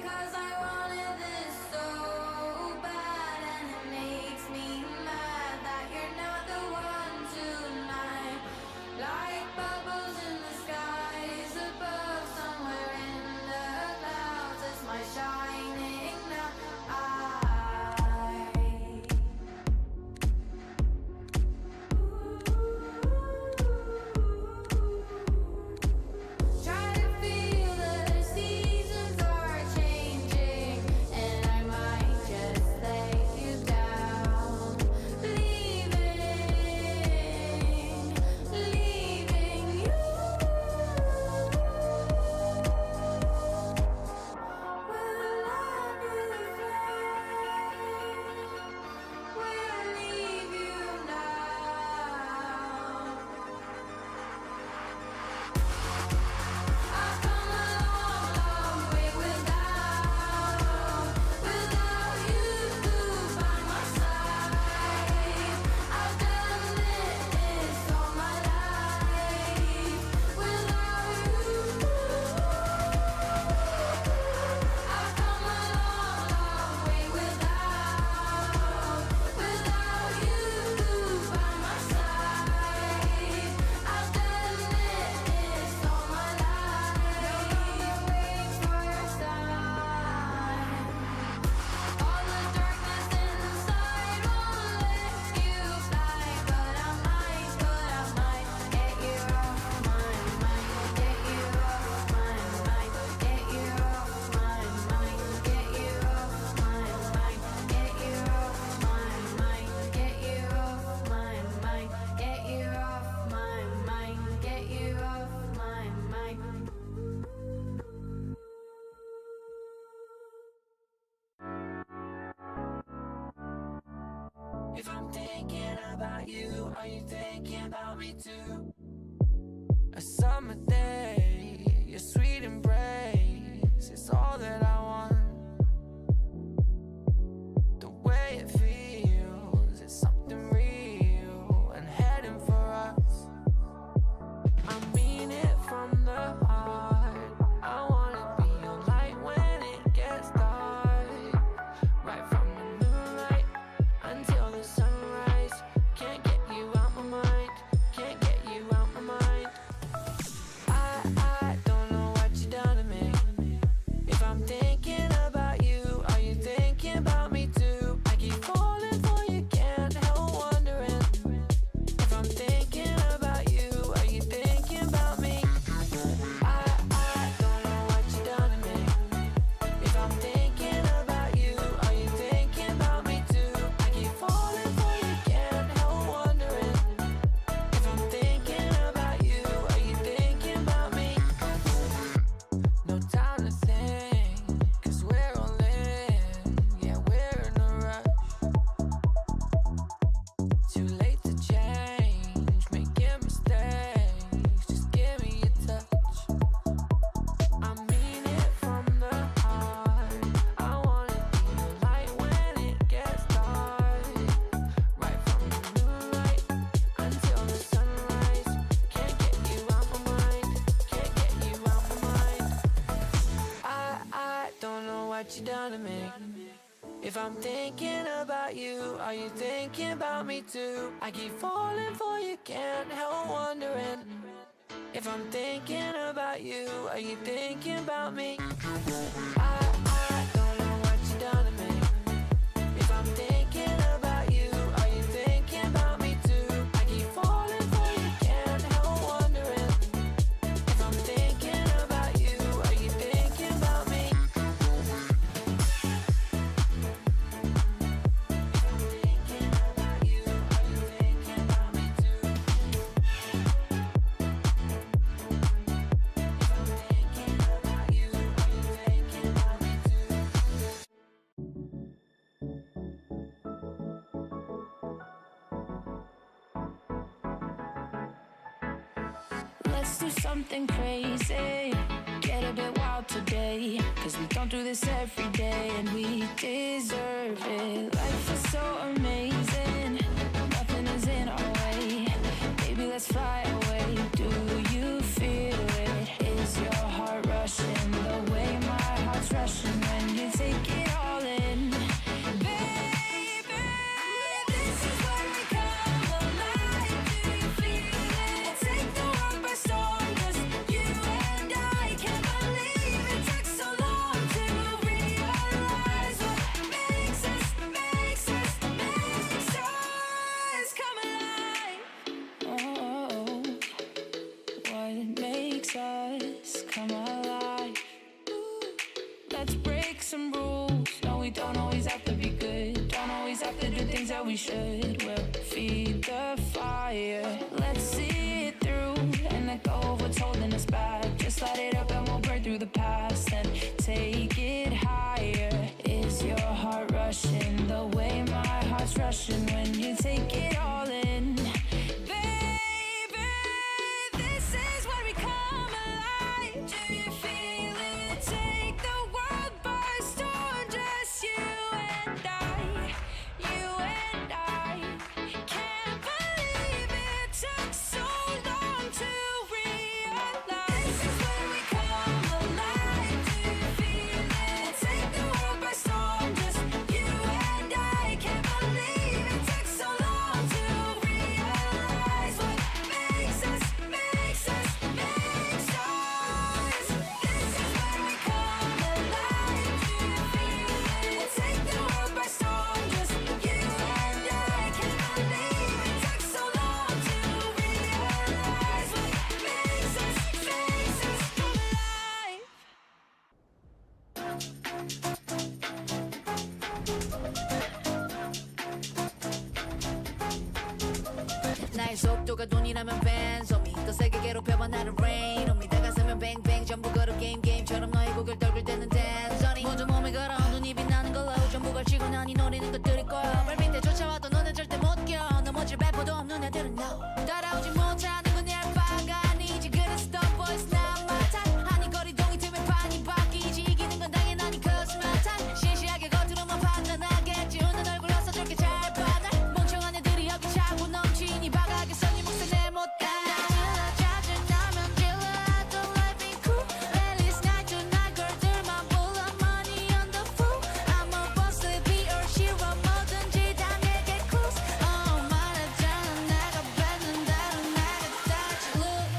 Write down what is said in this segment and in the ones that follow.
'cause I wanted this so bad, and it makes me mad that you're not the one tonight. Like bubbles in the skies above, somewhere in the clouds, it's my shining now. If I'm thinking about you, are you thinking about me too? A summer day, your sweet embrace is all that I want. The way it feels, it's something real and heading for us. I mean it from the heart. I wanna be your light when it gets dark. Right from the moonlight until the sunrise. Can't get you out my mind. Can't get you out my mind. I don't know what you done to me. If I'm thinking about you, are you thinking about me too? I keep falling for you, can't help wondering. If I'm thinking about you, are you thinking about me? I don't know what you done to me. If I'm thinking about you, are you thinking about me too? I keep falling for you, can't help wondering. If I'm thinking about you, are you thinking about me? No time to think, 'cause we're all in, yeah, we're in a rush. Too late to change, making mistakes, just give me a touch. I mean it from the heart. I wanna be your light when it gets dark. Right from the moonlight until the sunrise. Can't get you out my mind. Can't get you out my mind. I don't know what you done to me. If I'm thinking about you, are you thinking about me too? I keep falling for you, can't help wondering. If I'm thinking about you, are you thinking about me? I don't know what you done to me. If I'm thinking about you, are you thinking about me too? I keep falling for you, can't help wondering. If I'm thinking about you, are you thinking about me? Let's do something crazy, get a bit wild today, 'cause we don't do this every day and we deserve it. Life is so amazing, nothing is in our way. Baby, let's fly away. Do you feel it? Is your heart rushing the way my heart's rushing when should. We'll feed the fire. Let's see it through and let go of what's holding us back. Just light it up and we'll burn through the past and take it higher. Is your heart rushing the way my heart's rushing when you take it all in? Baby, this is where we come alive. Do you feel it? Take the world by storm, just you and I. You and I. Can't believe it took so long to realize. This is where we come alive. Do you feel it? Take the world by storm, just you and I. Can't believe it took so long to realize what makes us, makes us, makes us. This is where we come alive. Do you feel it? Take the world by storm, just you and I. Can't believe it took so long to realize what makes us, makes us come alive. 나의 속도가 돈이라면 벤 홈이 더 세게 괴롭혀봐 나를 rain 홈이 다가서면 뱅뱅 전부 걸어 게임처럼 너의 고개를 떨굴 때는 댄서니 모두 몸에 걸어 눈이 빛나는 걸로 전부 걸치고 난이 노리는 것들일 거야 발 밑에 쫓아와도 너는 절대 못 껴 넘어질 배포도 없는 애들은 no 따라오지 못하는 건 내 알바가 아니지 그래서 the boys not my type 아니 거리동이 틈에 판이 바뀌지 이기는 건 당연하니 cause my type 시시하게 겉으로만 판단하겠지 웃는 얼굴로서 저렇게 잘 받아 멍청한 애들이 여기 차고 넘치니 바가겠어 네 몫을 내 못해 짜증나면 질러 I don't like being cool At least night to night girl들만 불러 money on the fool I'm a boss to be or shiro 뭐든지 다 내게 cruise 말했잖아 내가 뱉는대로 내가 다시 look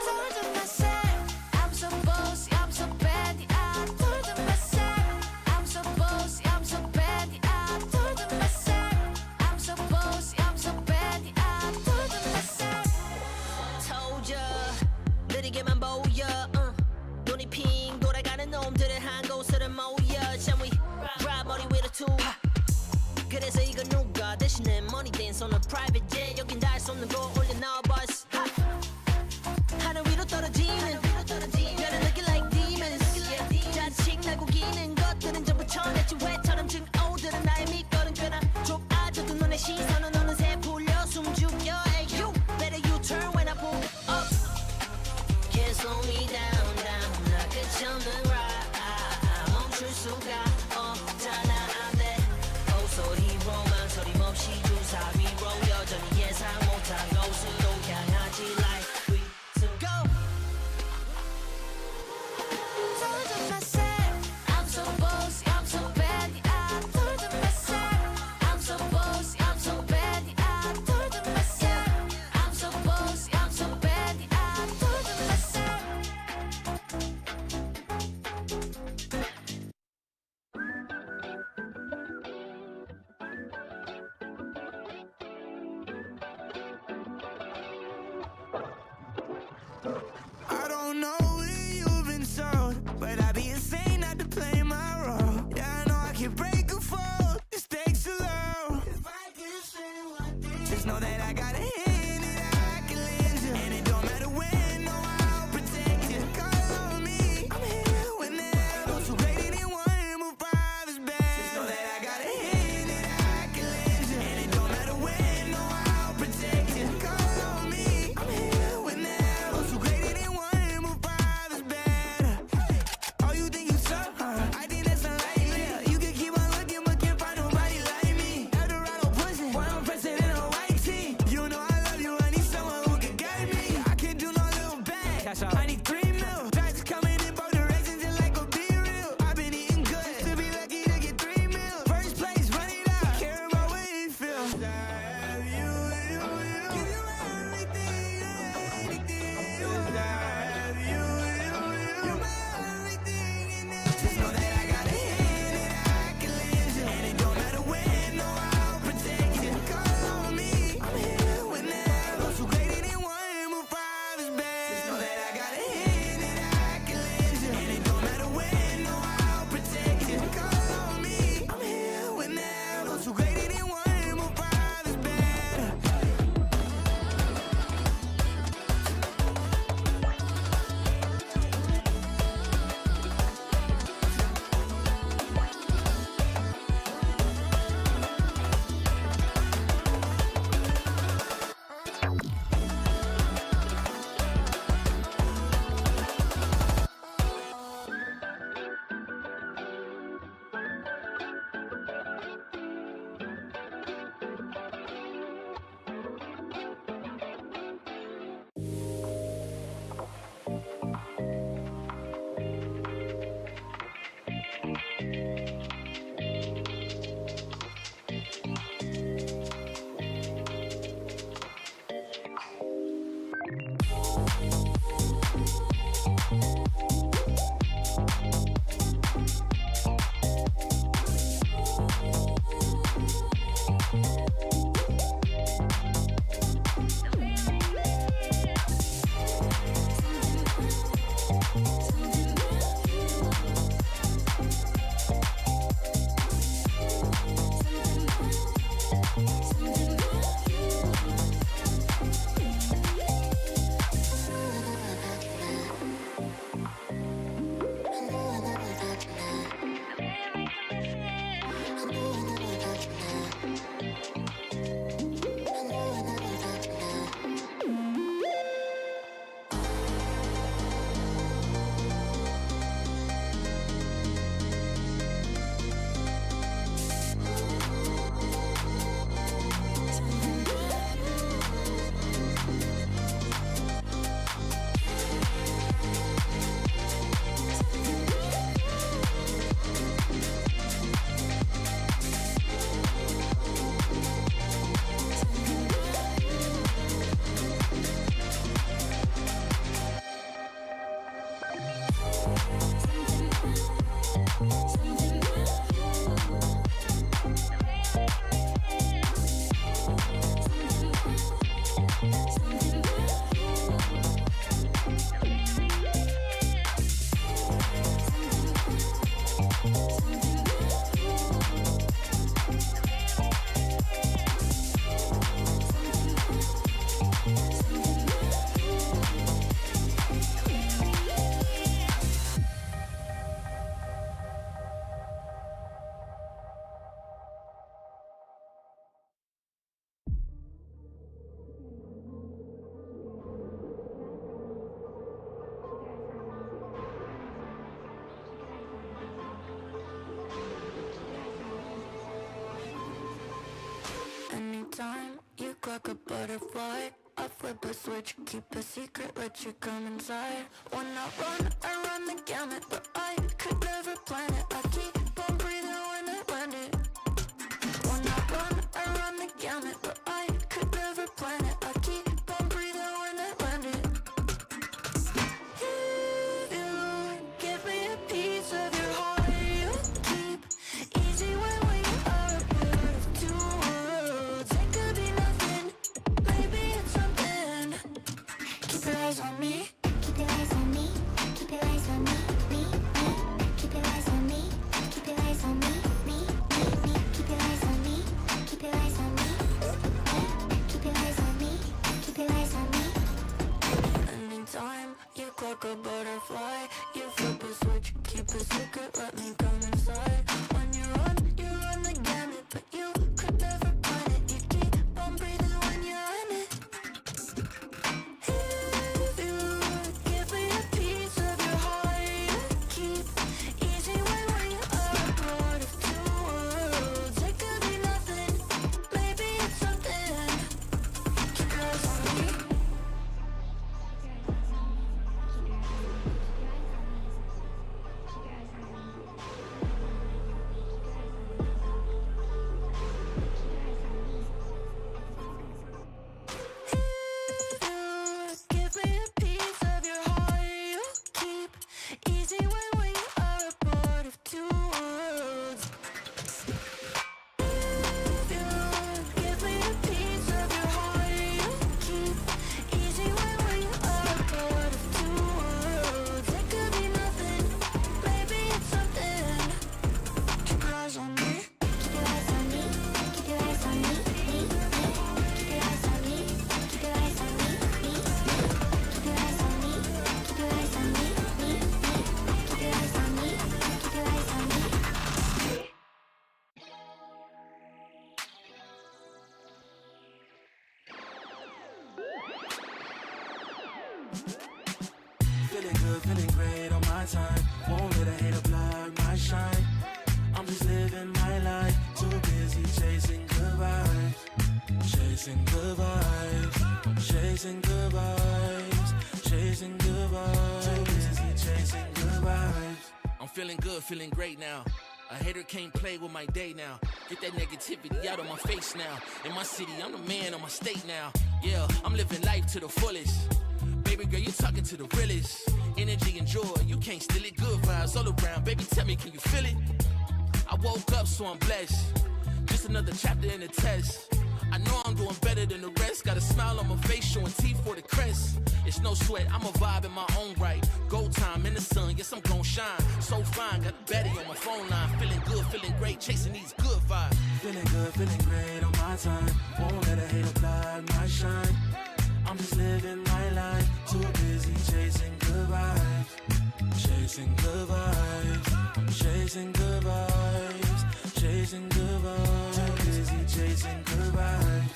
Told to myself I'm so bossy I'm so bad I told to myself I'm so bossy I'm so bad I told to myself I'm so bossy I'm so bad I told to myself told ya 느리게만 보여 눈이 핑 돌아가는 놈들은 한 곳으로 모여 Shall we ride 머리 위로 투 그래서 이건 누가 대신에 money dance on a private jet 여긴 닿을 수 없는 곳 올려놔 bus 하늘 위로 떨어지는 별은 looking like demons 자칭 날 구기는 것들은 전부 천했지 왜처럼 증오들은 나의 밑거름 꽤나 좁아져도 너의 시선은 어느새 풀려 숨죽여 Hey you better you turn when I pull up Can't slow me down 나 끝이 없는 ride 멈출 수가 없잖아 안돼 소리 망설임 없이 주사 위로 여전히 예상 못한 곳으로 향하지 like we to go Told to myself I'm so bossy I'm so bad I told to myself I'm so bossy I'm so bad I told to myself I'm so bossy I'm so bad I told to myself I don't know what you've been sold, but I'd be insane not to play my role. Yeah, I know I can break a fall, the stakes are low. Just know that I got a hand that I can lend you, and it don't matter when, no, I'll protect you. Call on me, I'm here whenever. Those who greater than one, move five is bad. Just know that I got a hand that I can lend you, and it don't matter when, no, I'll protect you. Call on me, I'm here whenever. Those who greater than one, move five is better. Oh, you think you tough, huh? I think that's unlikely. You can keep on looking, but can't find nobody like me. Eldorado pushing, while I'm pressing in a white tee. You know I love butterfly. I flip a switch, keep a secret, let you come inside. When I run the gamut, but I could never plan it. I keep on breathing when I land it. When I run the gamut, but I could never plan it. I keep on breathing when I land it. If you give me a piece of your heart, you keep easy when we are a part of two worlds. It could be nothing, maybe it's something. Keep your eyes on me. Keep your eyes on me. Keep your eyes on me. Me. Keep your eyes on me. Keep your eyes on me. Me. Keep your eyes on me. Keep your eyes on me. Keep your eyes on me. Keep your eyes on me. Anytime you clock a butterfly, you flip a switch, keep a secret, let me come inside. When you run the gamut, but you could never plan it. You keep on breathing when you're in it. If you give me a piece of your heart, you keep easy when we are a part of two worlds. It could be nothing, maybe it's something. Keep your eyes on me. Give me a piece of your heart, you keep easy when we are a part of two worlds. If you give me a piece of your heart, you keep easy when we are a part of two worlds. It could be nothing, maybe it's something. Keep your eyes on me. Keep your eyes on me. Keep your eyes on me. Me. Keep your eyes on me. Keep your eyes on me. Me. Keep your eyes on me. Keep your eyes on me. Me. Keep your eyes on me. Keep your eyes on me. Feeling good, feeling great on my time. Won't let a hater block my shine. I'm just living my life. Too busy chasing good vibes. Chasing good vibes. Chasing good vibes. Chasing good vibes. Too busy chasing good vibes. I'm feeling good, feeling great now. A hater can't play with my day now. Get that negativity out of my face now. In my city, I'm the man of my state now. Yeah, I'm living life to the fullest. Baby girl, you talking to the realest. Energy and joy, you can't steal it. Good vibes all around. Baby, tell me, can you feel it? I woke up, so I'm blessed. Just another chapter in the test. I know I'm doing better than the rest. Got a smile on my face, showing teeth for the crest. It's no sweat, I'm a vibe in my own right. Go time in the sun, yes, I'm gon' shine. So fine, got a baddie on my phone line. Feeling good, feeling great, chasing these good vibes. Feeling good, feeling great on my time. Won't let a hater block my shine. I'm just living my life. Too busy chasing good vibes. Chasing good vibes. Chasing good vibes. Chasing good vibes. Too busy chasing good vibes.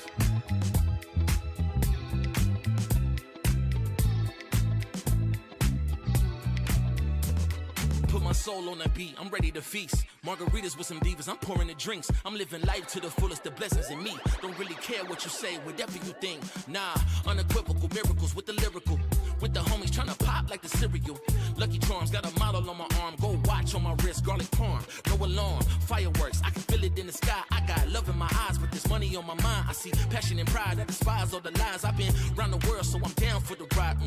Put my soul on that beat, I'm ready to feast. Margaritas with some divas, I'm pouring the drinks. I'm living life to the fullest, the blessings in me. Don't really care what you say, whatever you think. Nah, unequivocal miracles with the lyrical. With the homies tryna pop like the cereal. Lucky Charms, got a model on my arm. Go watch on my wrist, garlic parm. No alarm, fireworks, I can feel it in the sky. I got love in my eyes with this money on my mind. I see passion and pride that despise all the lies. I've been around the world, so I'm down for the ride.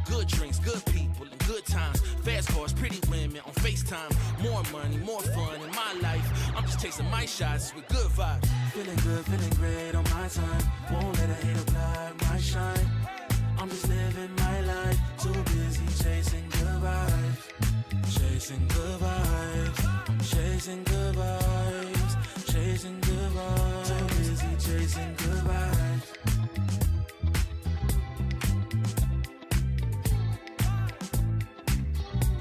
Good drinks, good people, and good times. Fast cars, pretty women on FaceTime. More money, more fun in my life. I'm just chasing my shots with good vibes. Feeling good, feeling great on my time. Won't let a hater block my shine. I'm just living my life. Too busy chasing good vibes. Chasing good vibes. Chasing good vibes. Chasing good vibes. Too busy chasing good vibes.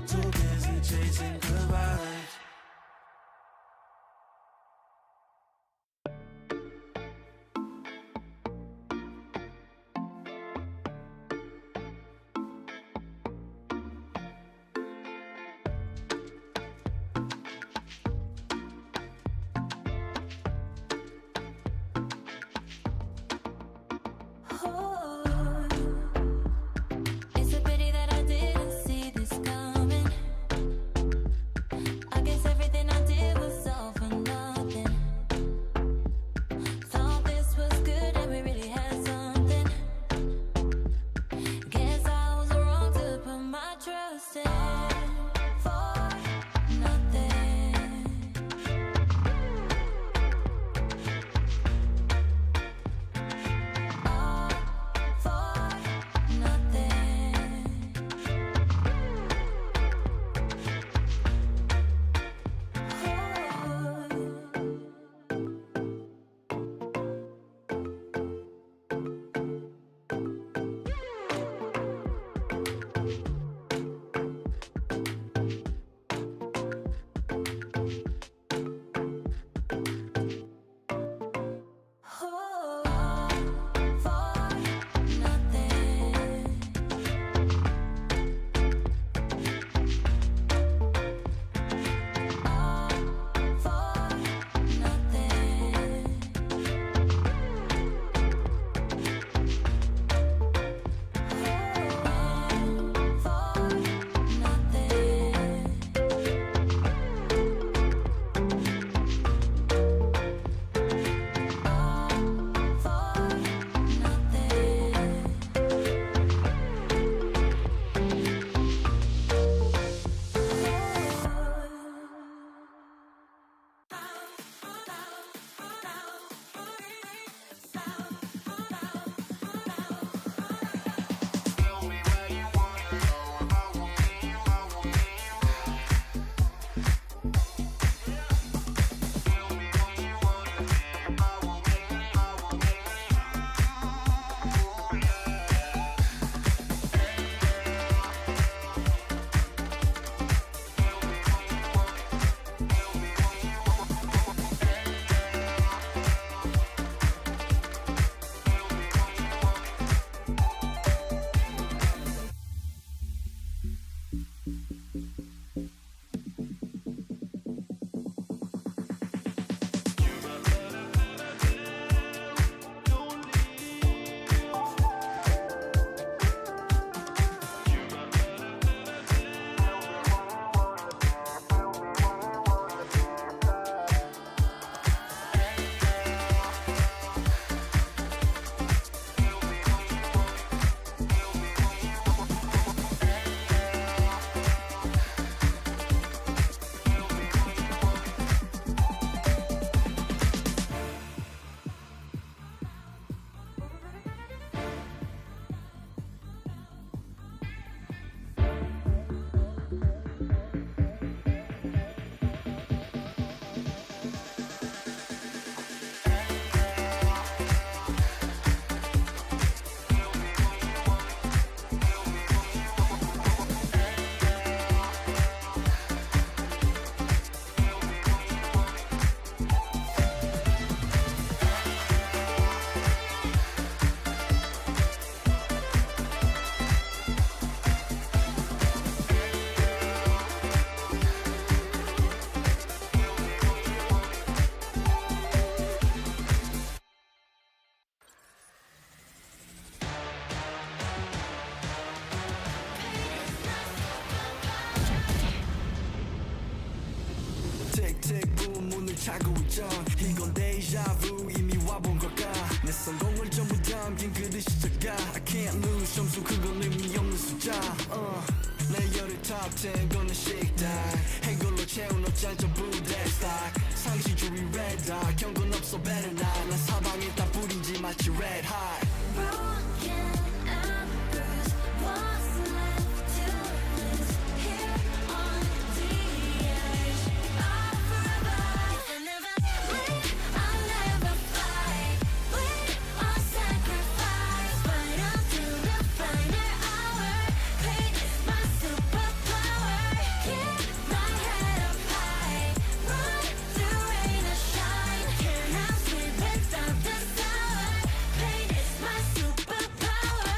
Too busy chasing good vibes. 결정 이건 데이자vu 이미 와본 걸까 내 성공을 전부 담긴 그릇이 작아 I can't lose 점수 그건 의미 없는 숫자 내 열의 top 10 거는 식당 해골로 채운 옷잘 전부 대스탁 상시주의 red dot 경고는 없어 better not 난 사방에 다 뿌린지 마치 red hot Broken and bruised, what's left to lose here on the edge of forever? I'll never win, I'll never fight. Win or sacrifice, fight until the final hour. Pain is my superpower. Keep my head up high, run through rain or shine. Can't have sleep without the sour. Pain is my superpower.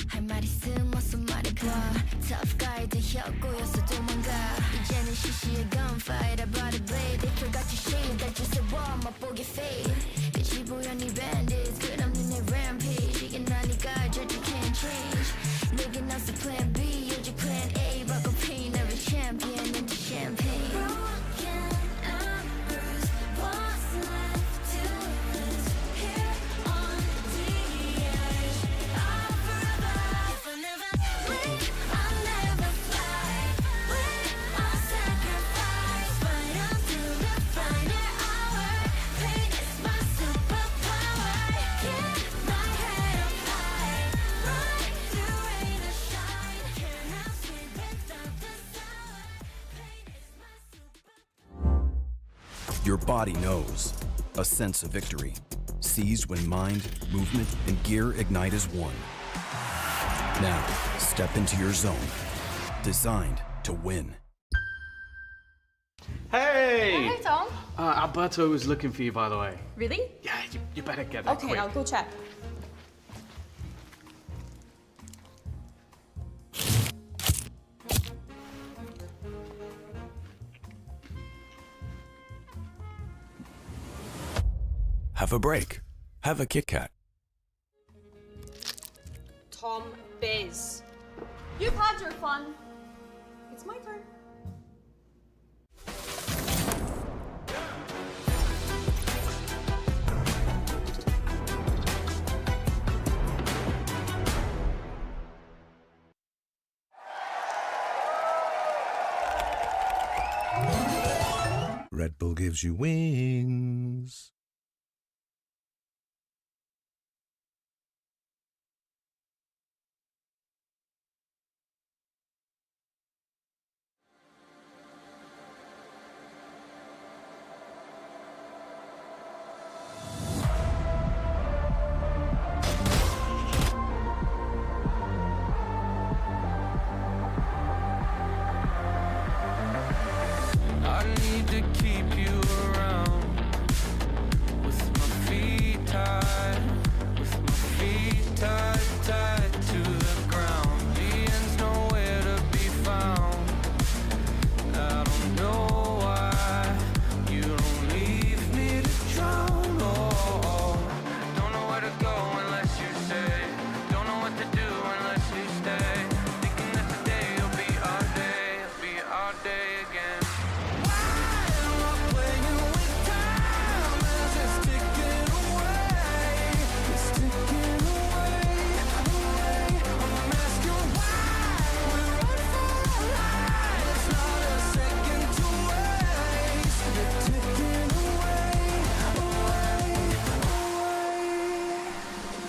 할 말 있음 어서 말해봐. Tough guy 되었고여서 도망가. 이제는 시시해 gunfight. I brought a blade. They forgot your shade. 날 주세워 맛보게 fade. 끝이 보여 네 bandits. 끝없는 내 rampage. 이게 나니까 저주 can't change. 내게 나서 plan B. 오직 plan A. 바꿔 pain every champion into champagne. Broken and bruised. What's left to lose here on the edge of forever? If I never win, I'll never fly. Win or sacrifice, fight until the final hour. Pain is my superpower. Keep my head up high, run through rain or shine. Can't have sleep without the sour. Pain is my superpower. Your body knows. A sense of victory. Seized when mind, movement, and gear ignite as one. Now, step into your zone. Designed to win. Hey! Hey, Tom. Alberto was looking for you, by the way. Really? Yeah, you better get there Okay, quick. I'll go check. Have a break. Have a Kit Kat. Tom Biz. You've had your fun. It's my turn. Red Bull gives you wings. I need to keep you around with my feet tied, tied to the ground. The end's nowhere to be found. I don't know why you don't leave me to drown. Oh, don't know where to go unless you say. Don't know what to do unless you stay. Thinking that today will be our day again.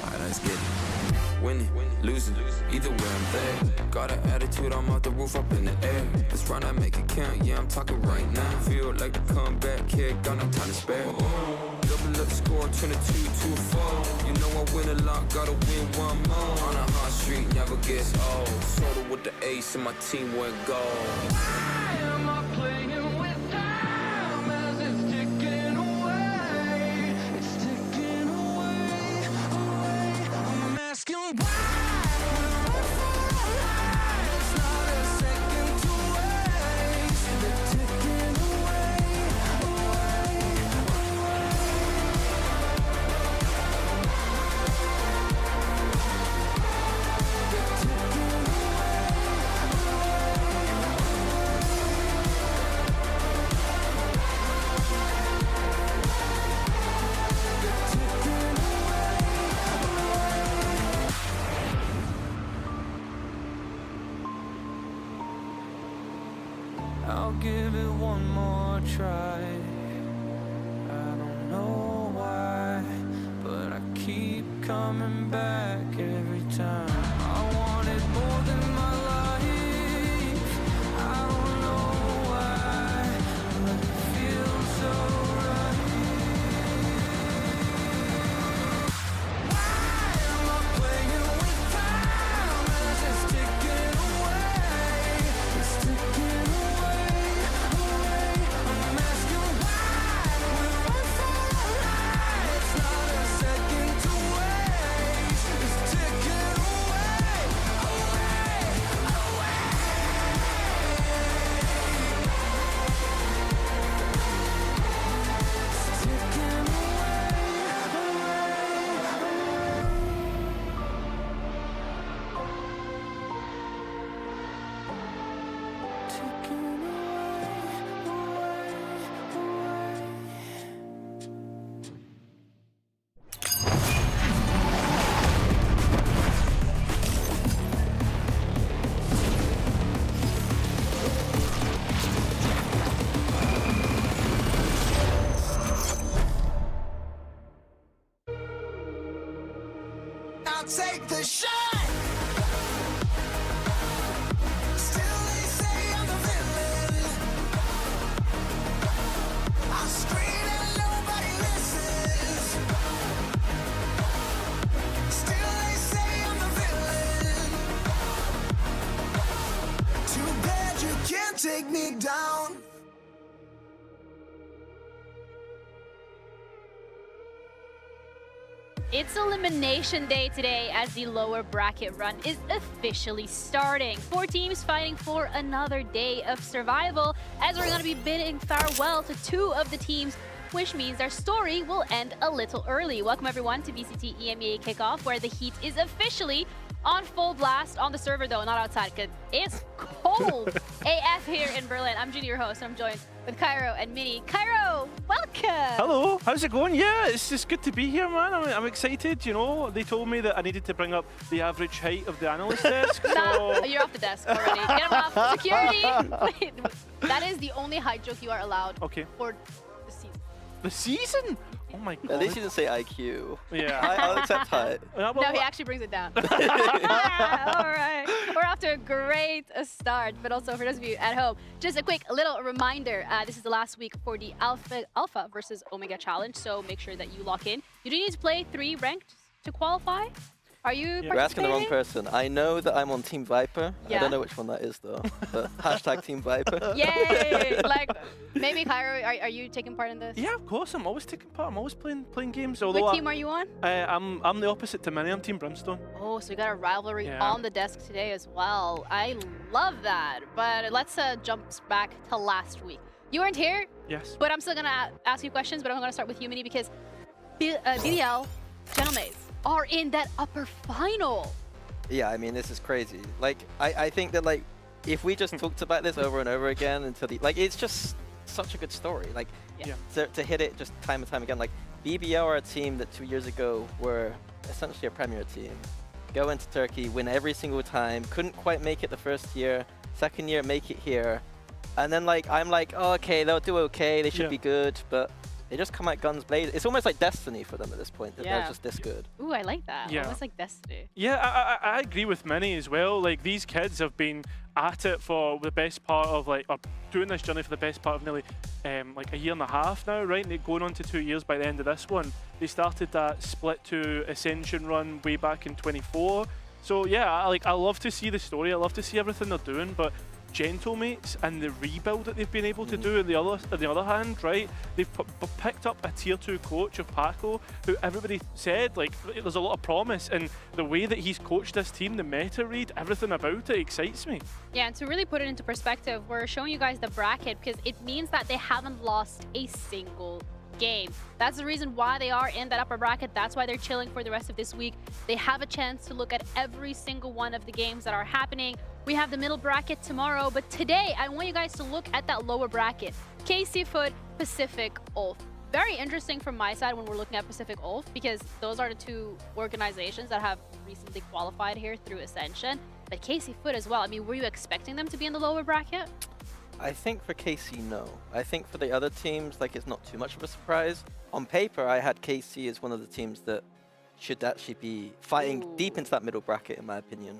Alright, let's get it. Winning, losing, either way I'm there. Got an attitude, I'm off the roof, up in the air. Let's run, I make it count, yeah, I'm talking right now. Feel like the comeback kid, got no time to spare. Double up score, 22-4. You know I win a lot, gotta win one more. On a hot street, never gets old. Sorta with the ace and my team went gold. Why am I playing with time as it's ticking away? It's ticking away, I'm asking why. It's not a second to waste. They're ticking away. They're ticking away. coming back every time. I want it more than my life. I don't know why, but it feels so right. Why am I playing with time as it's ticking away? It's ticking away, away. I'm asking why we're on fire. It's not a second to waste. It's ticking away, away, away. It's ticking I'll take the shot. Still they say I'm the villain. I scream and nobody listens. Still they say I'm the villain. Too bad you can't take me down. It's elimination day today as the lower bracket run is officially starting. 4 teams fighting for another day of survival as we're going to be bidding farewell to 2 of the teams, which means their story will end a little early. Welcome everyone to VCT EMEA Kickoff, where the heat is officially on full blast on the server, though not outside because it's cold AF here in Berlin. I'm Judy, your host, and I'm joined with Cairo and Minnie. Cairo, welcome! Hello, how's it going? Yeah, it's just good to be here, man. I'm excited, you know. They told me that I needed to bring up the average height of the analyst desk, so... You're off the desk already. Get him off. Security! Wait, that is the only height joke you are allowed for the season. The season? Oh my god. At least you didn't say IQ. Yeah. I'll accept height. No, he actually brings it down. All right. We're off to a great start, but also for those of you at home, just a quick little reminder. This is the last week for the Alpha versus Omega Challenge, so make sure that you lock in. You do need to play 3 ranked to qualify. Are you participating? You're asking the wrong person. I know that I'm on Team Viper. Yeah. I don't know which one that is, though. But hashtag Team Viper. Yay! Like, maybe, Cairo, are you taking part in this? Yeah, of course. I'm always taking part. I'm always playing games. Although what team are you on? I'm the opposite to Minnie. I'm Team Brimstone. Oh, so we got a rivalry on the desk today as well. I love that. But let's jump back to last week. You weren't here. Yes. But I'm still going to ask you questions, but I'm going to start with you, Minnie, because BDL Gentlemaids are in that upper final. Yeah, I mean, this is crazy. Like, I think that, like, if we just talked about this over and over again until the... Like, it's just such a good story. Like, to hit it just time and time again. Like, BBL are a team that 2 years ago were essentially a premier team. Go into Turkey, win every single time. Couldn't quite make it the first year. Second year, make it here. And then, like, I'm like, oh, okay, they'll do okay. They should be good. But they just come out guns blazing. It's almost like Destiny for them at this point. That they're just this good. Ooh, I like that. Yeah. Almost like Destiny. Yeah, I agree with Minnie as well. Like, these kids have been at it for the best part of, like, or doing this journey for the best part of nearly like a year and a half now, right? And they're going on to 2 years by the end of this one. They started that split to Ascension run way back in 24. So yeah, I love to see the story. I love to see everything they're doing, but Gentlemates and the rebuild that they've been able to do on the other hand, right? They've picked up a tier 2 coach of Paco, who everybody said, like, there's a lot of promise, and the way that he's coached this team, the meta read, everything about it excites me. Yeah, and to really put it into perspective, we're showing you guys the bracket because it means that they haven't lost a single game. That's the reason why they are in that upper bracket. That's why they're chilling for the rest of this week. They have a chance to look at every single one of the games that are happening. We have the middle bracket tomorrow, but today I want you guys to look at that lower bracket. KC Foot, Pacific ULF. Very interesting from my side when we're looking at Pacific ULF because those are the 2 organizations that have recently qualified here through Ascension. But KC Foot as well. I mean, were you expecting them to be in the lower bracket? I think for KC, no. I think for the other teams, like, it's not too much of a surprise. On paper, I had KC as one of the teams that should actually be fighting deep into that middle bracket, in my opinion.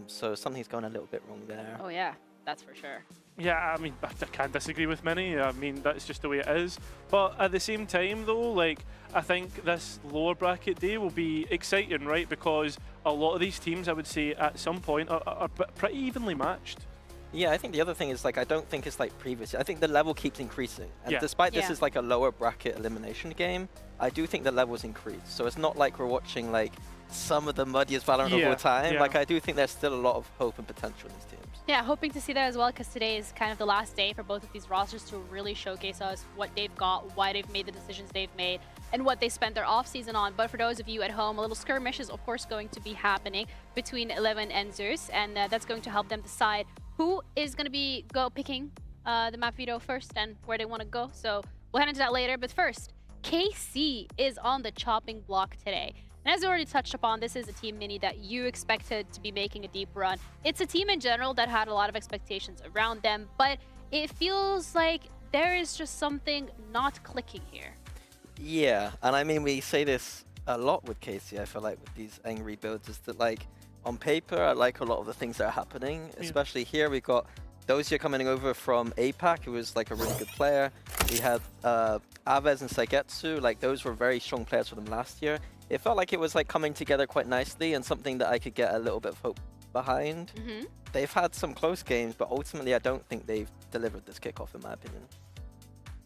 So something's going a little bit wrong there. Oh yeah, that's for sure. Yeah, I mean, I can't disagree with many. I mean, that's just the way it is. But at the same time, though, like, I think this lower bracket day will be exciting, right? Because a lot of these teams, I would say, at some point are pretty evenly matched. Yeah, I think the other thing is, like, I don't think it's like previous. I think the level keeps increasing. And Yeah. despite this Yeah. is like a lower bracket elimination game, I do think the levels increase. So it's not like we're watching like some of the muddiest Valorant of Yeah, all time. yeah. Like, I do think there's still a lot of hope and potential in these teams. Yeah, hoping to see that as well, because today is kind of the last day for both of these rosters to really showcase us what they've got, why they've made the decisions they've made, and what they spent their off-season on. But for those of you at home, a little skirmish is of course going to be happening between Eleven and Zeus, and that's going to help them decide who is going to be picking the map veto first and where they want to go. So we'll head into that later. But first, KC is on the chopping block today. And as we already touched upon, this is a team mini that you expected to be making a deep run. It's a team in general that had a lot of expectations around them, but it feels like there is just something not clicking here. Yeah, and I mean, we say this a lot with KC, I feel like, with these angry builds, is that, like, on paper, I like a lot of the things that are happening, especially here. We've got Dozier coming over from APAC, who was, like, a really good player. We had Aves and Saigetsu, like, those were very strong players for them last year. It felt like it was, like, coming together quite nicely and something that I could get a little bit of hope behind. They've had some close games, but ultimately, I don't think they've delivered this kickoff, in my opinion,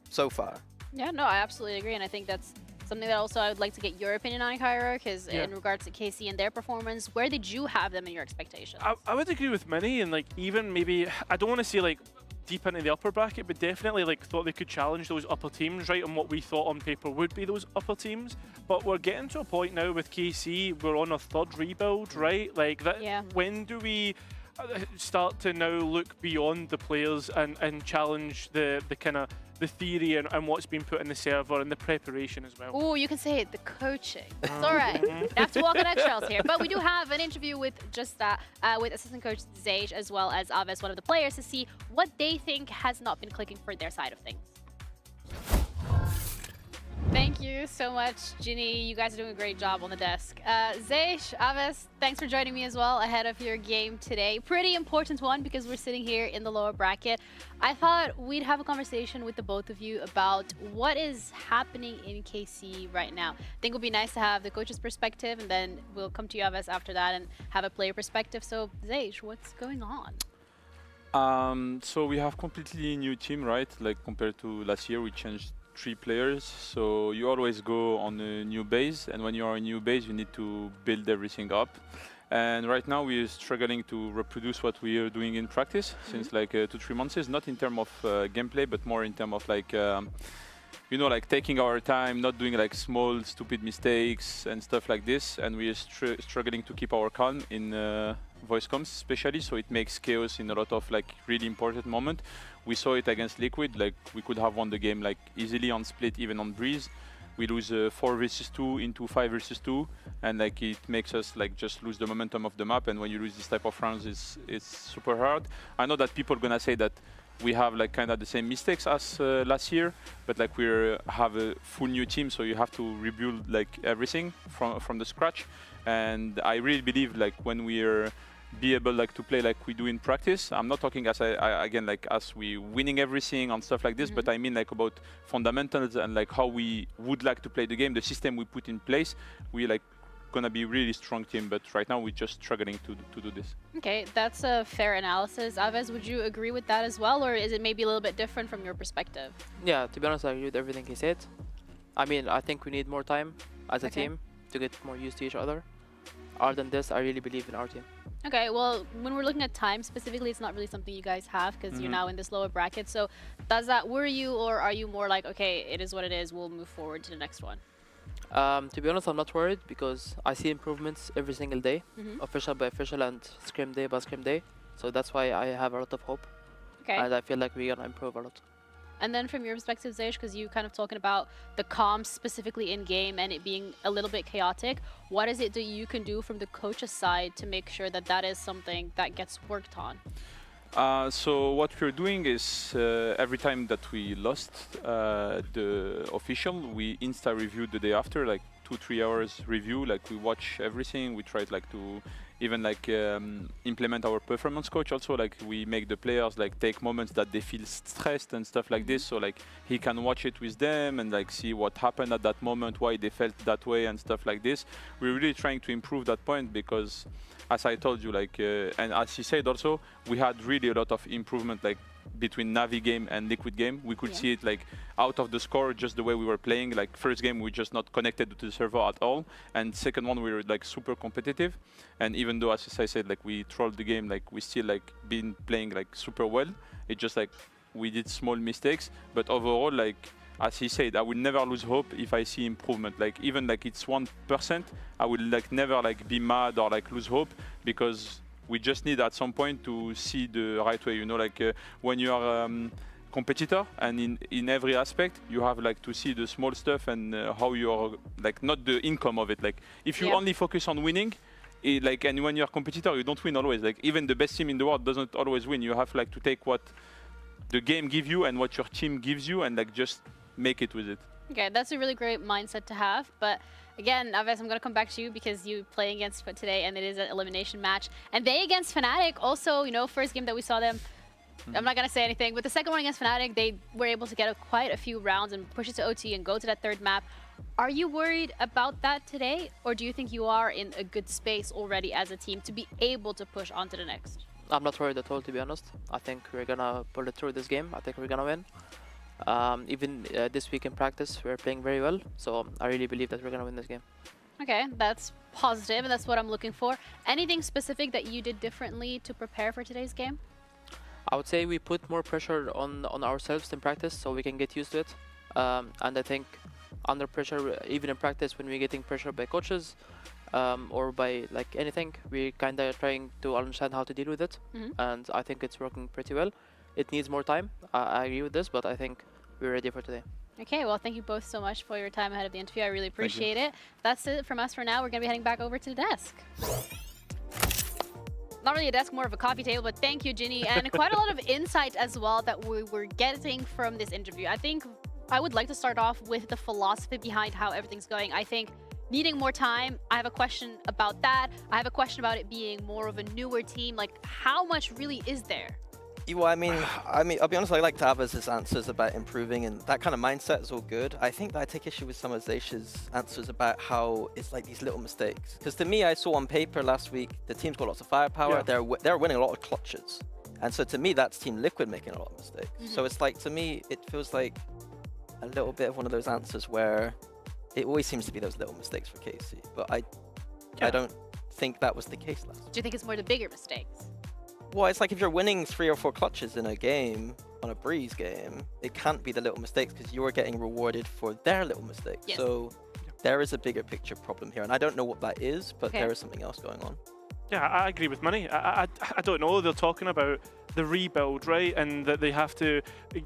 so far. Yeah, no, I absolutely agree, and I think that's something that also I would like to get your opinion on, Cairo, because in regards to KC and their performance, where did you have them in your expectations? I would agree with many, and like even maybe I don't want to say like deep into the upper bracket, but definitely like thought they could challenge those upper teams, right, on what we thought on paper would be those upper teams. But we're getting to a point now with KC, we're on a third rebuild, right? Like that. Yeah. When do we start to now look beyond the players and challenge the kind of the theory and what's been put in the server and the preparation as well? Oh, you can say it, the coaching. It's all right. You have to walk on eggshells here. But we do have an interview with just that, with assistant coach Zage as well as Aves, one of the players, to see what they think has not been clicking for their side of things. Thank you so much, Ginny. You guys are doing a great job on the desk. Zage, Aves, thanks for joining me as well ahead of your game today. Pretty important one because we're sitting here in the lower bracket. I thought we'd have a conversation with the both of you about what is happening in KC right now. I think it would be nice to have the coach's perspective, and then we'll come to you, Aves, after that and have a player perspective. So, Zage, what's going on? So we have completely new team, right? Like compared to last year, we changed 3 players, so you always go on a new base, and when you are a new base you need to build everything up. And right now we are struggling to reproduce what we are doing in practice since like 2-3 months, not in terms of gameplay, but more in terms of like you know, like taking our time, not doing like small stupid mistakes and stuff like this. And we are struggling to keep our calm in voice comms especially, so it makes chaos in a lot of like really important moment. We saw it against Liquid, like we could have won the game like easily on split, even on Breeze. We lose 4 versus 2 into 5 versus 2, and like it makes us like just lose the momentum of the map. And when you lose this type of rounds, it's super hard. I know that people are gonna say that we have like kind of the same mistakes as last year, but like we have a full new team, so you have to rebuild like everything from the scratch. And I really believe like when we are be able like to play like we do in practice. I'm not talking as again like as we winning everything and stuff like this, but I mean like about fundamentals and like how we would like to play the game, the system we put in place. We like gonna be really strong team, but right now we're just struggling to do this. Okay, that's a fair analysis. Aves, would you agree with that as well, or is it maybe a little bit different from your perspective? Yeah, to be honest, I agree with everything he said. I mean, I think we need more time as a team to get more used to each other. Other than this, I really believe in our team. Okay, well, when we're looking at time specifically, it's not really something you guys have because you're now in this lower bracket. So does that worry you, or are you more like, okay, it is what it is, we'll move forward to the next one? To be honest, I'm not worried because I see improvements every single day, official by official and scrim day by scrim day. So that's why I have a lot of hope. Okay. And I feel like we're gonna improve a lot. And then from your perspective, Zage, because you kind of talking about the comms specifically in game and it being a little bit chaotic, what is it that you can do from the coach's side to make sure that that is something that gets worked on? So what we're doing is every time that we lost the official, we insta-review the day after, like 2-3 hours review. Like we watch everything. We try like to even like implement our performance coach also. Like we make the players like take moments that they feel stressed and stuff like this. So like he can watch it with them and like see what happened at that moment, why they felt that way and stuff like this. We're really trying to improve that point because, as I told you, like and as he said also, we had really a lot of improvement like between Navi game and Liquid game. We could see it like out of the score, just the way we were playing. Like first game we just not connected to the server at all, and second one we were like super competitive. And even though, as I said, like we trolled the game, like we still like been playing like super well. It just like we did small mistakes, but overall, like as he said, I will never lose hope if I see improvement. Like even like it's 1%, I will like never like be mad or like lose hope, because we just need at some point to see the right way, you know, like when you are competitor and in every aspect, you have like to see the small stuff and how you're like, not the income of it. Like if you only focus on winning, like, and when you're a competitor, you don't win always. Like even the best team in the world doesn't always win. You have like to take what the game gives you and what your team gives you and like just make it with it. Okay, that's a really great mindset to have, but again, Aves, I'm going to come back to you because you play against Foot today, and it is an elimination match. And they against Fnatic, also, you know, first game that we saw them, I'm not going to say anything, but the second one against Fnatic, they were able to get quite a few rounds and push it to OT and go to that third map. Are you worried about that today, or do you think you are in a good space already as a team to be able to push on to the next? I'm not worried at all, to be honest. I think we're going to pull it through this game. I think we're going to win. Even this week in practice, we're playing very well, so I really believe that we're going to win this game. Okay, that's positive, and that's what I'm looking for. Anything specific that you did differently to prepare for today's game? I would say we put more pressure on ourselves in practice, so we can get used to it. And I think under pressure, even in practice, when we're getting pressure by coaches or by like anything, we're kind of trying to understand how to deal with it. And I think it's working pretty well. It needs more time. I agree with this, but I think we're ready for today. Okay, well, thank you both so much for your time ahead of the interview. I really appreciate it. That's it from us for now. We're going to be heading back over to the desk. Not really a desk, more of a coffee table, but thank you, Ginny. And quite a lot of insight as well that we were getting from this interview. I think I would like to start off with the philosophy behind how everything's going. I think needing more time, I have a question about that. I have a question about it being more of a newer team. Like, how much really is there? Well, I mean, I'll be honest, I like Tavaz's answers about improving, and that kind of mindset is all good. I think that I take issue with some of Zaysha's answers about how it's like these little mistakes. Because to me, I saw on paper last week, the team's got lots of firepower. Yeah. They're winning a lot of clutches. And so to me, that's Team Liquid making a lot of mistakes. So it's like, to me, it feels like a little bit of one of those answers where it always seems to be those little mistakes for KC. But I don't think that was the case last week. Do you think it's more the bigger mistakes? Well, it's like if you're winning 3 or 4 clutches in a game, on a Breeze game, it can't be the little mistakes because you're getting rewarded for their little mistakes. Yes. So there is a bigger picture problem here, and I don't know what that is, but there is something else going on. Yeah, I agree with Money. I don't know. They're talking about the rebuild, right? And that they have to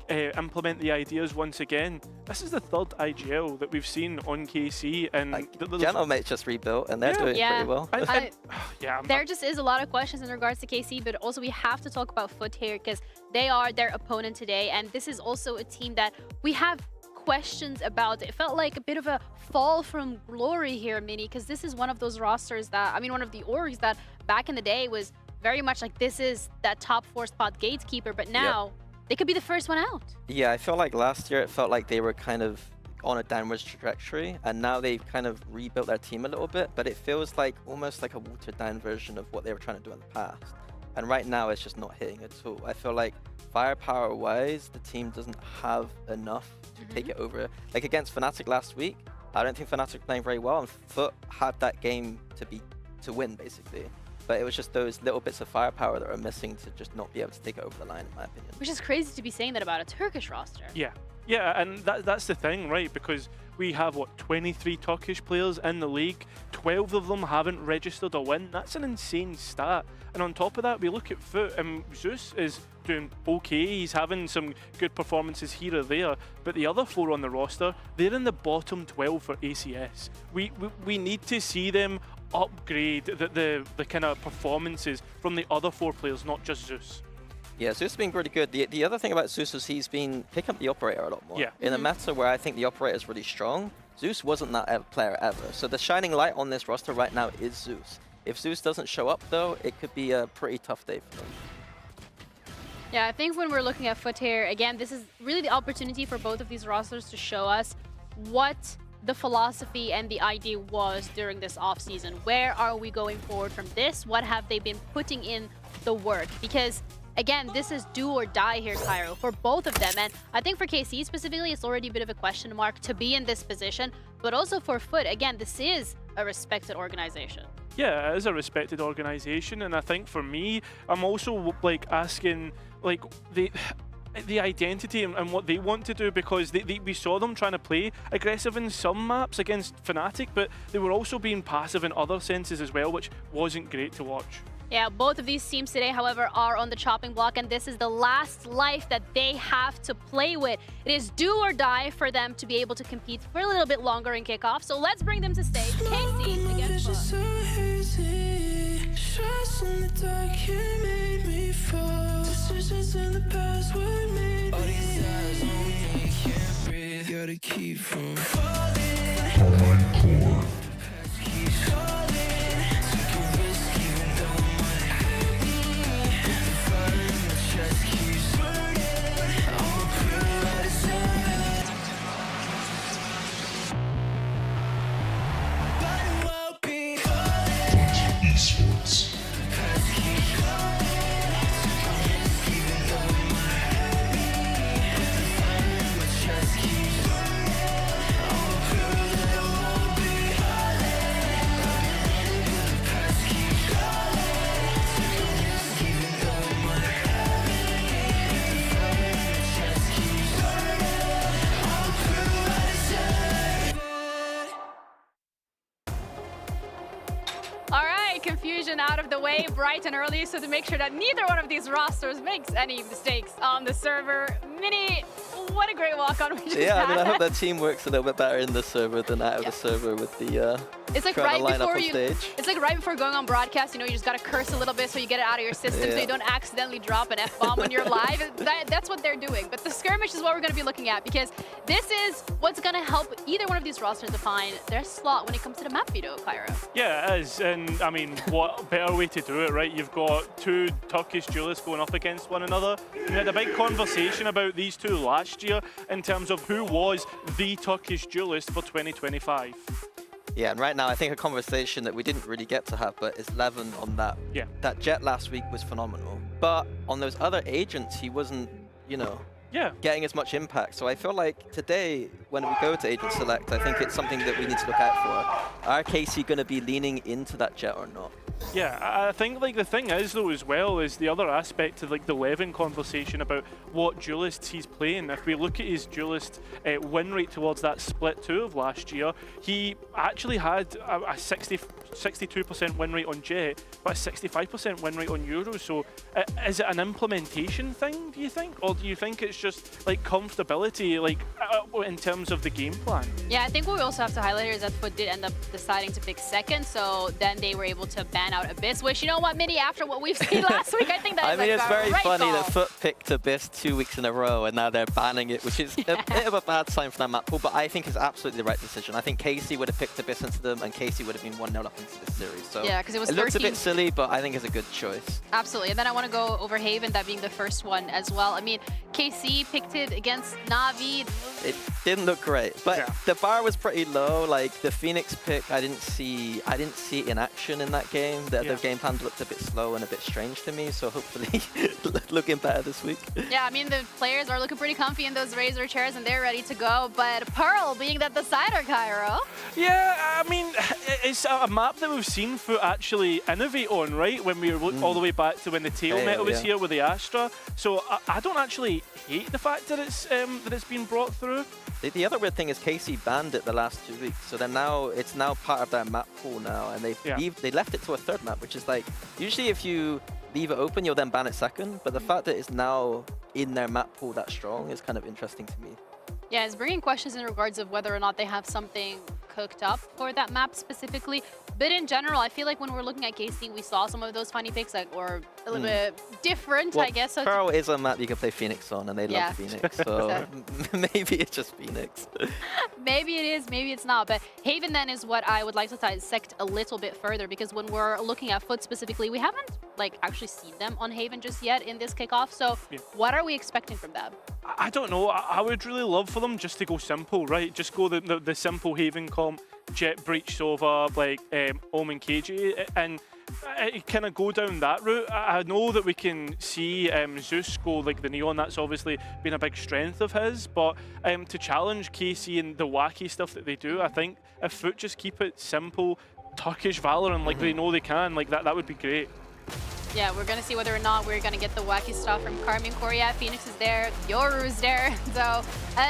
implement the ideas once again. This is the third IGL that we've seen on KC, and Gentlemate just rebuilt, and they're doing pretty well. There just is a lot of questions in regards to KC, but also we have to talk about Foot here because they are their opponent today, and this is also a team that we have questions about. It felt like a bit of a fall from glory here, Mini, because this is one of those rosters that, I mean, one of the orgs that back in the day was very much like this is that top 4 spot gatekeeper, but now they could be the first one out. Yeah, I feel like last year it felt like they were kind of on a downwards trajectory, and now they've kind of rebuilt their team a little bit, but it feels like almost like a watered down version of what they were trying to do in the past. And right now it's just not hitting at all. I feel like firepower wise, the team doesn't have enough to take it over. Like against Fnatic last week, I don't think Fnatic were playing very well, and Foot had that game to win basically. But it was just those little bits of firepower that are missing to just not be able to take it over the line, in my opinion. Which is crazy to be saying that about a Turkish roster. Yeah, and that's the thing, right? Because we have, what, 23 Turkish players in the league. 12 of them haven't registered a win. That's an insane stat. And on top of that, we look at Foot, and Zeus is doing okay. He's having some good performances here or there. But the other 4 on the roster, they're in the bottom 12 for ACS. We need to see them upgrade the kind of performances from the other 4 players, not just Zeus. Yeah, Zeus has been pretty good. The other thing about Zeus is he's been picking up the operator a lot more. Yeah. In a meta where I think the operator is really strong, Zeus wasn't that player ever. So the shining light on this roster right now is Zeus. If Zeus doesn't show up, though, it could be a pretty tough day for them. Yeah, I think when we're looking at Foot here, again, this is really the opportunity for both of these rosters to show us what the philosophy and the idea was during this offseason. Where are we going forward from this? What have they been putting in the work? Because, again, this is do or die here, Cairo, for both of them. And I think for KC specifically, it's already a bit of a question mark to be in this position. But also for Foot, again, this is a respected organization. Yeah, it is a respected organization, and I think for me, I'm also like asking like the identity and what they want to do, because we saw them trying to play aggressive in some maps against Fnatic, but they were also being passive in other senses as well, which wasn't great to watch. Yeah, both of these teams today, however, are on the chopping block, and this is the last life that they have to play with. It is do or die for them to be able to compete for a little bit longer in kickoff. So let's bring them to stage. KC against confusion out of the way bright and early, so to make sure that neither one of these rosters makes any mistakes on the server. Mini, what a great walk-on we just had. I mean, I hope that team works a little bit better in the server than out of the server with the it's like right before it's like right before going on broadcast, you know, you just gotta curse a little bit so you get it out of your system so you don't accidentally drop an F-bomb when you're live. That's what they're doing. But the skirmish is what we're gonna be looking at, because this is what's gonna help either one of these rosters define their slot when it comes to the map veto, Cairo. Yeah, it is, and I mean, what better way to do it, right? You've got two Turkish duelists going up against one another. We had a big conversation about these two last year in terms of who was the Turkish duelist for 2025. Yeah, and right now I think a conversation that we didn't really get to have, but is Levin on that. Yeah. That Jet last week was phenomenal. But on those other agents, he wasn't, you know, getting as much impact. So I feel like today, when we go to Agent Select, I think it's something that we need to look out for. Are KC going to be leaning into that Jet or not? Yeah, I think like the thing is though as well is the other aspect of like the Levin conversation about what duelists he's playing. If we look at his duelist win rate towards that split 2 of last year, he actually had a 62% win rate on Jet, but a 65% win rate on Euros. So is it an implementation thing, do you think? Or do you think it's just like comfortability, like in terms of the game plan? Yeah, I think what we also have to highlight here is that Foot did end up deciding to pick second, so then they were able to ban out Abyss, which, you know what, Mini, after what we've seen last week, I think that is it's very funny call. that Foot picked Abyss 2 weeks in a row and now they're banning it, which is a bit of a bad sign for that map pool, but I think it's absolutely the right decision. I think KC would have picked Abyss into them and KC would have been 1-0 up into this series. So yeah, because it looks a bit silly, but I think it's a good choice. Absolutely. And then I want to go over Haven, that being the first one as well. I mean, KC picked it against Na'Vi. It didn't look great, but the bar was pretty low. Like the Phoenix pick, I didn't see it in action in that game. The game plan looked a bit slow and a bit strange to me, so hopefully looking better this week. Yeah, I mean, the players are looking pretty comfy in those Razor chairs and they're ready to go, but Pearl being that decider, Cairo. Yeah, I mean, it's a map that we've seen Foot actually innovate on, right? When we look all the way back to when the tail meta was here with the Astra. So I don't actually hate the fact that it's been brought through. The other weird thing is KC banned it the last 2 weeks, so then now it's now part of their map pool now, and they left it to a third map, which is like, usually if you leave it open, you'll then ban it second, but the fact that it's now in their map pool that strong is kind of interesting to me. Yeah, it's bringing questions in regards of whether or not they have something cooked up for that map specifically. But in general, I feel like when we're looking at KC, we saw some of those funny picks, like, or a little bit different, well, I guess. So Pearl is a map you can play Phoenix on, and they Yeah. love Phoenix, so maybe it's just Phoenix. maybe it is, maybe it's not. But Haven then is what I would like to dissect a little bit further, because when we're looking at Foot specifically, we haven't like actually seen them on Haven just yet in this kickoff. So what are we expecting from them? I don't know. I would really love for them just to go simple, right? Just go the simple Haven comp, Jet Breach Sova, like Omen KG, and kind of go down that route. I know that we can see Zeus go like the Neon. That's obviously been a big strength of his, but to challenge KC and the wacky stuff that they do, I think if Foot just keep it simple, Turkish Valorant like they know they can, like that would be great. Yeah, we're going to see whether or not we're going to get the wacky stuff from Carmine Korea. Phoenix is there, Yoru is there, so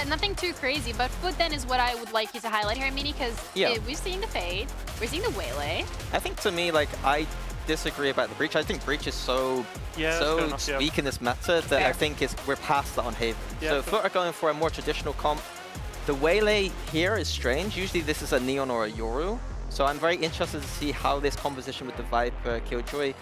nothing too crazy. But Foot then is what I would like you to highlight here, Mini, because we're seeing the Fade, we're seeing the Waylay. I think to me, like, I disagree about the Breach. I think Breach is so weak in this meta that I think we're past that on Haven. So Foot are going for a more traditional comp. The Waylay here is strange. Usually this is a Neon or a Yoru. So I'm very interested to see how this composition with the Viper Killjoy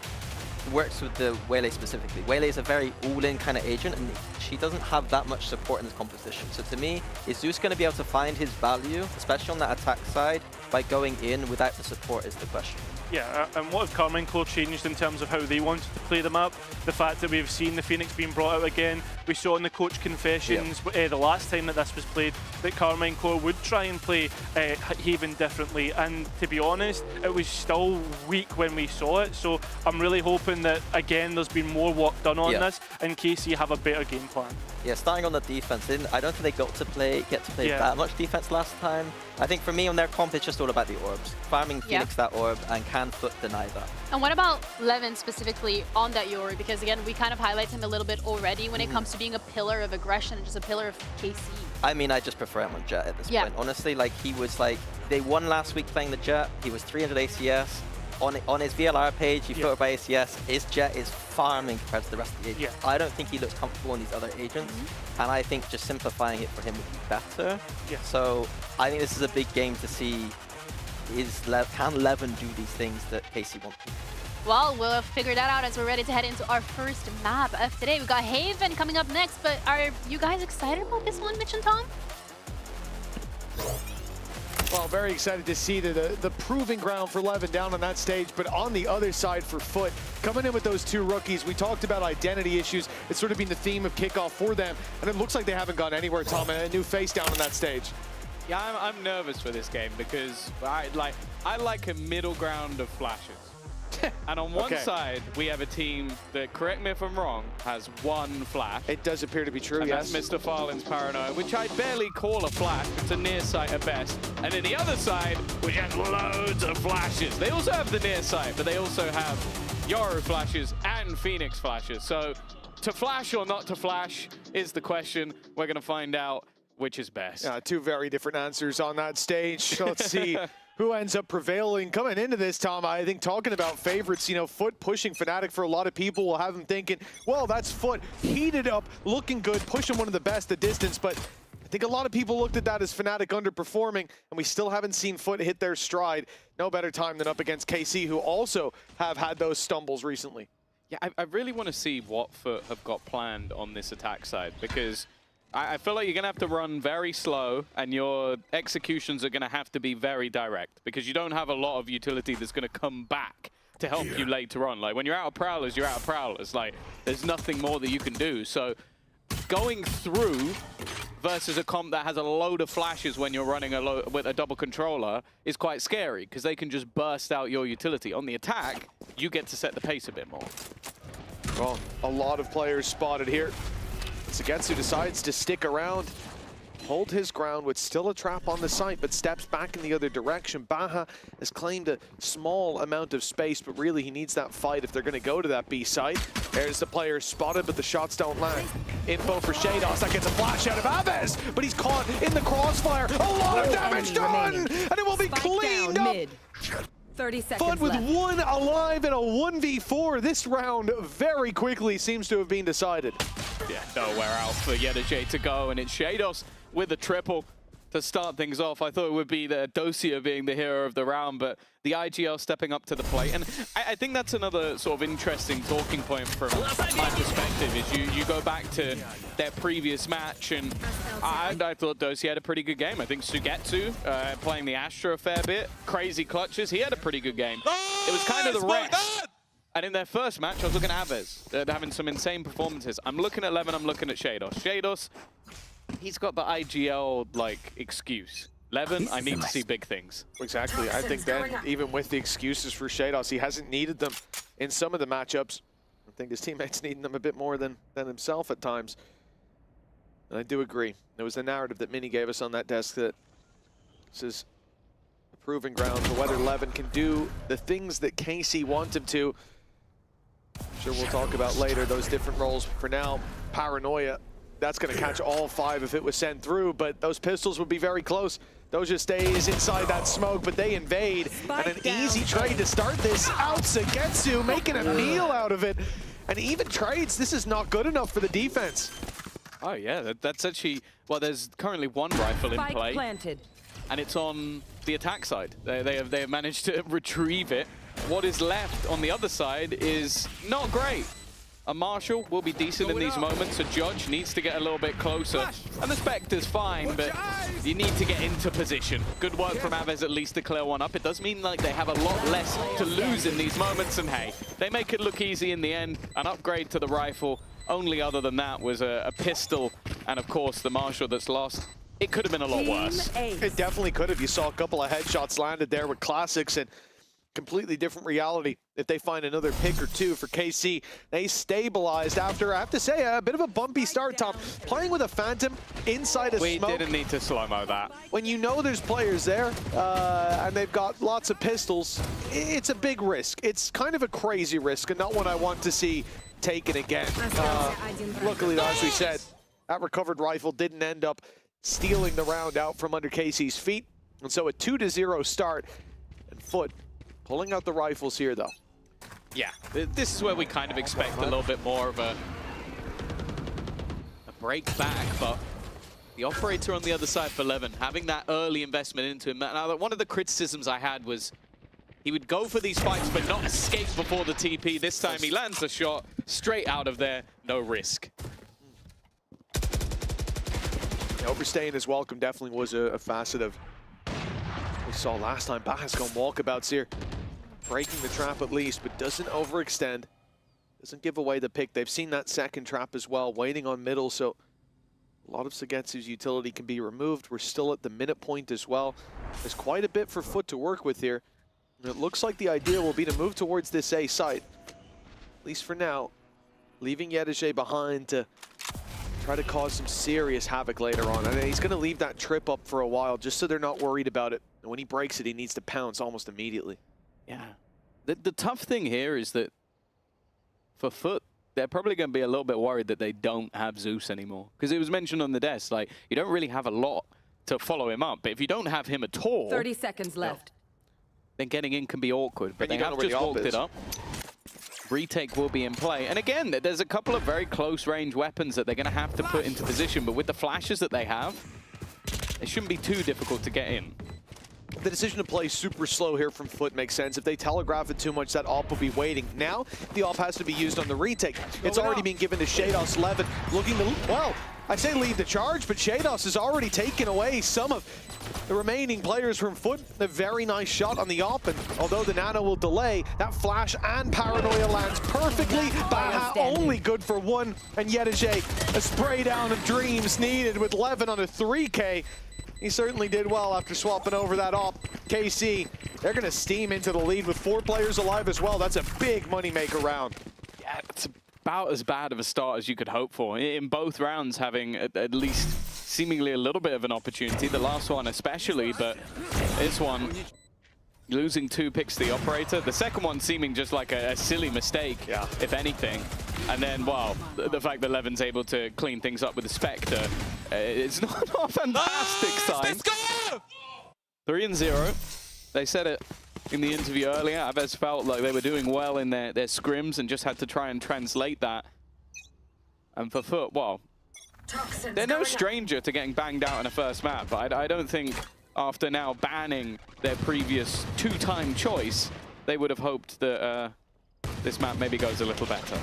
works with the Waylay specifically. Waylay is a very all-in kind of agent, and she doesn't have that much support in this composition. So to me, is Zeus going to be able to find his value, especially on that attack side, by going in without the support is the question. Yeah, and what have Carmine Core changed in terms of how they wanted to play the map? The fact that we've seen the Phoenix being brought out again. We saw in the coach confessions the last time that this was played that Carmine Core would try and play Haven differently, and to be honest, it was still weak when we saw it. So I'm really hoping that again there's been more work done on this, and KC have a better game plan. Yeah, starting on the defense, I don't think they get to play that much defense last time. I think for me on their comp, it's just all about the orbs. Farming Phoenix that orb, and can Foot deny that? And what about Levin specifically on that Yoru? Because again, we kind of highlight him a little bit already when it comes to being a pillar of aggression and just a pillar of KC. I mean, I just prefer him on Jet at this point. Honestly, like, he was like, they won last week playing the Jet. He was 300 ACS. On his VLR page, he filtered by ACS. His Jet is farming compared to the rest of the agents. I don't think he looks comfortable on these other agents, and I think just simplifying it for him would be better. So I think this is a big game to see, can Levin do these things that KC wants to do? Well, we'll figure that out as we're ready to head into our first map of today. We've got Haven coming up next, but are you guys excited about this one, Mitch and Tom? Well, very excited to see the proving ground for Levin down on that stage, but on the other side for Foot, coming in with those two rookies. We talked about identity issues. It's sort of been the theme of kickoff for them, and it looks like they haven't gone anywhere, Tom, and a new face down on that stage. Yeah, I'm nervous for this game because I like a middle ground of flashes. And on one side, we have a team that, correct me if I'm wrong, has one flash. It does appear to be true, and that's Mr. Farland's Paranoia, which I barely call a flash. It's a near sight at best. And then the other side, we have loads of flashes. They also have the near sight, but they also have Yoru flashes and Phoenix flashes. So to flash or not to flash is the question. We're going to find out which is best. Two very different answers on that stage. Let's see who ends up prevailing. Coming into this, Tom, I think talking about favorites, you know, Foot pushing Fnatic for a lot of people will have them thinking, well, that's Foot, heated up, looking good, pushing one of the best at distance, but I think a lot of people looked at that as Fnatic underperforming, and we still haven't seen Foot hit their stride. No better time than up against KC, who also have had those stumbles recently. Yeah, I really want to see what Foot have got planned on this attack side, because I feel like you're going to have to run very slow, and your executions are going to have to be very direct, because you don't have a lot of utility that's going to come back to help you later on. Like, when you're out of Prowlers, you're out of Prowlers. Like, there's nothing more that you can do. So going through versus a comp that has a load of flashes when you're running with a double controller is quite scary, because they can just burst out your utility. On the attack, you get to set the pace a bit more. Well, a lot of players spotted here. Sugetsu decides to stick around, hold his ground with still a trap on the site, but steps back in the other direction. Baha has claimed a small amount of space, but really he needs that fight if they're going to go to that B site. There's the player spotted, but the shots don't land. Info for Shados, that gets a flash out of Aves, but he's caught in the crossfire. A lot of damage done, and it will be cleaned up. 30 seconds Foot with left. one alive in a 1v4. This round very quickly seems to have been decided. Yeah, nowhere else for Yedaje to go, and it's Shados with a triple to start things off. I thought it would be the Dosia being the hero of the round, but the IGL stepping up to the plate. And I think that's another sort of interesting talking point from my perspective, is you go back to their previous match, and I thought Dosia had a pretty good game. I think Sugetsu, playing the Astra a fair bit, crazy clutches, he had a pretty good game. It was kind of the rest. And in their first match, I was looking at Aves. They're having some insane performances. I'm looking at Levin, I'm looking at Shados. Shados, he's got the IGL, like, excuse. Levin, I need to see big things. Exactly. I think then, even with the excuses for Shados, he hasn't needed them in some of the matchups. I think his teammates needing them a bit more than himself at times. And I do agree. There was a narrative that Mini gave us on that desk that this is a proving ground for whether Levin can do the things that KC want him to. I'm sure we'll talk about later those different roles. For now, Paranoia, that's going to catch all 5 if it was sent through, but those pistols would be very close. Doja stays inside that smoke, but they invade. And an easy trade to start this out. Sugetsu making a meal out of it. And even trades, this is not good enough for the defense. Oh yeah, that's actually, well, there's currently 1 rifle in play. Planted. And it's on the attack side. They have managed to retrieve it. What is left on the other side is not great. A Marshall will be decent in these moments. A Judge needs to get a little bit closer. And the Spectre's fine, but you need to get into position. Good work from Aves at least to clear one up. It does mean like they have a lot less to lose in these moments. And hey, they make it look easy in the end. An upgrade to the rifle. Only other than that was a pistol. And of course, the Marshall that's lost. It could have been a lot worse. It definitely could have. You saw a couple of headshots landed there with classics, and completely different reality if they find another pick or 2 for KC. They stabilized after, I have to say, a bit of a bumpy start, Tom. Playing with a Phantom inside a smoke. We didn't need to slow-mo that. When you know there's players there, and they've got lots of pistols, it's a big risk. It's kind of a crazy risk, and not one I want to see taken again. Luckily, as we said, that recovered rifle didn't end up stealing the round out from under KC's feet. And so a 2-0 start, and Foot pulling out the rifles here, though. Yeah, this is where we kind of expect a little bit more of a break back, but the operator on the other side for Levin, having that early investment into him. Now, one of the criticisms I had was he would go for these fights but not escape before the TP. This time he lands a shot straight out of there, no risk. Overstaying his welcome definitely was a facet of we saw last time. Baha's gone walkabouts here. Breaking the trap at least, but doesn't overextend. Doesn't give away the pick. They've seen that second trap as well, waiting on middle, so a lot of Sugetsu's utility can be removed. We're still at the minute point as well. There's quite a bit for Foot to work with here. And it looks like the idea will be to move towards this A site, at least for now, leaving Yedege behind to try to cause some serious havoc later on. And he's going to leave that trip up for a while just so they're not worried about it. And when he breaks it, he needs to pounce almost immediately. Yeah. The tough thing here is that for Foot, they're probably going to be a little bit worried that they don't have Zeus anymore. Because it was mentioned on the desk, like, you don't really have a lot to follow him up. But if you don't have him at all... 30 seconds left. Then getting in can be awkward. But they have just walked it up. Retake will be in play. And again, there's a couple of very close range weapons that they're going to have to put into position. But with the flashes that they have, it shouldn't be too difficult to get in. The decision to play super slow here from Foot makes sense. If they telegraph it too much, that AWP will be waiting. Now, the AWP has to be used on the retake. It's already been given to Shados. Levin looking to, well, I say lead the charge, but Shados has already taken away some of the remaining players from Foot. A very nice shot on the AWP, and although the Nano will delay, that flash and Paranoia lands perfectly. Baha only good for 1, and Yedege, a spray down of dreams needed with Levin on a 3K. He certainly did well after swapping over that AWP. KC, they're going to steam into the lead with 4 players alive as well. That's a big moneymaker round. Yeah, it's about as bad of a start as you could hope for. In both rounds, having at least seemingly a little bit of an opportunity. The last one especially, but this one, losing 2 picks to the operator. The second one seeming just like a silly mistake, if anything. And then, well, the fact that Levin's able to clean things up with the Spectre, it's not a fantastic sign. Let's go! 3-0. They said it in the interview earlier. Aves felt like they were doing well in their scrims and just had to try and translate that. And for Foot, well, They're no stranger to getting banged out in a first map, but I don't think after now banning their previous two-time choice, they would have hoped that this map maybe goes a little better.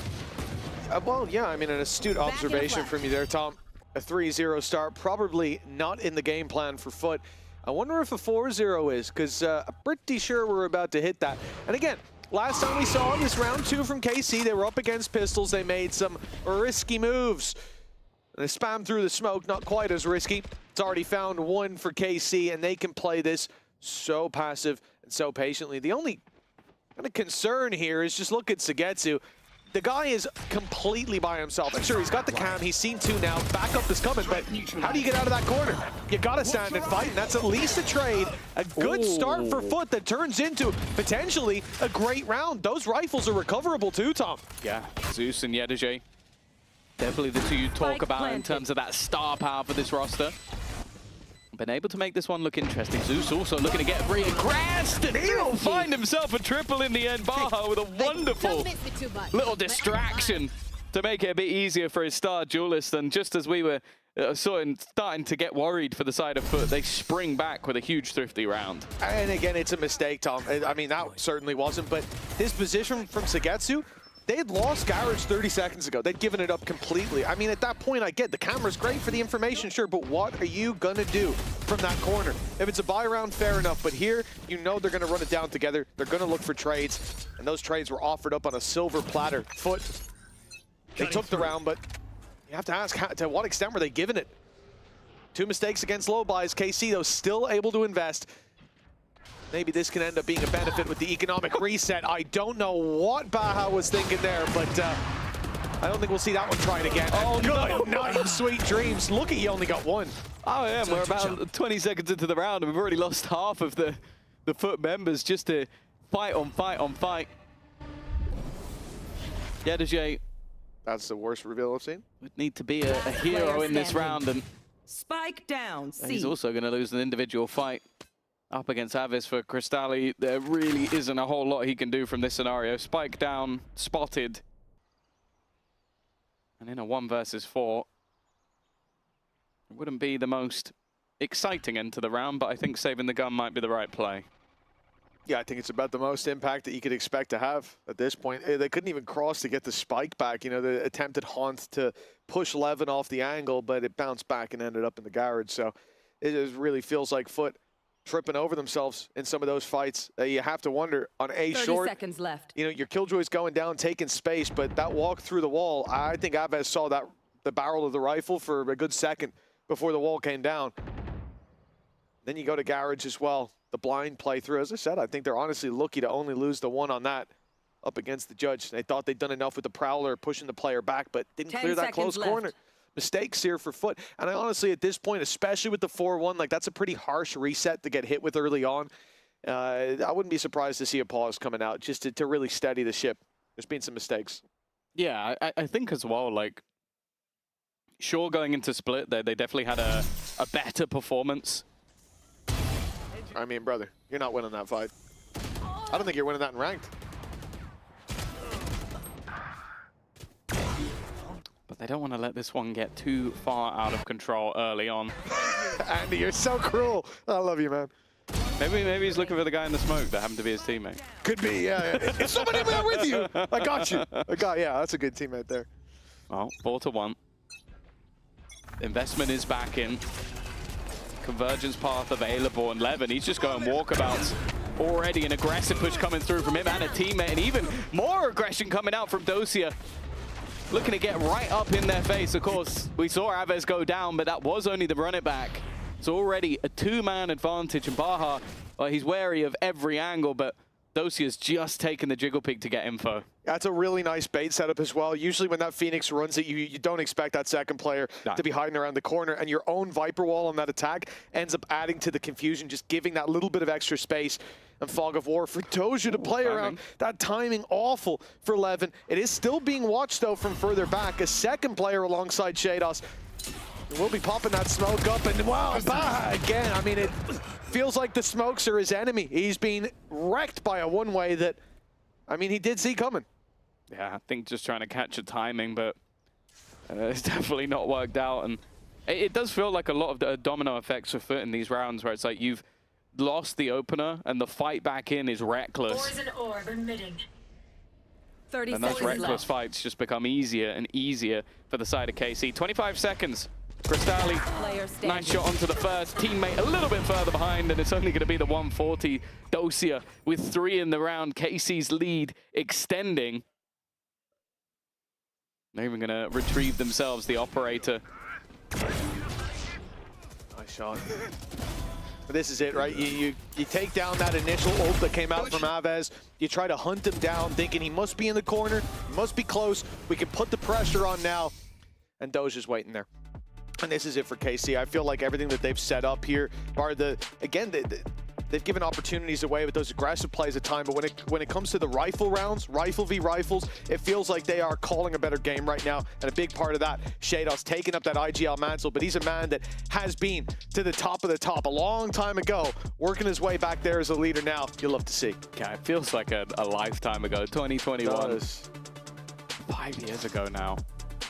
Well, yeah, I mean, an astute observation from you there, Tom. A 3-0 start, probably not in the game plan for Foot. I wonder if a 4-0 is, because I'm pretty sure we're about to hit that. And again, last time we saw this round 2 from KC, they were up against Pistols. They made some risky moves. They spammed through the smoke, not quite as risky. It's already found one for KC, and they can play this so passive and so patiently. The only kind of concern here is just look at Sugetsu. The guy is completely by himself. And sure, he's got the cam, he's seen 2 now, backup is coming, but how do you get out of that corner? You gotta stand and fight, and that's at least a trade. A good start for Foot that turns into potentially a great round. Those rifles are recoverable too, Tom. Yeah, Zeus and Yedege, definitely the two you talk about in terms of that star power for this roster. Been able to make this one look interesting. Zeus also looking to get reaggressed, and he'll find himself a triple in the end. Baha with a wonderful little distraction to make it a bit easier for his star duelist. And just as we were starting to get worried for the side of Foot, they spring back with a huge thrifty round. And again, it's a mistake, Tom. I mean, that certainly wasn't, but his position from Sugetsu, they had lost Garage 30 seconds ago. They'd given it up completely. I mean, at that point, I get the camera's great for the information, sure, but what are you gonna do from that corner? If it's a buy round, fair enough, but here, you know they're gonna run it down together. They're gonna look for trades, and those trades were offered up on a silver platter. Foot, they took the round, but you have to ask, to what extent were they giving it? 2 mistakes against low buys. KC, though, still able to invest. Maybe this can end up being a benefit with the economic reset. I don't know what Baha was thinking there, but I don't think we'll see that one tried again. Oh, good night, sweet dreams. Lucky he only got 1. Oh, yeah, we're about 20 seconds into the round, and we've already lost half of the Foot members just to fight on fight on fight. Yedege. That's the worst reveal I've seen. Would need to be a hero in this round, and Spike down. he's also going to lose an individual fight. Up against Avis for Cristalli, there really isn't a whole lot he can do from this scenario. Spike down, spotted. And in a 1 versus 4, it wouldn't be the most exciting end to the round, but I think saving the gun might be the right play. Yeah, I think it's about the most impact that you could expect to have at this point. They couldn't even cross to get the spike back. You know, the attempted haunt to push Levin off the angle, but it bounced back and ended up in the garage. So it just really feels like Foot tripping over themselves in some of those fights. You have to wonder on A 30 short. seconds left. You know, your Killjoy's going down, taking space, but that walk through the wall, I think Aves saw that the barrel of the rifle for a good second before the wall came down. Then you go to Garage as well. The blind playthrough, as I said, I think they're honestly lucky to only lose the 1 on that up against the judge. They thought they'd done enough with the Prowler pushing the player back, but didn't clear that close corner. Mistakes here for Foot. And I honestly, at this point, especially with the 4-1, like that's a pretty harsh reset to get hit with early on. I wouldn't be surprised to see a pause coming out just to really steady the ship. There's been some mistakes. Yeah, I think as well, like, sure, going into Split, they definitely had a better performance. I mean, brother, you're not winning that fight. I don't think you're winning that in ranked. But they don't want to let this one get too far out of control early on. Andy, you're so cruel. I love you, man. Maybe he's looking for the guy in the smoke that happened to be his teammate. Could be, yeah. Is somebody there with you? I got you. Yeah, that's a good teammate there. Well, 4-1. Investment is back in. Convergence path available, and Levin, he's just going walkabouts. Already an aggressive push coming through from him and a teammate, and even more aggression coming out from Dosia. Looking to get right up in their face. Of course, we saw Aves go down, but that was only the run it back. So already a 2-man advantage, and Baha, well, he's wary of every angle, but Dosia's just taken the jiggle peek to get info. That's a really nice bait setup as well. Usually when that Phoenix runs it, you don't expect that second player to be hiding around the corner, and your own Viper wall on that attack ends up adding to the confusion, just giving that little bit of extra space. And Fog of War for Doja to play around. That timing awful for Levin. It is still being watched though from further back. A second player alongside Shados. We'll be popping that smoke up, and wow, Baha again. I mean, it feels like the smokes are his enemy. He's been wrecked by a one-way that, I mean, he did see coming. Yeah, I think just trying to catch a timing, but It's definitely not worked out, and it does feel like a lot of the domino effects for Foot in these rounds, where it's like you've lost the opener, and the fight back in is reckless. Poison orb emitting. 30 And those seconds reckless left. fights just become easier and easier for the side of KC. 25 seconds. Cristalli, Player standing. nice shot onto the first. Teammate a little bit further behind, and it's only going to be the 140. Dosia with 3 in the round. KC's lead extending. They're even going to retrieve themselves, the operator. Nice shot. But this is it, right? You take down that initial ult that came out from Aves. You try to hunt him down, thinking he must be in the corner, he must be close. We can put the pressure on now. And Doge is waiting there. And this is it for KC. I feel like everything that they've set up here, they've given opportunities away with those aggressive plays at time, but when it comes to the rifle rounds, rifle v rifles, it feels like they are calling a better game right now, and a big part of that, Shados taking up that IGL mantle, but he's a man that has been to the top of the top a long time ago, working his way back there as a leader now. You'll love to see. Yeah, it feels like a lifetime ago, 2021. 5 years ago now.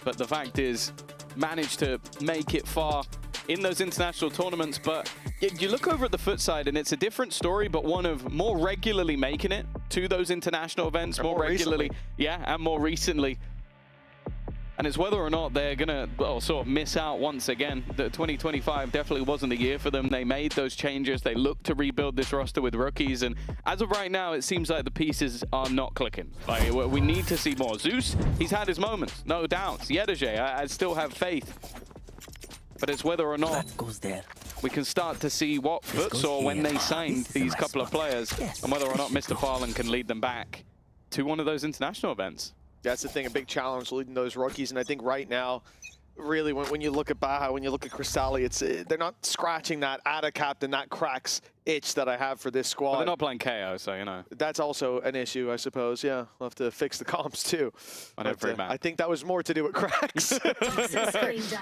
But the fact is, managed to make it far in those international tournaments, but you look over at the Foot side and it's a different story, but one of more regularly making it to those international events, more regularly, and more recently. And it's whether or not they're gonna sort of miss out once again. The 2025 definitely wasn't the year for them. They made those changes. They looked to rebuild this roster with rookies, and as of right now, it seems like the pieces are not clicking. Like, we need to see more. Zeus, he's had his moments, no doubts. Yedeje, I still have faith. But it's whether or not we can start to see what Foot saw when they signed these couple of players, and whether or not Mr. Farland can lead them back to one of those international events. That's the thing, a big challenge leading those rookies, and I think right now, really, when you look at Baja, when you look at Cristalli, they're not scratching that ADA captain, that cracks itch that I have for this squad. But they're not playing KO, so you know. That's also an issue, I suppose. Yeah, we'll have to fix the comps too. I think that was more to do with cracks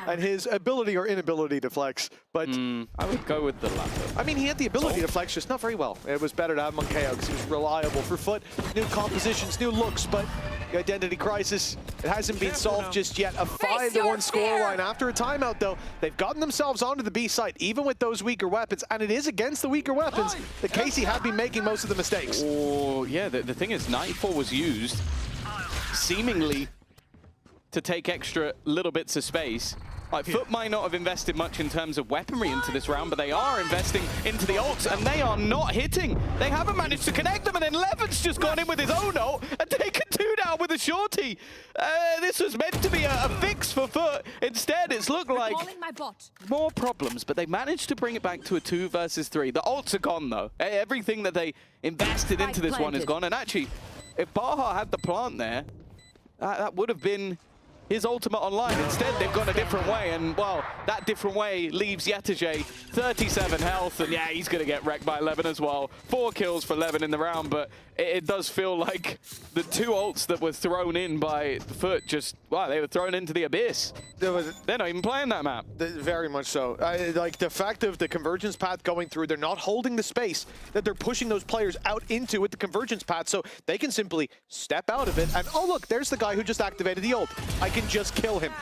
and his ability or inability to flex. But I would go with the latter. I mean, he had the ability to flex, just not very well. It was better to have him on KO because he was reliable for Foot. New compositions, new looks, but the identity crisis, it hasn't been solved just yet. A 5-1 scoreline after a timeout, though. They've gotten themselves onto the B site, even with those weaker weapons, and it is against the weaker weapons that KC have been making most of the mistakes. Oh, yeah, the thing is, Nightfall was used seemingly to take extra little bits of space. Like, Foot might not have invested much in terms of weaponry into this round, but they are investing into the ults, and they are not hitting. They haven't managed to connect them, and then Levin's just gone in with his own ult and taken 2 down with a shorty. This was meant to be a fix for Foot. Instead, it's looked like more problems, but they managed to bring it back to a 2 versus 3. The ults are gone, though. Everything that they invested into this one is gone, and actually, if Baja had the plant there, that would have been his ultimate online. Instead, they've gone a different way, and, well, that different way leaves Yeteje 37 health, and yeah, he's going to get wrecked by Levin as well. 4 kills for Levin in the round, but it does feel like the 2 ults that were thrown in by Foot just, wow, they were thrown into the abyss. They're not even playing that map. Very much so. Like, the fact of the convergence path going through, they're not holding the space that they're pushing those players out into with the convergence path, so they can simply step out of it, and oh look, there's the guy who just activated the ult. I can just kill him.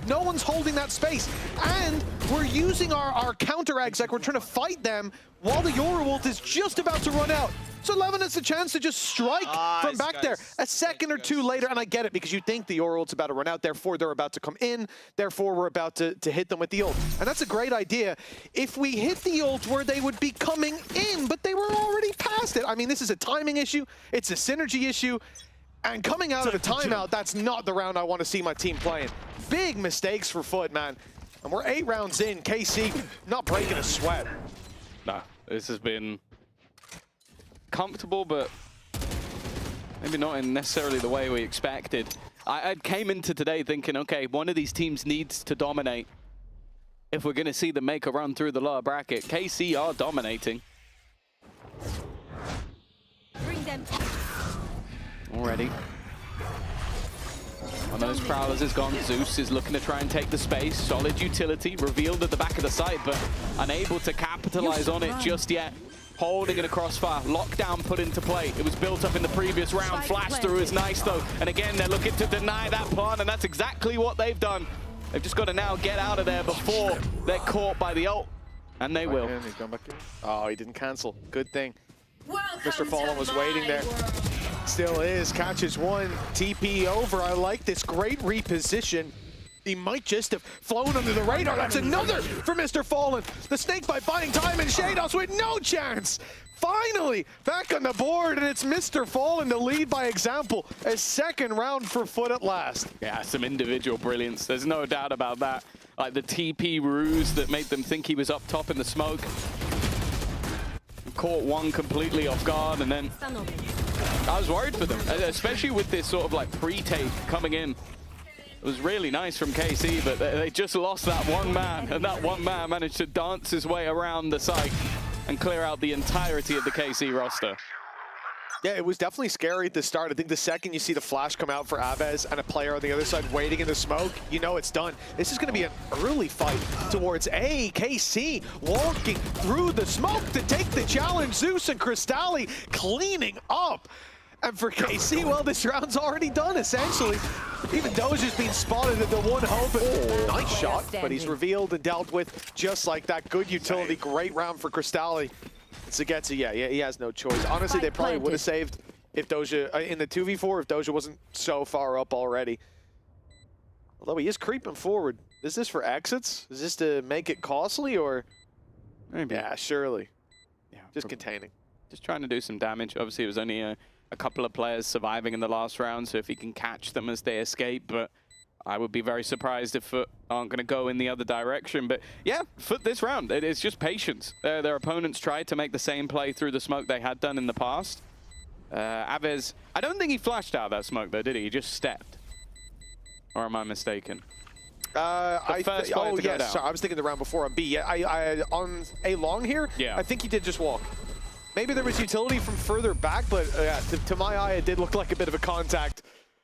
No one's holding that space, and we're using our counter exec. We're trying to fight them while the Yoru ult is just about to run out. So Levin has a chance to just strike from back there a second or two later, and I get it because you think the Yoru ult's about to run out, therefore they're about to come in, therefore we're about to hit them with the ult. And that's a great idea if we hit the ult where they would be coming in, but they were already past it. I mean, this is a timing issue, it's a synergy issue, and coming out of a timeout, that's not the round I want to see my team playing. Big mistakes for Foot, man. And we're 8 rounds in, KC not breaking a sweat. No, this has been comfortable, but maybe not in necessarily the way we expected. I came into today thinking, okay, one of these teams needs to dominate if we're going to see them make a run through the lower bracket. KC are dominating. Bring them. Already. One of those Prowlers is gone. Zeus is looking to try and take the space. Solid utility revealed at the back of the site, but unable to capitalize on it just yet. Holding in a crossfire. Lockdown put into play. It was built up in the previous round. Flash through is nice, though. And again, they're looking to deny that plant, and that's exactly what they've done. They've just got to now get out of there before they're caught by the ult. And they will. Oh, he didn't cancel. Good thing. Mr. Fallen was waiting there. Still is. Catches one. TP over. I like this. Great reposition. He might just have flown under the radar. That's another for Mr. Fallen. The snake bite buying time, and Shados with no chance. Finally back on the board, and it's Mr. Fallen to lead by example. A second round for Foot at last. Yeah, some individual brilliance. There's no doubt about that. Like the TP ruse that made them think he was up top in the smoke. Caught one completely off guard, and then I was worried for them, especially with this sort of like pre-tape coming in. It was really nice from KC, but they just lost that one man, and that one man managed to dance his way around the site and clear out the entirety of the KC roster. Yeah, it was definitely scary at the start. I think the second you see the flash come out for Avez and a player on the other side waiting in the smoke, you know it's done. This is going to be an early fight towards KC walking through the smoke to take the challenge. Zeus and Cristalli cleaning up. And for KC, well, this round's already done, essentially. Even Doja's being spotted at the one hope. Oh, nice shot, but he's revealed and dealt with just like that. Good utility, great round for Cristalli. Zagetsu, yeah, he has no choice. Honestly, they probably would have saved if Doja, in the 2v4, if Doja wasn't so far up already. Although he is creeping forward. Is this for exits? Is this to make it costly, or? Maybe. Yeah, surely. Yeah, just containing. Just trying to do some damage. Obviously, it was only a couple of players surviving in the last round, so if he can catch them as they escape, but I would be very surprised if Foot aren't going to go in the other direction. But yeah, Foot this round, it's just patience. Their opponents tried to make the same play through the smoke they had done in the past. Avez, I don't think he flashed out that smoke though, did he? He just stepped. Or am I mistaken? Oh yes, sorry, I was thinking the round before on B. Yeah, I on A long here, yeah. I think he did just walk. Maybe there was utility from further back, but to my eye, it did look like a bit of a contact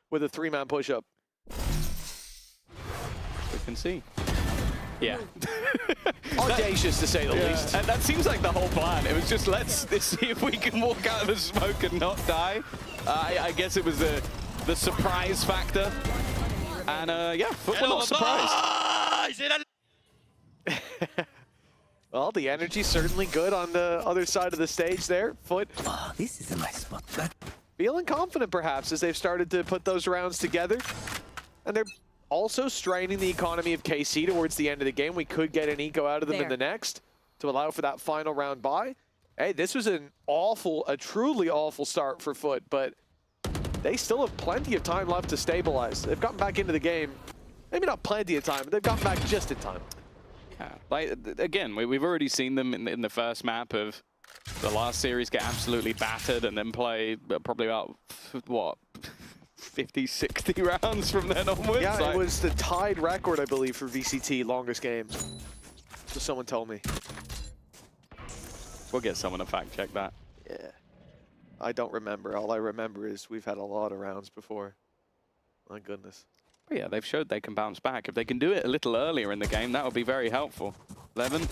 with a 3-man push-up. We can see. Yeah. Audacious, to say the least. And that seems like the whole plan. It was just, let's see if we can walk out of the smoke and not die. I guess it was the surprise factor. And yeah, Foot were not surprised. Well, the energy's certainly good on the other side of the stage there. Foot. Oh, this is a nice spot. Feeling confident, perhaps, as they've started to put those rounds together. And they're also straining the economy of KC towards the end of the game. We could get an eco out of them in the next to allow for that final round bye. Hey, this was a truly awful start for Foot, but they still have plenty of time left to stabilize. They've gotten back into the game. Maybe not plenty of time, but they've gotten back just in time. Yeah, like again, we've already seen them in the first map of the last series get absolutely battered and then play probably about, what, 50, 60 rounds from then onwards. Yeah, like, it was the tied record, I believe, for VCT longest games. So someone told me. We'll get someone to fact check that. Yeah. I don't remember. All I remember is we've had a lot of rounds before. My goodness. But yeah, they've showed they can bounce back. If they can do it a little earlier in the game, that would be very helpful. Levin,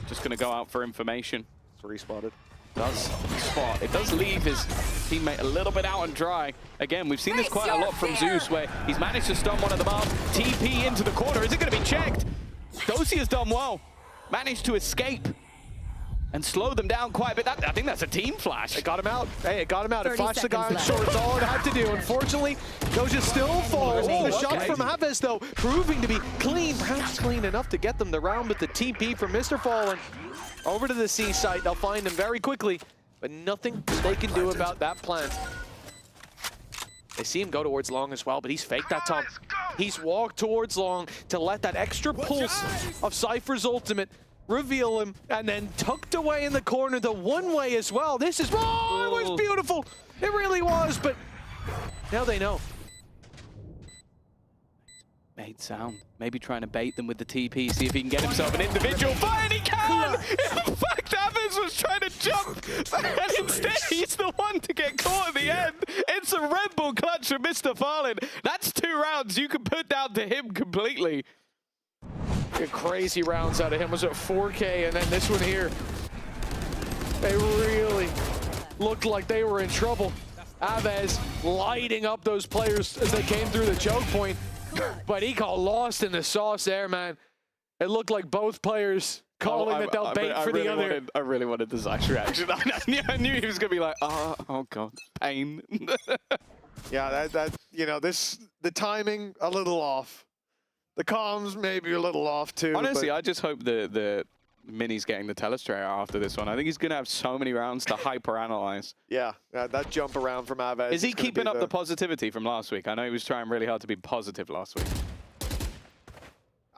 just going to go out for information. 3 spotted. Does spot. It does leave his teammate a little bit out and dry. Again, we've seen this quite a lot from Zeus, where he's managed to stun one of them up. TP into the corner. Is it going to be checked? Dosi has done well. Managed to escape and slow them down quite a bit. I think that's a team flash. It got him out. Hey, it got him out. It flashed the guy on short. It's all it had to do. Unfortunately, Doja still falls. The shot from Havez, though, proving to be clean. Perhaps clean enough to get them the round with the TP from Mr. Fallen. Over to the C site. They'll find him very quickly, but nothing they can do about that plant. They see him go towards long as well, but he's faked that time. He's walked towards long to let that extra pulse of Cypher's ultimate reveal him, and then tucked away in the corner the one way as well. This is, oh, it was beautiful. It really was, but now they know. Made sound. Maybe trying to bait them with the TP, see if he can get himself an individual fight, and he can! In fact, Avez was trying to jump, and instead he's the one to get caught at the end. It's a Red Bull clutch from Mr. Fallen. That's 2 rounds you can put down to him completely. Crazy rounds out of him. Was it 4K, and then this one here. They really looked like they were in trouble. Avez lighting up those players as they came through the choke point. But he got lost in the sauce there, man. It looked like both players calling that they'll bait for the other. I really wanted the Zeiss reaction. I knew he was going to be like, oh God, pain. Yeah, that you know, the timing a little off. The comms maybe a little off too. Honestly, I just hope the Mini's getting the telestrator after this one. I think he's going to have so many rounds to hyper-analyze. Yeah, that jump around from Aves. Is he keeping up the positivity from last week? I know he was trying really hard to be positive last week.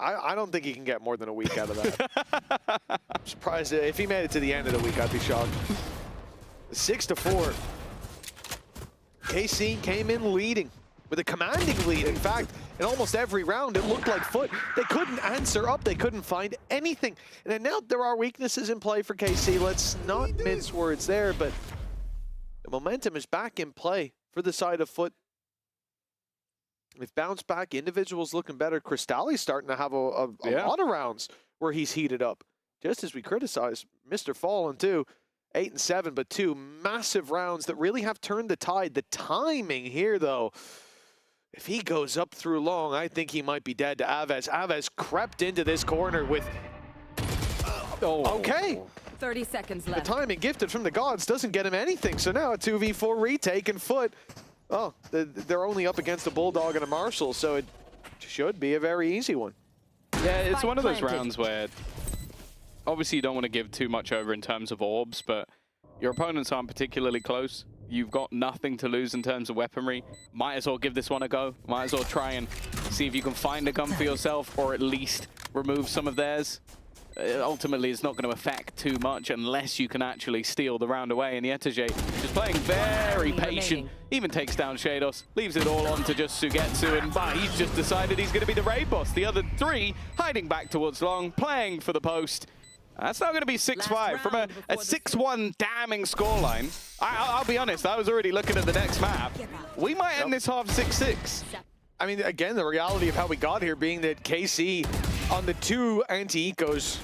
I don't think he can get more than a week out of that. I'm surprised if he made it to the end of the week, I'd be shocked. 6-4. KC came in leading with a commanding lead. In fact, in almost every round, it looked like Foot. They couldn't answer up. They couldn't find anything. And then now there are weaknesses in play for KC. Let's not mince words there, but the momentum is back in play for the side of Foot. They've bounced back. Individuals looking better. Cristalli's starting to have a lot of rounds where he's heated up. Just as we criticize Mr. Fallen too. 8 and 7, but 2 massive rounds that really have turned the tide. The timing here, though, if he goes up through long, I think he might be dead to Aves. Aves crept into this corner with... Okay. 30 seconds left. The timing gifted from the gods doesn't get him anything. So now a 2v4 retake and Foot. Oh, they're only up against a Bulldog and a Marshall, so it should be a very easy one. Yeah, it's one of those rounds where obviously you don't want to give too much over in terms of orbs, but your opponents aren't particularly close. You've got nothing to lose in terms of weaponry. Might as well give this one a go. Might as well try and see if you can find a gun for yourself or at least remove some of theirs. Ultimately, it's not going to affect too much unless you can actually steal the round away. And Yetage just playing very patient. Even takes down Shados, leaves it all on to just Sugetsu, and he's just decided he's going to be the raid boss. The other 3 hiding back towards long, playing for the post. That's now going to be 6-5 from a 6-1 damning scoreline. I'll be honest, I was already looking at the next map. We might end this half 6-6. I mean, again, the reality of how we got here being that KC on the 2 anti-ecos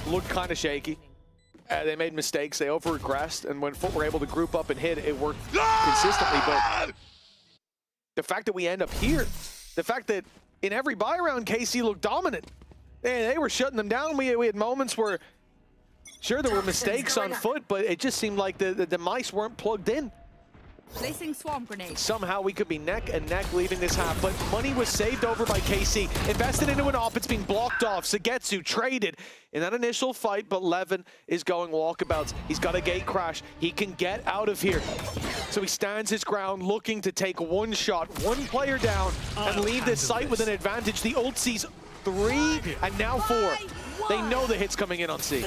looked kind of shaky. They made mistakes, they over-regressed, and when Foot were able to group up and hit, it worked consistently. But the fact that we end up here, the fact that in every buy round, KC looked dominant. They were shutting them down. We had moments where, sure, there were mistakes on Foot, but it just seemed like the mice weren't plugged in. Placing swarm grenade. Somehow we could be neck and neck leaving this half, but money was saved over by KC. Invested into an off, it's being blocked off. Sugetsu traded in that initial fight, but Levin is going walkabouts. He's got a gate crash. He can get out of here. So he stands his ground, looking to take one shot, one player down, and leave this site with an advantage. The ult sees 3 and now 4. They know the hit's coming in on C.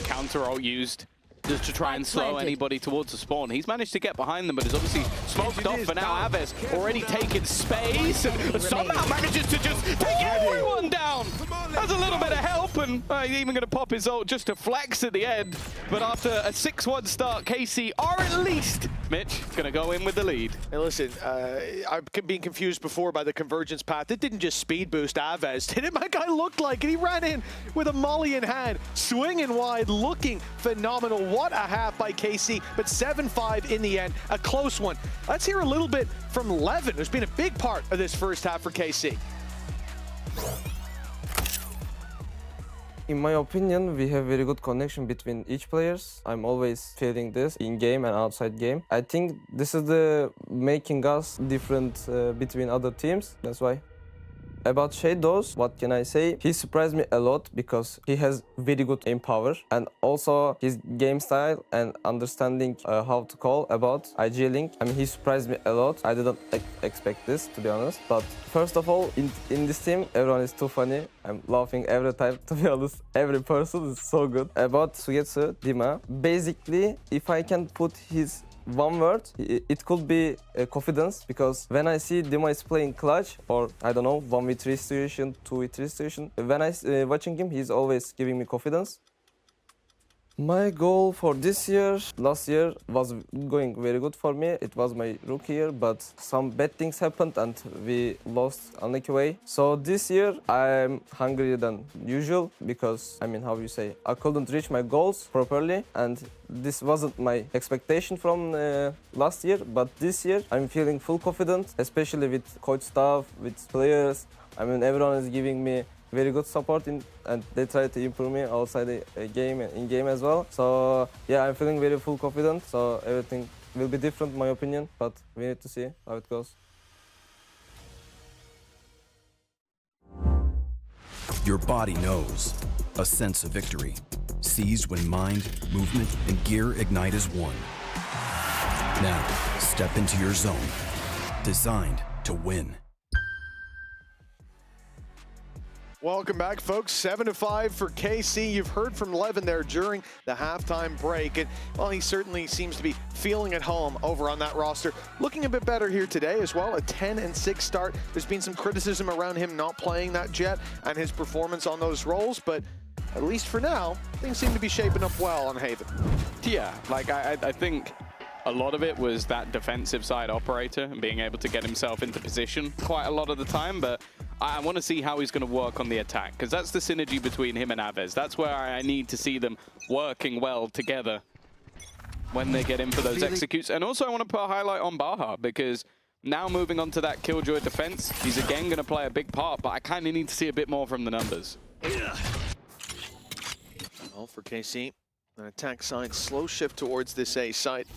Counter ult used just to try and slow anybody towards the spawn. He's managed to get behind them, but is obviously smoked off for now. Aves already taken space and somehow manages to just take everyone down. That's a little bit of help, and he's even going to pop his ult just to flex at the end. But after a 6-1 start, KC are at least, Mitch, going to go in with the lead. Hey, listen, I've been confused before by the convergence path. It didn't just speed boost Aves, did it? My guy looked like it. He ran in with a molly in hand, swinging wide, looking phenomenal. What a half by KC, but 7-5 in the end, a close one. Let's hear a little bit from Levin, who's been a big part of this first half for KC. In my opinion, we have very good connection between each players. I'm always feeling this in game and outside game. I think this is the making us different between other teams. That's why. About Shadows, what can I say? He surprised me a lot because he has very good aim power and also his game style and understanding how to call about IG Link. I mean, he surprised me a lot. I didn't expect this, to be honest. But first of all, in this team, everyone is too funny. I'm laughing every time, to be honest. Every person is so good. About Sugetsu, Dima, basically, if I can put his one word, it could be confidence, because when I see Dima is playing clutch or I don't know 1v3 situation, 2v3 situation, when I watching him, he's always giving me confidence. My goal for this year, last year was going very good for me. It was my rookie year, but some bad things happened and we lost unlucky way. So this year I'm hungrier than usual because, I mean, how you say, I couldn't reach my goals properly and this wasn't my expectation from last year. But this year I'm feeling full confident, especially with coach staff, with players. I mean, everyone is giving me very good support and they try to improve me outside the game and in game as well. So yeah, I'm feeling very full confident. So everything will be different, in my opinion, but we need to see how it goes. Your body knows. A sense of victory. Seized when mind, movement, and gear ignite as one. Now, step into your zone. Designed to win. Welcome back, folks. 7-5 for KC. You've heard from Levin there during the halftime break. And, well, he certainly seems to be feeling at home over on that roster. Looking a bit better here today as well. A 10-6 start. There's been some criticism around him not playing that Jet and his performance on those roles. But at least for now, things seem to be shaping up well on Haven. Yeah, like I think a lot of it was that defensive side operator and being able to get himself into position quite a lot of the time, but I want to see how he's going to work on the attack, because that's the synergy between him and Aves. That's where I need to see them working well together when they get in for those executes. And also I want to put a highlight on Baha, because now moving on to that Killjoy defense, he's again going to play a big part, but I kind of need to see a bit more from the numbers. Well, for KC, an attack side, slow shift towards this A site.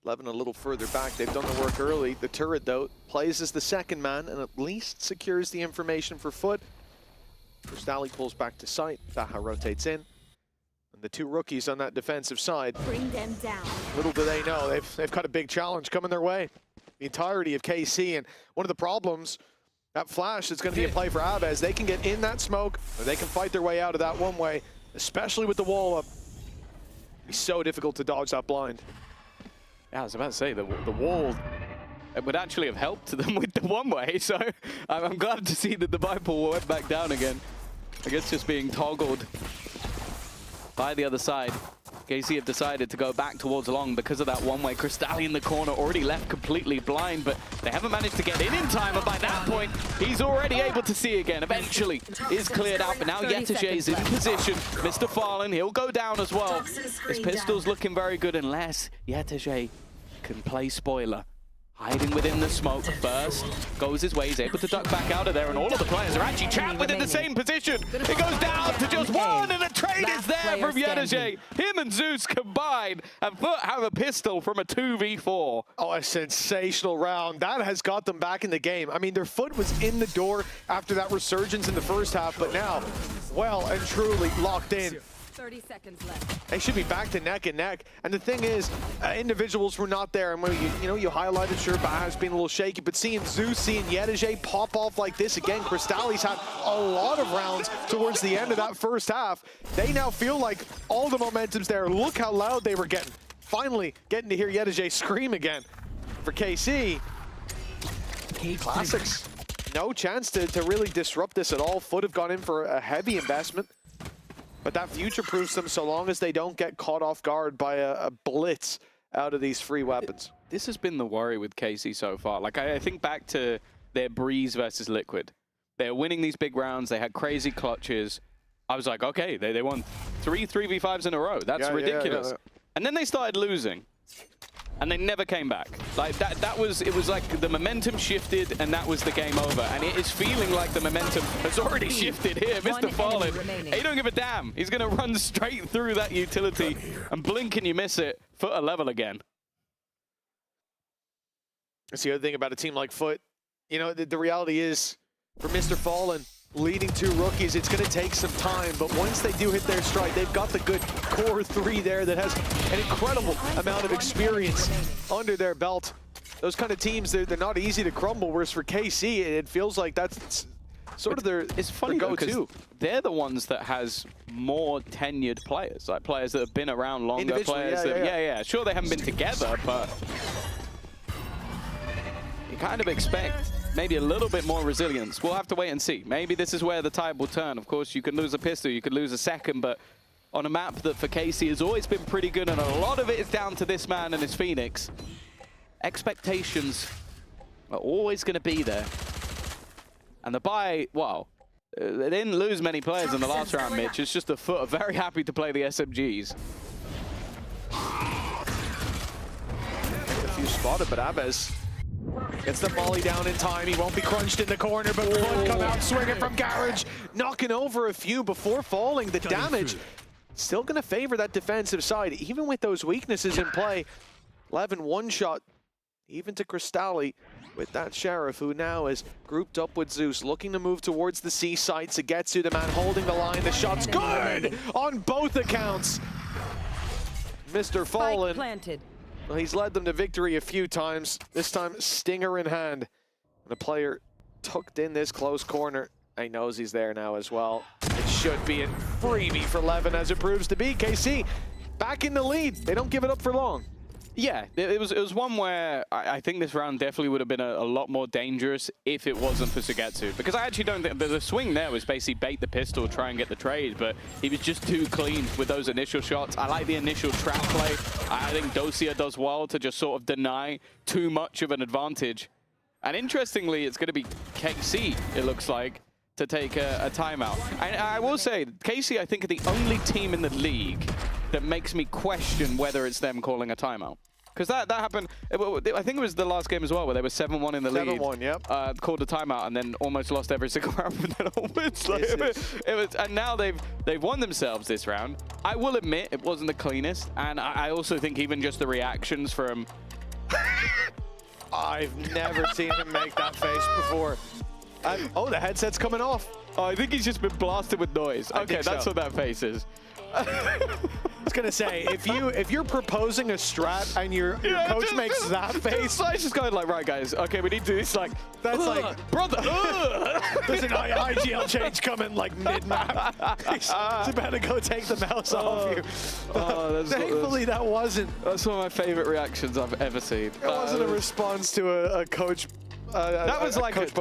Levin a little further back. They've done the work early. The turret, though, plays as the second man and at least secures the information for Foot. Kristali pulls back to site. Baha rotates in. And the two rookies on that defensive side. Bring them down. Little do they know, they've got a big challenge coming their way. The entirety of KC, and one of the problems, that flash that's going to be in play for Aves, they can get in that smoke, or they can fight their way out of that one way, especially with the wall up. It'd be so difficult to dodge that blind. Yeah, I was about to say, the wall, it would actually have helped them with the one-way, so I'm glad to see that the Viper went back down again. I guess just being toggled by the other side. KC have decided to go back towards long because of that one-way. Kristali in the corner, already left completely blind, but they haven't managed to get in time, and by that point, he's already able to see again. Eventually, is cleared out, but now Yetege is in position. Mr. Fallen, he'll go down as well. His pistol's looking very good unless Yetege can play spoiler. Hiding within the smoke first, goes his way, he's able to duck back out of there, and all of the players are actually trapped within the same position. It goes down to just one, and the trade is there from Yetege. Him and Zeus combined, and Foot have a pistol from a 2v4. Oh, a sensational round. That has got them back in the game. I mean, their foot was in the door after that resurgence in the first half, but now, well and truly locked in. 30 seconds left. They should be back to neck and neck. And the thing is, individuals were not there. And when you highlighted, sure, Baha's been a little shaky, but seeing Zeus, seeing Yetege pop off like this again, Kristali's had a lot of rounds towards the end of that first half. They now feel like all the momentum's there. Look how loud they were getting. Finally getting to hear Yetege scream again. For KC, Classics, no chance to really disrupt this at all. Foot have gone in for a heavy investment. But that future-proofs them so long as they don't get caught off guard by a blitz out of these free weapons. This has been the worry with KC so far. Like, I think back to their Breeze versus Liquid. They're winning these big rounds. They had crazy clutches. I was like, okay, they won 3v5s in a row. That's ridiculous. Yeah. And then they started losing. And they never came back. Like it was like the momentum shifted and that was the game over. And it is feeling like the momentum has already shifted here. Mr. Fallen, he don't give a damn. He's gonna run straight through that utility and blink and you miss it. Foot a level again. That's the other thing about a team like Foot. You know, the reality is for Mr. Fallen, leading two rookies, it's going to take some time, but once they do hit their stride, they've got the good core three there that has an incredible amount of experience under their belt. Those kind of teams, they're not easy to crumble, whereas for KC, it feels like that's sort of their It's funny though, because they're the ones that has more tenured players, like players that have been around longer, players that, sure they haven't been together, but you kind of expect maybe a little bit more resilience. We'll have to wait and see. Maybe this is where the tide will turn. Of course, you can lose a pistol, you could lose a second, but on a map that for KC has always been pretty good, and a lot of it is down to this man and his Phoenix. Expectations are always going to be there. And the buy, well, they didn't lose many players in the last round, Mitch. It's just a Foot are very happy to play the SMGs. A few spotted, but Aves Gets the molly down in time. He won't be crunched in the corner, but Foot come out swinging from Garage, knocking over a few before falling. The damage still going to favor that defensive side, even with those weaknesses in play. 11 one-shot, even to Cristalli with that Sheriff, who now is grouped up with Zeus, looking to move towards the C site. Sugetsu, the man holding the line. The shot's good on both accounts. Mr. Fallen. Well, he's led them to victory a few times, this time stinger in hand. And a player tucked in this close corner. He knows he's there now as well. It should be a freebie for Levin, as it proves to be. KC back in the lead. They don't give it up for long. Yeah, it was one where I think this round definitely would have been a lot more dangerous if it wasn't for Sugetsu. Because I actually don't think the swing there was basically bait the pistol, try and get the trade, but he was just too clean with those initial shots. I like the initial trap play. I think Dosia does well to just sort of deny too much of an advantage. And interestingly, it's going to be KC, it looks like, to take a timeout. And I will say, KC, I think, are the only team in the league that makes me question whether it's them calling a timeout. Because that happened, I think it was the last game as well, where they were 7-1 in the lead. 7-1, yep. Called a timeout and then almost lost every single round from then onwards. And now they've won themselves this round. I will admit, it wasn't the cleanest. And I also think even just the reactions from... I've never seen him make that face before. Oh, the headset's coming off. Oh, I think he's just been blasted with noise. Okay, that's what that face is. I was gonna say, if you're proposing a strat and your coach makes that face, it's just going like, right guys, okay, we need to do this. Like, that's like, brother. There's an IGL change coming like mid-map. He's about to go take the mouse off you. Thankfully, that wasn't. That's one of my favorite reactions I've ever seen. It wasn't a response to a coach. That was like coach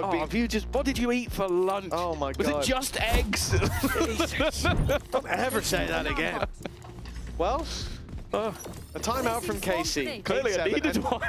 what did you eat for lunch? Oh my God. Was it just eggs? Don't ever say that again. Well, a timeout from KC. Clearly I needed one.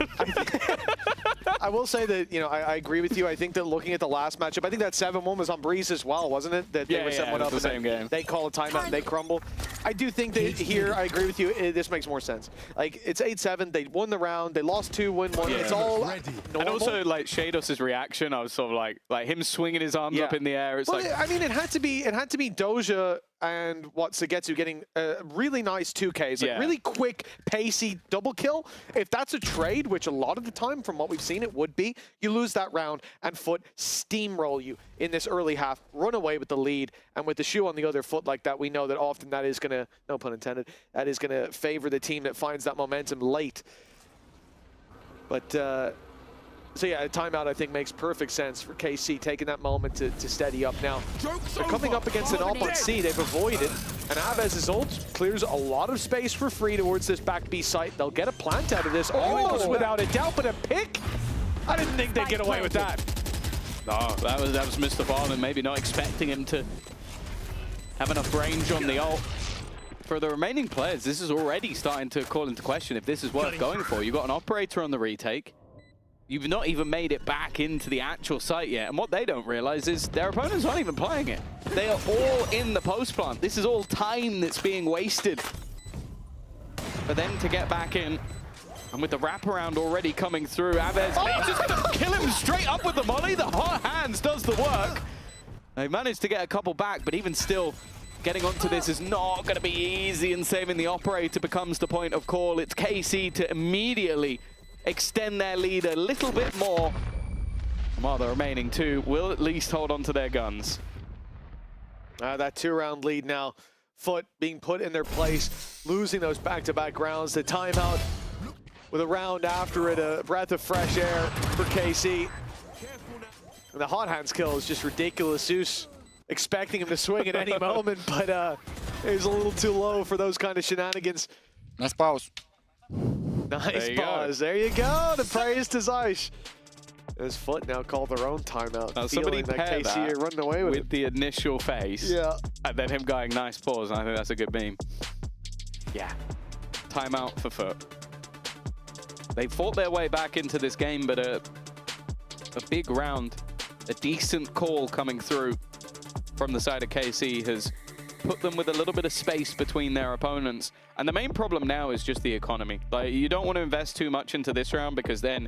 I will say that, I agree with you. I think that looking at the last matchup, I think that 7-1 was on Breeze as well, wasn't it? That they were 7-1 up the same game. They call a timeout and they crumble. I do think that here, I agree with you, this makes more sense. Like, it's 8-7, they won the round, they lost 2, win 1, it's all normal. And also, like, Shados' reaction, I was sort of like him swinging his arms up in the air. It's like, I mean, it had to be Doja and Sugetsu getting really nice 2Ks, like really quick, pacey double kill. If that's a trade, which a lot of the time from what we've seen it would be, you lose that round and Foot steamroll you in this early half, run away with the lead, and with the shoe on the other foot like that, we know that often that is going to, no pun intended, that is going to favor the team that finds that momentum late. But so yeah, a timeout I think makes perfect sense for KC, taking that moment to steady up now. They're coming up against an AWP on C, they've avoided, and Avez's ult clears a lot of space for free towards this back B site. They'll get a plant out of this, almost without a doubt, but a pick? I didn't think they'd get away with that. No, that was Mr. Fallen, maybe not expecting him to have enough range on the ult. For the remaining players, this is already starting to call into question if this is worth going for. You've got an operator on the retake. You've not even made it back into the actual site yet. And what they don't realize is their opponents aren't even playing it. They are all in the post plant. This is all time that's being wasted for them to get back in. And with the wraparound already coming through, Avez just going to kill him straight up with the molly. The hot hands does the work. They managed to get a couple back, but even still, getting onto this is not going to be easy, and saving the operator becomes the point of call. It's KC to immediately extend their lead a little bit more, while the remaining two will at least hold on to their guns. That 2-round lead now. Foot being put in their place, losing those back-to-back rounds. The timeout with a round after it, a breath of fresh air for KC. And the hot hands kill is just ridiculous. Zeus expecting him to swing at any moment, but it was a little too low for those kind of shenanigans. Nice pause. Nice pause. There you go. The praise to Zeish. His Foot now called their own timeout. Now somebody that pair KC that are running away with the initial face. Yeah. And then him going nice pause. And I think that's a good meme. Yeah. Timeout for Foot. They fought their way back into this game, but a big round, a decent call coming through from the side of KC has put them with a little bit of space between their opponents. And the main problem now is just the economy. Like, you don't want to invest too much into this round, because then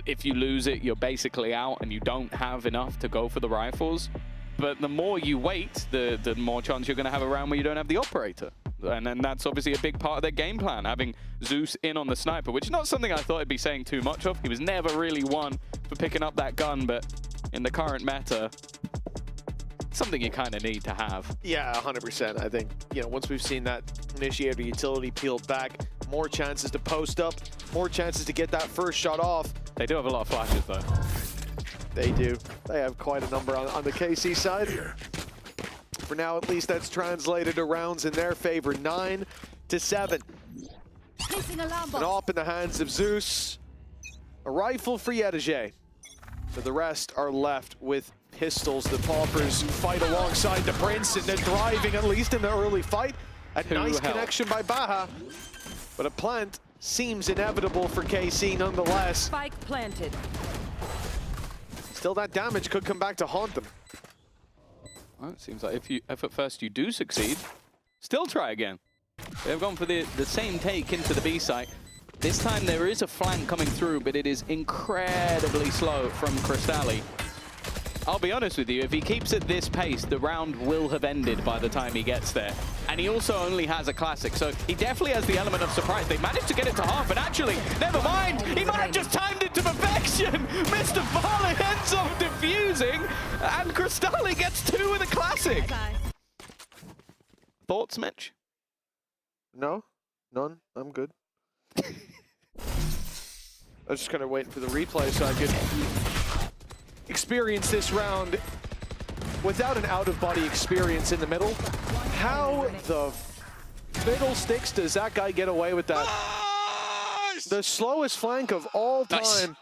If you lose it, you're basically out and you don't have enough to go for the rifles. But the more you wait, the more chance you're going to have a round where you don't have the operator. And then that's obviously a big part of their game plan, having Zeus in on the sniper, which is not something I thought I'd be saying too much of. He was never really one for picking up that gun, but in the current meta, something you kind of need to have. Yeah, 100%. I think, you know, once we've seen that initiator utility peeled back, more chances to post up, more chances to get that first shot off. They do have a lot of flashes, though. They do. They have quite a number on the KC side. For now, at least that's translated to rounds in their favor, 9-7. An op in the hands of Zeus. A rifle for Yedege. So the rest are left with pistols. The Paupers fight alongside the Prince, and they're driving, at least in the early fight. A nice connection by Baha. But a plant seems inevitable for KC nonetheless. Spike planted. Still, that damage could come back to haunt them. Well, it seems like if at first you do succeed, still try again. They've gone for the same take into the B site. This time there is a flank coming through, but it is incredibly slow from Crystalli. I'll be honest with you, if he keeps at this pace, the round will have ended by the time he gets there. And he also only has a classic, so he definitely has the element of surprise. They managed to get it to half, but actually, never mind. He might have just timed it to perfection. Mr. Fallen ends up defusing, and Crystalli gets 2 with a classic. Thoughts, Mitch? No, none. I'm good. I was just kind of waiting for the replay so I could experience this round without an out-of-body experience in the middle. How the fiddlesticks does that guy get away with that? Nice! The slowest flank of all time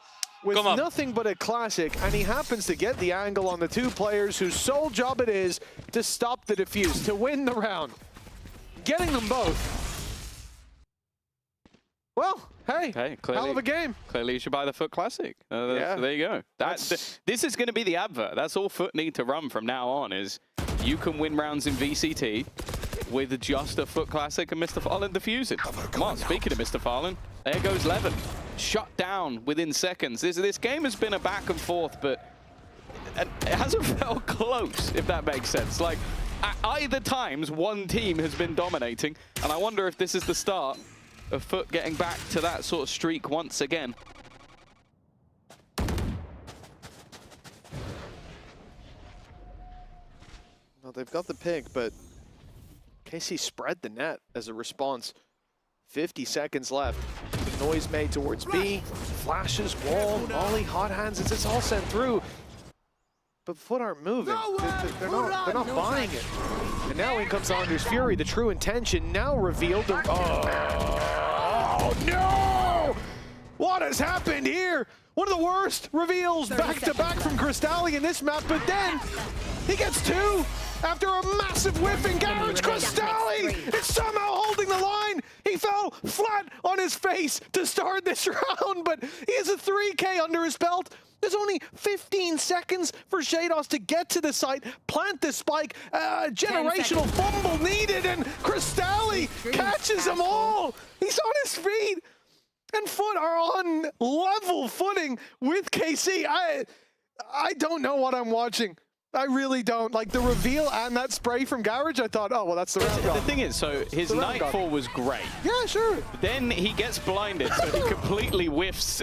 with nothing but a classic, and he happens to get the angle on the 2 players whose sole job it is to stop the defuse, to win the round. Getting them both. Well, hey, clearly, hell of a game. Clearly you should buy the Foot Classic. Yeah. So there you go. This is going to be the advert. That's all Foot need to run from now on, is you can win rounds in VCT with just a Foot Classic and Mr. Fallen defusing. Come on, speaking of Mr. Fallen, there goes Levin. Shut down within seconds. This game has been a back and forth, but it hasn't felt close, if that makes sense. Like, at either times, one team has been dominating, and I wonder if this is the start of Foot getting back to that sort of streak once again. Well, they've got the pick, but KC spread the net as a response. 50 seconds left. Noise made towards B. Flashes, wall, molly, hot hands. It's all sent through. But Foot aren't moving. They're not buying it. And now in comes Anders Fury, the true intention now revealed. Oh no! What has happened here? One of the worst reveals back-to-back from Crystalli in this map, but then he gets 2 after a massive whiff in Garage. Crystalli is somehow holding the line. He fell flat on his face to start this round, but he has a 3K under his belt. There's only 15 seconds for Shados to get to the site, plant the spike, generational fumble needed, and Crystalli catches them all. He's on his feet, and Foot are on level footing with KC. I don't know what I'm watching. I really don't. Like, the reveal and that spray from Garage, I thought, oh, well, that's the round gone. The thing is, so his Nightfall was great. Yeah, sure. Then he gets blinded, so he completely whiffs.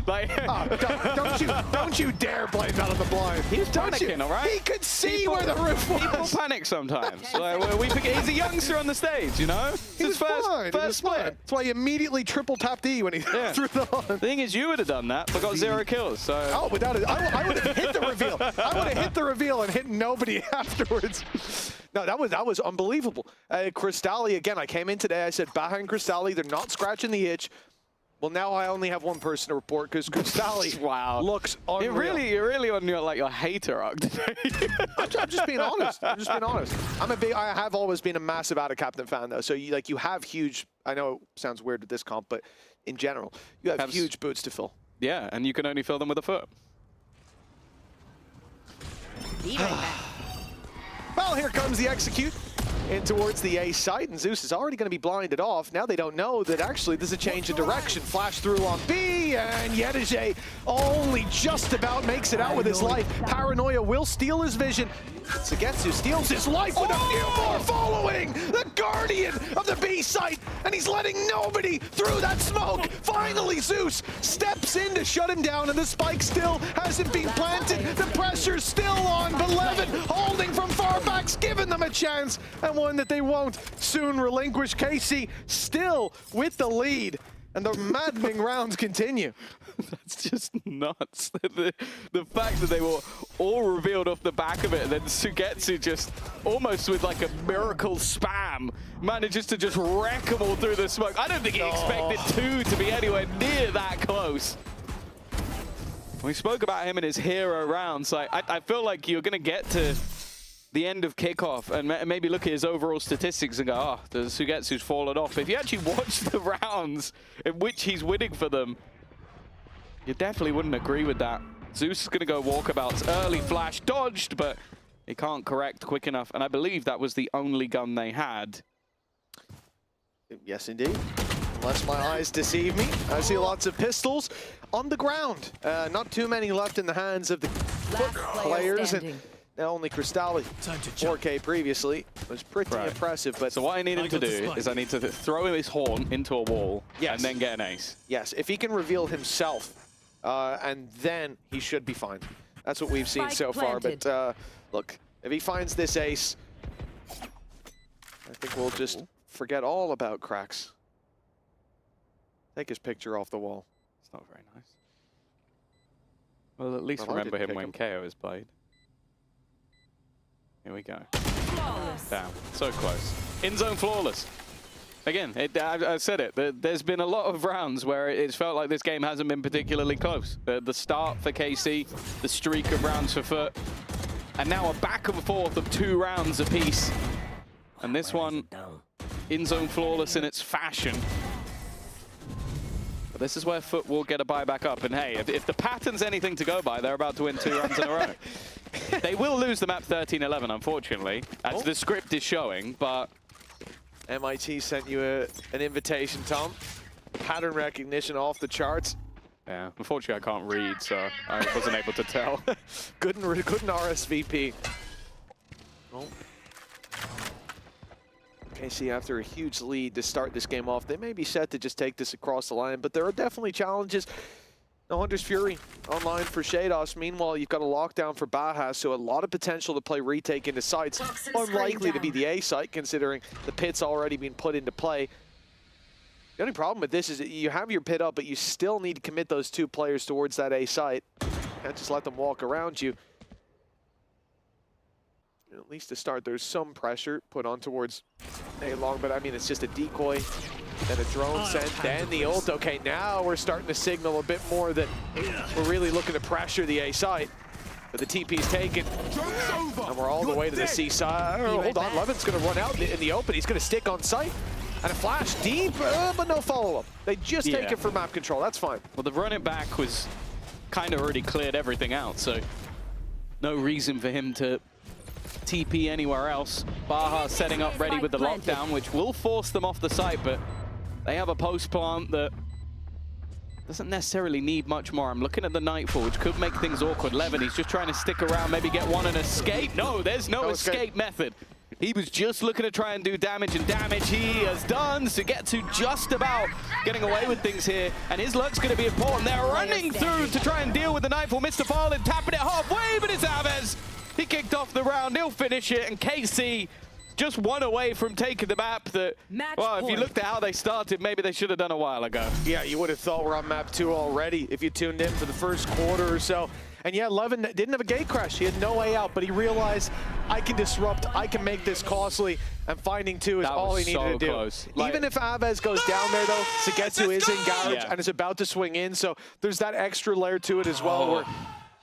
Like, don't you dare blame that on the blind. He was panicking, all right? He could see where the roof was. People panic sometimes. Like, we forget he's a youngster on the stage, you know? He was first split. That's why he immediately triple tapped E when he threw it on. The thing is, you would have done that, but got 0 kills. So. Oh, without it, I would have hit the reveal. I would have hit the reveal and hit nobody afterwards. No, that was unbelievable. Crystalli, again, I came in today, I said, Baha and Crystalli, they're not scratching the itch. Well, now I only have one person to report because Crystalli looks unreal. You're really on your hater arc today. I'm just being honest. I'm just being honest. I have always been a massive Out-of-Captain fan, though. So you have huge, I know it sounds weird with this comp, but in general, you have huge boots to fill. Yeah, and you can only fill them with a foot. Well, here comes the execute. in towards the A site, and Zeus is already going to be blinded off. Now they don't know that actually there's a change of direction. Flash through on B, and Yedije only just about makes it out with his life. Paranoia will steal his vision. Sugetsu steals his life with a few more following! The guardian of the B site, and he's letting nobody through that smoke! Finally, Zeus steps in to shut him down, and the spike still hasn't been planted. The pressure's still on, but Levin holding from far back's giving them a chance, and one that they won't soon relinquish. KC still with the lead, and the maddening rounds continue. That's just nuts. The fact that they were all revealed off the back of it, and then Sugetsu just almost with like a miracle spam manages to just wreck them all through the smoke. I don't think he expected two to be anywhere near that close. We spoke about him in his hero rounds. Like, I feel like you're going to get to the end of kickoff and maybe look at his overall statistics and go, oh, the Sugetsu's fallen off. If you actually watch the rounds in which he's winning for them, you definitely wouldn't agree with that. Zeus is going to go walkabouts. Early flash dodged, but he can't correct quick enough. And I believe that was the only gun they had. Yes, indeed. Unless my eyes deceive me. I see lots of pistols on the ground. Not too many left in the hands of the foot players. And now only Cristalli, 4K previously, was pretty impressive. But so what I need him to do is I need to throw his horn into a wall and then get an ace. Yes, if he can reveal himself, and then he should be fine. That's what we've seen so far. But look, if he finds this ace, I think we'll just forget all about cracks. Take his picture off the wall. It's not very nice. Well, at least remember him when KO is played. Here we go. Damn, so close. In-zone flawless. Again, I said it, there's been a lot of rounds where it's felt like this game hasn't been particularly close. The start for KC, the streak of rounds for Foot, and now a back and forth of 2 rounds apiece. And this one, in-zone flawless in its fashion. But this is where Foot will get a buyback up. And hey, if the pattern's anything to go by, they're about to win 2 rounds in a row. They will lose the map 13-11, unfortunately, as the script is showing, but... MIT sent you an invitation, Tom. Pattern recognition off the charts. Yeah, unfortunately I can't read, so I wasn't able to tell. Couldn't RSVP. Oh. KC after a huge lead to start this game off. They may be set to just take this across the line, but there are definitely challenges. No Hunter's Fury online for Shados. Meanwhile, you've got a lockdown for Baja, so a lot of potential to play retake into sites. Unlikely to be the A site, considering the pit's already been put into play. The only problem with this is that you have your pit up, but you still need to commit those 2 players towards that A site. Can't just let them walk around you. At least to start, there's some pressure put on towards A long, but I mean, it's just a decoy. Then a drone sent, then the ult. Okay, now we're starting to signal a bit more that we're really looking to pressure the A site. But the TP's taken, and we're all the way to the C side. Hold on, Levin's going to run out in the open. He's going to stick on site. And a flash deep, but no follow-up. They just take it for map control. That's fine. Well, the run it back was kind of already cleared everything out, so no reason for him to TP anywhere else. Baja setting up ready with the lockdown, which will force them off the site, but they have a post plant that doesn't necessarily need much more. I'm looking at the Nightfall, which could make things awkward. Levin, he's just trying to stick around, maybe get one and escape. No, there's no escape method. He was just looking to try and do damage, and damage he has done to get to just about getting away with things here. And his luck's going to be important. They're running through to try and deal with the Nightfall. Mr. Farland tapping it halfway, but it's Aves. He kicked off the round, he'll finish it, and KC just 1 away from taking the map that, well, if you looked at how they started, maybe they should have done a while ago. Yeah, you would have thought we're on map 2 already if you tuned in for the first quarter or so. And yeah, Levin didn't have a gate crash. He had no way out, but he realized, I can disrupt, I can make this costly, and finding 2 is all he needed to do. Close. Even if Aves goes down there, though, Sugetsu is in garage and is about to swing in, so there's that extra layer to it as well, where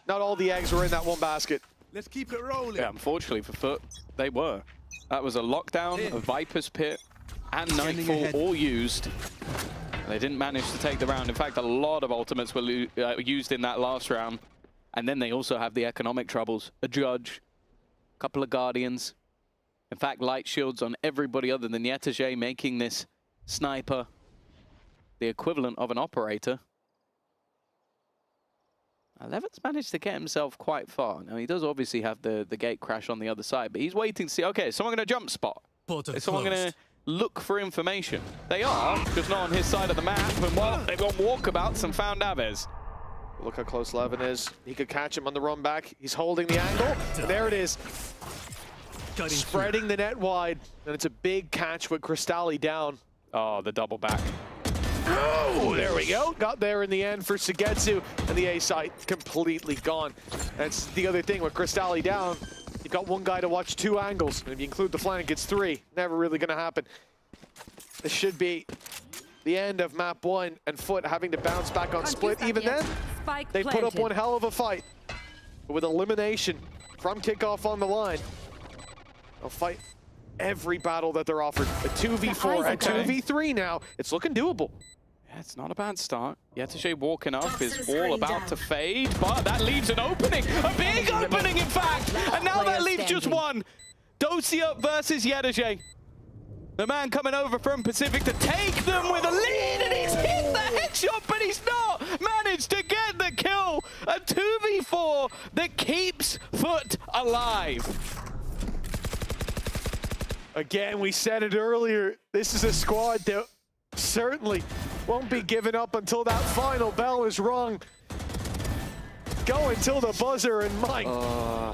not all the eggs were in that one basket. Let's keep it rolling. Yeah, unfortunately for Foot, they were. That was a lockdown, a Viper's Pit, and Nightfall all used. They didn't manage to take the round. In fact, a lot of ultimates were used in that last round. And then they also have the economic troubles. A Judge, a couple of Guardians. In fact, light shields on everybody other than Yetajay, making this sniper the equivalent of an operator. 11's managed to get himself quite far. Now, he does obviously have the gate crash on the other side, but he's waiting to see, okay, is someone going to jump spot? Is someone going to look for information? They are, just not on his side of the map. And well, they've got walkabouts and found Aves. Look how close Levin is. He could catch him on the run back. He's holding the angle. And there it is. Spreading the net wide. And it's a big catch with Cristalli down. Oh, the double back. Oh, there we go. Got there in the end for Sugetsu. And the A site completely gone. That's the other thing with Cristalli down. You've got one guy to watch 2 angles. And if you include the flank, it's 3. Never really going to happen. This should be the end of map 1. And Foot having to bounce back on split. Even then, they put up one hell of a fight. But with elimination from Kickoff on the line, they'll fight every battle that they're offered. A 2v4, a 2v3 now. It's looking doable. Yeah, it's not a bad start. Yetajay walking up is all about to fade, but that leaves an opening. A big opening, in fact. And now that leaves just one. Dosia versus Yetajay. The man coming over from Pacific to take them with a lead, and he's hit the headshot, but he's not managed to get the kill. A 2v4 that keeps Foot alive. Again, we said it earlier, this is a squad that certainly won't be giving up until that final bell is rung. Go until the buzzer, and my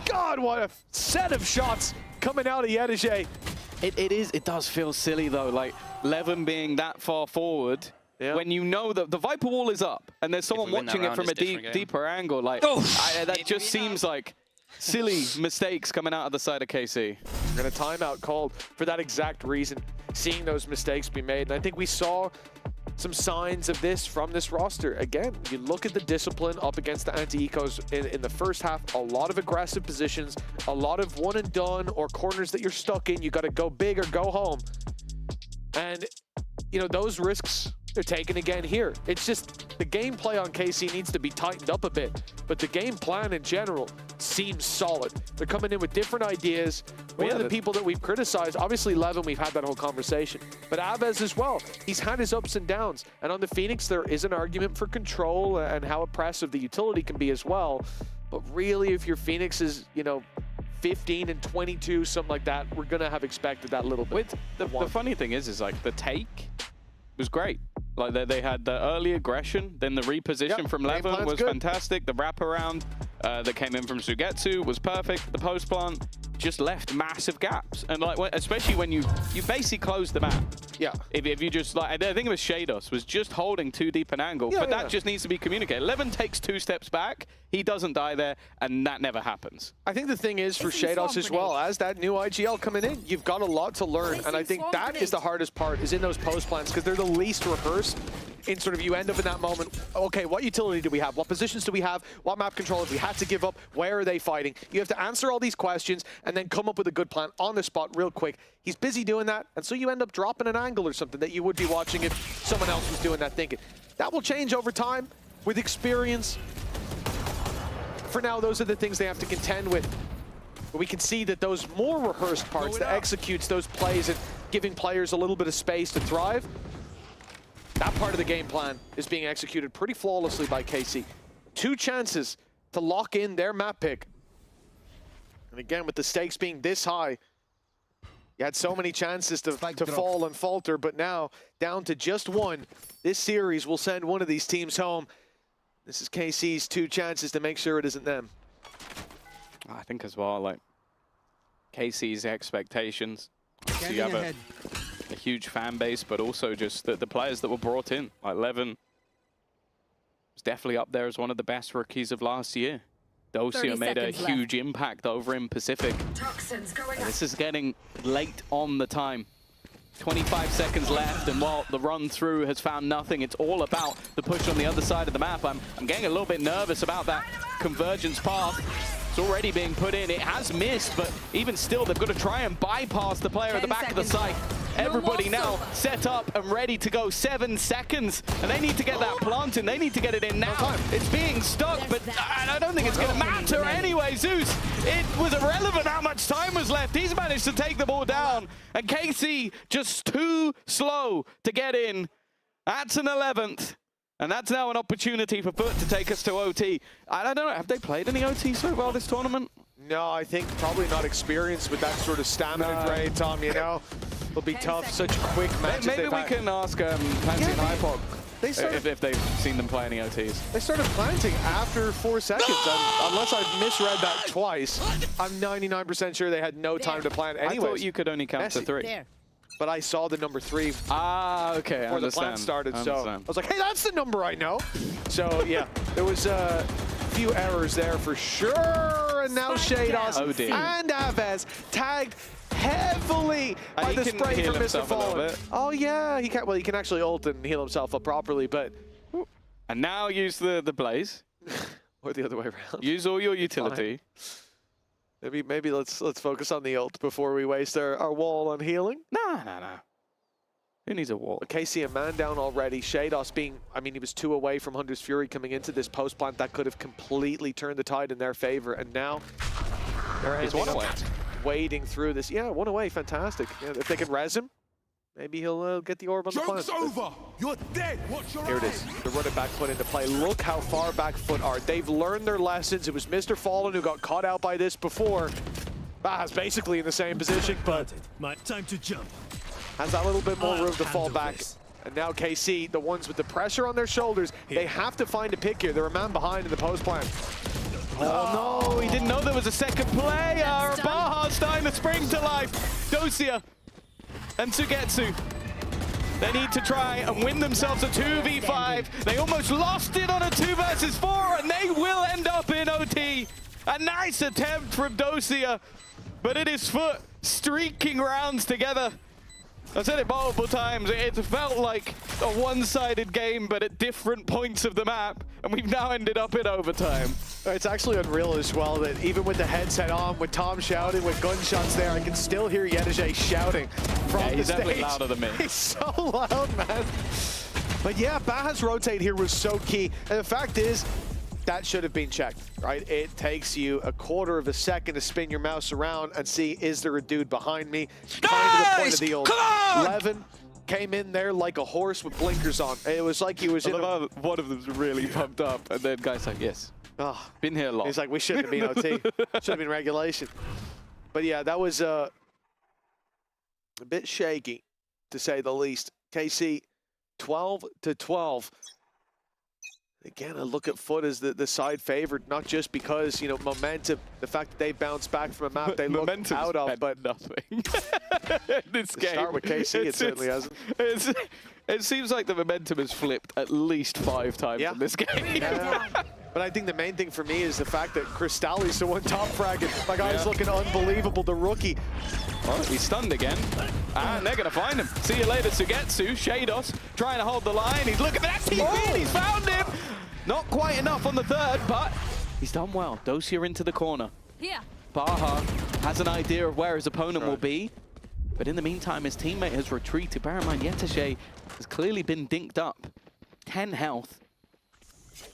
God, what a set of shots coming out of Yetajay. It does feel silly though, like Levin being that far forward, when you know that the Viper wall is up and there's someone watching it from a deeper angle, like that just seems like silly mistakes coming out of the side of KC. And a timeout called for that exact reason, seeing those mistakes be made. And I think we saw some signs of this from this roster. Again, you look at the discipline up against the anti-ecos in the first half, a lot of aggressive positions, a lot of one and done or corners that you're stuck in. You got to go big or go home. And, you know, those risks they're taking again here. It's just the gameplay on KC needs to be tightened up a bit, but the game plan in general seems solid. They're coming in with different ideas. One of the people that we've criticized, obviously Levin, we've had that whole conversation, but Aves as well. He's had his ups and downs, and on the Phoenix there is an argument for control and how oppressive the utility can be as well. But really, if your Phoenix is, you know, 15 and 22, something like that, we're gonna have expected that little bit. The funny thing is like the take was great. Like they had the early aggression, then the reposition from Levin was fantastic. The wraparound that came in from Sugetsu was perfect. The post plant just left massive gaps, and like especially when you basically close the map. Yeah. If you just like, I think it was Shados was just holding too deep an angle, but that just needs to be communicated. Levin takes 2 steps back, he doesn't die there, and that never happens. I think the thing is for Shados as well, as that new IGL coming in, you've got a lot to learn, and I think that is the hardest part, is in those post plans, because they're the least rehearsed. In sort of, you end up in that moment, okay, what utility do we have? What positions do we have? What map control if we had to give up? Where are they fighting? You have to answer all these questions and then come up with a good plan on the spot real quick. He's busy doing that, and so you end up dropping an angle or something that you would be watching if someone else was doing that thinking. That will change over time with experience. For now, those are the things they have to contend with. But we can see that those more rehearsed parts that executes those plays and giving players a little bit of space to thrive, that part of the game plan is being executed pretty flawlessly by KC. 2 chances to lock in their map pick. And again, with the stakes being this high, you had so many chances to fall and falter, but now down to just 1. This series will send one of these teams home. This is KC's 2 chances to make sure it isn't them. I think as well, like KC's expectations. So you have a huge fan base, but also just the players that were brought in. Like Levin was definitely up there as one of the best rookies of last year. Dosia made a huge impact over in Pacific. And this is getting late on the time. 25 seconds left, and while the run through has found nothing, it's all about the push on the other side of the map. I'm getting a little bit nervous about that convergence path. It's already being put in. It has missed, but even still, they've got to try and bypass the player at the back of the site. Everybody now set up and ready to go. 7 seconds, and they need to get that plant in. They need to get it in now. It's being stuck, but I don't think it's going to matter anyway. Zeus, it was irrelevant how much time was left. He's managed to take the ball down, and KC just too slow to get in. That's an 11th. And that's now an opportunity for Foot to take us to OT. I don't know, have they played any OT so well this tournament? No, I think probably not experienced with that sort of stamina drain, Tom, you know? It'll be tough, such quick matches. Maybe we can ask Pansy and Hypok if they've seen them play any OTs. They started planting after 4 seconds. Unless I've misread that twice, I'm 99% sure they had no time to plant anyways. I thought you could only count to 3. But I saw the number 3 okay, before the plant started, so I was like, hey, that's the number I know. So yeah, there was a few errors there for sure. And now Shados and Aves tagged heavily by the spray from Mr. Fallen. Oh yeah, he can. Well, he can actually ult and heal himself up properly, but and now use the blaze or the other way around. Use all your utility. Fine. Maybe let's focus on the ult before we waste our wall on healing. No. Who needs a wall? KC a man down already. Shados being, I mean, he was 2 away from Hunter's Fury coming into this post plant that could have completely turned the tide in their favor, and now they're 1 away. Wading through this. Yeah, 1 away, fantastic. Yeah, if they can res him, maybe he'll get the orb on the plant. Over! You're dead! Watch your Here it is. The run it back put into play. Look how far back Foot are. They've learned their lessons. It was Mr. Fallen who got caught out by this before. Baha's basically in the same position, but time to jump. Has that little bit more room to fall back. And now KC, the ones with the pressure on their shoulders, they have to find a pick here. They're a man behind in the post plant. Oh no, he didn't know there was a second player. Baha's starting to spring to life. Dosia and Sugetsu. They need to try and win themselves a 2v5. They almost lost it on a 2 versus 4, and they will end up in OT. A nice attempt from Dosia, but it is Foot streaking rounds together. I've said it multiple times, it felt like a one-sided game, but at different points of the map, and we've now ended up in overtime. It's actually unreal as well that even with the headset on, with Tom shouting, with gunshots there, I can still hear Yedege shouting from the he's stage. definitely louder than me. He's so loud, man. But yeah, Baha's rotate here was so key, and the fact is, that should have been checked, right? It takes you a 1/4 of a second to spin your mouse around and see, is there a dude behind me? Kind of the point of the old. Levin came in there like a horse with blinkers on. It was like he was in one of them's really pumped up, and then guy's like, yes, been here a lot. He's like, we shouldn't have been OT. Should have been regulation. But yeah, that was a bit shaky, to say the least. KC, 12-12. Again, I look at Foot as the side favored, not just because, you know, momentum, the fact that they bounced back from a map they looked out of, but nothing. This game. Start with KC, it certainly hasn't. It seems like the momentum has flipped at least 5 times in this game. Yeah. But I think the main thing for me is the fact that Cristalli's the one top fragging. My guy's looking unbelievable, the rookie. Well, he's stunned again. And they're going to find him. See you later, Sugetsu. Shados trying to hold the line. He's looking for that TP, and he's found him. Not quite enough on the 3rd, but he's done well. Dosia into the corner. Yeah. Baha has an idea of where his opponent will be. But in the meantime, his teammate has retreated. Bear in mind, Yeteshe has clearly been dinked up. 10 health.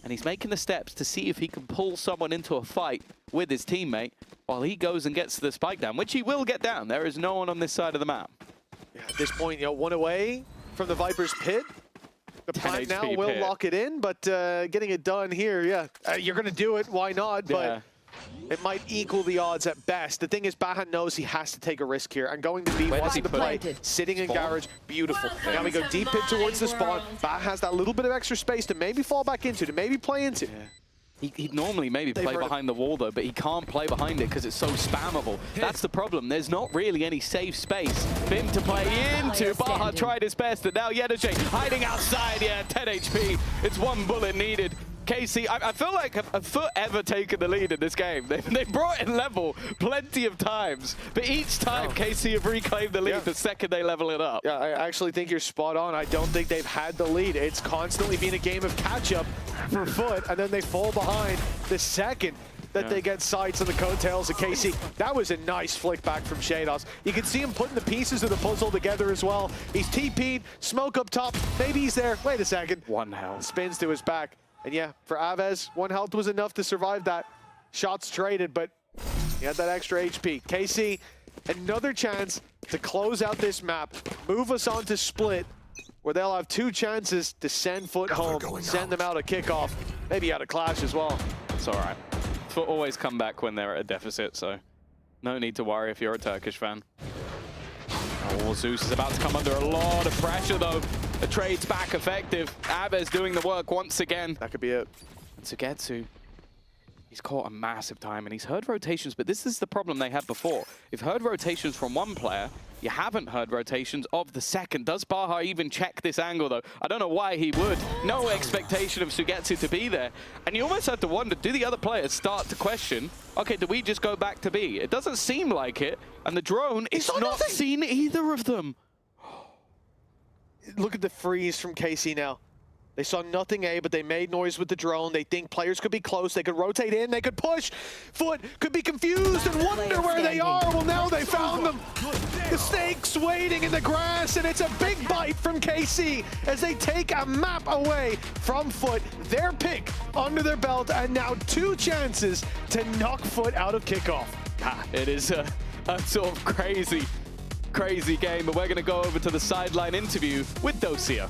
And he's making the steps to see if he can pull someone into a fight with his teammate while he goes and gets the spike down, which he will get down. There is no one on this side of the map. Yeah, at this point, you know, 1 away from the Viper's pit. The plant now will lock it in, but getting it done here, yeah. You're going to do it, why not? But it might equal the odds at best. The thing is, Baha knows he has to take a risk here. And going to B, watching the play, sitting in garage, beautiful. Now we go deep pit towards the spawn. Baha has that little bit of extra space to maybe fall back into, to maybe play into. He'd normally maybe play behind the wall, though, but he can't play behind it because it's so spammable. That's the problem. There's not really any safe space for him to play into. Baha tried his best, and now Yedege hiding outside. Yeah, 10 HP. It's 1 bullet needed. KC, I feel like a Foot ever taken the lead in this game. They brought in level plenty of times, but each time KC have reclaimed the lead the second they level it up. Yeah, I actually think you're spot on. I don't think they've had the lead. It's constantly been a game of catch-up for Foot, and then they fall behind the second that they get sights on the coattails of KC. That was a nice flick back from Shados. You can see him putting the pieces of the puzzle together as well. He's TP'd, smoke up top, maybe he's there. Wait a second. 1 health. Spins to his back. And yeah, for Aves, 1 health was enough to survive that. Shots traded, but he had that extra HP. KC, another chance to close out this map, move us on to Split, where they'll have 2 chances to send Foot home, send them out a kickoff, maybe out a clash as well. It's all right. Foot always come back when they're at a deficit, so no need to worry if you're a Turkish fan. Oh, Zeus is about to come under a lot of pressure, though. The trade's back effective. Aves doing the work once again. That could be it. And Sugetsu, he's caught a massive time, and he's heard rotations, but this is the problem they had before. You've heard rotations from one player, you haven't heard rotations of the second. Does Baha even check this angle, though? I don't know why he would. No expectation of Sugetsu to be there. And you almost have to wonder, do the other players start to question, okay, do we just go back to B? It doesn't seem like it, and the drone is not seen either of them. Look at the freeze from KC now. They saw nothing A, but they made noise with the drone. They think players could be close. They could rotate in. They could push. Foot could be confused and wonder where they are. Well, now they found them. The snake's waiting in the grass, and it's a big bite from KC as they take a map away from Foot. Their pick under their belt, and now 2 chances to knock Foot out of kickoff. It is a sort of crazy game, but we're going to go over to the sideline interview with Dosia.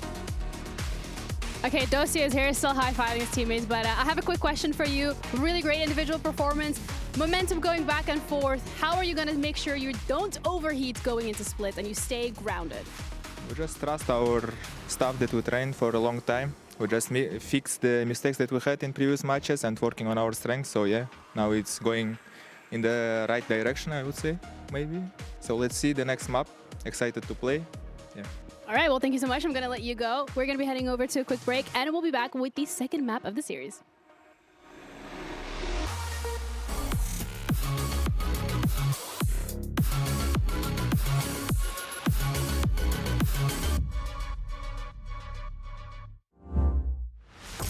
Okay, Dosia is here, still high-fiving his teammates, but I have a quick question for you. Really great individual performance, momentum going back and forth. How are you going to make sure you don't overheat going into Split and you stay grounded? We just trust our stuff that we trained for a long time. We just fix the mistakes that we had in previous matches and working on our strengths. So yeah, now it's going in the right direction, I would say, maybe. So let's see the next map. Excited to play. Yeah. All right, well, thank you so much. I'm going to let you go. We're going to be heading over to a quick break, and we'll be back with the second map of the series.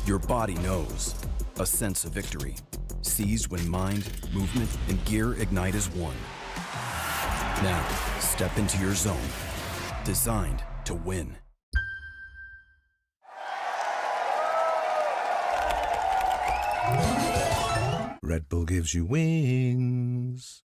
Your body knows. A sense of victory. Seized when mind, movement, and gear ignite as one. Now, step into your zone. Designed to win. Red Bull gives you wings.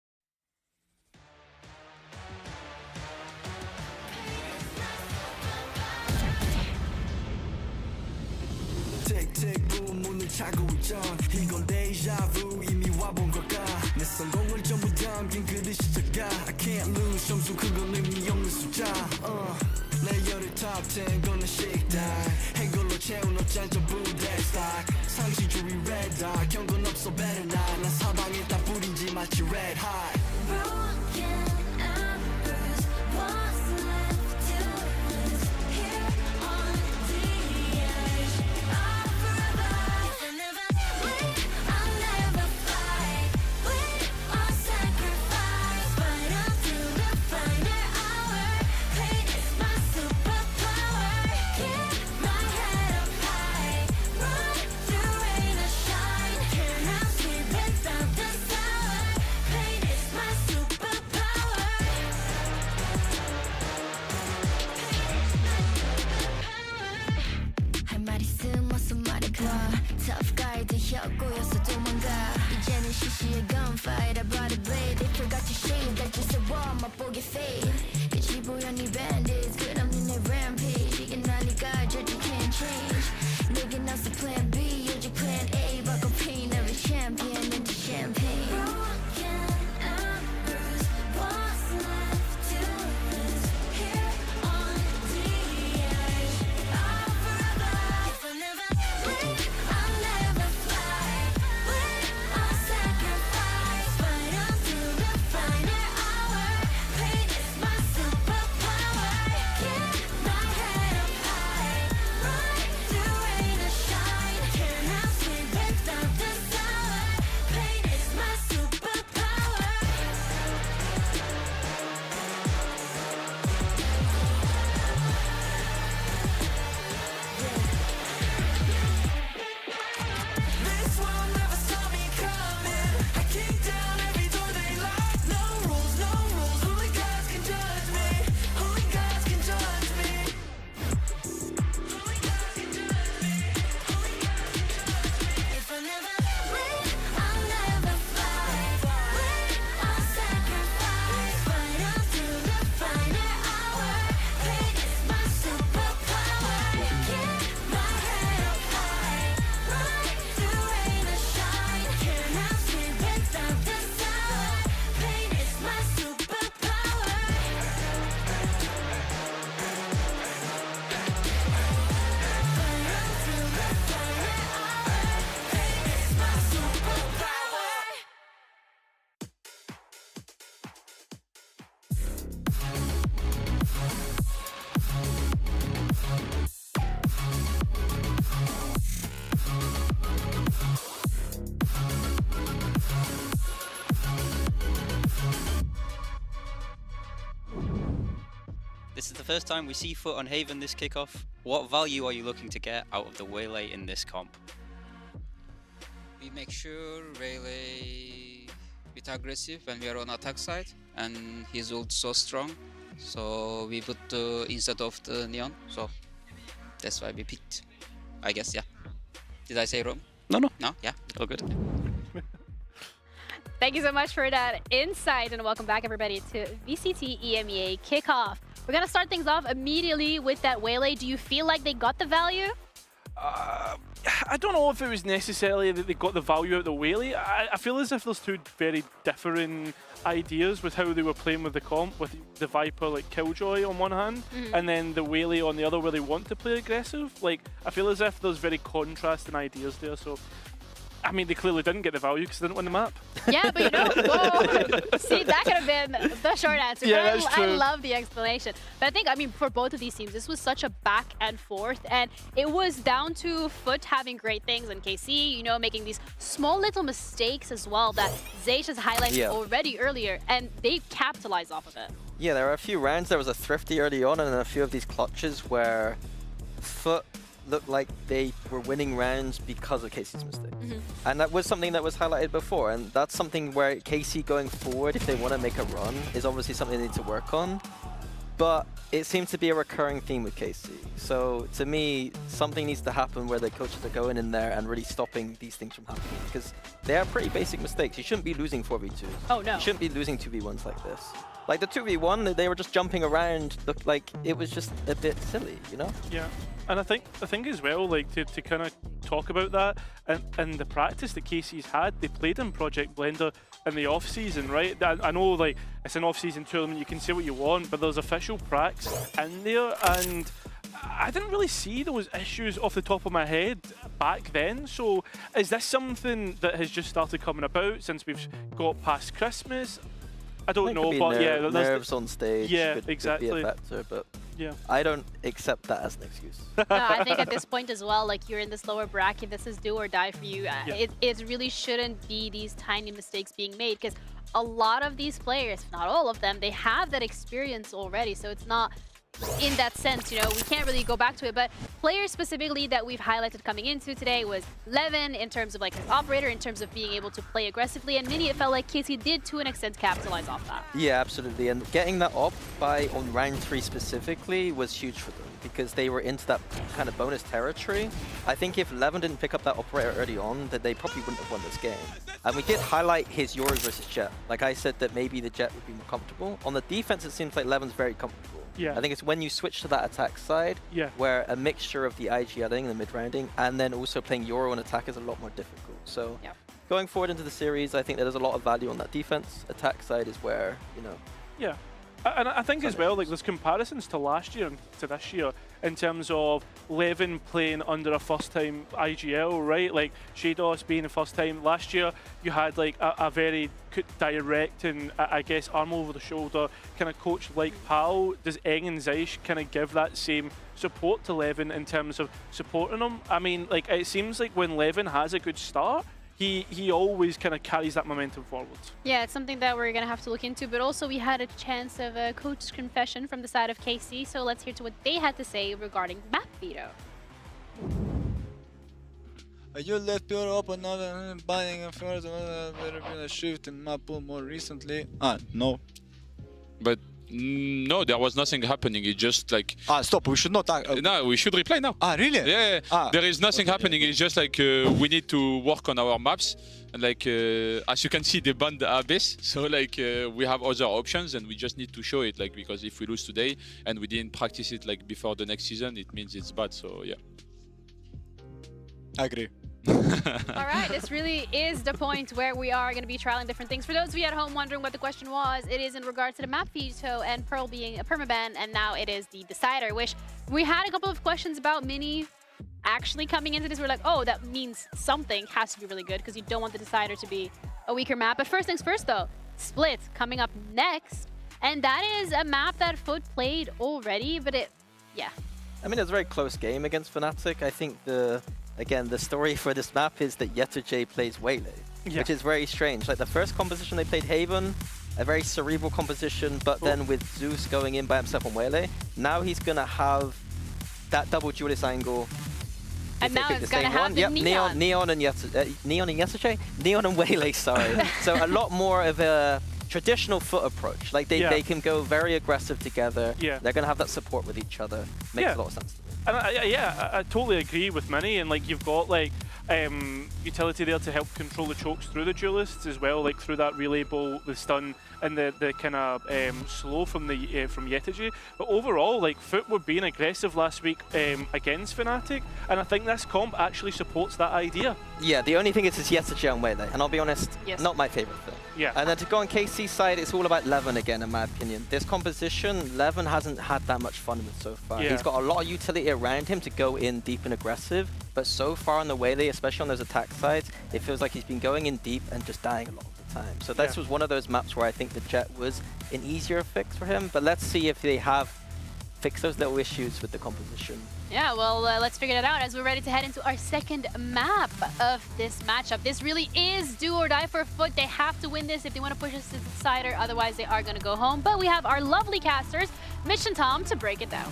틱틱 문을 차고 있던 이건 데자부 이미 와본 걸까 내 성공을 전부 담긴 그릇이 작아 I can't lose 점수 그건 의미 없는 숫자 내 열의 top 10 거는 식당 해골로 채운 옷장 전부 대스탁 상시주의 red dot 경고는 없어 better not 난 사방에 다 뿌린지 마치 red hot Broken and bruised, what's left to lose here on the edge of forever? I'll never fight, we all sacrifice, but until the final hour, pain is my superpower. Keep my head up high, run through rain or shine, cannot sleep without the sour. Pain is my superpower. 할 말 있음 어서 말해봐. Tough guy 되었고여서 도망가. 이제는 시시해 gunfight. I brought a blade. They forgot to shave. 날 주세워 맛보게 fade. 끝이 보여 네 bandits. 끝없는 내 rampage. 이게 나니까 저지 can't change. 내게 나서 plan B. 오직 plan A. 바꿔 pain every champion into champagne. Broken and bruised. What's left to lose here on the edge of forever? If I never win, I'll never fly. We all sacrifice, but until the final hour, pain is my superpower. Keep this is the first time we see Foot on Haven this kickoff. What value are you looking to get out of the Waylay in this comp? We make sure Waylay bit aggressive when we are on attack side, and his ult so strong. So we put instead of the Neon. So that's why we picked. I guess, yeah. Did I say wrong? No. No? Yeah, all good. Thank you so much for that insight, and welcome back everybody to VCT EMEA Kickoff. We're gonna start things off immediately with that Waylay. Do you feel like they got the value? I don't know if it was necessarily that they got the value out of the Waylay. I feel as if there's two very differing ideas with how they were playing with the comp, with the Viper like Killjoy on one hand, and then the Waylay on the other where they want to play aggressive. Like, I feel as if there's very contrasting ideas there, so I mean, they clearly didn't get the value because they didn't win the map. Yeah, but you know, whoa, see, that could have been the short answer. Yeah, but that's true. I love the explanation. But I think, I mean, for both of these teams, this was such a back and forth, and it was down to Foot having great things and KC, you know, making these small little mistakes as well that Zaysh has highlighted already earlier, and they capitalized off of it. Yeah, there are a few rounds. There was a Thrifty early on, and a few of these clutches where Foot looked like they were winning rounds because of KC's mistake. And that was something that was highlighted before, and that's something where KC going forward, if they want to make a run, is obviously something they need to work on. But it seems to be a recurring theme with KC. So to me, something needs to happen where the coaches are going in there and really stopping these things from happening, because they are pretty basic mistakes. You shouldn't be losing 4v2s. Oh no. You shouldn't be losing 2v1s like this. Like the 2v1, they were just jumping around, looked like it was just a bit silly, you know? Yeah, and I think as well, like to kind of talk about that, and the practice that KC's had, they played in Project Blender in the off season, right? I know like it's an off season tournament, you can say what you want, but there's official pracs in there, and I didn't really see those issues off the top of my head back then. So is this something that has just started coming about since we've got past Christmas? I don't know, but yeah, nerves on stage. Yeah, could exactly. be a factor, but yeah, I don't accept that as an excuse. No, I think at this point as well, like you're in this lower bracket, this is do or die for you. It really shouldn't be these tiny mistakes being made, because a lot of these players, not all of them, they have that experience already. So it's not, in that sense, you know, we can't really go back to it. But players specifically that we've highlighted coming into today was Levin in terms of like his operator, in terms of being able to play aggressively, and Mini, it felt like KC did to an extent capitalize off that. Yeah, absolutely. And getting that up by on round 3 specifically was huge for them, because they were into that kind of bonus territory. I think if Levin didn't pick up that operator early on, that they probably wouldn't have won this game. And we did highlight his Yoru versus Jet. Like I said, that maybe the Jet would be more comfortable. On the defense, it seems like Levin's very comfortable. Yeah. I think it's when you switch to that attack side, where a mixture of the IG-ing and the mid-rounding, and then also playing Yoru on attack is a lot more difficult. So going forward into the series, I think there's a lot of value on that defense. Attack side is where, you know. Yeah. And I think as well, like there's comparisons to last year and to this year in terms of Levin playing under a first-time IGL, right? Like Shados being the first time. Last year, you had like a very direct and I guess arm over the shoulder kind of coach like Pal. Does Eng and Zaysh kind of give that same support to Levin in terms of supporting him? I mean, like it seems like when Levin has a good start, he always kind of carries that momentum forward. Yeah, it's something that we're going to have to look into, but also we had a chance of a coach confession from the side of KC, so let's hear to what they had to say regarding map veto. You let pure open another buying and first there been a shift in map pool more recently. No. But no, there was nothing happening. It's just like stop. We should not. No, we should reply now. Really? Yeah. There is nothing happening. It's just like we need to work on our maps, and like as you can see, they banned the Abyss. So like we have other options, and we just need to show it. Like because if we lose today and we didn't practice it like before the next season, it means it's bad. So yeah. I agree. All right, this really is the point where we are going to be trialing different things. For those of you at home wondering what the question was, it is in regards to the map veto and Pearl being a permaban, and now it is the decider, which we had a couple of questions about Mini actually coming into this. We're like, oh, that means something has to be really good because you don't want the decider to be a weaker map. But first things first, though, Split coming up next, and that is a map that Foot played already, but I mean, it's a very close game against Fnatic. I think again, the story for this map is that Yetojay plays Waylay, which is very strange. Like the first composition they played Haven, a very cerebral composition, but then with Zeus going in by himself on Waylay, now he's going to have that double duelist angle. And now it's going to have the Neon. Neon and Yasuche? Neon and Waylay, sorry. So a lot more of a traditional foot approach. Like they can go very aggressive together. Yeah. They're going to have that support with each other. Makes a lot of sense to me. And I totally agree with Minnie. And like you've got like utility there to help control the chokes through the duelists as well, like through that relay bowl, the stun, and the kind of slow from the from Yetiji. But overall, like Foot were being aggressive last week against Fnatic, and I think this comp actually supports that idea. Yeah, the only thing is Yetiji and Waylay, and I'll be honest, not my favorite thing. Yeah. And then to go on KC side, it's all about Levin again, in my opinion. This composition, Levin hasn't had that much fun with so far. Yeah. He's got a lot of utility around him to go in deep and aggressive, but so far on the Waylay, especially on those attack sides, it feels like he's been going in deep and just dying a lot of the time. So this was one of those maps where I think the Jet was an easier fix for him, but let's see if they have fixed those little issues with the composition. Yeah, well, let's figure that out as we're ready to head into our second map of this matchup. This really is do or die for Foot. They have to win this if they want to push us to the decider, otherwise they are going to go home. But we have our lovely casters, Mitch and Tom, to break it down.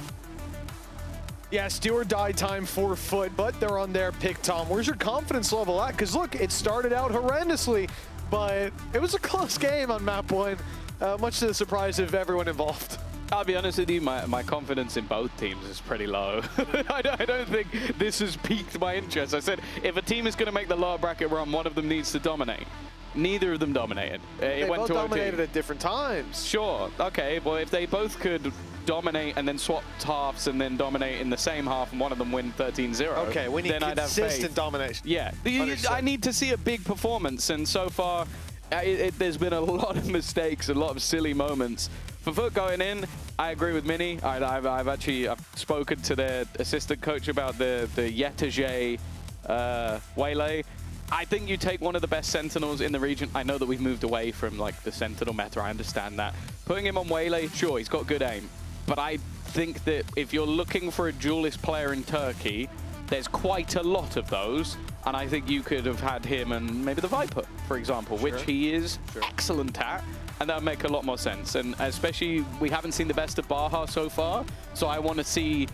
Yes, do or die time for Foot, but they're on their pick, Tom. Where's your confidence level at? Because look, it started out horrendously, but it was a close game on map 1, much to the surprise of everyone involved. I'll be honest with you, my confidence in both teams is pretty low. I don't think this has piqued my interest. I said, if a team is going to make the lower bracket run, one of them needs to dominate. Neither of them dominated. They both dominated at different times. Sure, okay, well if they both could dominate and then swap halves and then dominate in the same half and one of them win 13-0, okay, we need then I'd have faith. consistent domination. Yeah, I need to see a big performance, and so far there's been a lot of mistakes, a lot of silly moments. For Foot going in, I agree with Minnie. I've actually spoken to their assistant coach about the Yetiji Waylay. I think you take one of the best Sentinels in the region. I know that we've moved away from like the Sentinel meta, I understand that. Putting him on Waylay, sure, he's got good aim. But I think that if you're looking for a duelist player in Turkey, there's quite a lot of those. And I think you could have had him and maybe the Viper, for example, which he is excellent at. And that would make a lot more sense. And especially, we haven't seen the best of Baha so far. So I want to see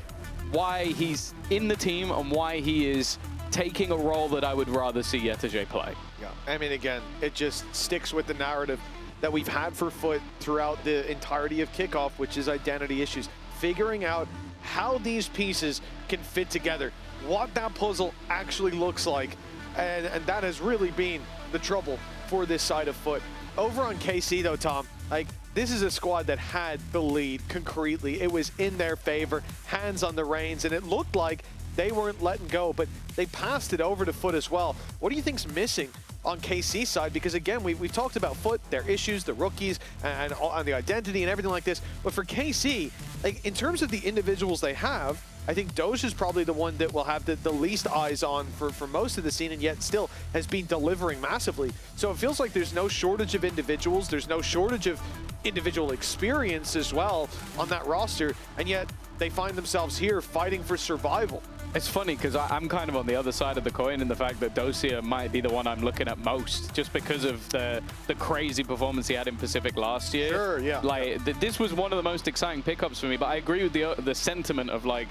why he's in the team and why he is taking a role that I would rather see Yetiji play. Yeah, I mean, again, it just sticks with the narrative that we've had for Foot throughout the entirety of Kickoff, which is identity issues. Figuring out how these pieces can fit together, what that puzzle actually looks like. And that has really been the trouble for this side of Foot. Over on KC though, Tom, like this is a squad that had the lead concretely. It was in their favor, hands on the reins, and it looked like they weren't letting go, but they passed it over to Foot as well. What do you think's missing on KC side? Because again, we've talked about Foot, their issues, the rookies, and the identity and everything like this. But for KC, like in terms of the individuals they have, I think Doge is probably the one that will have the least eyes on for most of the scene, and yet still has been delivering massively. So it feels like there's no shortage of individuals, there's no shortage of individual experience as well on that roster, and yet they find themselves here fighting for survival. It's funny because I'm kind of on the other side of the coin in the fact that Dosia might be the one I'm looking at most, just because of the crazy performance he had in Pacific last year. Sure, yeah. Like this was one of the most exciting pickups for me, but I agree with the sentiment of like,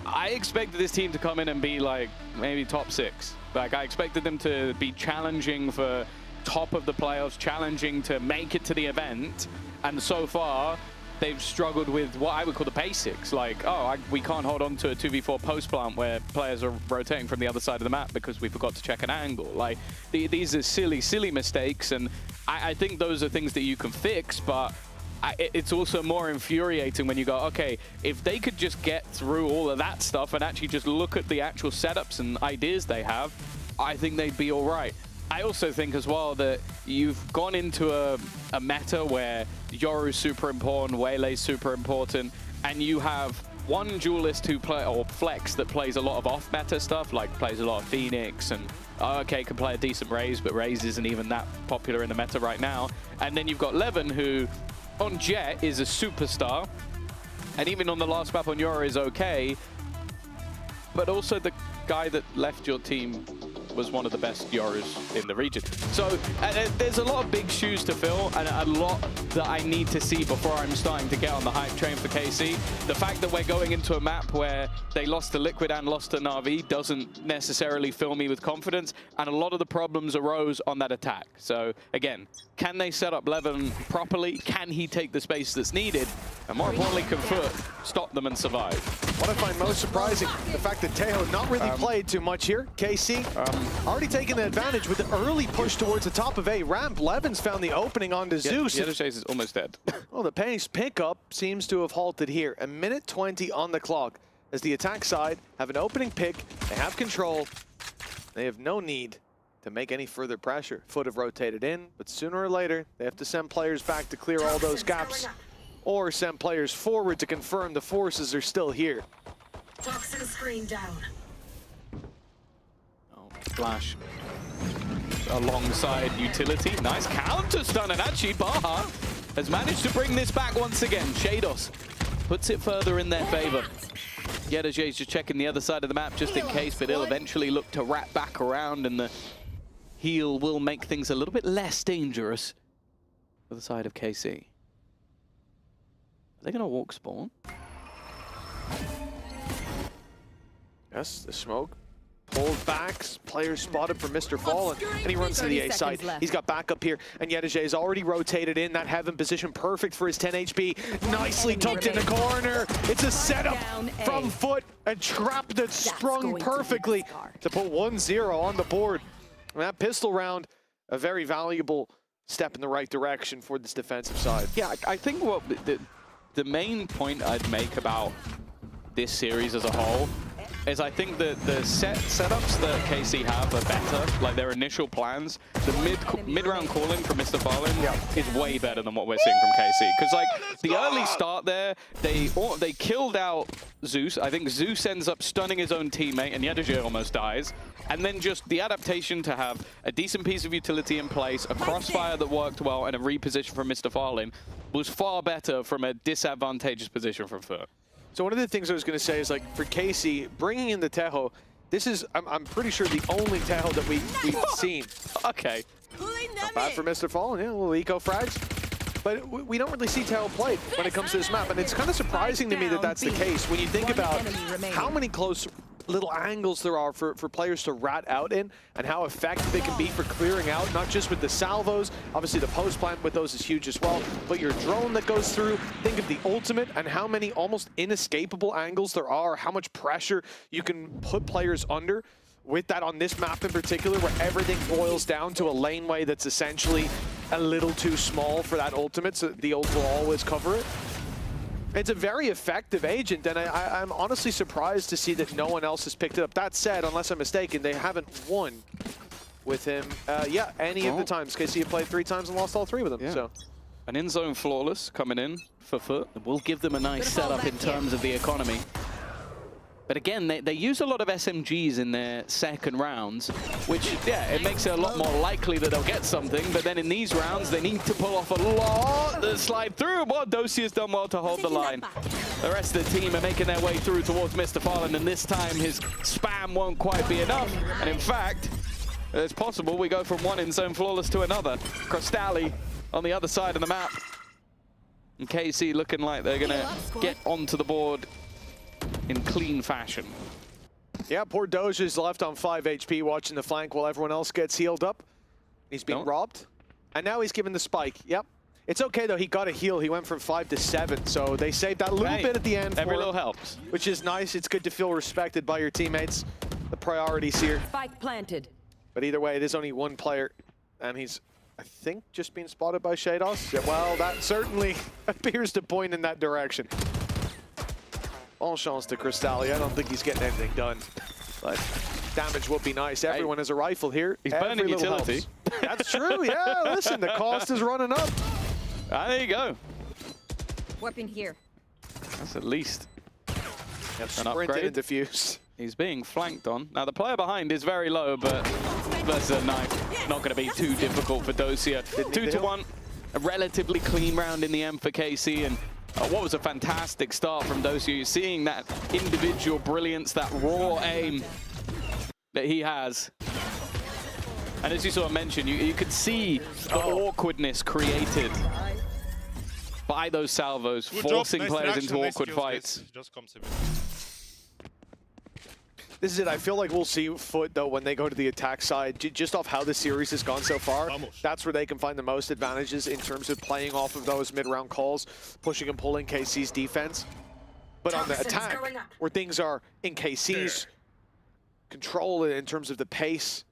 I expected this team to come in and be like maybe top 6. Like I expected them to be challenging for top of the playoffs, challenging to make it to the event, and so far they've struggled with what I would call the basics, like, we can't hold on to a 2v4 post plant where players are rotating from the other side of the map because we forgot to check an angle. Like, these are silly mistakes, and I think those are things that you can fix, but it's also more infuriating when you go, okay, if they could just get through all of that stuff and actually just look at the actual setups and ideas they have, I think they'd be all right. I also think as well that you've gone into a meta where Yoru's super important, Waylay's super important, and you have one duelist who Flex that plays a lot of off-meta stuff, like plays a lot of Phoenix and okay, can play a decent Raze, but Raze isn't even that popular in the meta right now. And then you've got Levin, who on Jet is a superstar, and even on the last map on Yoru is okay, but also the guy that left your team was one of the best Yoru's in the region. So there's a lot of big shoes to fill and a lot that I need to see before I'm starting to get on the hype train for KC. The fact that we're going into a map where they lost to Liquid and lost to Na'Vi doesn't necessarily fill me with confidence, and a lot of the problems arose on that attack. So again, can they set up Levin properly? Can he take the space that's needed? And more importantly, can Foot stop them and survive? What I find most surprising, the fact that Tejo not really played too much here. KC already taking the advantage with the early push towards the top of A ramp. Levin's found the opening onto Zeus. The other chase is almost dead. Well, the pace pickup seems to have halted here. A minute 20 on the clock as the attack side have an opening pick. They have control. They have no need to make any further pressure. Foot have rotated in, but sooner or later, they have to send players back to clear all those gaps, or send players forward to confirm the forces are still here. Toxin screen down. Oh, Flash alongside utility. Nice counter stun, and actually Baha has managed to bring this back once again. Shados puts it further in their favor. Yedaj's just checking the other side of the map just in case, but he'll eventually look to wrap back around, and the heal will make things a little bit less dangerous for the side of KC. Are they going to walk spawn? Yes, the smoke. Hold backs, players spotted for Mr. Fallen, and he runs to the A side. He's got backup here, and Yedaj's is already rotated in that heaven position, perfect for his 10 HP. Nicely tucked in the corner. It's a setup from Foot, a trap that's sprung perfectly to put 1-0 on the board. And that pistol round, a very valuable step in the right direction for this defensive side. Yeah, I think what the main point I'd make about this series as a whole is I think that the setups that KC have are better, like their initial plans. The mid-round calling from Mr. Fallen is way better than what we're seeing from KC. Because like the early start there, they killed out Zeus. I think Zeus ends up stunning his own teammate, and Yedajir almost dies. And then just the adaptation to have a decent piece of utility in place, a crossfire that worked well, and a reposition from Mr. Fallen was far better from a disadvantageous position from Foot. So one of the things I was going to say is, like, for KC, bringing in the Tejo, this is, I'm pretty sure, the only Tejo that we've seen. Okay. Not bad for Mr. Fallen, yeah, a little eco frags. But we don't really see Tejo played when it comes to this map, and it's kind of surprising to me that that's the case when you think about how many close little angles there are for players to rat out in, and how effective they can be for clearing out, not just with the salvos. Obviously the post plant with those is huge as well, but your drone that goes through, think of the ultimate and how many almost inescapable angles there are, how much pressure you can put players under with that on this map in particular, where everything boils down to a laneway that's essentially a little too small for that ultimate, so the ult will always cover it. It's a very effective agent, and I'm honestly surprised to see that no one else has picked it up. That said, unless I'm mistaken, they haven't won with him, any of the times. KC have played 3 times and lost all 3 with him. Yeah. So, an in-zone flawless coming in for Foot. We'll give them a nice setup in terms of the economy. But again, they use a lot of SMGs in their second rounds, which, it makes it a lot more likely that they'll get something. But then in these rounds, they need to pull off a lot that slide through. Well, Dosi has done well to hold the line. The rest of the team are making their way through towards Mr. Fallen, and this time his spam won't quite be enough. And in fact, it's possible we go from one in-zone flawless to another. Crostali on the other side of the map. And KC looking like they're going to get onto the board in clean fashion. Yeah, poor Doge is left on 5 HP watching the flank while everyone else gets healed up. He's being robbed. And now he's given the spike. Yep. It's okay, though. He got a heal. He went from 5 to 7. So they saved that little bit at the end. Every little helps. Which is nice. It's good to feel respected by your teammates. The priorities here. Spike planted. But either way, it is only one player. And he's, I think, just being spotted by Shados. Yeah, well, that certainly appears to point in that direction. All chance to Crostali. I don't think he's getting anything done. But damage would be nice. Everyone has a rifle here. He's burning utility. That's true, yeah. Listen, the cost is running up. There you go. Weapon here. That's at least an sprinted upgrade. and diffused. He's being flanked on. Now, the player behind is very low, but versus a knife, not going to be too difficult for Dosia. 2-1, a relatively clean round in the end for KC, and what was a fantastic start from Dosia. You're seeing that individual brilliance, that raw aim that he has. And as you sort of mentioned, you could see the awkwardness created by those salvos, forcing players into awkward fights. This is it. I feel like we'll see Foot, though, when they go to the attack side, just off how the series has gone so far. That's where they can find the most advantages in terms of playing off of those mid-round calls, pushing and pulling KC's defense. But on the attack, where things are in KC's control in terms of the pace,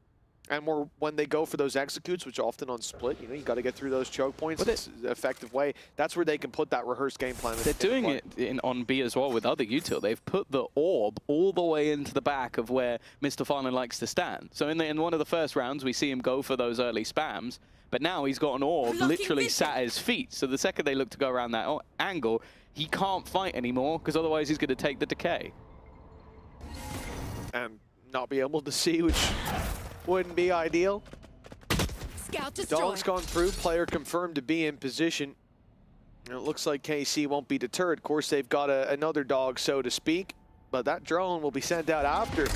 and more when they go for those executes, which often on split, you know, you got to get through those choke points. It's an effective way. That's where they can put that rehearsed game plan. They're doing it on B as well with other util. They've put the orb all the way into the back of where Mr. Fallen likes to stand. So in one of the first rounds, we see him go for those early spams, but now he's got an orb literally sat at his feet. So the second they look to go around that angle, he can't fight anymore because otherwise he's going to take the decay. And not be able to see, which wouldn't be ideal. Scout Dog's gone through, player confirmed to be in position. And it looks like KC won't be deterred. Of course, they've got another dog, so to speak, but that drone will be sent out after a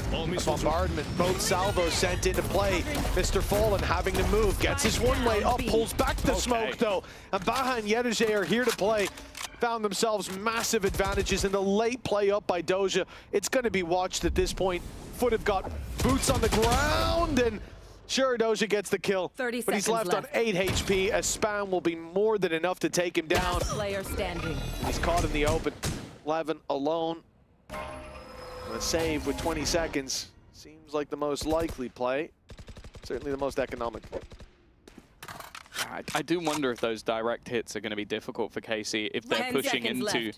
bombardment. Both salvos sent into play. Mr. Fallen having to move, gets his one way up, pulls back the smoke though. And Baha and Yedege are here to play. Found themselves massive advantages in the late play up by Doja. It's going to be watched at this point. Foot have got boots on the ground, and sure, Doja gets the kill. 30 but he's left on 8 HP. A spam will be more than enough to take him down. Player standing. He's caught in the open. 11 alone. A save with 20 seconds. Seems like the most likely play. Certainly the most economic. I do wonder if those direct hits are going to be difficult for KC if they're pushing into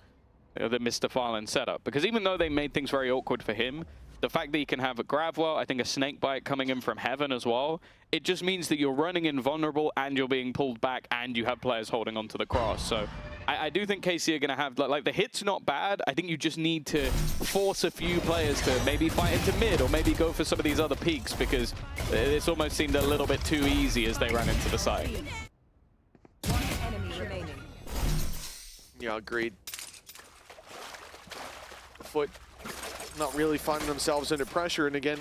the Mr. Fallen setup. Because even though they made things very awkward for him, the fact that you can have a grab well, I think a snake bite coming in from heaven as well, it just means that you're running invulnerable and you're being pulled back and you have players holding onto the cross. So I do think KC are going to have, like the hit's not bad. I think you just need to force a few players to maybe fight into mid or maybe go for some of these other peaks because this almost seemed a little bit too easy as they ran into the site. One enemy remaining. Yeah, agreed. Foot not really finding themselves under pressure. And again,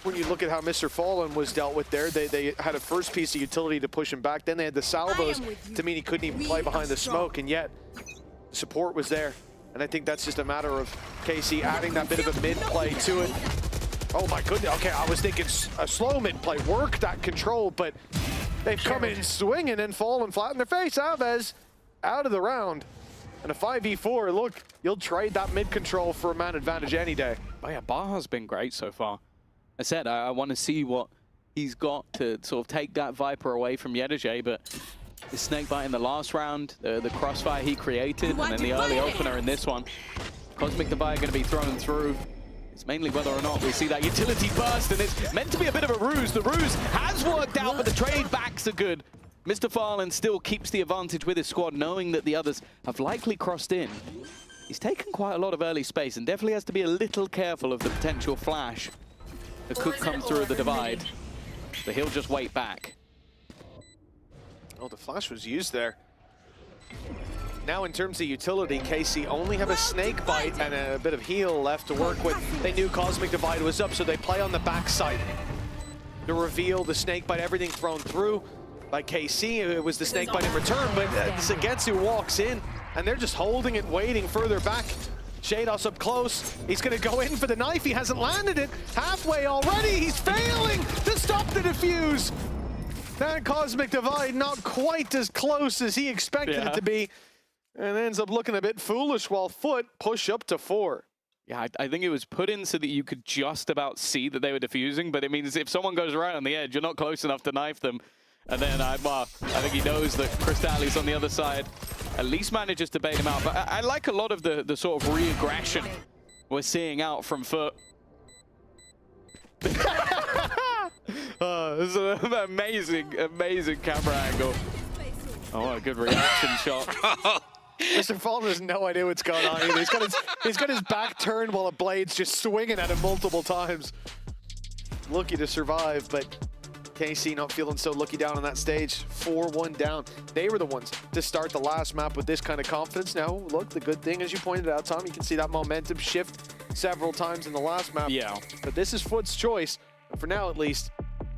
when you look at how Mr. Fallen was dealt with there, they had a first piece of utility to push him back. Then they had the salvos to mean he couldn't even play behind the smoke, and yet the support was there. And I think that's just a matter of KC adding that bit of a mid play to it. Oh my goodness, okay, I was thinking a slow mid play, work that control, but they've come in swinging and fallen flat in their face. Alves out of the round. And a 5v4, look, you'll trade that mid control for a man advantage any day. Oh yeah, Baha's been great so far. I said I want to see what he's got to sort of take that Viper away from Yedege, but the snake bite in the last round, the crossfire he created, and then the early opener in this one. Cosmic Divide going to be thrown through. It's mainly whether or not we see that utility burst, and it's meant to be a bit of a ruse. The ruse has worked out, but the trade backs are good. Mr. Fallen still keeps the advantage with his squad, knowing that the others have likely crossed in. He's taken quite a lot of early space and definitely has to be a little careful of the potential flash that could come through the divide. But he'll just wait back. Oh, the flash was used there. Now in terms of utility, KC only have a snake bite and a bit of heal left to work with. They knew Cosmic Divide was up, so they play on the backside. The reveal, the snake bite, everything thrown through by KC. It was the snake bite in return, but Zagetsu walks in, and they're just holding it, waiting further back. Shados up close. He's going to go in for the knife. He hasn't landed it. Halfway already. He's failing to stop the defuse. That Cosmic Divide not quite as close as he expected it to be, and ends up looking a bit foolish while Foot push up to 4. Yeah, I think it was put in so that you could just about see that they were defusing, but it means if someone goes right on the edge, you're not close enough to knife them. And then I think he knows that Crystalli's on the other side. At least manages to bait him out. But I like a lot of the sort of re-aggression we're seeing out from Foot. This is an amazing, amazing camera angle. Oh, what a good reaction shot. Mr. Fallen has no idea what's going on either. He's got his back turned while a blade's just swinging at him multiple times. Lucky to survive, but KC not feeling so lucky down on that stage. 4-1 down. They were the ones to start the last map with this kind of confidence. Now, look, the good thing, as you pointed out, Tom, you can see that momentum shift several times in the last map. Yeah. But this is Foot's choice. For now, at least,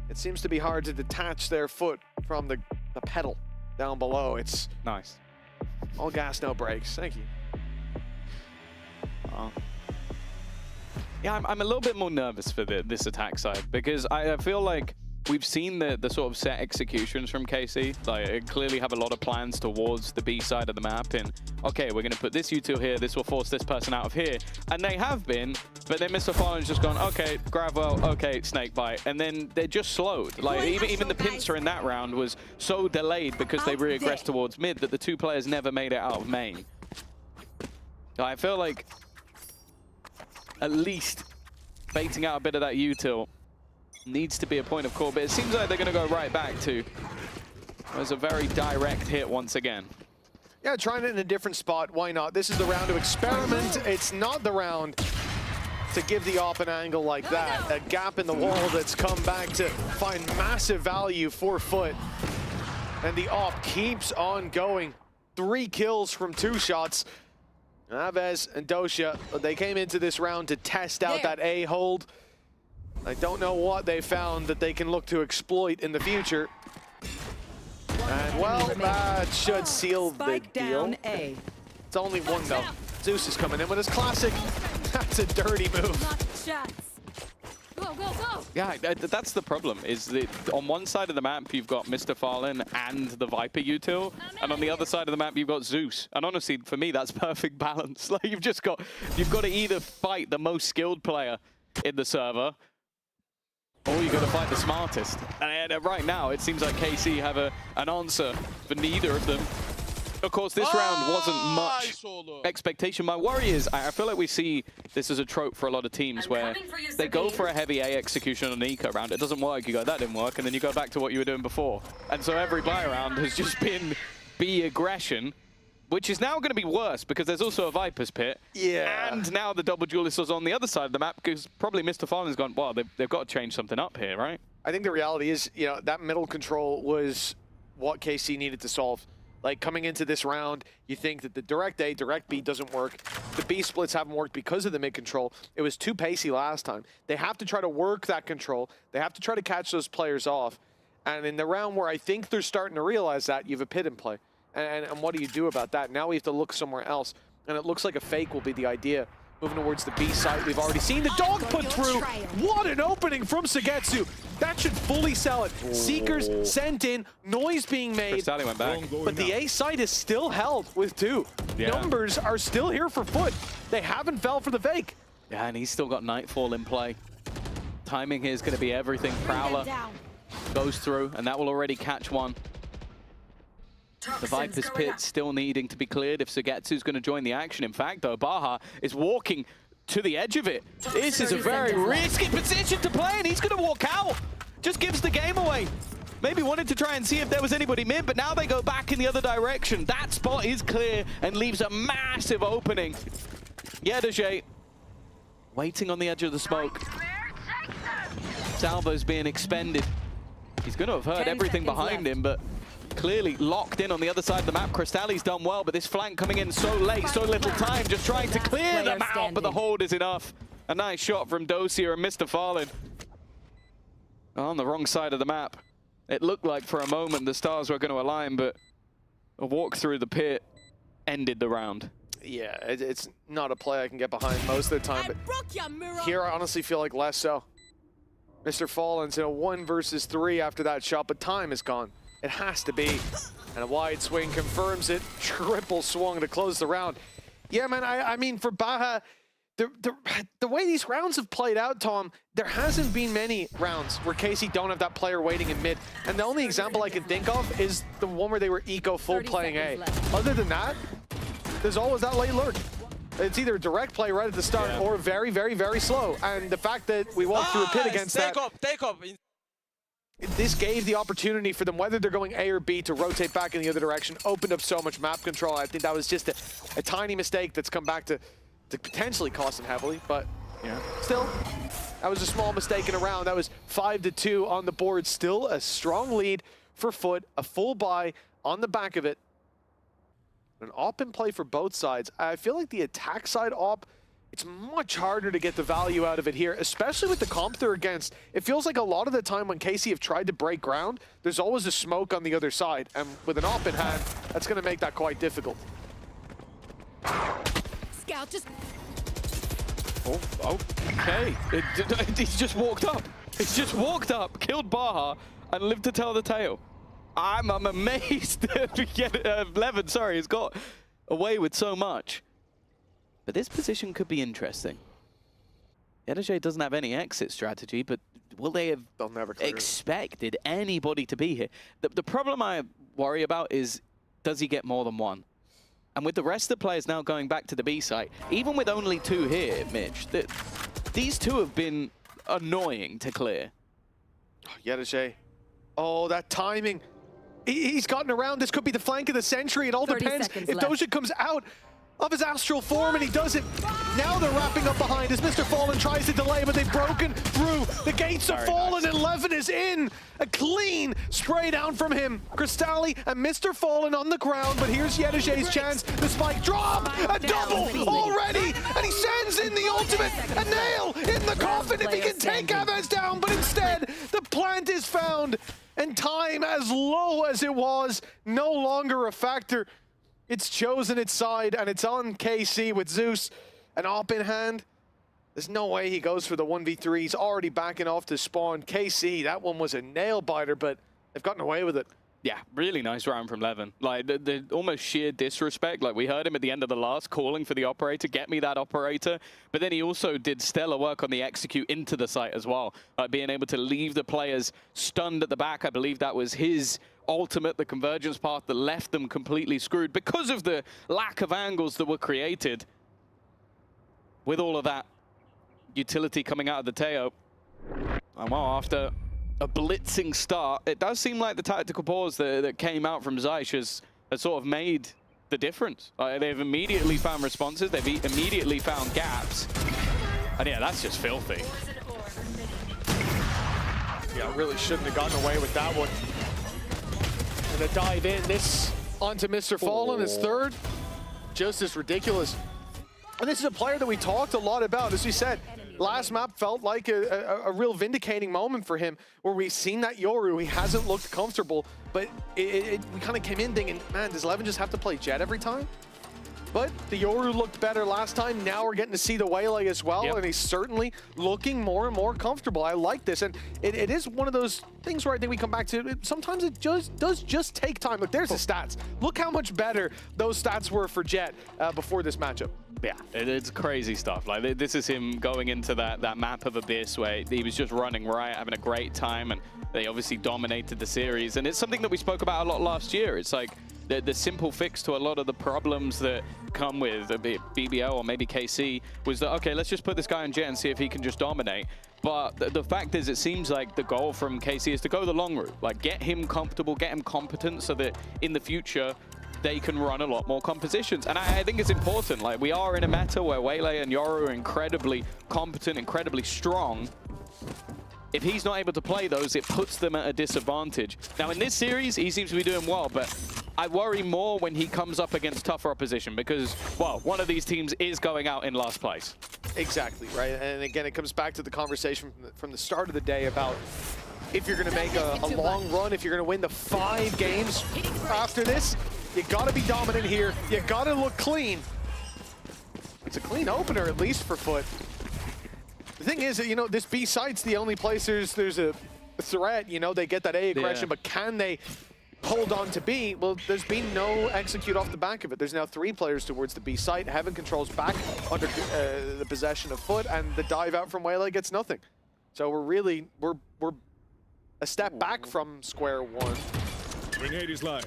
It seems to be hard to detach their foot from the pedal down below. It's nice. All gas, no brakes. Thank you. Yeah, I'm a little bit more nervous for this attack side because I feel like we've seen the sort of set executions from KC. Like, they clearly have a lot of plans towards the B side of the map. And, okay, we're going to put this util here. This will force this person out of here. And they have been, but then Mr. Fallen's just gone, okay, Gravwell, okay, Snakebite. And then they're just slowed. Like, even the pincer in that round was so delayed because they regressed towards mid that the two players never made it out of main. I feel like at least baiting out a bit of that util needs to be a point of call, but it seems like they're going to go right back to. There's a very direct hit once again. Yeah, trying it in a different spot. Why not? This is the round to experiment. It's not the round to give the op an angle like that. A gap in the wall that's come back to find massive value for Foot. And the op keeps on going. 3 kills from 2 shots. Aves and Dosha, they came into this round to test out that A hold. I don't know what they found that they can look to exploit in the future. And, well, that should seal the deal. It's only 1, though. Zeus is coming in with his classic. That's a dirty move. Go, go, go! Yeah, that's the problem, is that on one side of the map, you've got Mr. Fallen and the Viper util, and on the other side of the map, you've got Zeus. And honestly, for me, that's perfect balance. Like, you've got to either fight the most skilled player in the server, or you've got to fight the smartest. And right now, it seems like KC have an answer for neither of them. Of course, this round wasn't much expectation. My worry is, I feel like we see this as a trope for a lot of teams where they go for a heavy A execution on an eco round. It doesn't work. You go, that didn't work. And then you go back to what you were doing before. And so every buy round has just been B aggression, which is now going to be worse because there's also a Viper's Pit. Yeah. And now the double duelist is on the other side of the map because probably Mr. Fallen's gone, well, they've got to change something up here, right? I think the reality is, you know, that middle control was what KC needed to solve. Like, coming into this round, you think that the direct A, direct B doesn't work. The B splits haven't worked because of the mid control. It was too pacey last time. They have to try to work that control. They have to try to catch those players off. And in the round where I think they're starting to realize that, you have a pit in play. And what do you do about that? Now we have to look somewhere else. And it looks like a fake will be the idea. Moving towards the B side, we've already seen the dog put through. What an opening from Sagetsu. That should fully sell it. Seekers sent in, noise being made. Crystalli went back. But the A side is still held with 2. Yeah. Numbers are still here for Foot. They haven't fell for the fake. Yeah, and he's still got Nightfall in play. Timing here is going to be everything. Prowler goes through, and that will already catch one. The Viper's Pit still needing to be cleared if Sagetsu's going to join the action. In fact, though, Baha is walking to the edge of it. This is a very risky position to play, and he's going to walk out. Just gives the game away. Maybe wanted to try and see if there was anybody mid, but now they go back in the other direction. That spot is clear and leaves a massive opening. Yedajay waiting on the edge of the smoke. Salvo's being expended. He's going to have heard everything behind him, but clearly locked in on the other side of the map. Crystalli's done well, but this flank coming in so late, so little time, just trying to clear them out, but the hold is enough. A nice shot from Dosia and Mr. Fallen. On the wrong side of the map. It looked like for a moment the stars were going to align, but a walk through the pit ended the round. Yeah, it's not a play I can get behind most of the time, but here I honestly feel like less so. Mr. Fallen's in a 1 versus 3 after that shot, but time is gone. It has to be. And a wide swing confirms it. Triple swung to close the round. Yeah, man, I mean, for Baha, the way these rounds have played out, Tom, there hasn't been many rounds where KC don't have that player waiting in mid. And the only example I can think of is the one where they were eco full playing A. Other than that, there's always that late lurk. It's either a direct play right at the start or very, very, very slow. And the fact that we walked through a pit against that... Take up. This gave the opportunity for them, whether they're going A or B, to rotate back in the other direction, opened up so much map control. I think that was just a tiny mistake that's come back to potentially cost them heavily, but still, that was a small mistake in a round. That was 5-2 on the board. Still a strong lead for Foot, a full buy on the back of it. An op in play for both sides. I feel like the attack side op it's much harder to get the value out of it here, especially with the comp they're against. It feels like a lot of the time when KC have tried to break ground, there's always a smoke on the other side. And with an op in hand, that's going to make that quite difficult. Scout just... Oh, okay. He's just walked up. He's just walked up, killed Baha, and lived to tell the tale. I'm amazed that Levin, sorry, has got away with so much. But this position could be interesting. Yedajay doesn't have any exit strategy, but will they have expected anybody to be here? The problem I worry about is, does he get more than one? And with the rest of the players now going back to the B site, even with only 2 here, Mitch, these 2 have been annoying to clear. Yedajay. Oh, that timing. He's gotten around. This could be the flank of the century. It all depends if Doja comes out of his astral form, and he does it. Now they're wrapping up behind as Mr. Fallen tries to delay, but they've broken through. The gates are fallen, and Levin is in. A clean spray down from him. Cristalli and Mr. Fallen on the ground, but here's Yedajay's chance. The spike drop, a double already, and he sends in the ultimate. A nail in the coffin if he can take Avaz down, but instead, the plant is found, and time as low as it was, no longer a factor. It's chosen its side, and it's on KC with Zeus, an op in hand. There's no way he goes for the 1v3. He's already backing off to spawn. KC, that one was a nail-biter, but they've gotten away with it. Yeah, really nice round from Levin. Like, the almost sheer disrespect. Like, we heard him at the end of the last calling for the operator, get me that operator. But then he also did stellar work on the execute into the site as well. Being able to leave the players stunned at the back. I believe that was his ultimate, the convergence path that left them completely screwed because of the lack of angles that were created. With all of that utility coming out of the Teo. And well, after a blitzing start, it does seem like the tactical pause that came out from Zeiss has sort of made the difference. They've immediately found responses, they've immediately found gaps. And yeah, that's just filthy. Yeah, really shouldn't have gotten away with that one. And a dive in, this onto Mr. Fallen, his third. Just as ridiculous. And this is a player that we talked a lot about, as we said. Last map felt like a real vindicating moment for him, where we've seen that Yoru, he hasn't looked comfortable, but we kind of came in thinking, man, does Levin just have to play Jet every time? But the Yoru looked better last time. Now we're getting to see the Waylay as well, and he's certainly looking more and more comfortable. I like this, and it is one of those things where I think we come back to, sometimes it does just take time. Look, there's the stats. Look how much better those stats were for Jet before this matchup. Yeah, it's crazy stuff. Like, this is him going into that map of Abyss where he was just running right, having a great time, and they obviously dominated the series. And it's something that we spoke about a lot last year. It's like the simple fix to a lot of the problems that come with a bit BBO or maybe KC was that, okay, let's just put this guy on Jet and see if he can just dominate. But the fact is, it seems like the goal from KC is to go the long route. Like, get him comfortable, get him competent, so that in the future, they can run a lot more compositions. And I think it's important. Like, we are in a meta where Waylay and Yoru are incredibly competent, incredibly strong. If he's not able to play those, it puts them at a disadvantage. Now, in this series, he seems to be doing well, but I worry more when he comes up against tougher opposition because, well, one of these teams is going out in last place. Exactly, right? And again, it comes back to the conversation from the start of the day about if you're going to make a long run, if you're going to win the 5 games after this, you got to be dominant here. You got to look clean. It's a clean opener, at least for Foot. The thing is, you know, this B site's the only place there's a threat. You know, they get that A aggression, but can they hold on to B? Well, there's been no execute off the back of it. There's now 3 players towards the B site. Heaven controls back under the possession of Foot, and the dive out from Waylay gets nothing. So we're a step back from square one. Grenade is live.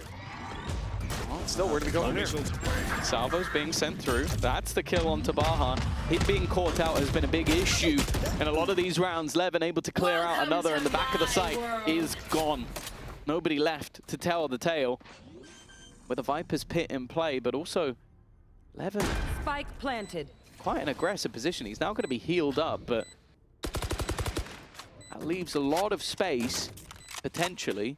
Still, where do we go from here? Salvo's being sent through. That's the kill on Tabaha. Him being caught out has been a big issue. In a lot of these rounds, Levin able to clear out another, and the back of the site is gone. Nobody left to tell the tale. With a Viper's Pit in play, but also Levin. Spike planted. Quite an aggressive position. He's now going to be healed up, but that leaves a lot of space, potentially,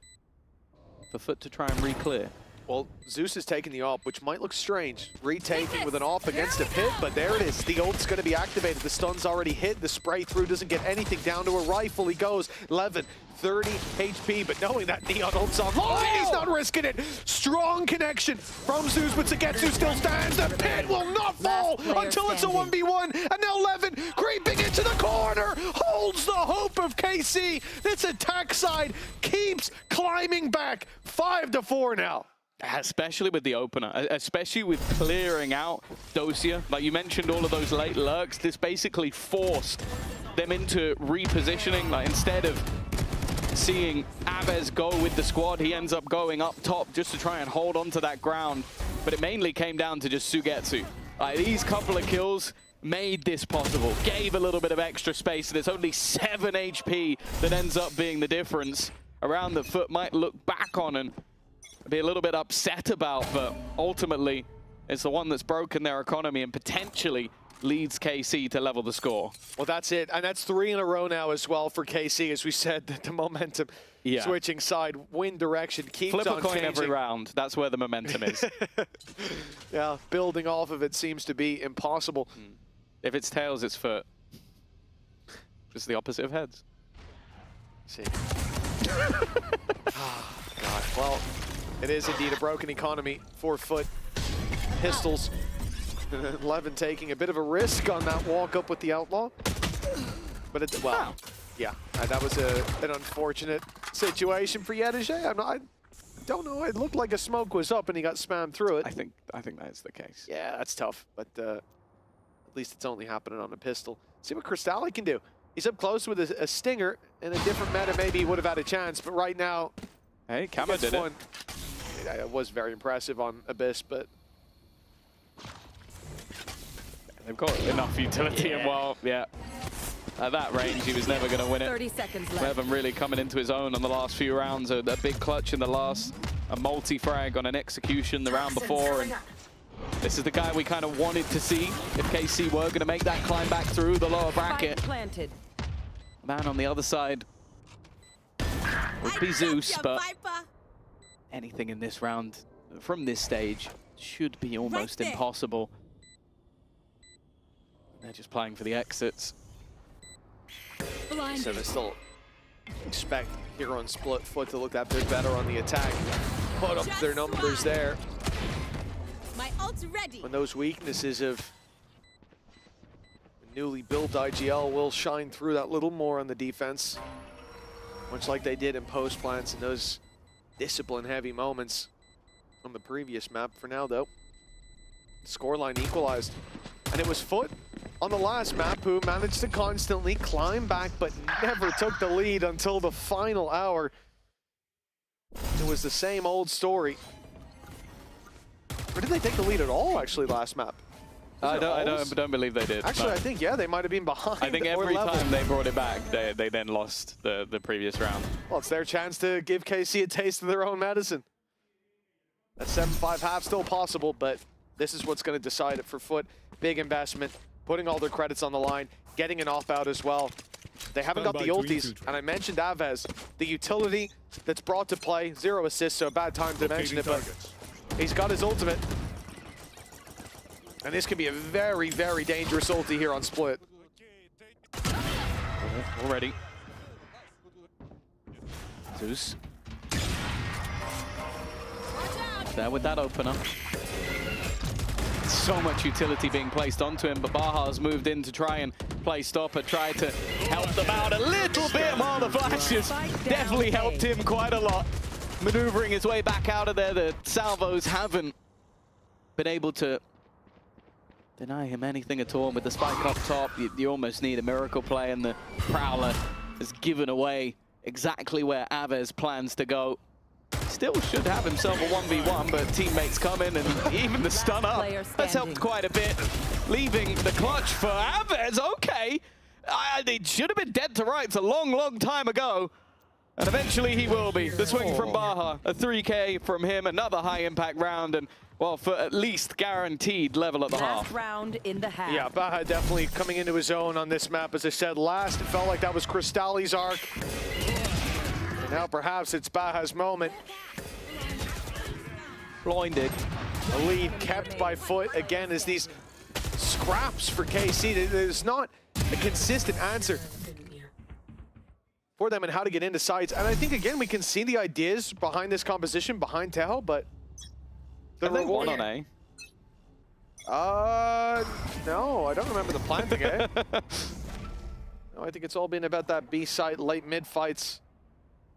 for Foot to try and re-clear. Well, Zeus is taking the ult, which might look strange. Retaking with an ult against a pit, but there it is. The ult's going to be activated. The stun's already hit. The spray through doesn't get anything. Down to a rifle he goes. 11, 30 HP, but knowing that Neon ult's online, he's not risking it. Strong connection from Zeus, but Zagetsu still stands. The pit will not fall until it's a 1v1. And now 11 creeping into the corner, holds the hope of KC. This attack side keeps climbing back. 5-4 now. Especially with the opener, especially with clearing out Dosia. Like you mentioned, all of those late lurks, this basically forced them into repositioning. Like instead of seeing Aves go with the squad, he ends up going up top just to try and hold on to that ground. But it mainly came down to just Sugetsu. These couple of kills made this possible, gave a little bit of extra space, and it's only 7 HP that ends up being the difference. Around the Foot might look back on and be a little bit upset about, but ultimately it's the one that's broken their economy and potentially leads KC to level the score. Well, that's it, and that's 3 in a row now as well for KC. As we said, the momentum switching side, wind direction keeps on changing. Flip a coin every round, that's where the momentum is. Yeah, building off of it seems to be impossible. If it's tails, it's Foot. Just the opposite of heads. See. Oh, God, well, it is indeed a broken economy for Foot. Pistols. 11 taking a bit of a risk on that walk up with the Outlaw. But it, well, yeah, that was an unfortunate situation for Yedege. I don't know, it looked like a smoke was up and he got spammed through it. I think that's the case. Yeah, that's tough, but at least it's only happening on a pistol. See what Crystalli can do. He's up close with a stinger. In a different meta, maybe he would have had a chance, but right now, hey, Kama did it. It was very impressive on Abyss, but they've got enough utility and well, at that range, he was never going to win it. 30 seconds left. Revan really coming into his own on the last few rounds. A big clutch in the last, a multi-frag on an execution the round before. And this is the guy we kind of wanted to see if KC were going to make that climb back through the lower bracket. Planted. Man on the other side would be Zeus, but anything in this round from this stage should be almost impossible. They're just playing for the exits. so they still expect Hero and Split Foot to look that bit better on the attack. Put up their numbers there. My ult's ready. When those weaknesses of newly built IGL will shine through that little more on the defense, much like they did in post plants in those discipline-heavy moments from the previous map. For now, though, scoreline equalized, and it was Foot on the last map who managed to constantly climb back, but never took the lead until the final hour. It was the same old story. Or did they take the lead at all, actually, last map? I don't believe they did. Actually, no. I think, yeah, they might have been behind. I think every time they brought it back, they then lost the previous round. Well, it's their chance to give KC a taste of their own medicine. That 7-5 half still possible, but this is what's going to decide it for Foot. Big investment, putting all their credits on the line, getting an off-out as well. They haven't got the ultis, and I mentioned Aves, the utility that's brought to play. 0 assists, so a bad time to mention it, but he's got his ultimate. And this can be a very, very dangerous ulti here on Split. Already. Zeus. There with that opener. So much utility being placed onto him, but Baha's moved in to try and play stopper, try to help them out a little bit while the flashes definitely helped him quite a lot. Maneuvering his way back out of there, the salvos haven't been able to deny him anything at all. With the spike up top, you almost need a miracle play, and the Prowler has given away exactly where Aves plans to go. Still should have himself a 1v1, but teammates come in, and even the stun up has helped quite a bit. Leaving the clutch for Aves, okay. It should have been dead to rights a long, long time ago. And eventually he will be. The swing from Baha, a 3K from him, another high impact round, and well, for at least guaranteed level at the half. Round in the half. Yeah, Baha definitely coming into his own on this map. As I said last, it felt like that was Crystalli's arc. And now perhaps it's Baha's moment. Blinded. The lead kept by Foot again as these scraps for KC. There's not a consistent answer for them and how to get into sites. And I think, again, we can see the ideas behind this composition, behind Teho, but the reward on A. No, I don't remember the planting, eh? No, I think it's all been about that B site, late mid fights.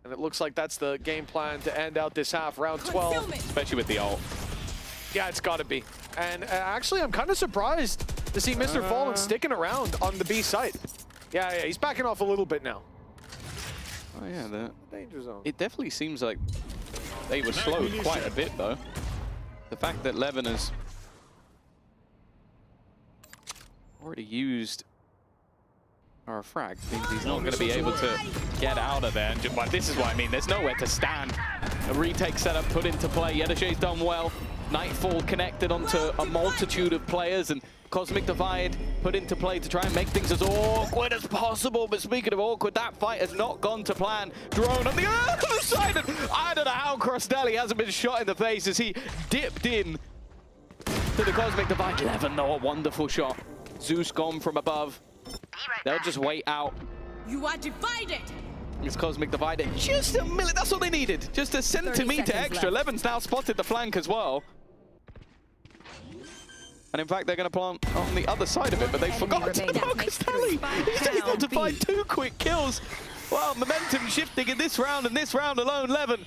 And it looks like that's the game plan to end out this half, round 12. Especially with the ult. Yeah, it's got to be. And actually, I'm kind of surprised to see Mr. Fallen sticking around on the B site. Yeah, he's backing off a little bit now. Oh yeah, the danger zone. It definitely seems like they were slowed quite a bit though. The fact that Levin has already used our frag means he's not going to be able to get out of there. But this is what I mean. There's nowhere to stand. A retake setup put into play. Yedajay's done well. Nightfall connected onto a multitude of players, and Cosmic Divide put into play to try and make things as awkward as possible. But speaking of awkward, that fight has not gone to plan. Drone on the other side. And I don't know how Crostelli hasn't been shot in the face as he dipped in to the Cosmic Divide. Levin, though, a wonderful shot. Zeus gone from above. They'll just wait out. You are divided. It's Cosmic Divide. Just a minute. That's all they needed. Just a centimeter extra. Levin's now spotted the flank as well. And in fact, they're going to plant on the other side of it, but they forgot about Crostelli. He's able to find 2 quick kills. Well, momentum shifting in this round, and this round alone, Levin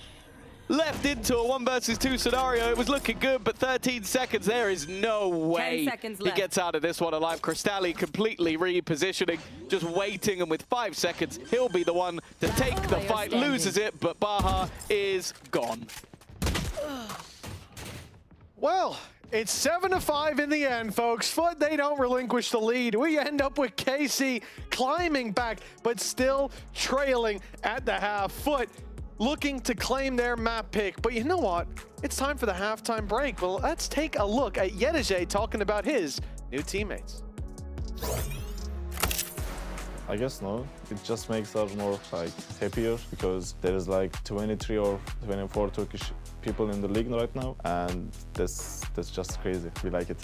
left into a 1 versus 2 scenario. It was looking good, but 13 seconds, there is no way 10 seconds he left. gets out of this one alive. Crostelli completely repositioning, just waiting, and with 5 seconds, he'll be the one to take the fight, loses it, but Baha is gone. Well, it's 7-5 in the end, folks. Foot, they don't relinquish the lead. We end up with KC climbing back, but still trailing at the half. Foot looking to claim their map pick. But you know what? It's time for the halftime break. Well, let's take a look at Yedajay talking about his new teammates. I guess no. It just makes us more happier because there is 23 or 24 Turkish people in the league right now, and that's just crazy. We like it.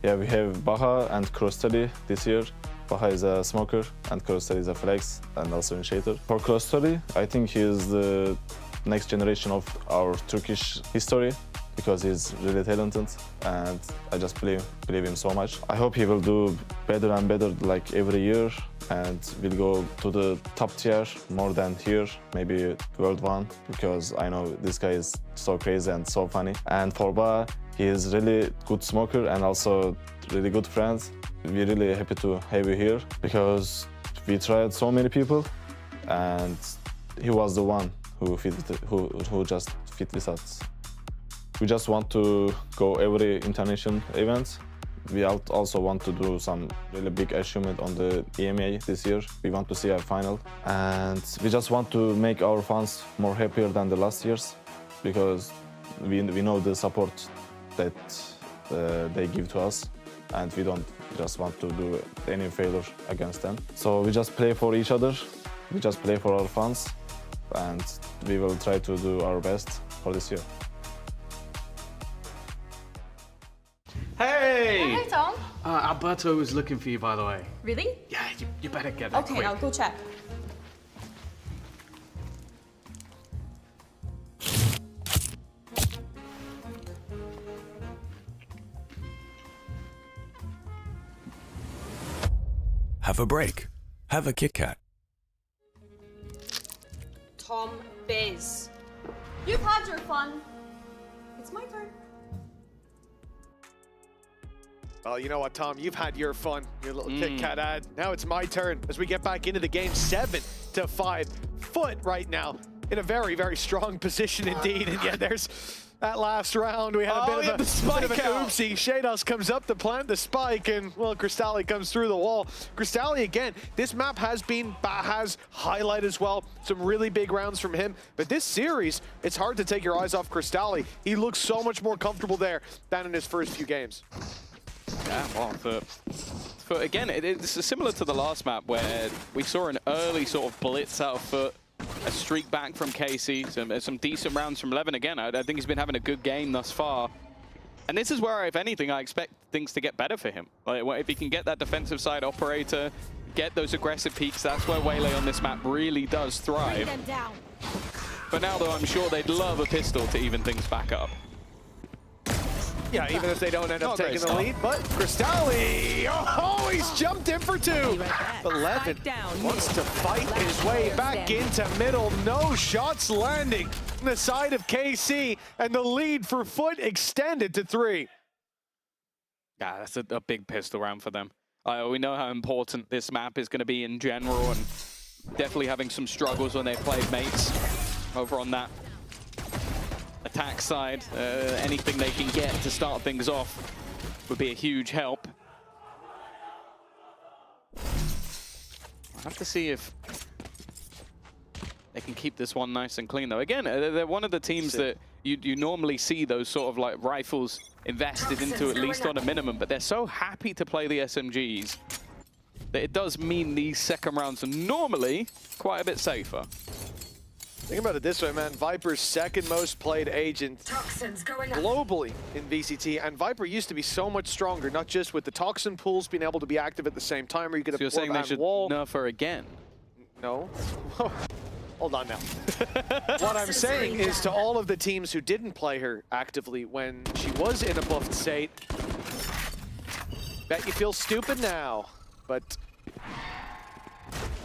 Yeah, we have Baha and Crostelli this year. Baha is a smoker and Crostelli is a flex and also initiator. For Crostelli, I think he is the next generation of our Turkish history because he's really talented and I just believe him so much. I hope he will do better and better every year and will go to the top tier more than here, maybe World 1, because I know this guy is so crazy and so funny. And for Baha, he is really good smoker and also really good friend. We're really happy to have you here because we tried so many people and he was the one who just fit with us. We just want to go every international event. We also want to do some really big achievement on the EMEA this year. We want to see a final. And we just want to make our fans more happier than the last years because we know the support that they give to us and we don't just want to do any failure against them. So we just play for each other. We just play for our fans and we will try to do our best for this year. Hey! Hey, Tom. Alberto was looking for you, by the way. Really? Yeah, you better get there Okay, quick. I'll go check. Have a break. Have a Kit Kat. Tom Biz. You've had your fun. It's my turn. Well, you know what, Tom? You've had your fun, your little Kit Kat ad. Now it's my turn as we get back into the game. 7-5. Foot right now in a very, very strong position indeed. And yeah, there's that last round. We had a bit of an oopsie. Shados comes up to plant the spike, and, well, Crostelli comes through the wall. Crostelli, again, this map has been Baha's highlight as well. Some really big rounds from him. But this series, it's hard to take your eyes off Crostelli. He looks so much more comfortable there than in his first few games. Yeah, well, for again, it's similar to the last map where we saw an early sort of blitz out of Foot a streak back from Casey, some decent rounds from Levin again. I think he's been having a good game thus far. And this is where, if anything, I expect things to get better for him. Like, if he can get that defensive side operator, get those aggressive peaks, that's where Waylay on this map really does thrive. But now, though, I'm sure they'd love a pistol to even things back up. Yeah, even if they don't end up taking the lead, but Cristalli, oh, he's jumped in for two. But Levin wants to fight his way back into middle. No shots landing on the side of KC, and the lead for Foot extended to 3. Yeah, that's a big pistol round for them. We know how important this map is going to be in general, and definitely having some struggles when they played mates over on that attack side. Anything they can get to start things off would be a huge help. I'll have to see if they can keep this one nice and clean, though. Again, they're one of the teams that you normally see those sort of like rifles invested into, at least on a minimum, but they're so happy to play the SMGs that it does mean these second rounds are normally quite a bit safer. Think about it this way, man. Viper's second most played agent globally in VCT, and Viper used to be so much stronger, not just with the toxin pools being able to be active at the same time, or you get so you're saying they should nerf her again? No. Hold on now. What I'm saying is to all of the teams who didn't play her actively when she was in a buffed state, bet you feel stupid now, but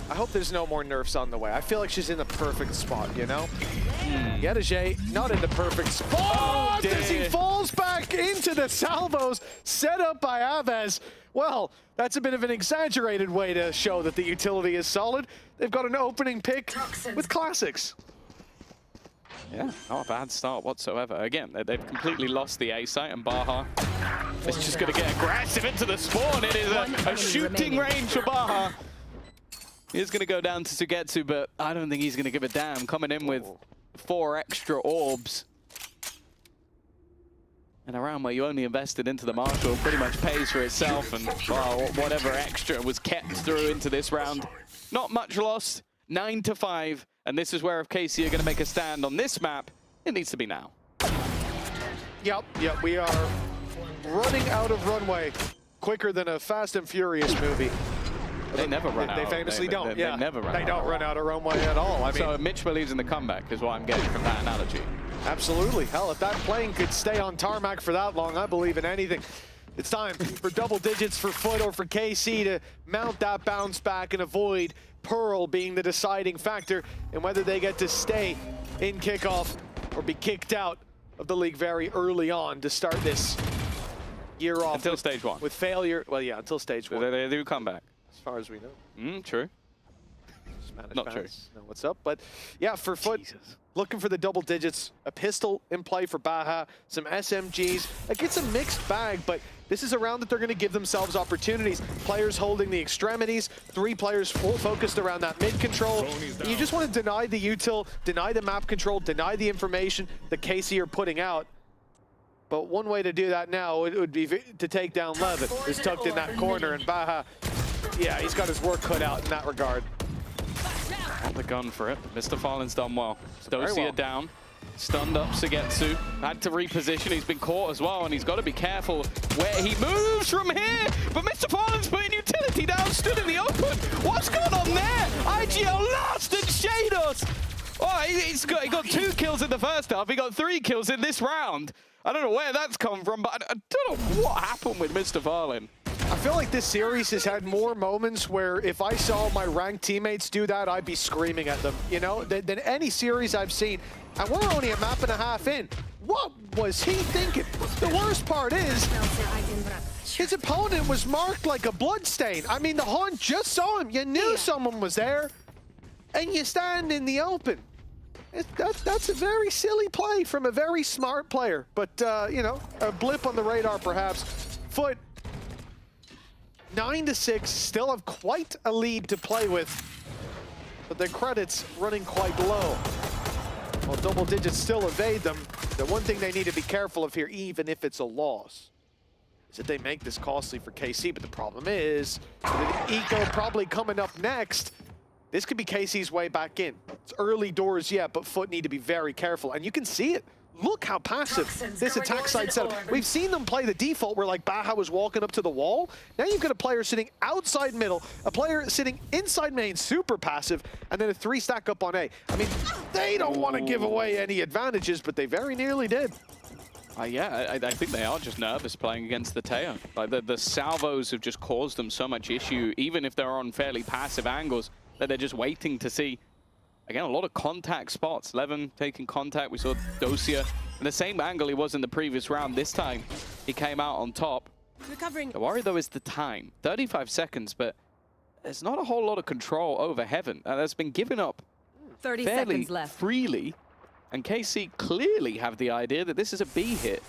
I hope there's no more nerfs on the way. I feel like she's in the perfect spot, you know? Yedajay, not in the perfect spot. As he falls back into the salvos set up by Avaz. Well, that's a bit of an exaggerated way to show that the utility is solid. They've got an opening pick with classics. Yeah, not a bad start whatsoever. Again, they've completely lost the A site, and Baha is just going to get aggressive into the spawn. It is a shooting range for Baha. He's going to go down to Sugetsu, but I don't think he's going to give a damn. Coming in with 4 extra orbs. And a round where you only invested into the Marshal pretty much pays for itself, and whatever extra was kept through into this round. Not much lost, 9-5, and this is where if KC are going to make a stand on this map, it needs to be now. Yep, we are running out of runway quicker than a Fast and Furious movie. They never run out. They famously don't. They never run out. They don't run out of runway at all. I mean, so Mitch believes in the comeback is what I'm getting from that analogy. Absolutely. Hell, if that plane could stay on tarmac for that long, I believe in anything. It's time for double digits for Foot or for KC to mount that bounce back and avoid Pearl being the deciding factor in whether they get to stay in kickoff or be kicked out of the league very early on to start this year off. Until stage 1. With failure. Well, yeah, until stage 1. They do come back. As far as we know. True. Spanish Not fans know what's up. But yeah, for Foot, looking for the double digits. A pistol in play for Baha, some SMGs. Like, it's a mixed bag, but this is a round that they're going to give themselves opportunities. Players holding the extremities, 3 players full focused around that mid control. You just want to deny the util, deny the map control, deny the information that KC are putting out. But one way to do that now would be to take down Levin, who's tucked in that corner, and Baha, yeah, he's got his work cut out in that regard. Got the gun for it. Mr. Fallen's done well. Dosia down. Stunned up Sugetsu. Had to reposition. He's been caught as well, and he's got to be careful where he moves from here. But Mr. Fallen's putting utility down, stood in the open. What's going on there? IGL lost and Shados. Oh, he got 2 kills in the first half. He got 3 kills in this round. I don't know where that's come from, but I don't know what happened with Mr. Fallen. I feel like this series has had more moments where if I saw my ranked teammates do that, I'd be screaming at them, you know, than any series I've seen. And we're only a map and a half in. What was he thinking? The worst part is, his opponent was marked like a bloodstain. I mean, the Hunt just saw him. You knew someone was there, and you stand in the open. That's a very silly play from a very smart player. But, you know, a blip on the radar perhaps. Foot, 9-6, still have quite a lead to play with, but their credits running quite low. While double digits still evade them, the one thing they need to be careful of here, even if it's a loss, is that they make this costly for KC. But the problem is, with Eco probably coming up next, This could be KC's way back in. It's early doors yet, but Foot need to be very careful. And you can see it. Look how passive this attack side setup. We've seen them play the default where like Baja was walking up to the wall. Now you've got a player sitting outside middle, a player sitting inside main, super passive, and then a 3 stack up on A. I mean, they don't want to give away any advantages, but they very nearly did. Yeah, I think they are just nervous playing against the Teo. Like the salvos have just caused them so much issue, even if they're on fairly passive angles, that they're just waiting to see. Again, a lot of contact spots. Levin taking contact. We saw Dosia in the same angle he was in the previous round. This time, he came out on top. Recovering. The worry, though, is the time. 35 seconds, but there's not a whole lot of control over Heaven. That's been given up 30 fairly seconds left. freely. And KC clearly have the idea that this is a B hit.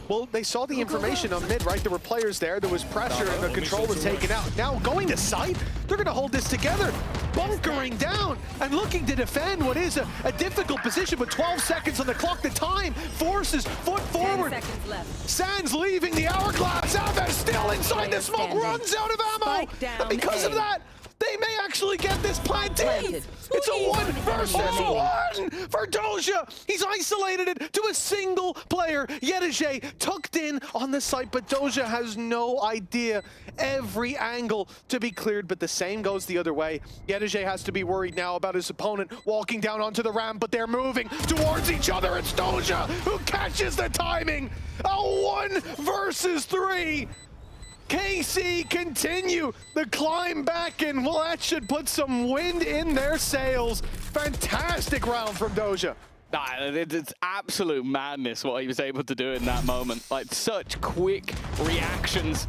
Well, they saw the information on mid, right? There were players there, there was pressure, and the control was taken out. Now, going to site, they're going to hold this together, bunkering down and looking to defend what is a difficult position, but 12 seconds on the clock. The time forces Foot forward. 10 seconds left. Sands leaving the hourglass. Aves still inside the smoke, runs out of ammo. And because of that, they may actually get this planted. It's a 1 versus 1 for Doja. He's isolated it to a single player. Yedege tucked in on the site, but Doja has no idea. Every angle to be cleared, but the same goes the other way. Yedege has to be worried now about his opponent walking down onto the ramp, but they're moving towards each other. It's Doja who catches the timing. A 1 versus 3. KC continue the climb back, and well, that should put some wind in their sails. Fantastic round from Doja. It's absolute madness what he was able to do in that moment. Like, such quick reactions.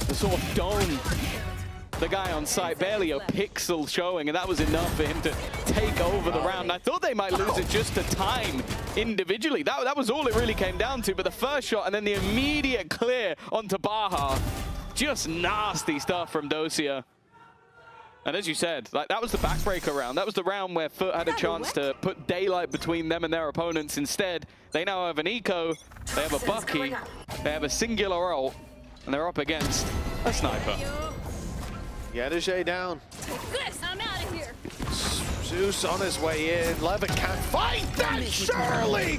The sort of dome. The guy on site, barely a pixel showing, and that was enough for him to take over the round. I thought they might lose it just to time individually. That was all it really came down to, but the first shot and then the immediate clear onto Baja. Just nasty stuff from Dosia. And as you said, like, that was the backbreaker round. That was the round where Foot had a chance to put daylight between them and their opponents. Instead, they now have an eco, they have a Bucky, they have a singular ult, and they're up against a sniper. Yedege down. This, I'm out of here. Zeus on his way in. Levin can't fight that, surely!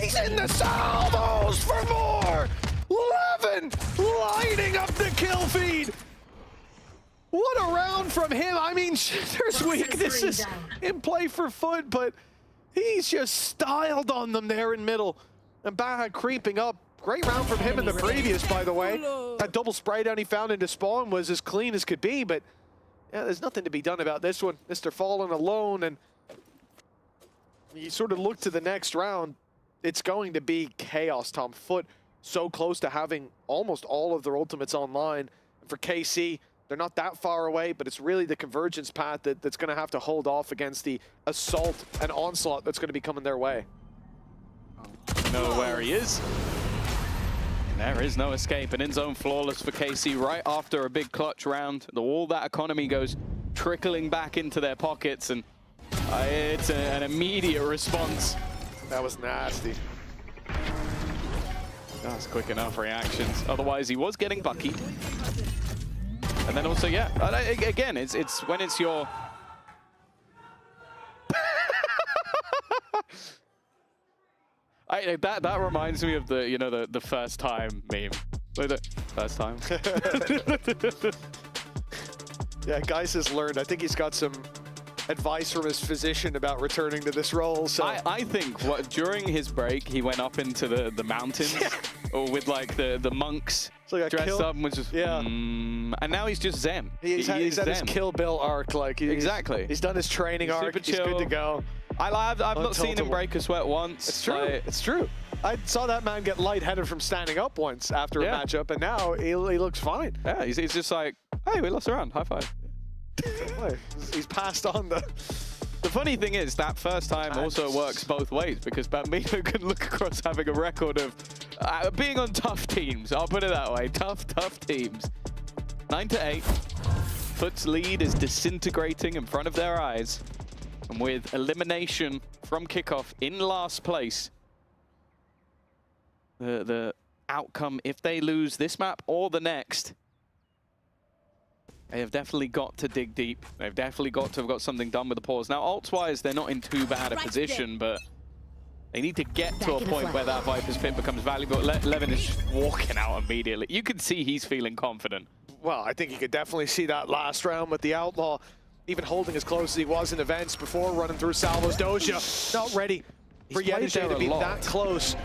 He's in the salvos for more! Levin lighting up the kill feed! What a round from him. I mean, there's weaknesses in play for Foot, but he's just styled on them there in middle. And Baja creeping up. Great round from him in the previous, by the way. That double spray down he found into spawn was as clean as could be, but yeah, there's nothing to be done about this one. Mr. Fallen alone, and you sort of look to the next round. It's going to be chaos, Tom. Foot so close to having almost all of their ultimates online. And for KC, they're not that far away, but it's really the convergence path that's going to have to hold off against the assault and onslaught that's going to be coming their way. You know where he is. There is no escape, and in-zone flawless for KC right after a big clutch round. All that economy goes trickling back into their pockets, and it's an immediate response. That was nasty. That's quick enough reactions. Otherwise, he was getting buckied. And then also, yeah, again, it's when it's your... that reminds me of the first time meme. The first time. Yeah, Geis has learned. I think he's got some advice from his physician about returning to this role. So I think during his break he went up into the mountains or with like the monks dressed up and was just and now he's just zen. He's had his Kill Bill arc, like exactly. He's done his training arc. He's good to go. I've not seen him break a sweat once. It's true. It's true. I saw that man get lightheaded from standing up once after a matchup, and now he looks fine. Yeah, he's just like, hey, we lost a round. High five. He's passed on the... The funny thing is, that first time also works both ways, because Bambino can look across having a record of being on tough teams. I'll put it that way. Tough teams. 9-8. Foot's lead is disintegrating in front of their eyes. And with elimination from Kickoff in last place, the outcome, if they lose this map or the next, They have definitely got to dig deep. They've definitely got to have got something done with the pause. Now, ults-wise, they're not in too bad a position, but they need to get to a point where that Viper's Pit becomes valuable. Levin is just walking out immediately. You can see he's feeling confident. Well, I think you could definitely see that last round with the Outlaw, even holding as close as he was in events before, running through Salvo's Doja. Not ready for Yedishe to be that close.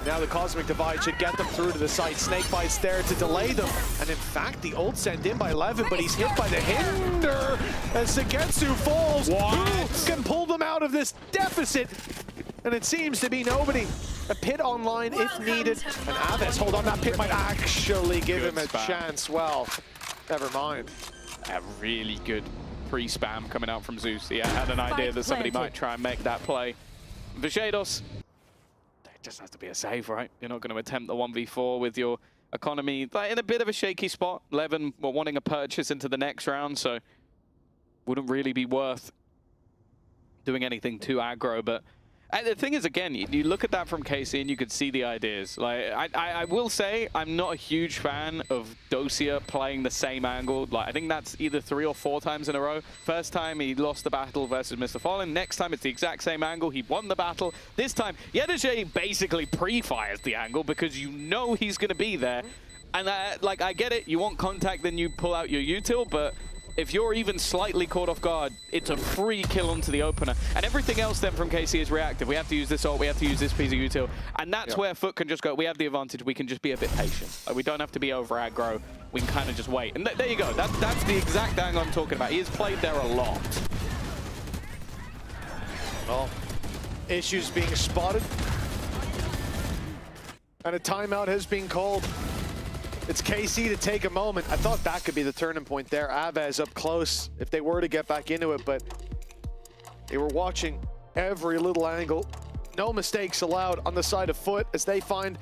Now the Cosmic Divide should get them through to the site. Snakebite's there to delay them. And in fact, the ult sent in by Levin, but he's hit by the Hinder as Segetsu falls. Who can pull them out of this deficit? And it seems to be nobody. A pit online if needed. And Aves, hold on, that pit might actually give him a chance. Well, never mind. A really good pre-spam coming out from Zeus. He had an idea that somebody might try and make that play. Vishados, it just has to be a save, right? You're not going to attempt the 1v4 with your economy like, in a bit of a shaky spot. Levin wanting a purchase into the next round, so wouldn't really be worth doing anything too aggro, but the thing is, again, you look at that from KC and you could see the ideas. Like, I will say I'm not a huge fan of Dosia playing the same angle. Like, I think that's either 3 or 4 times in a row. First time he lost the battle versus Mr. Fallen. Next time it's the exact same angle. He won the battle. This time, Yedishe basically pre-fires the angle because you know he's going to be there. And like, I get it. You want contact, then you pull out your util, but if you're even slightly caught off guard, it's a free kill onto the opener. And everything else then from KC is reactive. We have to use this ult, we have to use this piece of util. And that's where Foot can just go, we have the advantage, we can just be a bit patient. Like, we don't have to be over aggro, we can kind of just wait. And there you go, that's the exact angle I'm talking about. He has played there a lot. Well, issues being spotted. And a timeout has been called. It's KC to take a moment. I thought that could be the turning point there. Aves up close if they were to get back into it, but they were watching every little angle. No mistakes allowed on the side of Foot as they find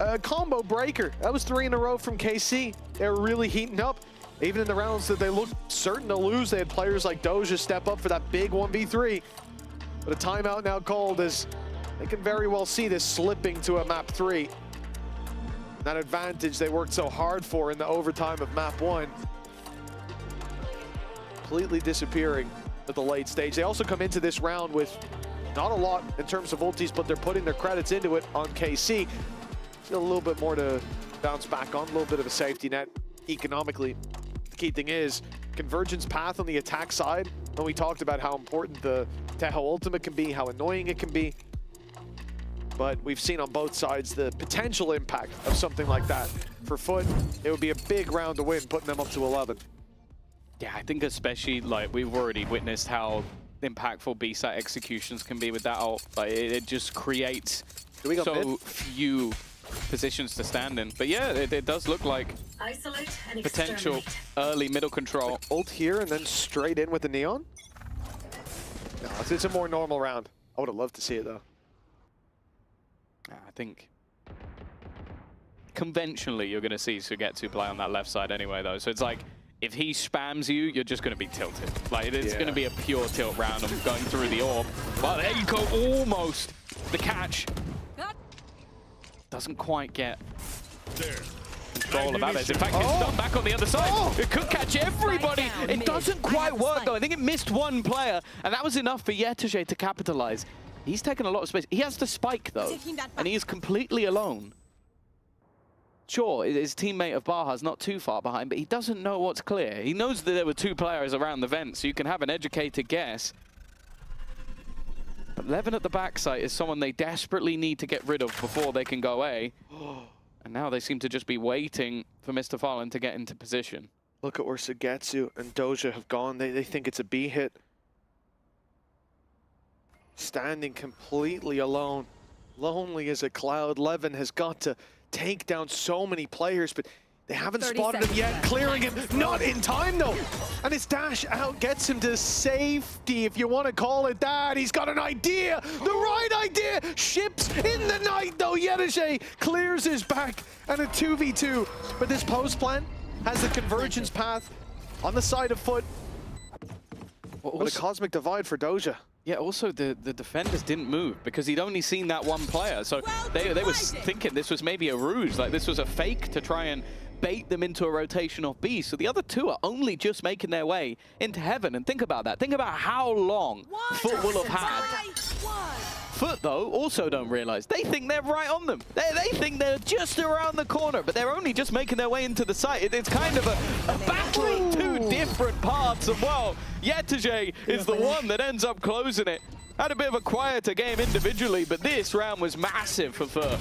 a combo breaker. That was 3 in a row from KC. They were really heating up. Even in the rounds that they looked certain to lose, they had players like Doja step up for that big 1v3. But a timeout now called as they can very well see this slipping to a map 3. That advantage they worked so hard for in the overtime of map 1. Completely disappearing at the late stage. They also come into this round with not a lot in terms of ultis, but they're putting their credits into it on KC. Still a little bit more to bounce back on, a little bit of a safety net economically. The key thing is Convergence path on the attack side. And we talked about how important the Teho ultimate can be, how annoying it can be. But we've seen on both sides the potential impact of something like that. For Foot, it would be a big round to win, putting them up to 11. Yeah, I think especially, like, we've already witnessed how impactful B-side executions can be with that ult. Like, it just creates so few positions to stand in. But yeah, it does look like potential early middle control. Ult here and then straight in with the Neon? No, it's a more normal round. I would have loved to see it, though. I think conventionally you're going to see Sugetsu play on that left side anyway, though. So it's like, if he spams you, you're just going to be tilted. Like, it's going to be a pure tilt round of going through the orb. Well, there you go, almost. The catch doesn't quite get control of Aves. In fact, it's done back on the other side. It could catch everybody. It doesn't quite work, though. I think it missed one player, and that was enough for Yetuje to capitalize. He's taken a lot of space. He has the spike, though, and he is completely alone. Sure, his teammate of Baja's not too far behind, but he doesn't know what's clear. He knows that there were 2 players around the vent, so you can have an educated guess. But Levin at the backside is someone they desperately need to get rid of before they can go A. And now they seem to just be waiting for Mr. Fallen to get into position. Look at where Sugetsu and Doja have gone. They think it's a B hit. Standing completely alone, lonely as a cloud. Levin has got to take down so many players, but they haven't spotted him yet. Clearing him, not in time though. And his dash out gets him to safety, if you want to call it that. He's got an idea, the right idea. Ships in the night though. Yedishe clears his back and a 2v2. But this post plant has the convergence path on the side of Foot. What a cosmic divide for Doja. Yeah, also the defenders didn't move because he'd only seen that one player. So they were thinking this was maybe a ruse, like this was a fake to try and bait them into a rotation off B. So the other two are only just making their way into heaven. And think about that. Think about how long Foot will have had. Foot, though, also don't realize. They think they're right on them. They think they're just around the corner, but they're only just making their way into the site. It's kind of a battling two different paths. And, well, Yetege is the one that ends up closing it. Had a bit of a quieter game individually, but this round was massive for Foot.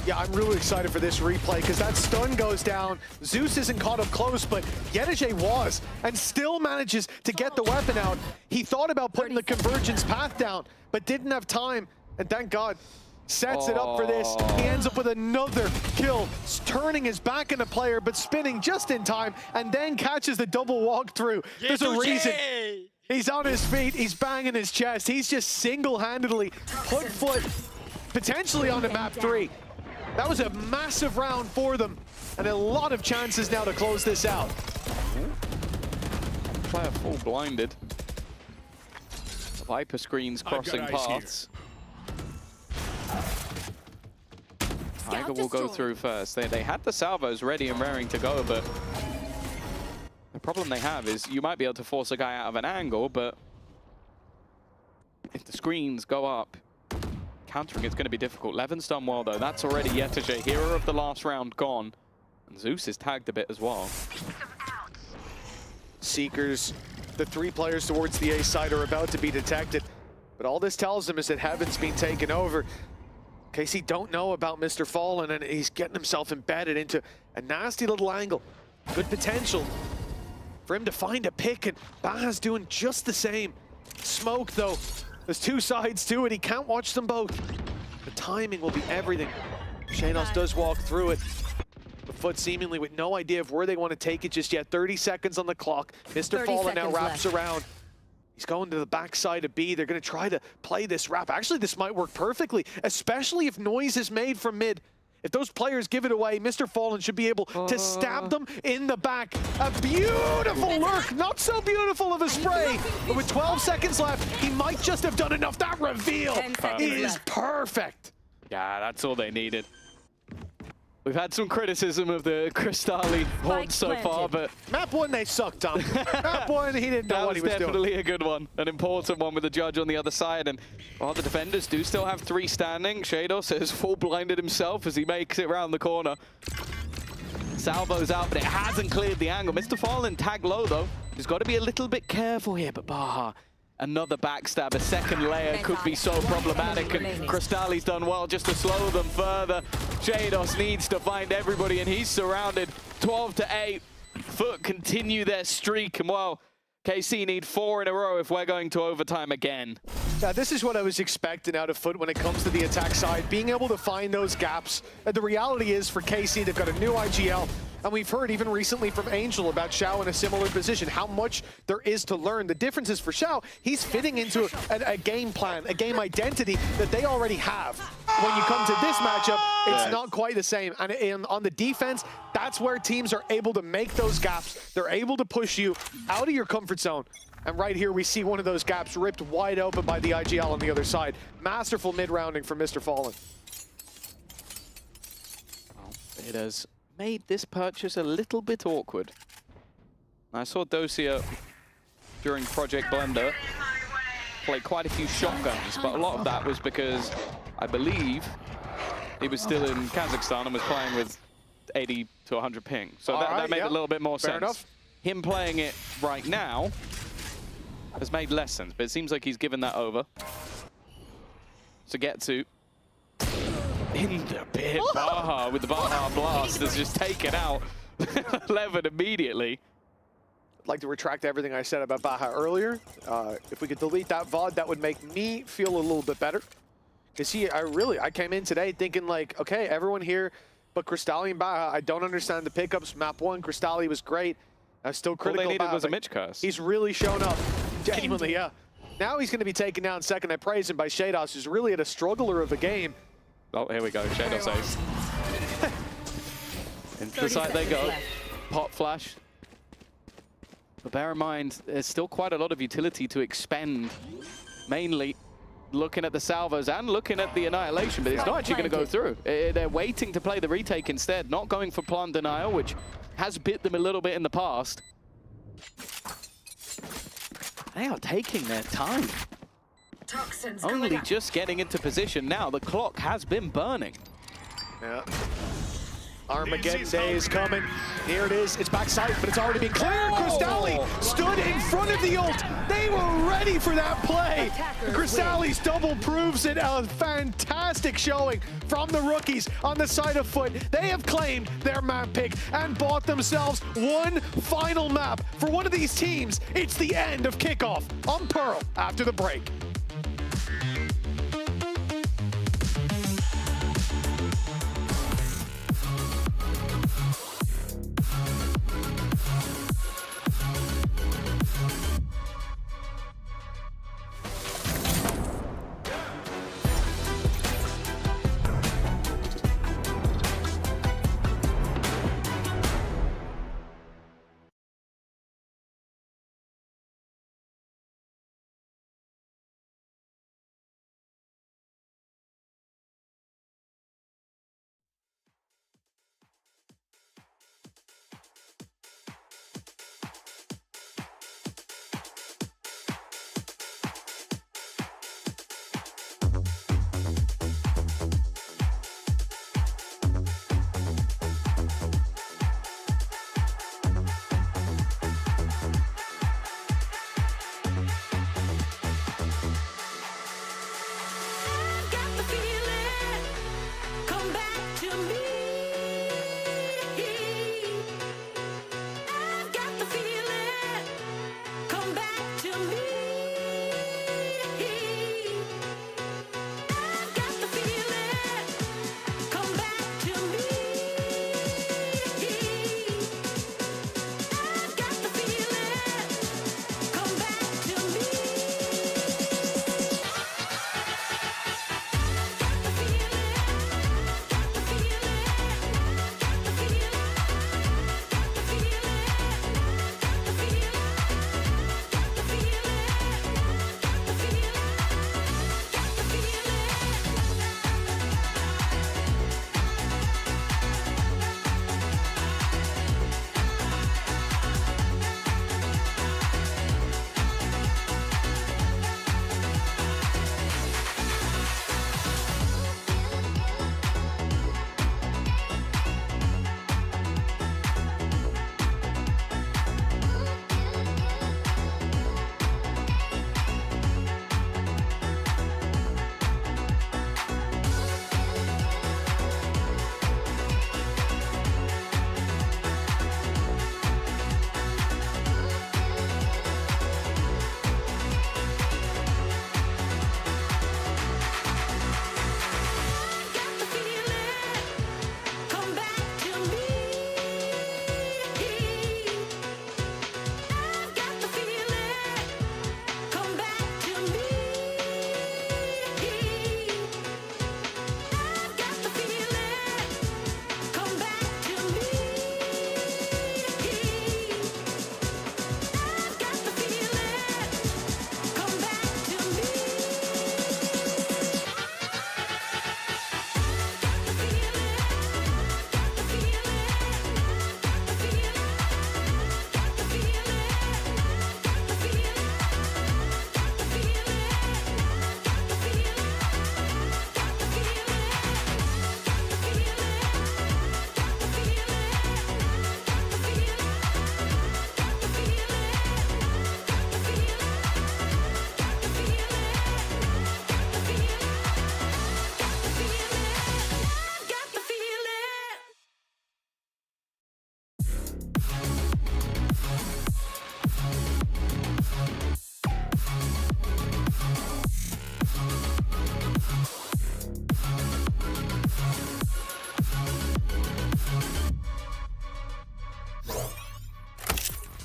Yeah, I'm really excited for this replay because that stun goes down. Zeus isn't caught up close, but Yetege was, and still manages to get the weapon out. He thought about putting the convergence path down, but didn't have time, and thank God, sets it up for this. He ends up with another kill, turning his back in a player, but spinning just in time, and then catches the double walkthrough. There's a reason. He's on his feet, he's banging his chest. He's just single-handedly put Foot potentially onto map 3. That was a massive round for them, and a lot of chances now to close this out. Player full blinded. Viper screens crossing paths. Tiger will go through first. They had the salvos ready and raring to go, but the problem they have is you might be able to force a guy out of an angle, but if the screens go up, countering it's going to be difficult. Levin's done well, though. That's already Yetege, hero of the last round, gone. And Zeus is tagged a bit as well. Seekers, the 3 players towards the A side are about to be detected. But all this tells him is that Heaven's been taken over. KC don't know about Mr. Fallen, and he's getting himself embedded into a nasty little angle. Good potential for him to find a pick, and Baha's doing just the same. Smoke, though. There's 2 sides to it. He can't watch them both. The timing will be everything. Shanos does walk through it. The Foot seemingly with no idea of where they want to take it just yet. 30 seconds on the clock. Mr. Fallen now wraps around. He's going to the backside of B. They're going to try to play this wrap. Actually, this might work perfectly, especially if noise is made from mid. If those players give it away, Mr. Fallen should be able to stab them in the back. A beautiful lurk, not so beautiful of a spray, but with 12 seconds left, he might just have done enough. That reveal is perfect. Yeah, that's all they needed. We've had some criticism of the Cristali haunt so far, but... Map 1, they sucked, Tom. Map 1, he didn't know what he was doing. That was definitely a good one. An important one with the judge on the other side. And while the defenders do still have 3 standing, Shadow says full blinded himself as he makes it round the corner. Salvo's out, but it hasn't cleared the angle. Mr. Fallen tagged low, though. He's got to be a little bit careful here, but Baha... Another backstab, a second layer could be so problematic, and Cristali's done well just to slow them further. Shados needs to find everybody, and he's surrounded. 12-8. Foot continue their streak, and well, KC need 4 in a row if we're going to overtime again. Yeah, this is what I was expecting out of Foot when it comes to the attack side, being able to find those gaps. And the reality is for KC, they've got a new IGL. And we've heard even recently from Angel about Xiao in a similar position, how much there is to learn. The difference is for Xiao, he's fitting into a game plan, a game identity that they already have. When you come to this matchup, it's not quite the same. And on the defense, that's where teams are able to make those gaps. They're able to push you out of your comfort zone. And right here, we see one of those gaps ripped wide open by the IGL on the other side. Masterful mid-rounding from Mr. Fallen. It has made this purchase a little bit awkward. I saw Dosia during Project Blender play quite a few shotguns, but a lot of that was because I believe he was still in Kazakhstan and was playing with 80 to 100 ping. So that made a little bit more sense. Enough. Him playing it right now has made less sense, but it seems like he's given that over. So Getsu in the pit. Baha with the Baha blast has just taken out Levin immediately. I'd like to retract everything I said about Baha earlier. If we could delete that VOD, that would make me feel a little bit better. Because I came in today thinking like, okay, everyone here but Cristali and Baha, I don't understand the pickups. Map 1, Cristali was great. I was still critical. All they needed Baha, was a Mitch curse. He's really shown up, genuinely, yeah. Now he's going to be taken down second. I praise him by Shados, who's really at a struggler of the game. Oh, here we go. Shadow saves. Into the side they go. Pop flash. But bear in mind, there's still quite a lot of utility to expend. Mainly looking at the salvos and looking at the annihilation, but it's not actually going to go through. They're waiting to play the retake instead, not going for plant denial, which has bit them a little bit in the past. They are taking their time. Toxins Only just getting into position now. The clock has been burning. Yeah. Armageddon day is coming. Here it is. It's backside, but it's already been cleared. Cristalli stood in front of the ult. They were ready for that play. Cristalli's double proves it. A fantastic showing from the rookies on the side of Foot. They have claimed their map pick and bought themselves one final map. For one of these teams, it's the end of kickoff on Pearl after the break.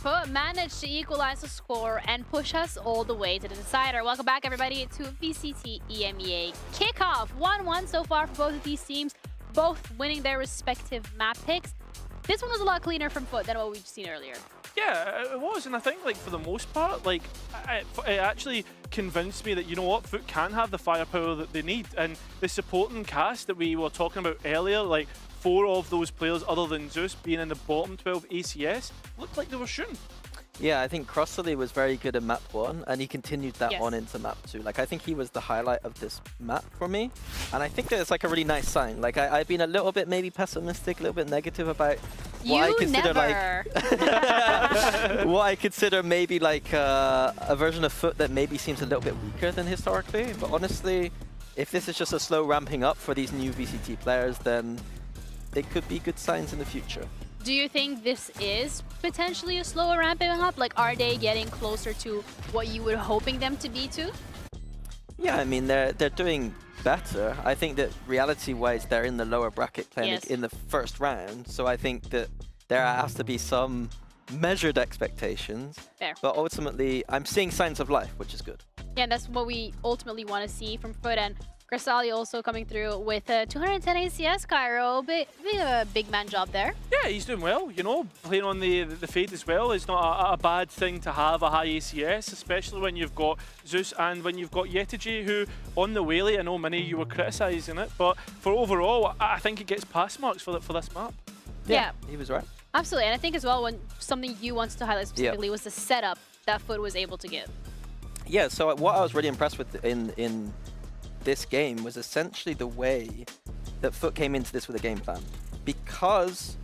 Foot managed to equalize the score and push us all the way to the decider. Welcome back, everybody, to VCT EMEA Kickoff. 1-1 so far for both of these teams, both winning their respective map picks. This one was a lot cleaner from Foot than what we've seen earlier. Yeah, it was, and I think like for the most part, like it actually convinced me that, you know what, Foot can have the firepower that they need, and the supporting cast that we were talking about earlier, like 4 of those players other than Zeus being in the bottom 12 ACS, looked like they were shooting. Yeah, I think Crossley was very good in map 1, and he continued that Yes. on into map 2. Like, I think he was the highlight of this map for me, and I think that it's like a really nice sign. Like, I've been a little bit maybe pessimistic, a little bit negative about what I consider like what I consider maybe like a version of Foot that maybe seems a little bit weaker than historically. But honestly, if this is just a slow ramping up for these new VCT players, then it could be good signs in the future. Do you think this is potentially a slower ramping up? Like, are they getting closer to what you were hoping them to be to? Yeah, I mean, they're doing better. I think that reality-wise, they're in the lower bracket playing in the first round. So I think that there has to be some measured expectations. Fair. But ultimately, I'm seeing signs of life, which is good. Yeah, that's what we ultimately want to see from Foot. And Crossley also coming through with 210 ACS, Cairo. Bit of a big man job there. Yeah, he's doing well, you know, playing on the Fade as well. It's not a bad thing to have a high ACS, especially when you've got Zeus and when you've got Yetiji, who on the Whaley, I know many of you were criticising it, but for overall, I think it gets pass marks for this map. Yeah. He was right. Absolutely, and I think as well, when something you wanted to highlight specifically was the setup that Foot was able to give. Yeah, so what I was really impressed with in this game was essentially the way that Foot came into this with a game plan. Because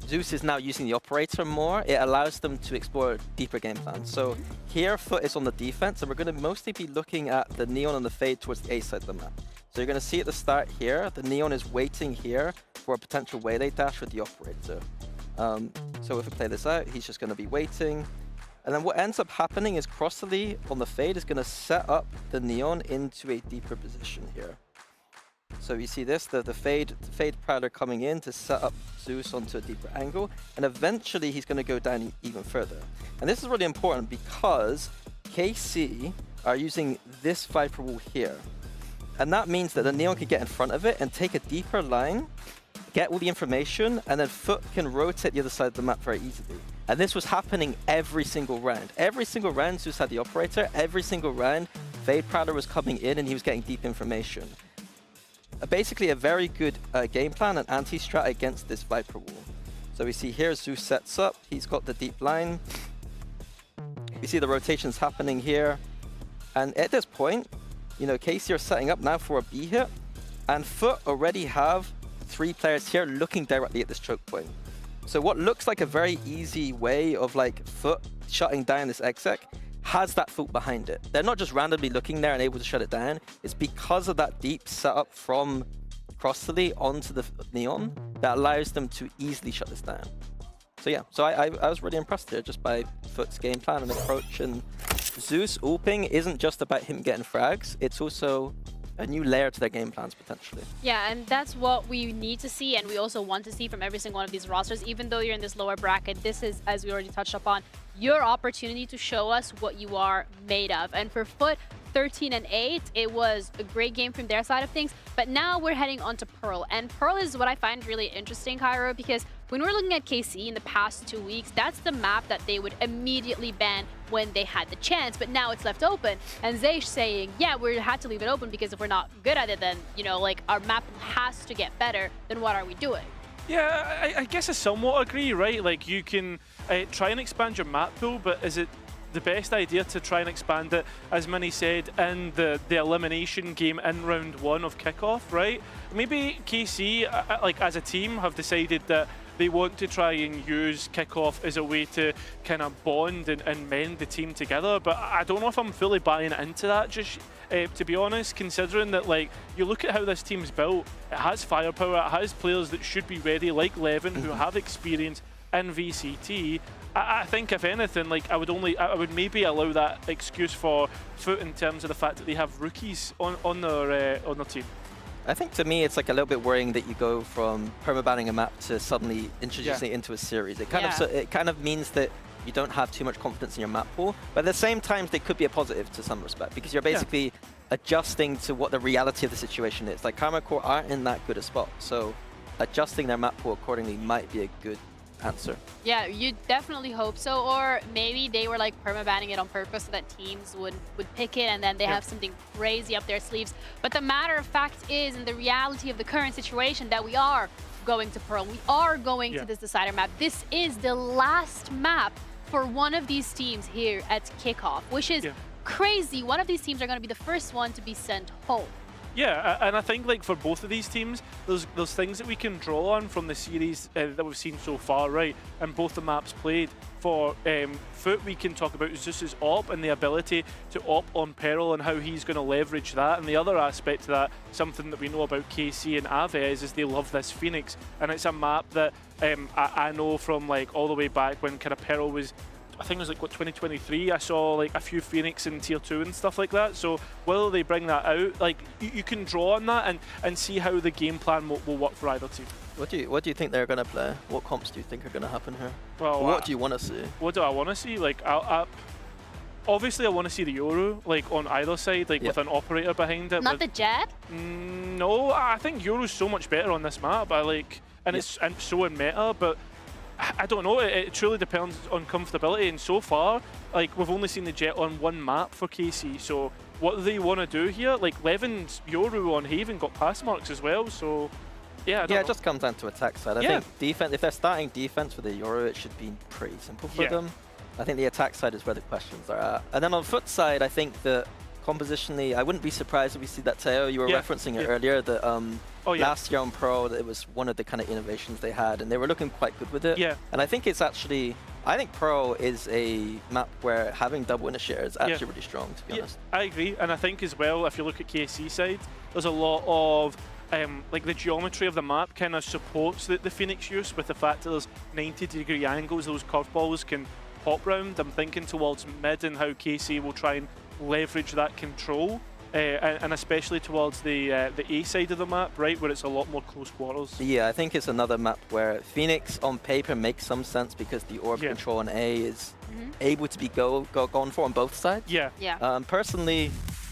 Zeus is now using the operator more, it allows them to explore deeper game plans. So here Foot is on the defense, and we're going to mostly be looking at the Neon and the Fade towards the A side of the map. So you're going to see at the start here, the Neon is waiting here for a potential waylay dash with the operator. So if we play this out, he's just going to be waiting. And then what ends up happening is Crossley on the Fade is going to set up the Neon into a deeper position here. So you see this, the Fade Prowler coming in to set up Zeus onto a deeper angle, and eventually he's going to go down even further. And this is really important because KC are using this Viper wall here. And that means that the Neon can get in front of it and take a deeper line, get all the information, and then Foot can rotate the other side of the map very easily. And this was happening every single round. Every single round, Zeus had the operator. Every single round, Fade Prowler was coming in and he was getting deep information. Basically, a very good game plan and anti-strat against this Viper wall. So we see here, Zeus sets up. He's got the deep line. We see the rotations happening here. And at this point, you know, KC are setting up now for a B hit. And Foot already have 3 players here looking directly at this choke point. So what looks like a very easy way of like Foot shutting down this exec has that thought behind it. They're not just randomly looking there and able to shut it down. It's because of that deep setup from Crossley onto the Neon that allows them to easily shut this down. So yeah, so I was really impressed here just by Foot's game plan and approach. And Zeus ulping isn't just about him getting frags, it's also a new layer to their game plans potentially. Yeah, and that's what we need to see, and we also want to see from every single one of these rosters. Even though you're in this lower bracket, this is, as we already touched upon, your opportunity to show us what you are made of. And for Foot, 13-8, it was a great game from their side of things, but now we're heading on to Pearl. And Pearl is what I find really interesting, Cairo, because when we're looking at KC in the past 2 weeks, that's the map that they would immediately ban when they had the chance, but now it's left open. And Zaysh saying, yeah, we had to leave it open because if we're not good at it, then, you know, like, our map has to get better, then what are we doing? Yeah, I guess I somewhat agree, right? Like, you can try and expand your map pool, but is it the best idea to try and expand it, as Minnie said, in the elimination game in round 1 of kickoff, right? Maybe KC, like as a team, have decided that they want to try and use kickoff as a way to kind of bond and mend the team together, but I don't know if I'm fully buying into that, just to be honest, considering that, like, you look at how this team's built, it has firepower, it has players that should be ready, like Levin, who have experience in VCT. I think, if anything, like, I would maybe allow that excuse for Foot in terms of the fact that they have rookies on their team. I think to me it's like a little bit worrying that you go from permabanning a map to suddenly introducing it into a series. It kind of means that you don't have too much confidence in your map pool, but at the same time they could be a positive to some respect because you're basically adjusting to what the reality of the situation is. Like, Karma Core aren't in that good a spot, so adjusting their map pool accordingly might be a good answer. Yeah, you definitely hope so. Or maybe they were like permabanning it on purpose so that teams would pick it and then they have something crazy up their sleeves. But the matter of fact is, in the reality of the current situation, that we are going to Pearl. We are going to this decider map. This is the last map for one of these teams here at Kickoff, which is crazy. One of these teams are going to be the first one to be sent home. Yeah, and I think like for both of these teams, there's things that we can draw on from the series that we've seen so far, right? And both the maps played. For Foot, we can talk about is just his op and the ability to op on Peril and how he's going to leverage that. And the other aspect to that, something that we know about KC and Aves, is they love this Phoenix, and it's a map that I know from like all the way back when kind of Peril was. I think it was like, what, 2023, I saw like a few Phoenix in Tier 2 and stuff like that. So whether they bring that out, like you can draw on that and see how the game plan will work for either team. What do you think they're going to play? What comps do you think are going to happen here? Well, what do you want to see? What do I want to see? Like, obviously I want to see the Yoru, like on either side, like with an operator behind it. Not the Jet? No, I think Yoru's so much better on this map. It's so in meta, but I don't know, it truly depends on comfortability, and so far, like, we've only seen the Jet on one map for KC, so what do they want to do here? Like, Levin's Yoru on Haven got pass marks as well, so yeah, I don't know. It just comes down to attack side. I think defense, if they're starting defense with the Yoru, it should be pretty simple for them. I think the attack side is where the questions are at. And then on Foot side, I think that compositionally, I wouldn't be surprised if we see that Teo. You were referencing it earlier, that last year on Pro, it was one of the kind of innovations they had, and they were looking quite good with it. And I think it's actually, I think Pro is a map where having double initiator is actually really strong, to be honest. I agree, and I think as well, if you look at KC side, there's a lot of like the geometry of the map kind of supports the Phoenix use, with the fact that there's 90-degree angles those curveballs can pop round. I'm thinking towards mid and how KC will try and leverage that control, and especially towards the A side of the map, right, where it's a lot more close quarters. Yeah, I think it's another map where Phoenix on paper makes some sense because the orb control on A is able to be gone for on both sides. Personally,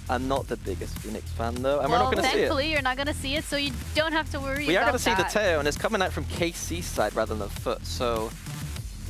I'm not the biggest Phoenix fan though, and we're not going to see it. Thankfully, you're not going to see it, so you don't have to worry about that. We are going to see the Teo, and it's coming out from KC side rather than Foot, so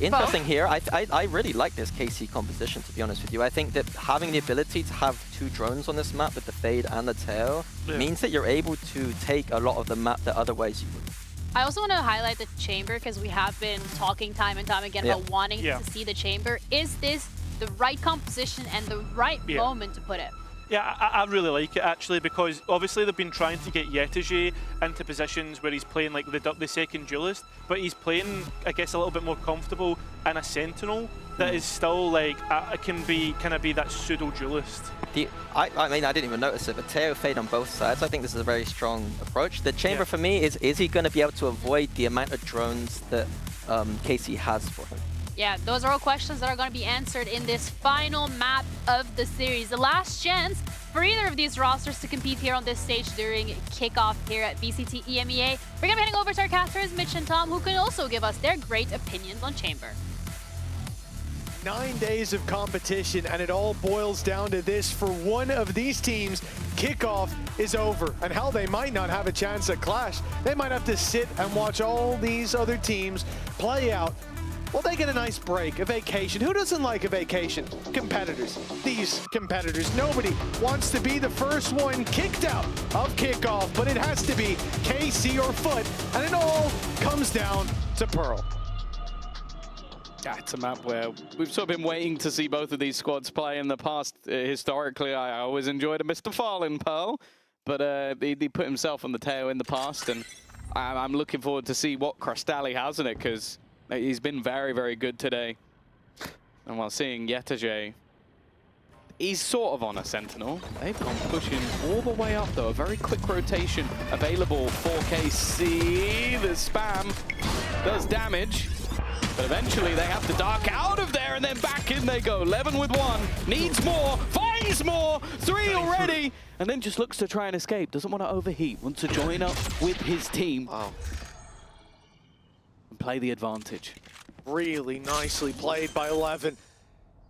interesting here. I really like this KC composition, to be honest with you. I think that having the ability to have two drones on this map with the Fade and the Teo means that you're able to take a lot of the map that otherwise you wouldn't. I also want to highlight the Chamber, because we have been talking time and time again about wanting to see the Chamber. Is this the right composition and the right moment to put it? Yeah, I really like it actually, because obviously they've been trying to get Yetege into positions where he's playing like the second duelist, but he's playing, I guess, a little bit more comfortable in a Sentinel that is still like can be that pseudo duelist. I mean, I didn't even notice it, but Teo Fade on both sides. I think this is a very strong approach. The Chamber for me is he going to be able to avoid the amount of drones that KC has for him? Yeah, those are all questions that are going to be answered in this final map of the series. The last chance for either of these rosters to compete here on this stage during kickoff here at VCT EMEA. We're going to be heading over to our casters, Mitch and Tom, who can also give us their great opinions on Chamber. 9 days of competition, and it all boils down to this. For one of these teams, kickoff is over. And hell, they might not have a chance at Clash. They might have to sit and watch all these other teams play out. Well, they get a nice break, a vacation. Who doesn't like a vacation? Competitors. These competitors. Nobody wants to be the first one kicked out of kickoff, but it has to be KC or Foot, and it all comes down to Pearl. Yeah, it's a map where we've sort of been waiting to see both of these squads play in the past. Historically, I always enjoyed a Mr. Fall in Pearl, but he put himself on the tail in the past, and I'm looking forward to see what Crystalli has in it, because he's been very, very good today. And while seeing Yetege, he's sort of on a Sentinel. They've gone pushing all the way up, though. A very quick rotation available for KC. The spam does damage, but eventually they have to dark out of there, and then back in they go. Levin with one, needs more, finds more, 3 already, and then just looks to try and escape. Doesn't want to overheat, wants to join up with his team. Play the advantage. Really nicely played by Levin.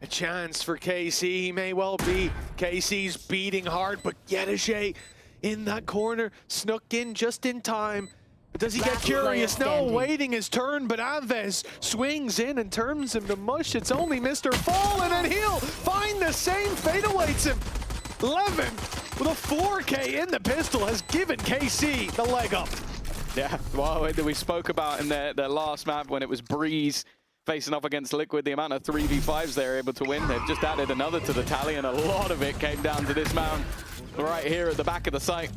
A chance for KC. He may well be. KC's beating hard, but Yetege in that corner, snuck in just in time. Does he get curious? No, waiting his turn, but Aves swings in and turns him to mush. It's only Mr. Fall, and then he'll find the same fate awaits him. Levin with a 4K in the pistol has given KC the leg up. Yeah, well, we spoke about in their last map when it was Breeze facing off against Liquid, the amount of 3v5s they're able to win. They've just added another to the tally, and a lot of it came down to this man right here at the back of the site.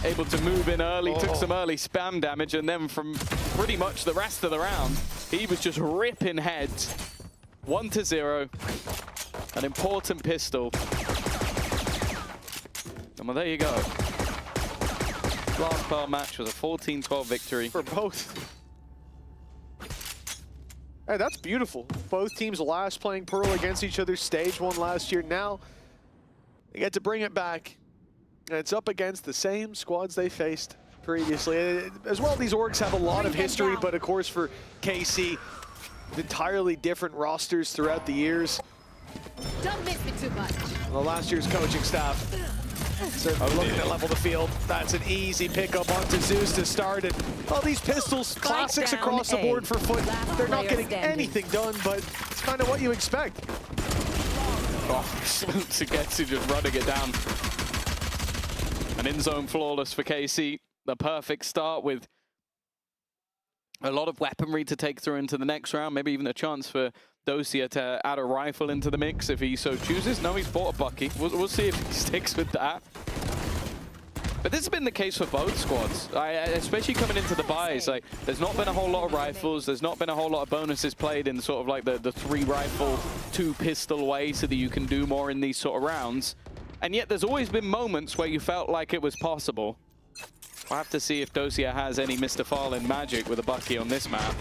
Able to move in early, took some early spam damage, and then from pretty much the rest of the round, he was just ripping heads. 1-0, an important pistol. And well, there you go. Last Pearl match was a 14-12 victory. For both. Hey, that's beautiful. Both teams last playing Pearl against each other, stage 1 last year. Now, they get to bring it back. And it's up against the same squads they faced previously. As well, these orgs have a lot of history, but of course for KC, entirely different rosters throughout the years. Don't miss me too much. Well, last year's coaching staff certainly looking to level the field. That's an easy pickup onto Zeus to start it. All these pistols, classics across the board for Foot. They're not getting anything done, but it's kind of what you expect. Oh, Sugetsu just running it down. An in-zone flawless for KC. The perfect start with a lot of weaponry to take through into the next round. Maybe even a chance for Dosia to add a rifle into the mix if he so chooses. No, he's bought a Bucky. We'll see if he sticks with that. But this has been the case for both squads, especially coming into the buys. Like, there's not been a whole lot of rifles. There's not been a whole lot of bonuses played in sort of like the 3-rifle, 2-pistol way so that you can do more in these sort of rounds. And yet there's always been moments where you felt like it was possible. We'll have to see if Dosia has any Mr. Fallen magic with a Bucky on this map.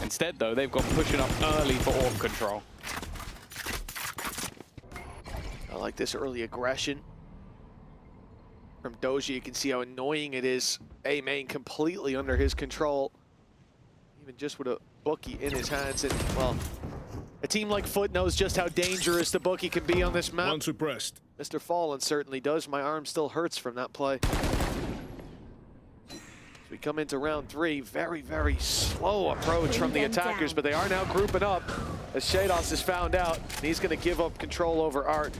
Instead, though, they've gone pushing up early for orb control. I like this early aggression from Doji. You can see how annoying it is. A main completely under his control. Even just with a Bucky in his hands. And, well, a team like Foot knows just how dangerous the Bucky can be on this map. One suppressed. Mr. Fallen certainly does. My arm still hurts from that play. As we come into round 3, very, very slow approach from the attackers, but they are now grouping up as Shados has found out, and he's going to give up control over Art.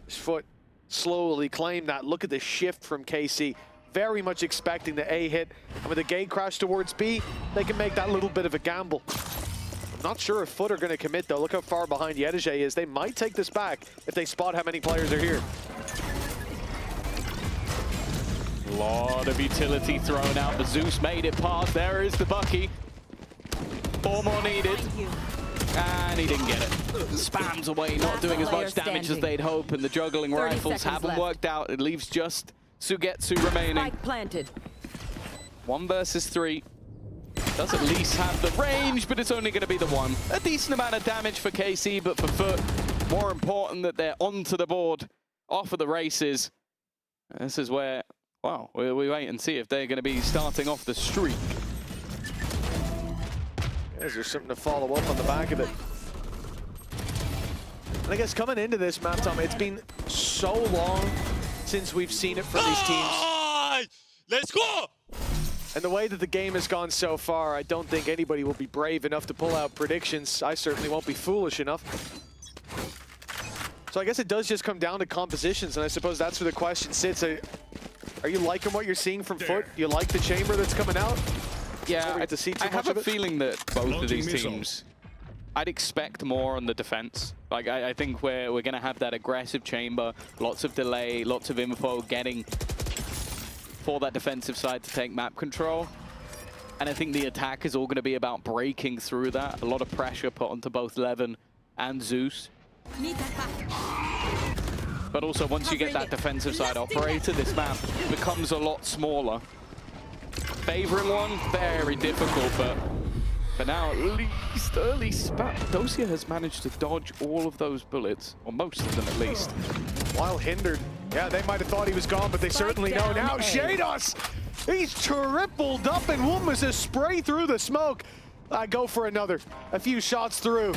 His Foot slowly claimed that. Look at the shift from KC. Very much expecting the A hit, and with the gate crash towards B, they can make that little bit of a gamble. Not sure if Foot are going to commit, though. Look how far behind Yedege is. They might take this back if they spot how many players are here. A lot of utility thrown out, but Zeus made it past. There is the Bucky. 4 more needed. And he didn't get it. Spams away, not doing as much damage as they'd hope, and the juggling rifles haven't worked out. It leaves just Sugetsu remaining. Spike planted. 1 versus 3. Does at least have the range, but it's only going to be the 1. A decent amount of damage for KC, but for Foot, more important that they're onto the board, off of the races. And this is where, well, we wait and see if they're going to be starting off the streak. Is there something to follow up on the back of it? And I guess coming into this map, Tom, it's been so long since we've seen it from these teams. Let's go! And the way that the game has gone so far, I don't think anybody will be brave enough to pull out predictions. I certainly won't be foolish enough. So I guess it does just come down to compositions, and I suppose that's where the question sits. Are you liking what you're seeing from Foot? You like the chamber that's coming out? Yeah, I have a feeling that both of these teams, I'd expect more on the defense. Like, I think we're going to have that aggressive chamber, lots of delay, lots of info getting for that defensive side to take map control. And I think the attack is all going to be about breaking through that. A lot of pressure put onto both Levin and Zeus. But also, once you get that defensive side operator, this map becomes a lot smaller. Favoring one, very difficult, but now at least early spat. Dosia has managed to dodge all of those bullets, or most of them at least. While hindered. Yeah, they might have thought he was gone, but they certainly know now. Shados! He's tripled up, and one was a spray through the smoke. Go for another. A few shots through.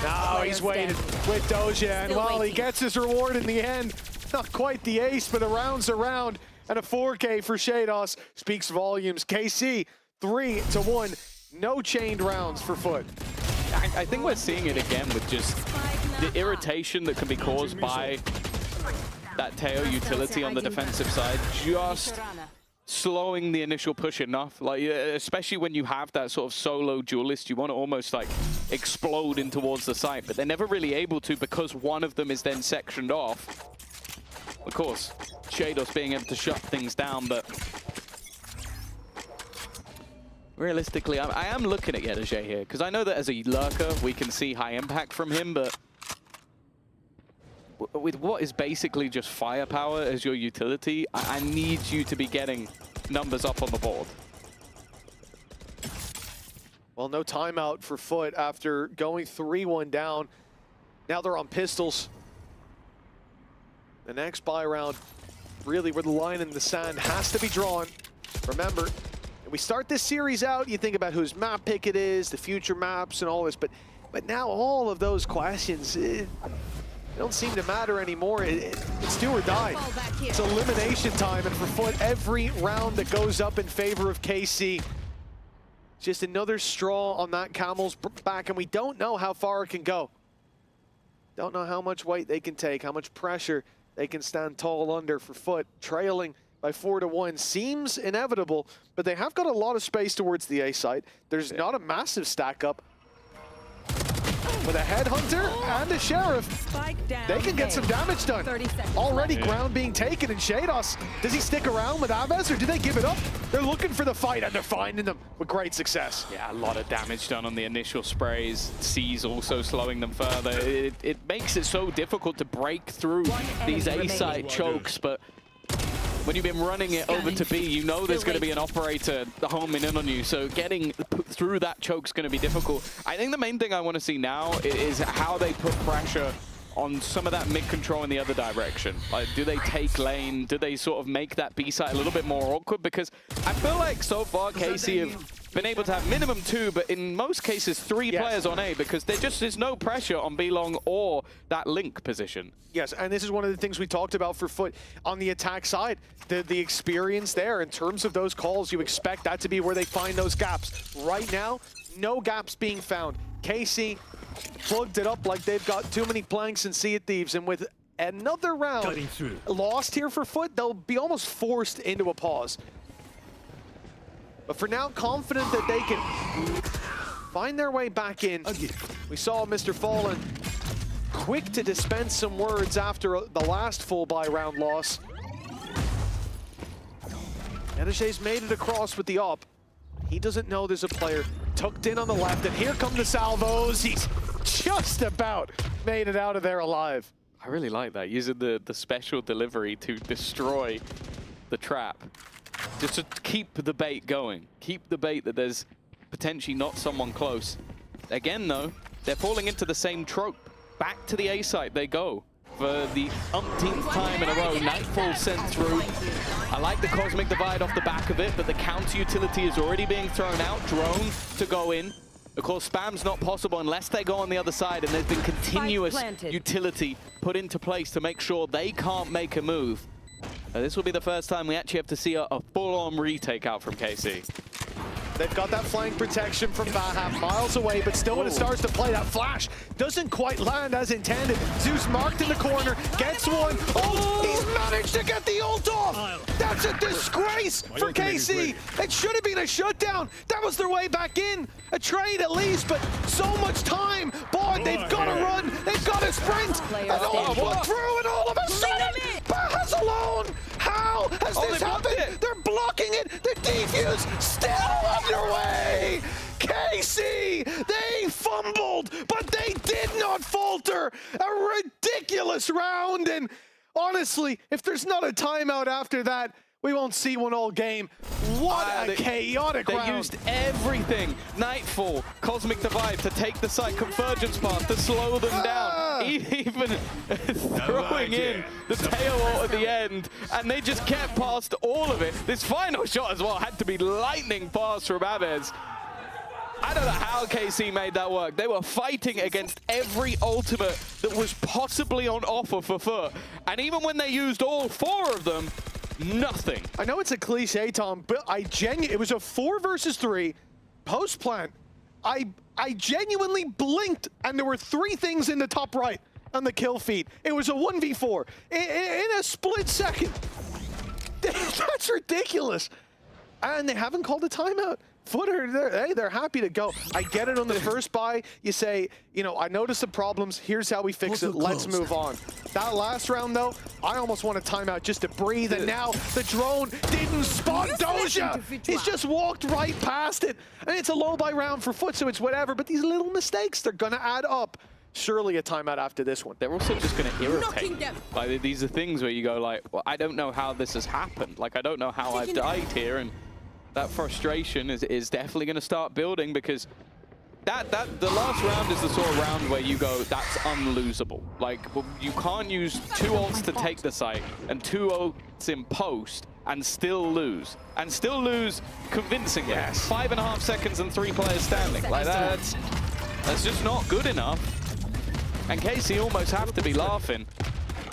Now he's waited with Doja, and while he gets his reward in the end, not quite the ace, but a round's a round, and a 4K for Shados speaks volumes. KC 3-1. No chained rounds for Foot. I think we're seeing it again with just the irritation that can be caused by that Teo utility on the defensive side. Just slowing the initial push enough, like especially when you have that sort of solo duelist, you want to almost like explode in towards the site, but they're never really able to because one of them is then sectioned off. Of course, Shados being able to shut things down, but realistically, I am looking at Yedajay here because I know that as a lurker we can see high impact from him, but with what is basically just firepower as your utility, I need you to be getting numbers up on the board. Well, no timeout for Foot after going 3-1 down. Now they're on pistols. The next buy round, really where the line in the sand has to be drawn. Remember, we start this series out, you think about whose map pick it is, the future maps and all this, but now all of those questions, they don't seem to matter anymore. It's do or die. It's elimination time, and for Foot, every round that goes up in favor of KC, just another straw on that camel's back, and we don't know how far it can go. Don't know how much weight they can take, how much pressure they can stand tall under. For Foot, trailing by 4-1 seems inevitable, but they have got a lot of space towards the A site. There's not a massive stack up. With a headhunter and a sheriff, they can get some damage done. Already ground being taken, and Shados, does he stick around with Abez or do they give it up? They're looking for the fight and they're finding them with great success. Yeah, a lot of damage done on the initial sprays. C's also slowing them further. It makes it so difficult to break through these A-site chokes, but when you've been running it over to B, you know there's going to be an operator homing in on you, so getting through that choke's going to be difficult. I think the main thing I want to see now is how they put pressure on some of that mid-control in the other direction. Like, do they take lane? Do they sort of make that B site a little bit more awkward? Because I feel like so far KC have been able to have minimum 2, but in most cases 3 players on A, because there just is no pressure on B long or that link position. Yes, and this is one of the things we talked about for Foot on the attack side. The experience there in terms of those calls, you expect that to be where they find those gaps. Right now, no gaps being found. KC plugged it up like they've got too many planks in Sea of Thieves, and with another round lost here for Foot, they'll be almost forced into a pause. But for now, confident that they can find their way back in. We saw Mr. Fallen quick to dispense some words after the last full buy round loss. Yedajay's made it across with the op. He doesn't know there's a player tucked in on the left, and here come the salvos. He's just about made it out of there alive. I really like that, using the special delivery to destroy the trap. Just to keep the bait going. Keep the bait that there's potentially not someone close. Again, though, they're falling into the same trope. Back to the A site they go for the umpteenth time in a row. Nightfall sent through. I like the Cosmic Divide off the back of it, but the counter utility is already being thrown out. Drone to go in. Of course, spam's not possible unless they go on the other side, and there's been continuous utility put into place to make sure they can't make a move. This will be the first time we actually have to see a full-on retake out from KC. They've got that flank protection from Baha, miles away, but still when it starts to play, that flash doesn't quite land as intended. Zeus marked in the corner, gets one. Ult, he's managed to get the ult off. That's a disgrace for KC. It should have been a shutdown. That was their way back in. A trade at least, but so much time. Boy, they've got to run. They've got to sprint. And all through, and all of a sudden, Baha's alone. How has this happened? They're blocking it. The defuse still underway. KC, they fumbled, but they did not falter. A ridiculous round, and honestly, if there's not a timeout after that, we won't see one all game. What a chaotic round. They used everything. Nightfall, Cosmic Divide to take the site convergence path to slow them down. Even throwing in the tail ult at the end, and they just kept past all of it. This final shot as well had to be lightning fast from Abez. I don't know how KC made that work. They were fighting against every ultimate that was possibly on offer for Foot. And even when they used all 4 of them, Nothing. I know it's a cliche, Tom, but it was a 4 versus 3 post plant. I genuinely blinked and there were 3 things in the top right on the kill feed. It was a 1v4 in a split second. That's ridiculous. And they haven't called a timeout. Footer, they're happy to go. I get it on the first buy. You say, you know, I noticed the problems. Here's how we fix it. Let's move on. That last round, though, I almost want a timeout just to breathe. And now the drone didn't spot Doja. He's just walked right past it. And it's a low buy round for Foot, so it's whatever. But these little mistakes, they're going to add up. Surely a timeout after this one. They're also just going to irritate. Like, these are things where you go like, well, I don't know how this has happened. Like, I don't know how I've died here. And that frustration is definitely going to start building, because the last round is the sort of round where you go, that's unlosable. Like, you can't use 2 ults to take the site and 2 ults in post and still lose. And still lose convincingly. Yes. 5.5 seconds and 3 players standing. Like, that's just not good enough. And KC almost have to be laughing.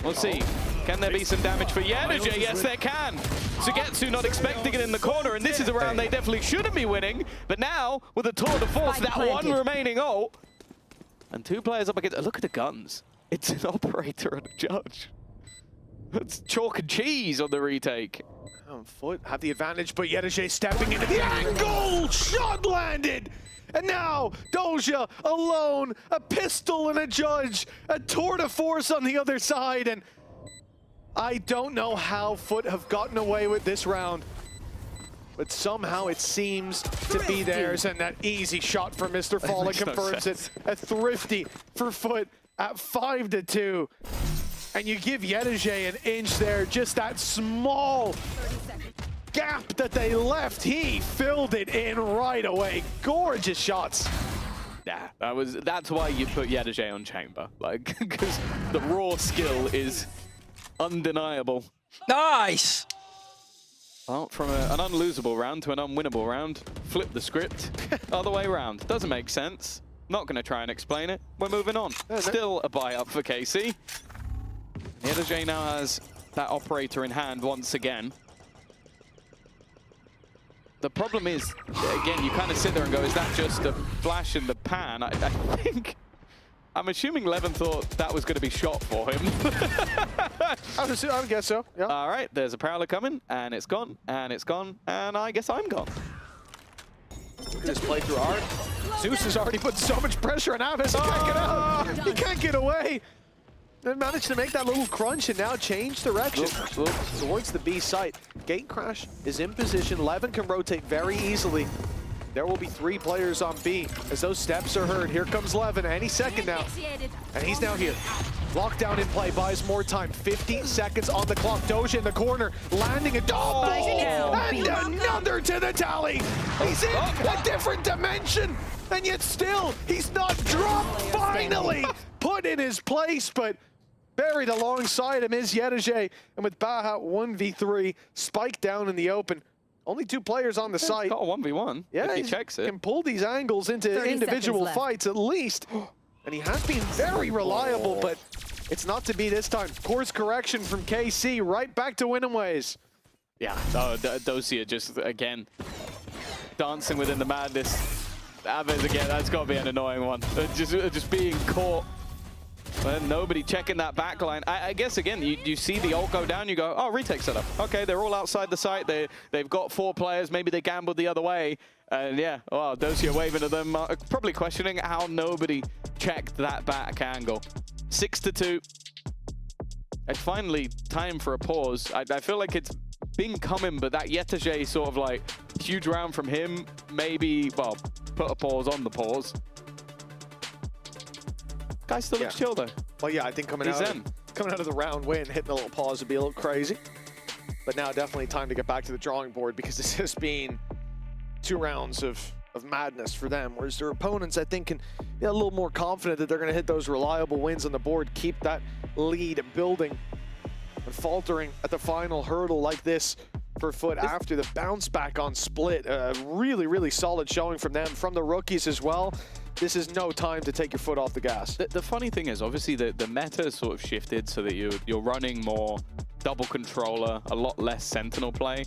We'll see. Can there be some damage for Yenergy? Yes, there can. Sugetsu not expecting it in the corner, and this is a round they definitely shouldn't be winning. But now, with a tour de force, that one remaining ult, and 2 players up against. Look at the guns. It's an operator and a judge. It's chalk and cheese on the retake. Foot have the advantage, but Yenergy stepping into the angle. Shot landed. And now, Doja alone, a pistol and a judge, a tour de force on the other side, and I don't know how Foot have gotten away with this round, but somehow it seems to be theirs, and that easy shot from Mr. Falla confirms it. A thrifty for Foot at 5-2. And you give Yenergy an inch there, just that small gap that they left, he filled it in right away. Gorgeous shots. Yeah, that's why you put Yenergy on Chamber, like, because the raw skill is undeniable. Nice! Well, from an unlosable round to an unwinnable round, flip the script, other way around. Doesn't make sense. Not going to try and explain it. We're moving on. Still a buy up for KC. Yenergy now has that operator in hand once again. The problem is, again, you kind of sit there and go, is that just a flash in the pan? I think, I'm assuming Levin thought that was going to be shot for him. I would guess so, yeah. All right, there's a Prowler coming, and it's gone, and it's gone, and I guess I'm gone. Look at this playthrough art. Zeus has already put so much pressure on Avis, he can't get out. He can't get away. They managed to make that little crunch and now change direction towards the B site. Gate Crash is in position. Levin can rotate very easily. There will be 3 players on B as those steps are heard. Here comes Levin any second now. And he's now here. Lockdown in play, buys more time. 50 seconds on the clock. Doja in the corner, landing a double. And another to the tally. He's in a different dimension. And yet still, he's not dropped. Finally put in his place, but buried alongside him is Yenergy, and with Baha 1v3, Spike down in the open. Only 2 players on the site. Got a 1v1, yeah, if he checks it. Can pull these angles into individual fights at least. And he has been very reliable, but it's not to be this time. Course correction from KC, right back to winning ways. Yeah, Dosia just, again, dancing within the madness. Aves again, that's got to be an annoying one. Just being caught. And nobody checking that backline. I guess, again, you see the ult go down, you go, oh, retake setup. Okay, they're all outside the site. They've got 4 players. Maybe they gambled the other way. And yeah, oh, Dosia waving at them, probably questioning how nobody checked that back angle. 6-2. It's finally time for a pause. I feel like it's been coming, but that Yenergy sort of like huge round from him, maybe, well, put a pause on the pause. Guy still looks chill though. Well, yeah, I think coming out of the round win, hitting a little pause would be a little crazy. But now definitely time to get back to the drawing board, because this has been 2 rounds of madness for them, whereas their opponents, I think, can be a little more confident that they're going to hit those reliable wins on the board, keep that lead building. And faltering at the final hurdle like this for Foot after the bounce back on Split. Really, really solid showing from them, from the rookies as well. This is no time to take your foot off the gas. The funny thing is, obviously, the meta has sort of shifted so that you're running more double controller, a lot less sentinel play.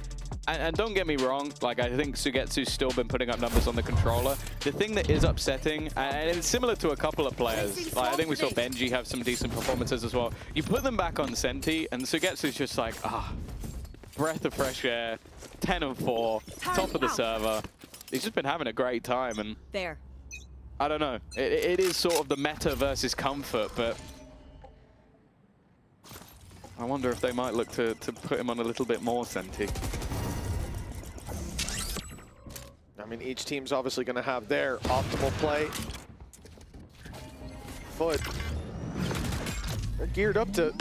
And don't get me wrong, like I think Sugetsu's still been putting up numbers on the controller. The thing that is upsetting, and it's similar to a couple of players, like I think we saw Benji have some decent performances as well. You put them back on Senti, and Sugetsu's just like, breath of fresh air, 10 of 4, top of the server. He's just been having a great time, and there. I don't know. It is sort of the meta versus comfort, but I wonder if they might look to put him on a little bit more Senti. I mean, each team's obviously going to have their optimal play. Foot. They're geared up to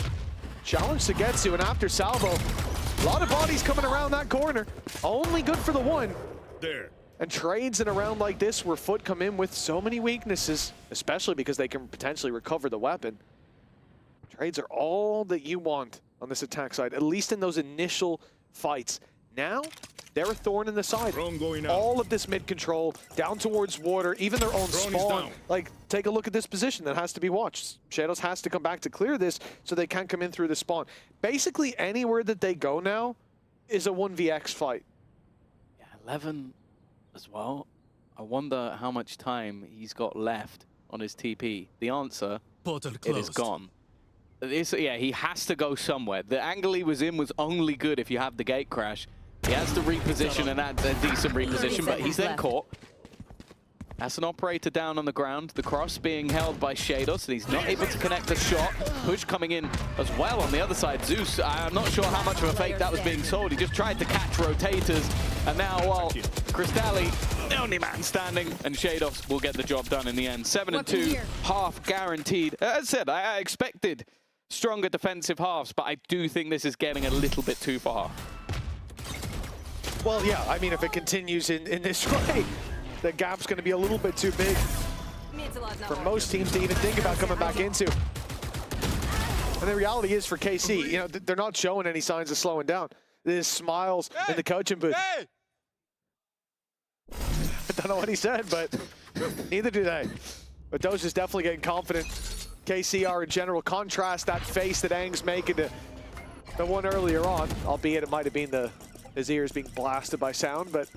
challenge Sugetsu, and after salvo, a lot of bodies coming around that corner. Only good for the one. There. And trades in a round like this where Foot come in with so many weaknesses, especially because they can potentially recover the weapon. Trades are all that you want on this attack side, at least in those initial fights. Now, they're a thorn in the side. All of this mid control, down towards water, even their own spawn. Like, take a look at this position that has to be watched. Shadows has to come back to clear this so they can't come in through the spawn. Basically, anywhere that they go now is a 1vx fight. Yeah, 11 as well. I wonder how much time he's got left on his TP. The answer, it is gone. Yeah, he has to go somewhere. The angle he was in was only good if you have the gate crash. He has to reposition, and that's a decent reposition, but he's then caught. That's an operator down on the ground. The cross being held by Shados, and he's not able to connect the shot. Push coming in as well on the other side. Zeus, I'm not sure how much of a fake that was being sold. He just tried to catch rotators, and now, well, Cristalli, the only man standing, and Shados will get the job done in the end. 7-2, half guaranteed. As I said, I expected stronger defensive halves, but I do think this is getting a little bit too far. Well, yeah, I mean, if it continues in this way, the gap's going to be a little bit too big for most teams to even think about coming back into. And the reality is for KC, you know, they're not showing any signs of slowing down. There's smiles in the coaching booth. I don't know what he said, but neither do they. But Doge is definitely getting confident. KC are in general contrast that face that Ang's making to the one earlier on, albeit it might have been his ears being blasted by sound, but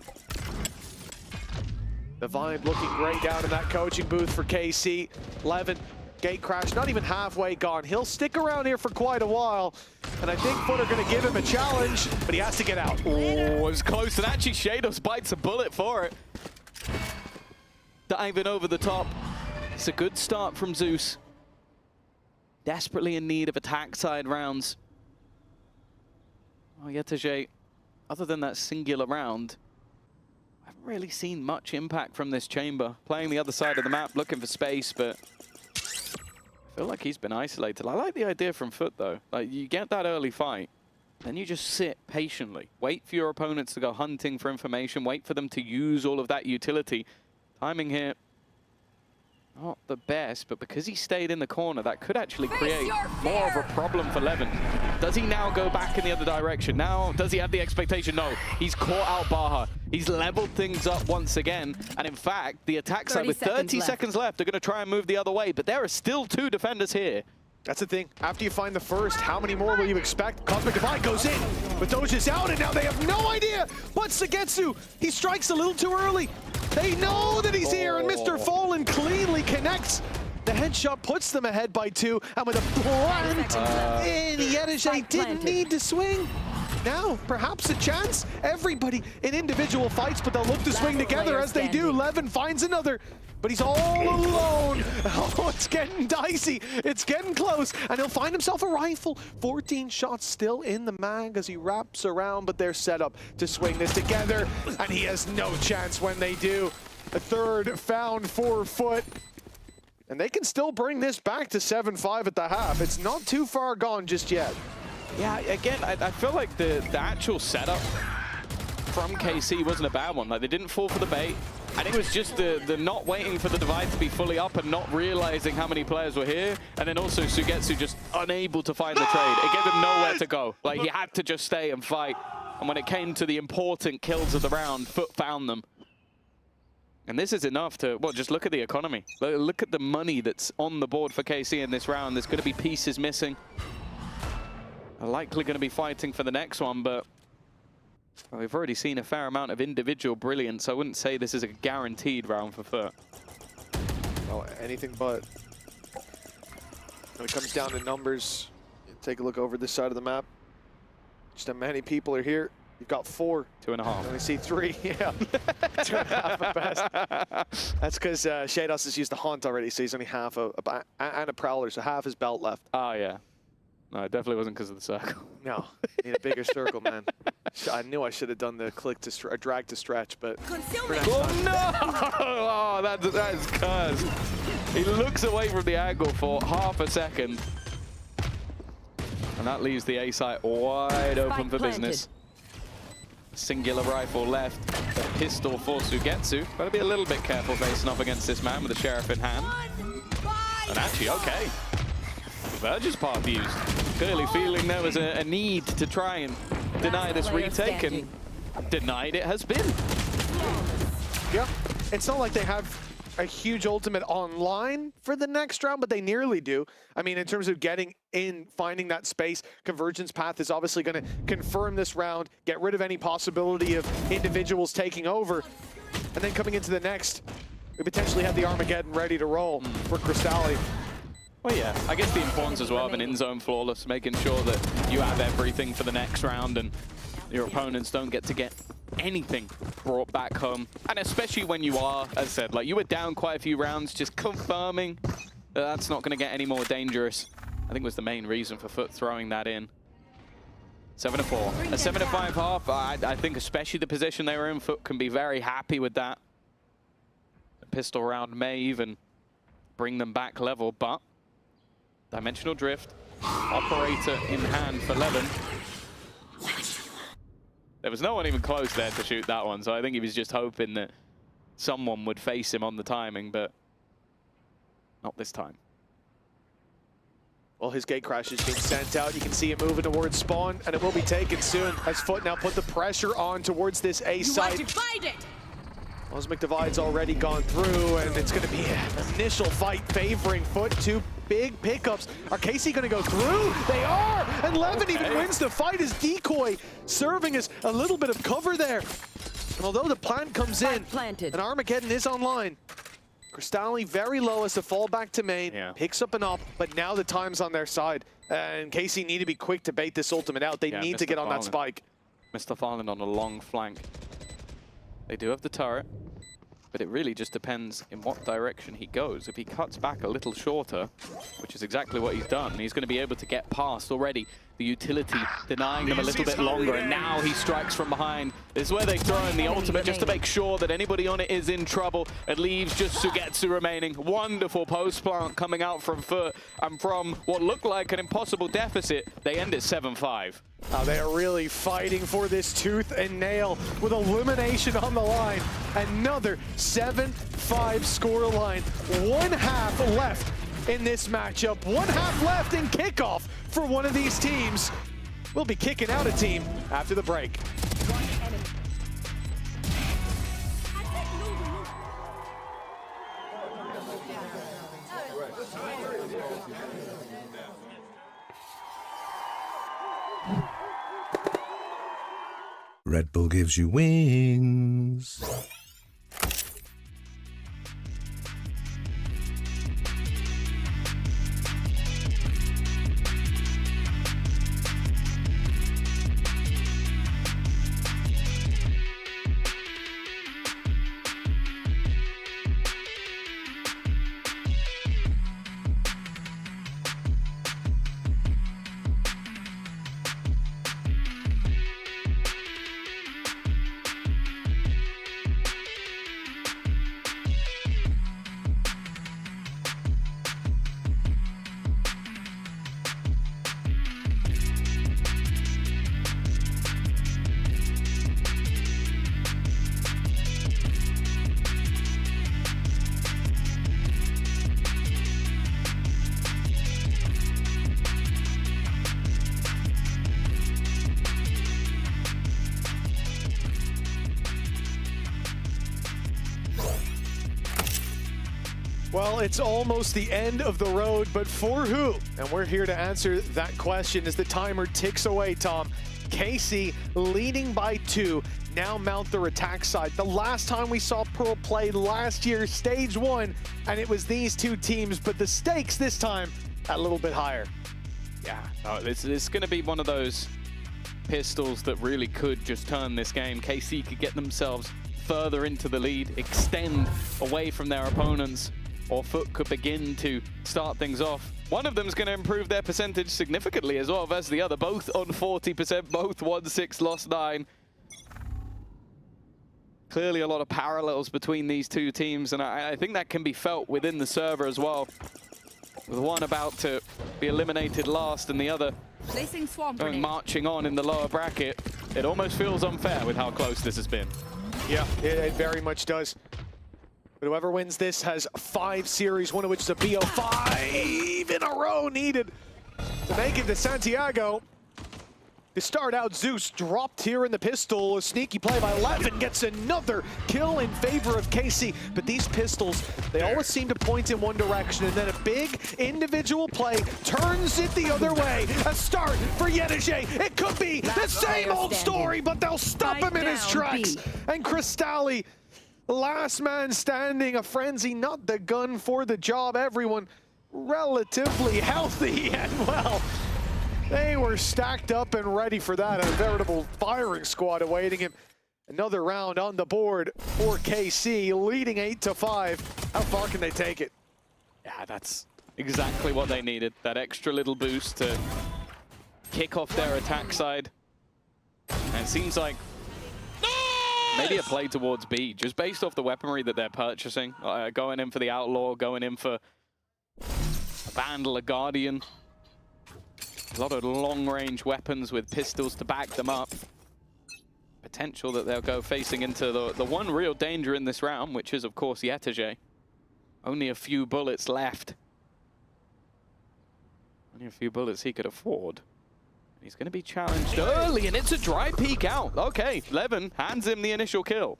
the vibe looking great down in that coaching booth for KC. 11, gate crash, not even halfway gone. He'll stick around here for quite a while, and I think Foot are going to give him a challenge, but he has to get out. Oh, it was close, and actually Shados bites a bullet for it. Diving over the top. It's a good start from Zeus. Desperately in need of attack side rounds. Oh, Yetege, other than that singular round, I haven't really seen much impact from this chamber. Playing the other side of the map, looking for space, but I feel like he's been isolated. I like the idea from Foot, though. Like, you get that early fight, then you just sit patiently. Wait for your opponents to go hunting for information. Wait for them to use all of that utility. Timing here, not the best, but because he stayed in the corner, that could actually create more of a problem for Levin. Does he now go back in the other direction? Now, does he have the expectation? No, he's caught out Baha. He's leveled things up once again. And in fact, the attack side with 30 seconds left, they're going to try and move the other way, but there are still 2 defenders here. That's the thing. After you find the first, how many more will you expect? Cosmic Divide goes in, but Doge is out, and now they have no idea. But Sugetsu, he strikes a little too early. They know that he's here, and Mr. Fallen cleanly connects. The headshot puts them ahead by 2, and with a plant in, Yetege didn't need to swing. Now, perhaps a chance. Everybody in individual fights, but they'll look to swing together as they do. Levin finds another, but he's all alone. Oh, it's getting dicey. It's getting close, and he'll find himself a rifle. 14 shots still in the mag as he wraps around, but they're set up to swing this together, and he has no chance when they do. A third found for Foot. And they can still bring this back to 7-5 at the half. It's not too far gone just yet. Yeah, again, I feel like the actual setup from KC wasn't a bad one. Like, they didn't fall for the bait. I think it was just the not waiting for the divide to be fully up and not realizing how many players were here. And then also Sugetsu just unable to find the trade. It gave him nowhere to go. Like, he had to just stay and fight. And when it came to the important kills of the round, Foot found them. And this is enough to, well, just look at the economy. Look at the money that's on the board for KC in this round. There's going to be pieces missing. are likely going to be fighting for the next one, but well, we've already seen a fair amount of individual brilliance. I wouldn't say this is a guaranteed round for Foot. Oh, anything but. When it comes down to numbers, take a look over this side of the map. Just how many people are here. You've got 4. 2.5. And we see 3, yeah. 2.5 at best. That's because Shados has used the Haunt already, so he's only half and a Prowler, so half his belt left. Oh, yeah. No, it definitely wasn't because of the circle. No, need a bigger circle, man. I knew I should have done the click to drag to stretch, but... Oh, no! Oh, that is cursed. He looks away from the angle for half a second. And that leaves the A site wide open for business. Singular rifle left, a pistol for Sugetsu. Gotta be a little bit careful facing off against this man with the sheriff in hand. And actually, okay. The Verge's path used. Clearly feeling there was a need to try and deny this retake, and denied it has been. Yeah, it's not like they have a huge ultimate online for the next round, but they nearly do. I mean, in terms of getting in, finding that space, Convergence Path is obviously going to confirm this round, get rid of any possibility of individuals taking over, and then coming into the next, we potentially have the Armageddon ready to roll for Crystalli. Well, yeah, I guess the importance as well of an in-zone flawless, making sure that you have everything for the next round and your opponents don't get to get anything brought back home. And especially when you are, as I said, like you were down quite a few rounds, just confirming that that's not going to get any more dangerous, I think was the main reason for Foot throwing that in. 7-4. A 7-5 half, I think especially the position they were in, Foot can be very happy with that. The pistol round may even bring them back level, but Dimensional Drift, operator in hand for Levin. There was no one even close there to shoot that one, so I think he was just hoping that someone would face him on the timing, but not this time. Well, his gate crash is being sent out. You can see him moving towards spawn, and it will be taken soon as Foot now put the pressure on towards this A site. Cosmic Divide's already gone through, and it's going to be an initial fight favoring Foot. 2 big pickups. Are KC going to go through? They are! And Levin even wins the fight as Decoy, serving as a little bit of cover there. And although the plant comes in, and Armageddon is online, Crystalli very low as a fallback to main, picks up an up, but now the time's on their side. And KC need to be quick to bait this ultimate out. They need to get on that spike. Mr. Farland on a long flank. They do have the turret, but it really just depends in what direction he goes. If he cuts back a little shorter, which is exactly what he's done, he's going to be able to get past already the utility, denying them a little bit longer, and now he strikes from behind. This is where they throw in the ultimate just to make sure that anybody on it is in trouble. It leaves just Sugetsu remaining. Wonderful post plant coming out from Foot, and from what looked like an impossible deficit, they end at 7-5. They are really fighting for this tooth and nail with elimination on the line. Another 7-5 scoreline. 1 half left in this matchup. 1 half left in kickoff for one of these teams. We'll be kicking out a team after the break. Red Bull gives you wings. Well, it's almost the end of the road, but for who? And we're here to answer that question as the timer ticks away, Tom. KC leading by 2, now mount their attack side. The last time we saw Pearl play last year, stage 1, and it was these two teams, but the stakes this time a little bit higher. Yeah, no, it's going to be one of those pistols that really could just turn this game. KC could get themselves further into the lead, extend away from their opponents, or Foot could begin to start things off. One of them is going to improve their percentage significantly as well versus the other, both on 40%, both 1-6, lost 9. Clearly a lot of parallels between these two teams, and I think that can be felt within the server as well. With one about to be eliminated last and the other marching on in the lower bracket, it almost feels unfair with how close this has been. Yeah, it very much does. But whoever wins this has 5 series, one of which is a BO5 in a row needed to make it to Santiago. To start out, Zeus dropped here in the pistol. A sneaky play by Levin gets another kill in favor of KC. But these pistols, they always seem to point in one direction, and then a big individual play turns it the other way. A start for Yedige. It could be the same old story, but they'll stop him in his tracks. And Cristalli, last man standing, a frenzy, not the gun for the job. Everyone relatively healthy, and well, they were stacked up and ready for that. A veritable firing squad awaiting him. Another round on the board for KC, leading 8-5. How far can they take it? Yeah, that's exactly what they needed. That extra little boost to kick off their attack side. And it seems like maybe a play towards B, just based off the weaponry that they're purchasing. Going in for the Outlaw, going in for a Vandal, a Guardian. A lot of long-range weapons with pistols to back them up. Potential that they'll go facing into the one real danger in this round, which is, of course, Yetige. Only a few bullets left. Only a few bullets he could afford. He's going to be challenged early, and it's a dry peek out. Okay, Levin hands him the initial kill.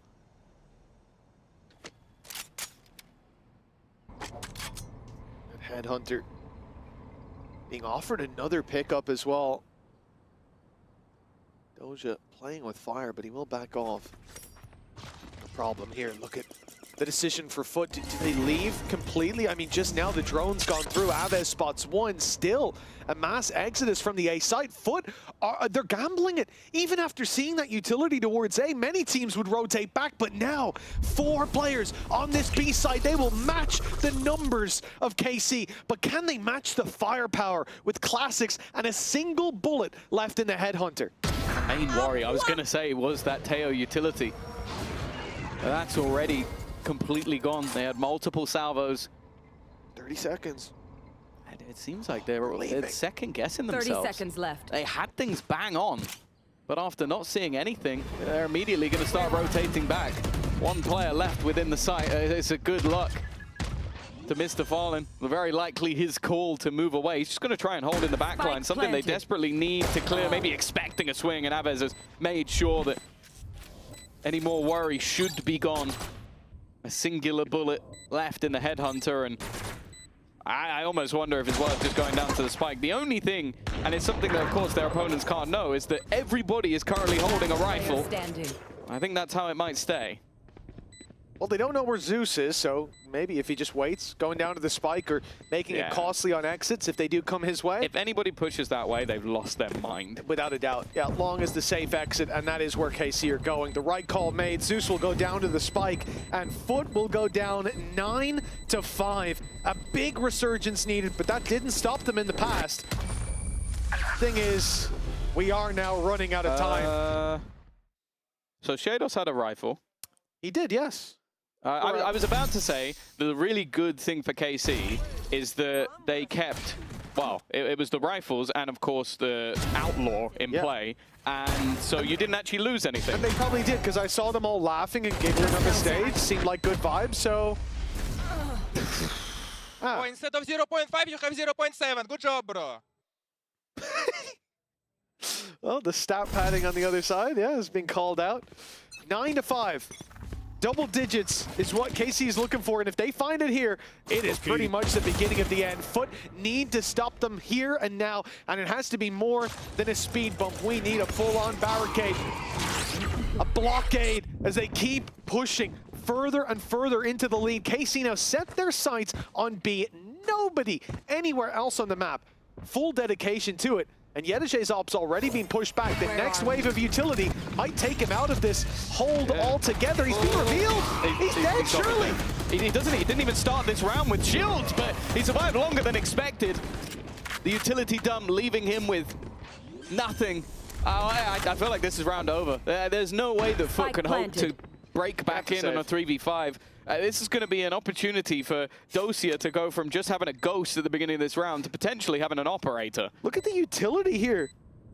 Headhunter being offered another pickup as well. Doja playing with fire, but he will back off. The problem here, look at the decision for Foot. Do they leave completely? I mean, just now the drone's gone through. Aves spots 1, still a mass exodus from the A site. Foot, they're gambling it. Even after seeing that utility towards A, many teams would rotate back, but now 4 players on this B side. They will match the numbers of KC, but can they match the firepower with classics and a single bullet left in the Headhunter? Main worry, I was going to say, was that Teo utility. That's already completely gone. They had multiple salvos. 30 seconds. And it seems like they're second guessing 30 themselves. seconds left. They had things bang on, but after not seeing anything, they're immediately going to start rotating back. 1 player left within the site. It's a good luck to Mr. Fallen. Very likely his call to move away. He's just going to try and hold in the back line, something they desperately need to clear, maybe expecting a swing, and Aves has made sure that any more worry should be gone. A singular bullet left in the Headhunter, and I almost wonder if it's worth just going down to the spike. The only thing, and it's something that of course their opponents can't know, is that everybody is currently holding a rifle. I think that's how it might stay. Well, they don't know where Zeus is, so maybe if he just waits, going down to the spike or making it costly on exits if they do come his way. If anybody pushes that way, they've lost their mind. Without a doubt. Yeah, long as the safe exit, and that is where KC are going. The right call made. Zeus will go down to the spike, and Foot will go down 9-5. A big resurgence needed, but that didn't stop them in the past. Thing is, we are now running out of time. So Shados had a rifle. He did, yes. I was about to say, the really good thing for KC is that they kept, well, it was the rifles and, of course, the Outlaw in play. And so you didn't actually lose anything. And they probably did, because I saw them all laughing and giggling on the stage. Seemed like good vibes, so... Oh, instead of 0.5, you have 0.7. Good job, bro. Well, the stat padding on the other side, has been called out. 9-5. Double digits is what KC is looking for, and if they find it here, it is pretty much the beginning of the end. Foot need to stop them here and now, and it has to be more than a speed bump. We need a full-on barricade, a blockade, as they keep pushing further and further into the lead. KC now set their sights on B. Nobody anywhere else on the map. Full dedication to it. And Yetejay's op's already been pushed back. The next wave of utility might take him out of this hold altogether. He's been revealed. He's dead, surely. He didn't even start this round with shields, but he survived longer than expected. The utility dump leaving him with nothing. I feel like this is round over. There's no way that Foot can hope to break back in on a 3v5. This is going to be an opportunity for Dosia to go from just having a ghost at the beginning of this round to potentially having an operator. Look at the utility here.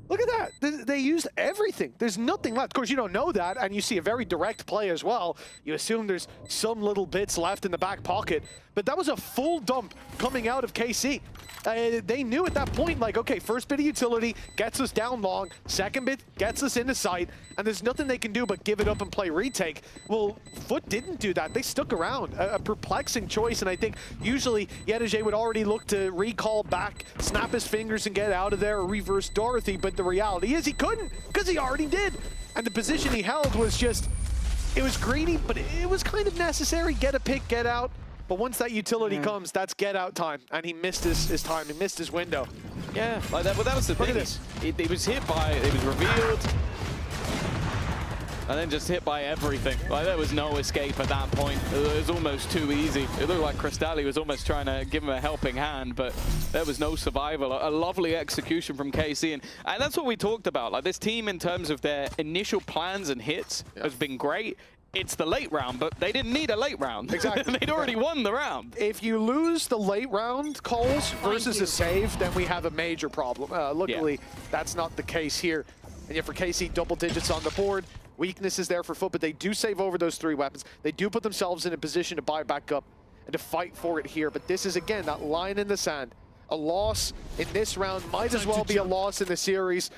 Look at that. They used everything. There's nothing left. Of course, you don't know that, and you see a very direct play as well. You assume there's some little bits left in the back pocket, but that was a full dump coming out of KC. They knew at that point, like, okay, first bit of utility gets us down long, second bit gets us into sight, and there's nothing they can do but give it up and play retake. Well, Foot didn't do that. They stuck around. A perplexing choice, and I think usually Yetejay would already look to recall back, snap his fingers and get out of there, or reverse Dorothy, but the reality is he couldn't, because he already did. And the position he held was just, it was greedy, but it was kind of necessary. Get a pick, get out. But once that utility comes, that's get out time, and he missed his time. He missed his window. Yeah, like that. But that was the thing. Look at this. It was hit by. It was revealed, and then just hit by everything. Like there was no escape at that point. It was almost too easy. It looked like Cristalli was almost trying to give him a helping hand, but there was no survival. A lovely execution from KC, and that's what we talked about. Like this team, in terms of their initial plans and hits, has been great. It's the late round, but they didn't need a late round. Exactly. They'd already won the round. If you lose the late round calls versus a save, then we have a major problem. Luckily, that's not the case here. And yet for KC, double digits on the board. Weaknesses there for Foot, but they do save over those 3 weapons. They do put themselves in a position to buy back up and to fight for it here. But this is, again, that line in the sand. A loss in this round might as well be a loss in the series.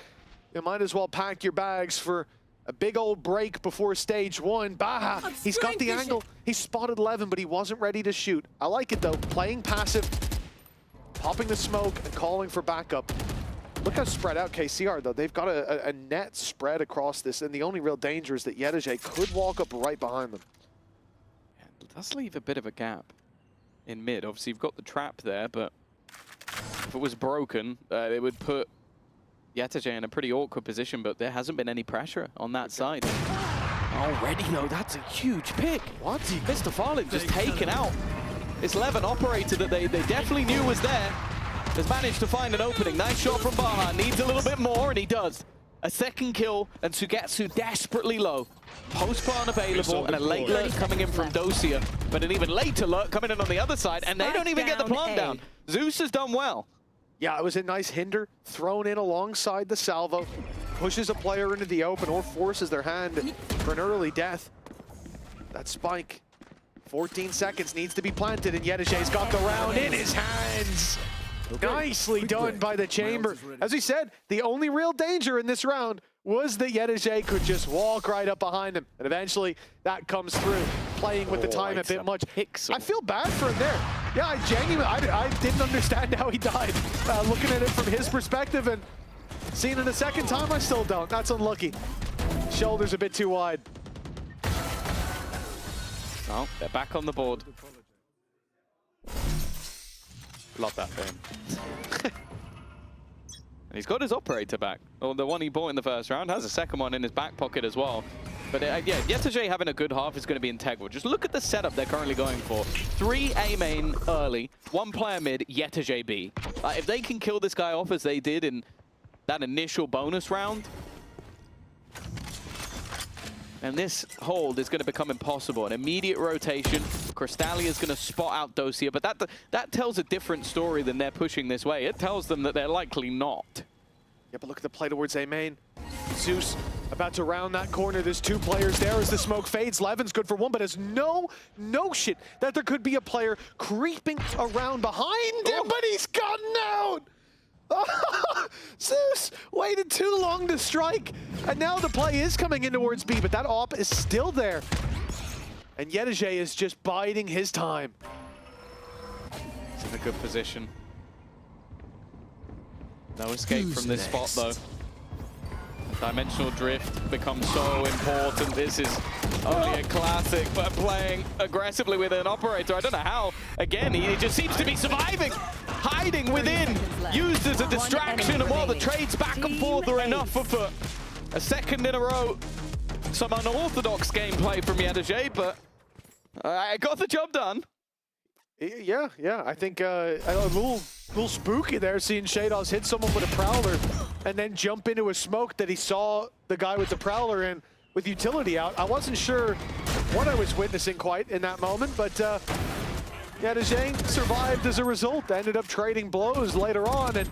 You might as well pack your bags for a big old break before stage 1. Baha, he's got the angle. He spotted 11, but he wasn't ready to shoot. I like it though, playing passive, popping the smoke and calling for backup. Look how spread out KC are though. They've got a net spread across this, and the only real danger is that Yetejay could walk up right behind them. It does leave a bit of a gap in mid. Obviously you've got the trap there, but if it was broken, it would put Yetejay in a pretty awkward position, but there hasn't been any pressure on that side. Already though, that's a huge pick. What? Mr. Farley just taken out. This 11 operator that they definitely knew was there has managed to find an opening. Nice shot from Baha, needs a little bit more, and he does. A second kill, and Sugetsu desperately low. Post-plant available, and a late lurk coming in from Dosia, but an even later lurk coming in on the other side, and they don't even get the plant down. Zeus has done well. Yeah, it was a nice hinder thrown in alongside the salvo. Pushes a player into the open or forces their hand for an early death. That spike, 14 seconds, needs to be planted, and Yetejay's got the round in his hands. Nicely done by the chamber. As we said, the only real danger in this round was that Yetejay could just walk right up behind him. And eventually, that comes through, playing with the time a bit much. I feel bad for him there. Yeah, I didn't understand how he died. Looking at it from his perspective and seeing it a second time, I still don't. That's unlucky. Shoulders a bit too wide. Oh, they're back on the board. Love that game. And he's got his operator back. Or the one he bought in the first round, has a second one in his back pocket as well. But yeah, Yetejay having a good half is going to be integral. Just look at the setup they're currently going for. 3 A main early, 1 player mid, Yetejay B. If they can kill this guy off as they did in that initial bonus round, and this hold is going to become impossible. An immediate rotation. Cristalli is going to spot out Dosia, but that tells a different story than they're pushing this way. It tells them that they're likely not. Yeah, but look at the play towards A main. Zeus about to round that corner. There's 2 players there as the smoke fades. Levin's good for 1, but has no notion that there could be a player creeping around behind him, but he's gotten out! Zeus waited too long to strike, and now the play is coming in towards B, but that op is still there. And Yedege is just biding his time. He's in a good position. No escape from this spot, though. Dimensional drift becomes so important. This is only a classic, but playing aggressively with an operator. I don't know how. Again, he just seems to be surviving, hiding within, used as a distraction, and while the trades back and forth are enough for a second in a row. Some unorthodox gameplay from Yedege, but I got the job done. Yeah. I think a little spooky there, seeing Shadows hit someone with a Prowler and then jump into a smoke that he saw the guy with the Prowler in with utility out. I wasn't sure what I was witnessing quite in that moment, but Yedege survived as a result. Ended up trading blows later on, and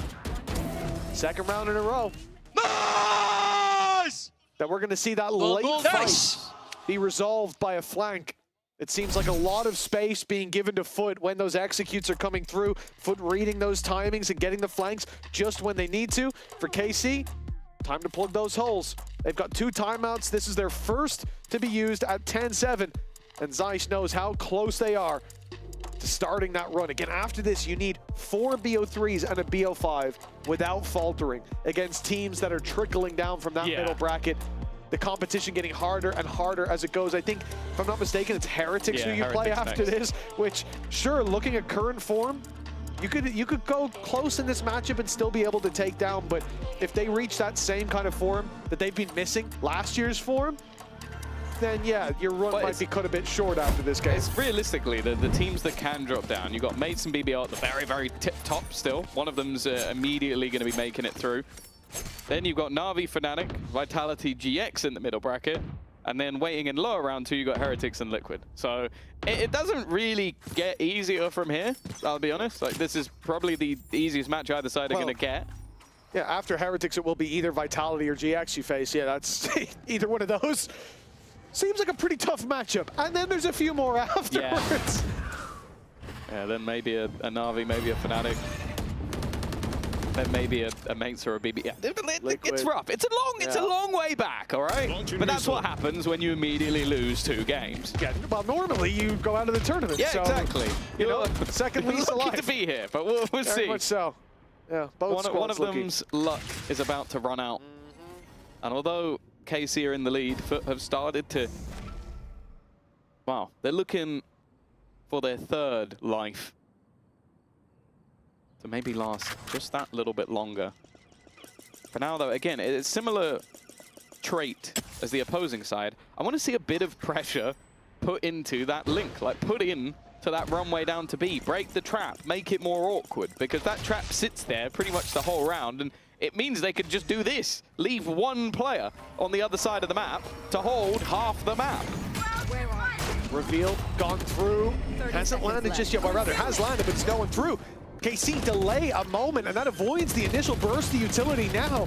second round in a row. Nice! That we're going to see that late fight be resolved by a flank. It seems like a lot of space being given to Foot when those executes are coming through. Foot reading those timings and getting the flanks just when they need to. For KC, time to plug those holes. They've got 2 timeouts. This is their first to be used at 10-7. And Zeiss knows how close they are to starting that run. Again, after this, you need 4 BO3s and a BO5 without faltering against teams that are trickling down from that middle bracket. The competition getting harder and harder as it goes. I think, if I'm not mistaken, it's Heretics who you play after this, which, sure, looking at current form, you could go close in this matchup and still be able to take down, but if they reach that same kind of form that they've been missing last year's form, then yeah, your run might be cut a bit short after this game. It's realistically the teams that can drop down. You've got Mates and BBL at the very, very tip top still. One of them's immediately going to be making it through. Then you've got Na'Vi, Fnatic, Vitality, GX in the middle bracket. And then waiting in lower round 2, you've got Heretics and Liquid. So it doesn't really get easier from here, I'll be honest. Like, this is probably the easiest match either side are going to get. Yeah, after Heretics, it will be either Vitality or GX you face. Yeah, that's either one of those. Seems like a pretty tough matchup. And then there's a few more afterwards. Yeah, then maybe a Na'Vi, maybe a Fnatic. Then maybe a Mates or a BB. Yeah, it's rough. It's a long way back, all right? But that's what happens when you immediately lose 2 games. Yeah, well, normally you go out of the tournament. Yeah, so, exactly. You know, second least alive. Lucky to be here, but we'll Very see. much so. Yeah, both one of them's luck is about to run out. And although KC are in the lead, Foot have started to... Wow, they're looking for their 3rd life. To maybe last just that little bit longer. For now, though, again, it's a similar trait as the opposing side. I want to see a bit of pressure put into that link, like put in to that runway down to B, break the trap, make it more awkward, because that trap sits there pretty much the whole round, and it means they could just do this, leave 1 player on the other side of the map to hold half the map. Reveal, gone through, hasn't landed just yet, or rather has landed, but it's going through. KC delay a moment, and that avoids the initial burst of utility now.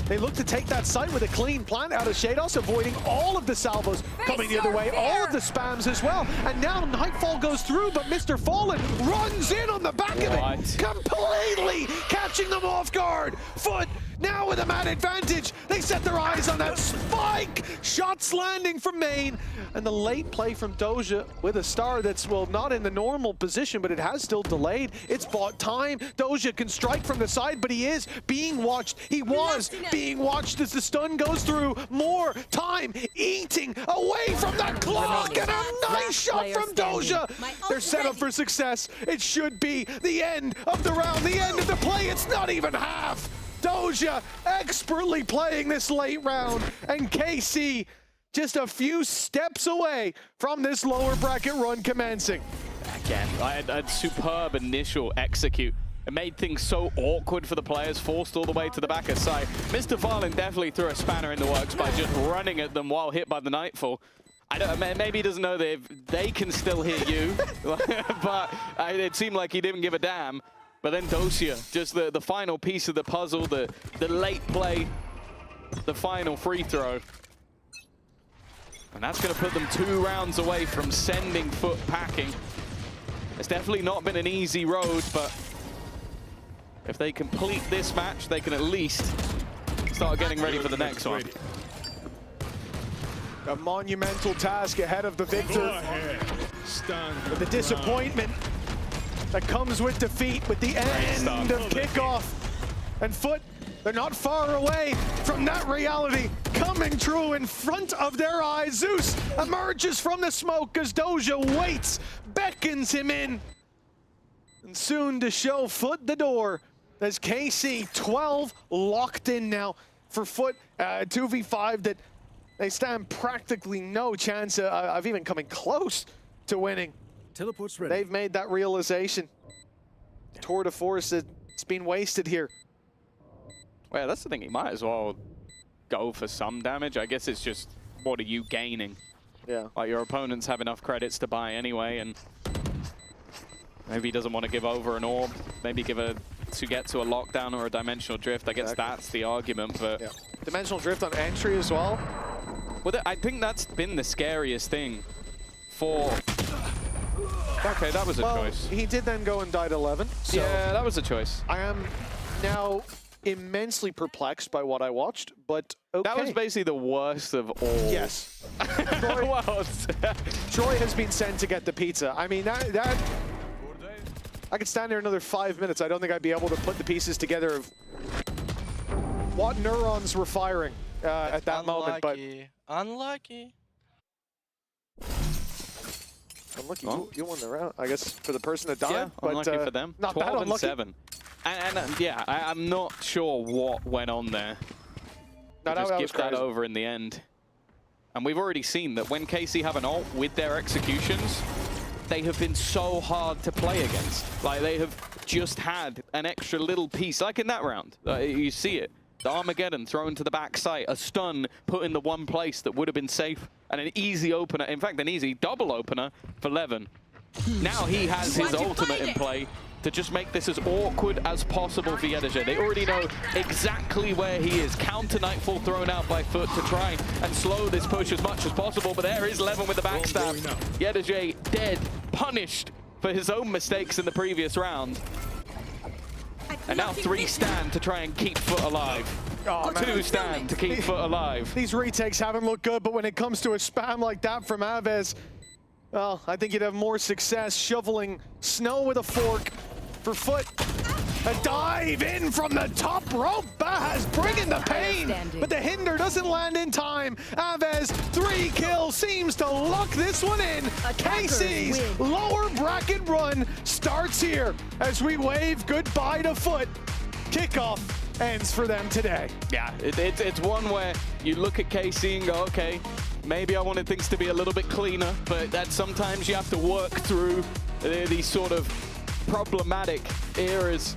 They look to take that site with a clean plant out of Shados, avoiding all of the salvos coming the other way, all of the spams as well. And now Nightfall goes through, but Mr. Fallen runs in on the back of it, completely catching them off guard. Foot now with a man advantage. They set their eyes on that spike. Shots landing from main. And the late play from Doja with a star that's, well, not in the normal position, but it has still delayed. It's bought time. Doja can strike from the side, but he is being watched. He was being watched as the stun goes through. More time eating away from that clock. And a nice shot from Doja. They're set up for success. It should be the end of the round, the end of the play. It's not even half. Doja expertly playing this late round, and KC just a few steps away from this lower bracket run commencing. Again, a superb initial execute. It made things so awkward for the players, forced all the way to the back of site. Mr. Farlin definitely threw a spanner in the works by just running at them while hit by the Nightfall. I don't, maybe he doesn't know they can still hear you, but it seemed like he didn't give a damn. But then Dosia, just the final piece of the puzzle, the late play, the final free throw. And that's going to put them 2 rounds away from sending Foot packing. It's definitely not been an easy road, but if they complete this match, they can at least start getting ready for the next one. A monumental task ahead of the victor. But the disappointment that comes with defeat, with the end of kickoff. And Foot, they're not far away from that reality coming true in front of their eyes. Zeus emerges from the smoke as Doja waits, beckons him in. And soon to show Foot the door as KC 12 locked in now for Foot. 2v5 that they stand practically no chance of even coming close to winning. Teleport's ready. They've made that realization. Tour de force, it's been wasted here. Well, that's the thing. He might as well go for some damage. I guess it's just, what are you gaining? Yeah. Like, your opponents have enough credits to buy anyway, and maybe he doesn't want to give over an orb. Maybe give a Sugetsu a lockdown or a dimensional drift. I guess that's the argument, but... Yeah. Dimensional drift on entry as well. Well, I think that's been the scariest thing for... Okay, that was a choice. He did then go and died 11. So yeah, that was a choice. I am now immensely perplexed by what I watched, but okay. That was basically the worst of all. Yes. Troy has been sent to get the pizza. I mean, that I could stand there another 5 minutes. I don't think I'd be able to put the pieces together of what neurons were firing at that moment. But unlucky. Unlucky, you won the round, I guess, for the person that died. Yeah, but, unlucky for them. Not 12 that and unlucky. 7. And yeah, I'm not sure what went on there. No, Just that give was that crazy. over in the end. And we've already seen that when KC have an ult with their executions, they have been so hard to play against. Like, they have just had an extra little piece, like in that round. You see it. The Armageddon thrown to the back site, a stun put in the one place that would have been safe, and an easy opener, in fact, an easy double opener for Levin. Now he has his ultimate in play to just make this as awkward as possible for Yedeje. They already know exactly where he is. Counter Nightfall thrown out by Foot to try and slow this push as much as possible, but there is Levin with the backstab. Yedeje dead, punished for his own mistakes in the previous round. And now 3 stand to try and keep Foot alive. Oh, 2 stand to keep Foot alive. These retakes haven't looked good, but when it comes to a spam like that from Aves, well, I think you'd have more success shoveling snow with a fork for Foot. A dive in from the top rope. Bahas bringing the pain, but the hinder doesn't land in time. Aves, 3 kills, seems to lock this one in. KC's lower bracket run starts here as we wave goodbye to Foot. Kickoff ends for them today. Yeah, it's one where you look at KC and go, okay, maybe I wanted things to be a little bit cleaner, but that sometimes you have to work through these sort of problematic eras.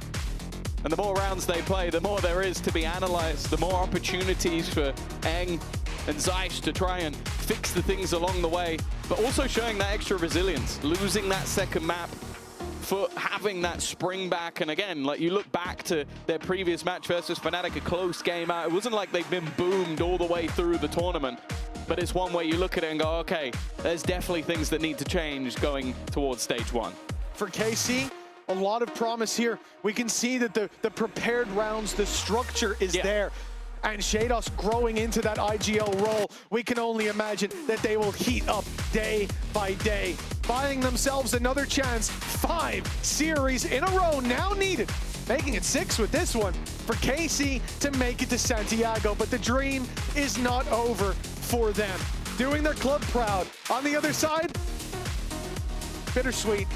And the more rounds they play, the more there is to be analyzed, the more opportunities for Eng and Zeiss to try and fix the things along the way, but also showing that extra resilience, losing that second map, Foot having that spring back. And again, like, you look back to their previous match versus Fnatic, a close game out. It wasn't like they've been boomed all the way through the tournament, but it's one where you look at it and go, okay, there's definitely things that need to change going towards stage 1. For KC, a lot of promise here. We can see that the prepared rounds, the structure is there. And Shados growing into that IGL role, we can only imagine that they will heat up day by day, buying themselves another chance. 5 series in a row now needed, making it 6 with this one for KC to make it to Santiago. But the dream is not over for them. Doing their club proud. On the other side, bittersweet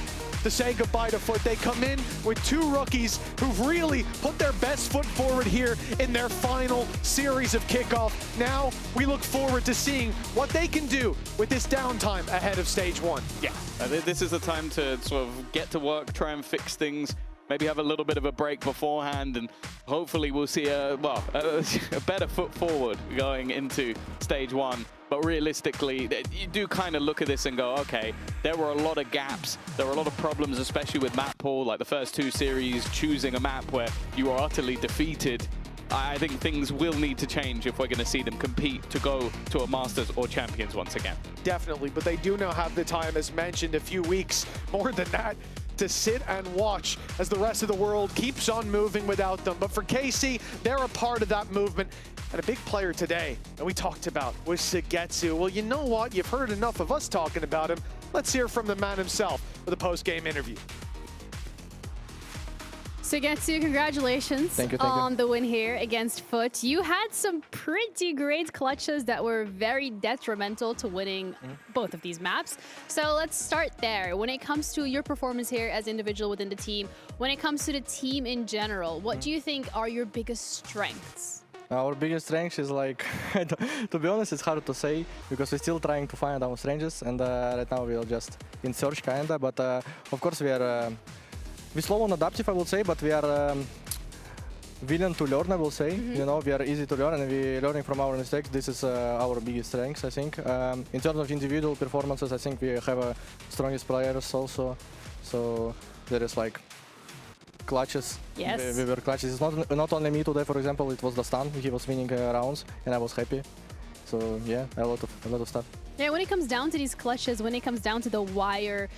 to say goodbye to Foot. They come in with 2 rookies who've really put their best foot forward here in their final series of kickoff. Now we look forward to seeing what they can do with this downtime ahead of stage 1. Yeah, this is the time to sort of get to work, try and fix things, maybe have a little bit of a break beforehand, and hopefully we'll see a better foot forward going into stage 1. But realistically, you do kind of look at this and go, okay, there were a lot of gaps. There were a lot of problems, especially with map pool, like the first 2 series, choosing a map where you are utterly defeated. I think things will need to change if we're going to see them compete to go to a Masters or Champions once again. Definitely, but they do now have the time, as mentioned, a few weeks, more than that, to sit and watch as the rest of the world keeps on moving without them. But for KC, they're a part of that movement. And a big player today that we talked about was Sugetsu. Well, you know what? You've heard enough of us talking about him. Let's hear from the man himself for the post-game interview. Sugetsu, congratulations thank you. on the win here against Foot. You had some pretty great clutches that were very detrimental to winning both of these maps. So let's start there. When it comes to your performance here as individual within the team, when it comes to the team in general, what do you think are your biggest strengths? Our biggest strength is like, to be honest, it's hard to say because we're still trying to find our strengths, and right now we're just in search kinda, but of course we're slow and adaptive, I would say, but we are willing to learn, I will say. You know, we are easy to learn and we're learning from our mistakes. This is our biggest strength, I think. In terms of individual performances, I think we have strongest players also. So there is like clutches. Yes. We were clutches. It's not only me today, for example, it was the Stan. He was winning rounds and I was happy. So yeah, a lot of stuff. Yeah, when it comes down to these clutches, when it comes down to the wire,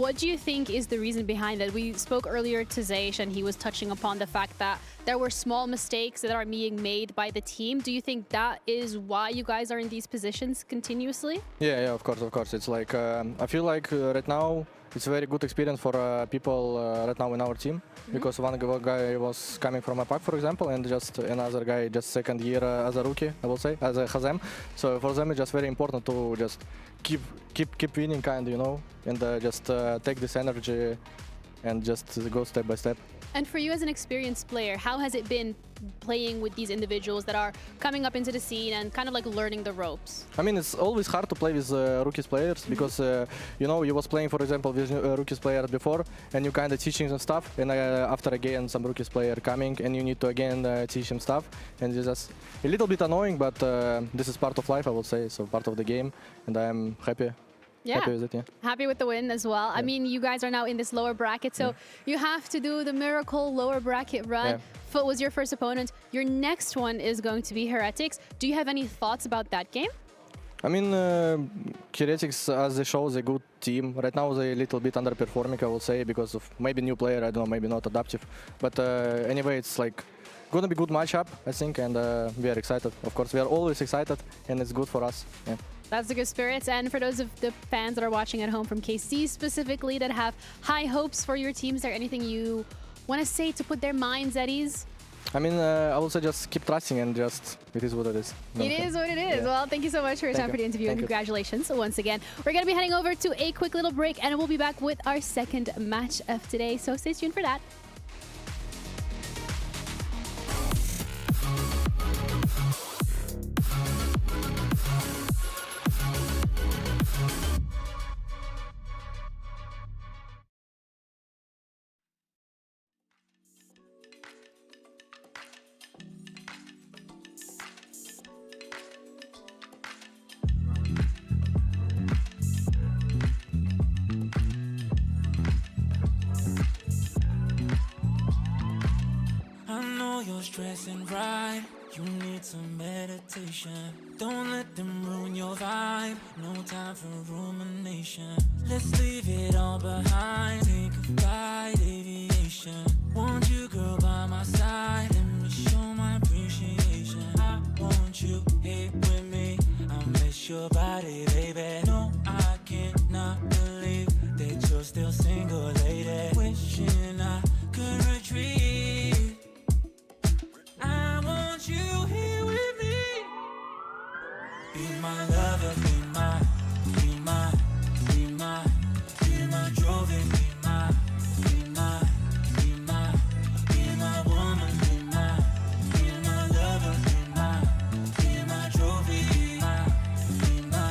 what do you think is the reason behind that? We spoke earlier to Zeish and he was touching upon the fact that there were small mistakes that are being made by the team. Do you think that is why you guys are in these positions continuously? Yeah, of course. It's like, I feel like right now it's a very good experience for people right now in our team. Because one guy was coming from a pack, for example, and just another guy just second year as a rookie, I will say, as a Hazem. So for them it's just very important to just keep winning, kind, you know, and just take this energy and just go step by step. And for you as an experienced player, how has it been playing with these individuals that are coming up into the scene and kind of like learning the ropes? I mean, it's always hard to play with rookies players because, you know, you was playing, for example, with rookies players before and you kind of teaching them stuff, and after again some rookies player coming and you need to again teach them stuff, and it's just a little bit annoying, but this is part of life, I would say, so part of the game, and I'm happy. Yeah. Happy with it, yeah. Happy with the win as well. Yeah. I mean, you guys are now in this lower bracket, so you have to do the miracle lower bracket run. Yeah. Foot was your first opponent. Your next one is going to be Heretics. Do you have any thoughts about that game? I mean, Heretics, as they show, is a good team. Right now, they're a little bit underperforming, I would say, because of maybe new player, I don't know, maybe not adaptive. But anyway, it's like gonna be good matchup, I think, and we are excited. Of course, we are always excited, and it's good for us. Yeah. That's the good spirits. And for those of the fans that are watching at home from KC specifically that have high hopes for your team, is there anything you want to say to put their minds at ease? I mean, I will say just keep trusting and just, it is what it is. It is what it is. Yeah. Well, thank you so much for your time for the interview and congratulations once again. We're going to be heading over to a quick little break and we'll be back with our second match of today. So stay tuned for that. You're stressing right, you need some meditation. Don't let them ruin your vibe, no time for rumination. Let's leave it all behind, think of flight aviation. Want you, girl, by my side, let me show my appreciation. I want you here with me, I'll miss your body, baby. No, I cannot believe that you're still single, lady. Wishing I could retreat. I want you here with me. Be my lover, be my trophy, be my woman, be my lover, be my trophy, be my,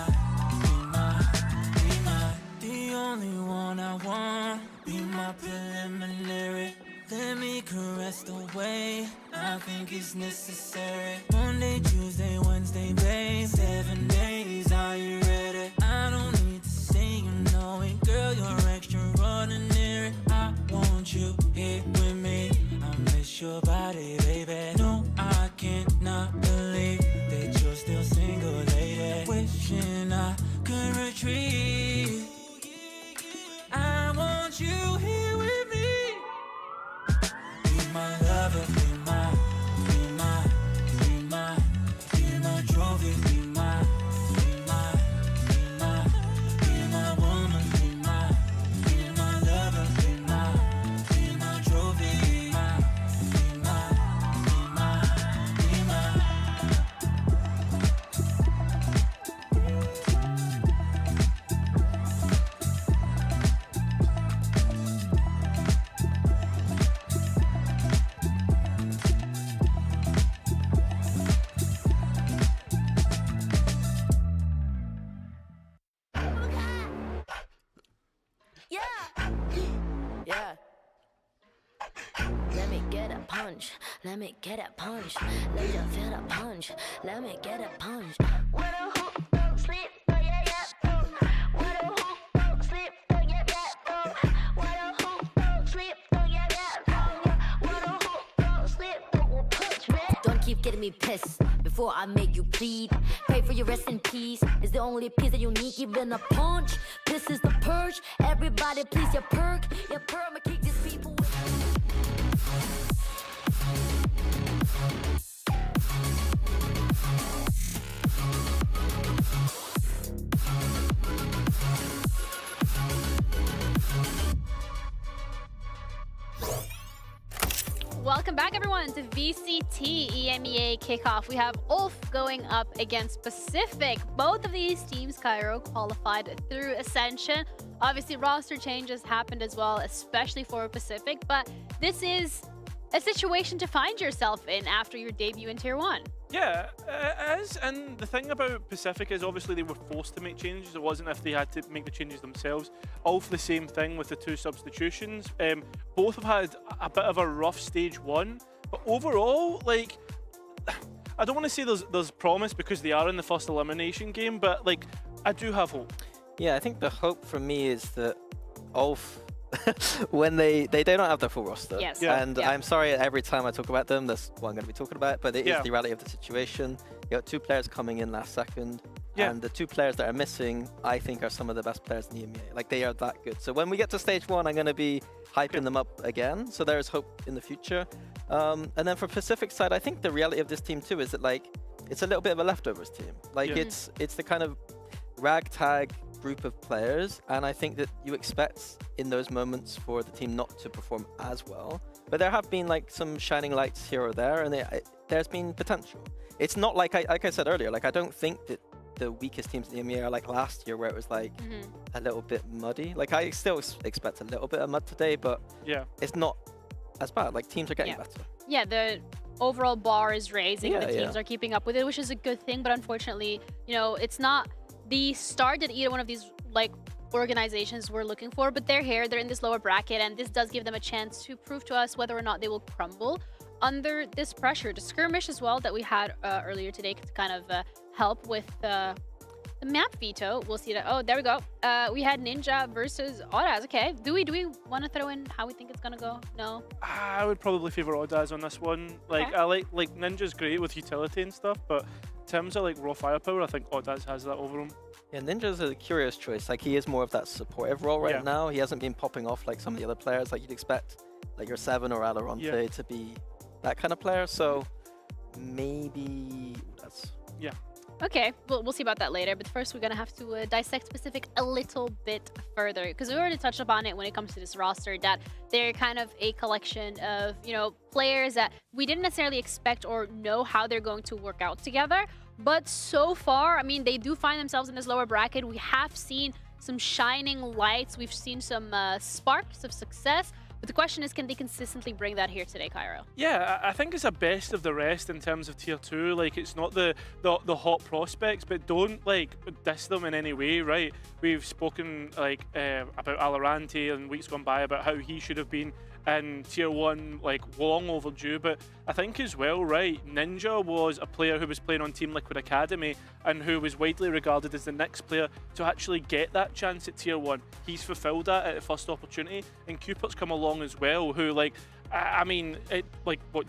the only one I want, be my preliminary. Let me caress the way I think it's necessary. Monday, Tuesday, Wednesday, babe, 7 days, are you ready? I don't need to say you know it, girl, you're extraordinary. I want you here with me, I miss your body, baby. No, I cannot believe that you're still single, lady. Wishing I could retreat. I want you here. Yeah. Yeah. Let me get a punch. Let me get a punch. Let you feel the punch. Let me get a punch. What a hoop, don't sleep, oh yeah, yeah. What a hoop, don't sleep, oh yeah, yeah. What a hoop, don't sleep, oh yeah, yeah. What a hoop, don't sleep, don't punch me. Don't keep getting me pissed before I make you bleed. Pray for your rest in peace. It's the only peace that you need, even a punch. This is the purge. Everybody, please, your perk. Your perma kick these people. Welcome back, everyone, to VCT EMEA Kickoff. We have ULF going up against Pacific. Both of these teams, Cairo, qualified through Ascension. Obviously, roster changes happened as well, especially for Pacific. But this is a situation to find yourself in after your debut in Tier 1. Yeah, it is. And the thing about Pacific is obviously they were forced to make changes. It wasn't if they had to make the changes themselves. ULF the same thing with the 2 substitutions. Both have had a bit of a rough stage 1. But overall, like, I don't want to say there's promise because they are in the first elimination game, but like, I do have hope. Yeah, I think the hope for me is that ULF, when they don't have the full roster. Yes. Yeah. And I'm sorry every time I talk about them, that's what I'm going to be talking about, but it is the reality of the situation. You got 2 players coming in last second, and the 2 players that are missing, I think, are some of the best players in the EMEA. Like, they are that good. So when we get to stage 1, I'm going to be hyping them up again. So there is hope in the future. And then for Pacific side, I think the reality of this team too is that, like, it's a little bit of a leftovers team. Like, it's the kind of ragtag group of players, and I think that you expect in those moments for the team not to perform as well. But there have been like some shining lights here or there, and there's been potential. It's not like I said earlier, like I don't think that the weakest teams in the EMEA are like last year where it was like a little bit muddy. Like I still expect a little bit of mud today, but it's not as bad. Like teams are getting better. Yeah, the overall bar is raising and the teams are keeping up with it, which is a good thing. But unfortunately, you know, it's not the start that either one of these like organizations were looking for, but they're here, they're in this lower bracket, and this does give them a chance to prove to us whether or not they will crumble under this pressure. The skirmish as well that we had earlier today to kind of help with the map veto. We'll see that. Oh, there we go. We had Ninja versus Audaz. Okay, do we want to throw in how we think it's gonna go? No. I would probably favor Audaz on this one. Like I like Ninja's great with utility and stuff, but in terms of like raw firepower, I think Audaz has that over him. Yeah, Ninja's a curious choice. Like he is more of that supportive role right now. He hasn't been popping off like some of the other players. Like you'd expect, like your 7 or VALORANT to be that kind of player. So maybe that's Okay, we'll see about that later. But first, we're gonna have to dissect Pacific a little bit further because we already touched upon it when it comes to this roster. That they're kind of a collection of players that we didn't necessarily expect or know how they're going to work out together. But so far, I mean, they do find themselves in this lower bracket. We have seen some shining lights. We've seen some sparks of success. But the question is, can they consistently bring that here today, Cairo? Yeah, I think it's a best of the rest in terms of Tier 2. Like, it's not the hot prospects, but don't, like, diss them in any way, right? We've spoken, like, about Alorante in weeks gone by about how he should have been in Tier 1, like, long overdue. But I think as well, right, Ninja was a player who was playing on Team Liquid Academy and who was widely regarded as the next player to actually get that chance at Tier 1. He's fulfilled that at the first opportunity, and Cupid's come along as well, who, like, I mean,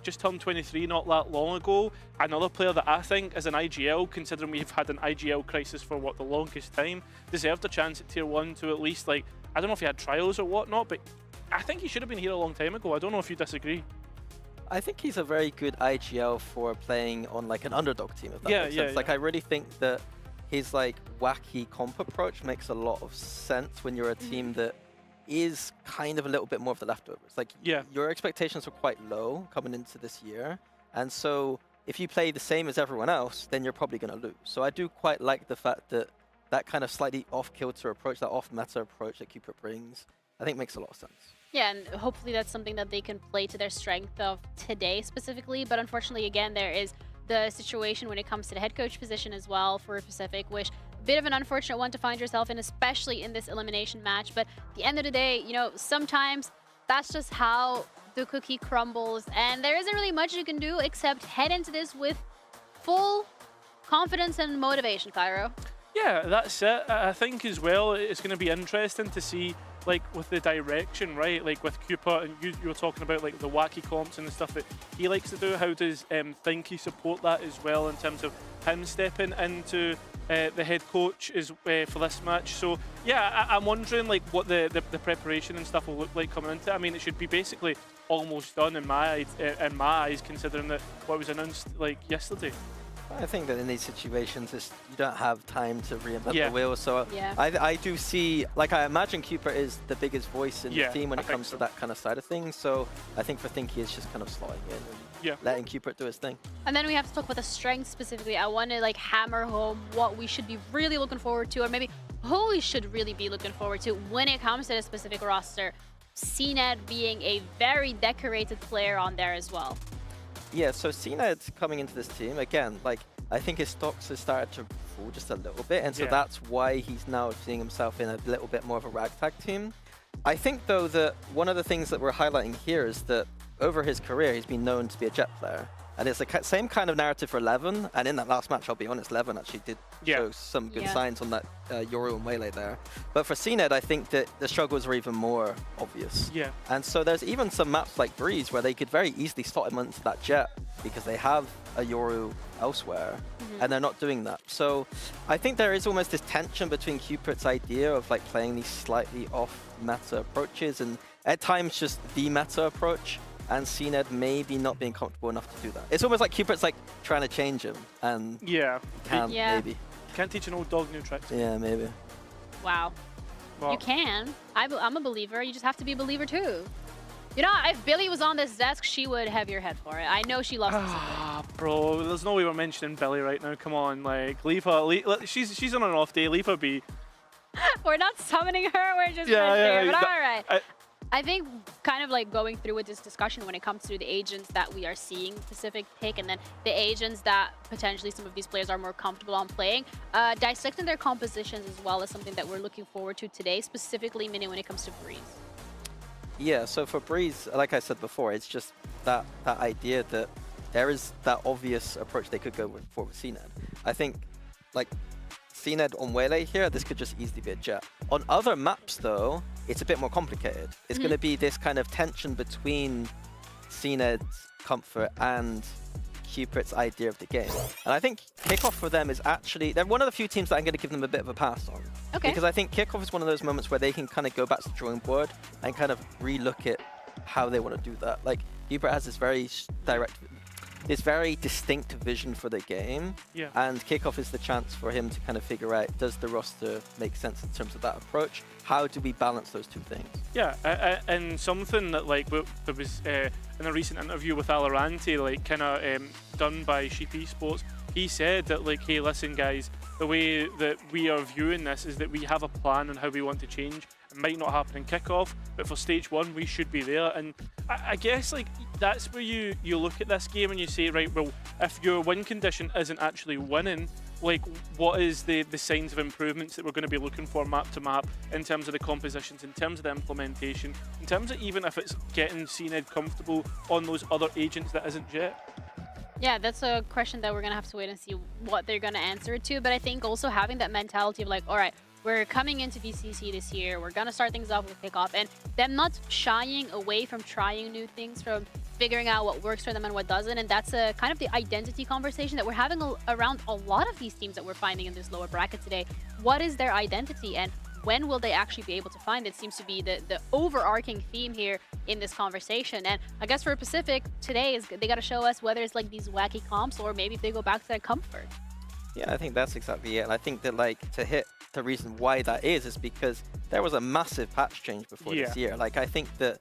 just turned 23 not that long ago. Another player that I think as an IGL, considering we've had an IGL crisis for, the longest time, deserved a chance at Tier 1 to at least, like, I don't know if he had trials or whatnot, but I think he should have been here a long time ago. I don't know if you disagree. I think he's a very good IGL for playing on like an underdog team, if that makes sense. Like I really think that his like wacky comp approach makes a lot of sense when you're a team that is kind of a little bit more of the leftovers. Like your expectations are quite low coming into this year, and so if you play the same as everyone else, then you're probably going to lose. So I do quite like the fact that that kind of slightly off-kilter approach, that off-meta approach that Cupid brings, I think makes a lot of sense. Yeah, and hopefully that's something that they can play to their strength of today specifically. But unfortunately, again, there is the situation when it comes to the head coach position as well for Pacific, which bit of an unfortunate one to find yourself in, especially in this elimination match. But at the end of the day, you know, sometimes that's just how the cookie crumbles, and there isn't really much you can do except head into this with full confidence and motivation, Cairo. Yeah, that's it. I think as well, it's going to be interesting to see, like, with the direction, right? Like with Cooper, and you were talking about like the wacky comps and the stuff that he likes to do. How does Thinky support that as well in terms of him stepping into the head coach is for this match? So yeah, I'm wondering like what the preparation and stuff will look like coming into it. I mean, it should be basically almost done in my eyes, considering that what was announced like yesterday. I think that in these situations, you don't have time to reinvent Yeah. the wheel. So Yeah. I do see, like, I imagine Cooper is the biggest voice in Yeah, the team when I it think comes so. to that kind of side of things. So I think for Thinky, it's just kind of slotting in and letting Cooper do his thing. And then we have to talk about the strengths specifically. I want to like hammer home what we should be really looking forward to, or maybe who we should really be looking forward to when it comes to the specific roster. CNED being a very decorated player on there as well. Yeah, so CNED coming into this team, again, like, I think his stocks have started to fall just a little bit, and so Yeah. that's why he's now seeing himself in a little bit more of a ragtag team. I think, though, that one of the things that we're highlighting here is that over his career, he's been known to be a Jet player. And it's the same kind of narrative for Levin, and in that last match, I'll be honest, Levin actually did show some good signs on that Yoru and Waylay there. But for CNED, I think that the struggles are even more obvious. Yeah. And so there's even some maps like Breeze where they could very easily slot him into that Jet because they have a Yoru elsewhere, and they're not doing that. So I think there is almost this tension between Cupid's idea of like playing these slightly off meta approaches and at times just the meta approach, and CNED maybe not being comfortable enough to do that. It's almost like Cupid's like trying to change him, and can't, maybe. Can't teach an old dog new tricks. Yeah, maybe. Wow. Well, You can. I'm a believer. You just have to be a believer too. You know, if Billy was on this desk, she would have your head for it. I know she loves him something. Bro, there's no way we're mentioning Billy right now. Come on, like, leave her. She's on an off day. Leave her be. We're not summoning her. We're just mentioning her. But all right. I think kind of like going through with this discussion when it comes to the agents that we are seeing Pacific pick, and then the agents that potentially some of these players are more comfortable on playing, dissecting their compositions as well is something that we're looking forward to today, specifically meaning when it comes to Breeze. Yeah, so for Breeze, like I said before, it's just that idea that there is that obvious approach they could go for with CNED. I think, like, CNED on Waylay here, this could just easily be a Jet. On other maps, though, it's a bit more complicated. It's going to be this kind of tension between CNED's comfort and Cupid's idea of the game. And I think Kickoff for them is actually, they're one of the few teams that I'm going to give them a bit of a pass on. Okay. Because I think Kickoff is one of those moments where they can kind of go back to the drawing board and kind of re-look at how they want to do that. Like, Cupid has this very this very distinct vision for the game, and Kickoff is the chance for him to kind of figure out, does the roster make sense in terms of that approach? How do we balance those two things? Yeah, and something that like there was in a recent interview with VALORANT, like kind of done by Sheep Esports, he said that like, hey, listen guys, the way that we are viewing this is that we have a plan on how we want to change. It might not happen in Kickoff, but for stage 1 we should be there. And I guess like that's where you look at this game and you say, right, well, if your win condition isn't actually winning, like what is the signs of improvements that we're going to be looking for map to map in terms of the compositions, in terms of the implementation, in terms of even if it's getting CNED comfortable on those other agents that isn't Jet? Yeah, that's a question that we're going to have to wait and see what they're going to answer it to. But I think also having that mentality of like, all right, we're coming into VCT this year, we're going to start things off with Kickoff, and them not shying away from trying new things, from figuring out what works for them and what doesn't. And that's a kind of the identity conversation that we're having around a lot of these teams that we're finding in this lower bracket today. What is their identity, and when will they actually be able to find it? Seems to be the overarching theme here in this conversation. And I guess for Pacific today is they got to show us whether it's like these wacky comps or maybe if they go back to that comfort. Yeah, I think that's exactly it. And I think that like to hit the reason why that is because there was a massive patch change before this year. Like I think that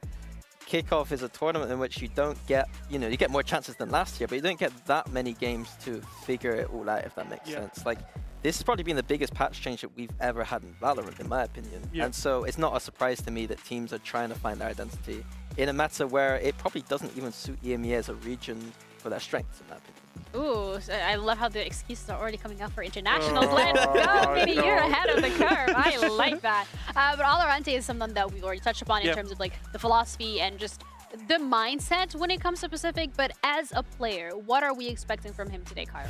Kickoff is a tournament in which you don't get, you get more chances than last year, but you don't get that many games to figure it all out, if that makes sense. Like, this has probably been the biggest patch change that we've ever had in Valorant, in my opinion. And so it's not a surprise to me that teams are trying to find their identity in a meta where it probably doesn't even suit EMEA as a region for their strengths, in my opinion. Ooh, I love how the excuses are already coming up for internationals. Let's go, Vinny, you're ahead of the curve. I like that. But VALORANT is something that we've already touched upon in terms of like the philosophy and just the mindset when it comes to Pacific. But as a player, what are we expecting from him today, Cairo?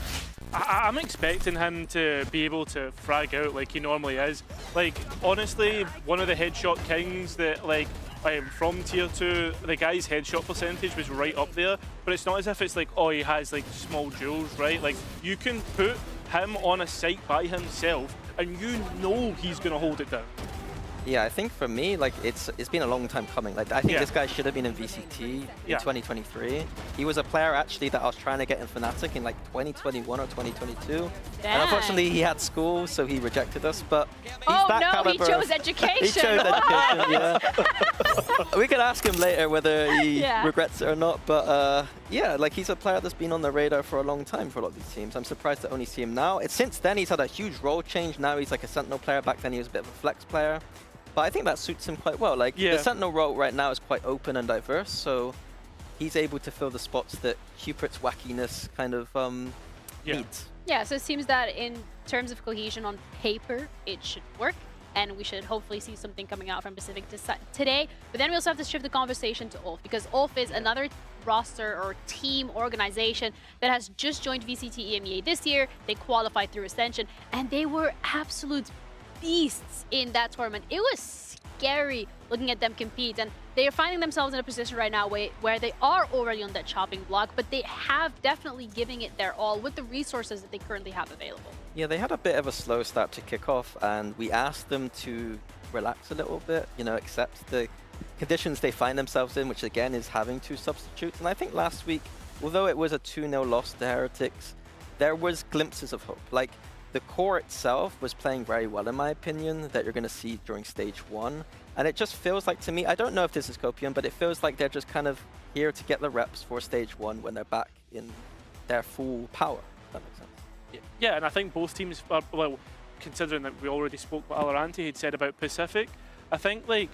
I'm expecting him to be able to frag out like he normally is. Like, honestly, one of the headshot kings that, like, from tier 2, the guy's headshot percentage was right up there, but it's not as if it's like, oh, he has like small jewels, right? Like, you can put him on a site by himself and you know he's gonna hold it down. Yeah, I think for me, like, it's been a long time coming. Like, I think this guy should have been in VCT in 2023. He was a player actually that I was trying to get in Fnatic in like 2021 or 2022. And unfortunately, he had school, so he rejected us. But he's that caliber. He chose education. He chose education, yeah. We could ask him later whether he regrets it or not. But yeah, like, he's a player that's been on the radar for a long time for a lot of these teams. I'm surprised to only see him now. Since then, he's had a huge role change. Now he's like a Sentinel player. Back then, he was a bit of a flex player. But I think that suits him quite well. Like, the Sentinel role right now is quite open and diverse, so he's able to fill the spots that Cupert's wackiness kind of needs. Yeah, so it seems that in terms of cohesion on paper, it should work, and we should hopefully see something coming out from Pacific today. But then we also have to shift the conversation to ULF, because ULF is another roster or team organization that has just joined VCT EMEA this year. They qualified through Ascension, and they were absolute beasts in that tournament. It was scary looking at them compete, and they are finding themselves in a position right now where they are already on that chopping block, but they have definitely giving it their all with the resources that they currently have available. Yeah, they had a bit of a slow start to kick off, and we asked them to relax a little bit, you know, accept the conditions they find themselves in, which again is having 2 substitutes. And I think last week, although it was a 2-0 loss to Heretics, there was glimpses of hope. Like, the core itself was playing very well, in my opinion, that you're going to see during stage 1. And it just feels like, to me, I don't know if this is Copium, but it feels like they're just kind of here to get the reps for stage 1 when they're back in their full power, if that makes sense. Yeah, and I think both teams are, well, considering that we already spoke what Valorant had said about Pacific, I think, like,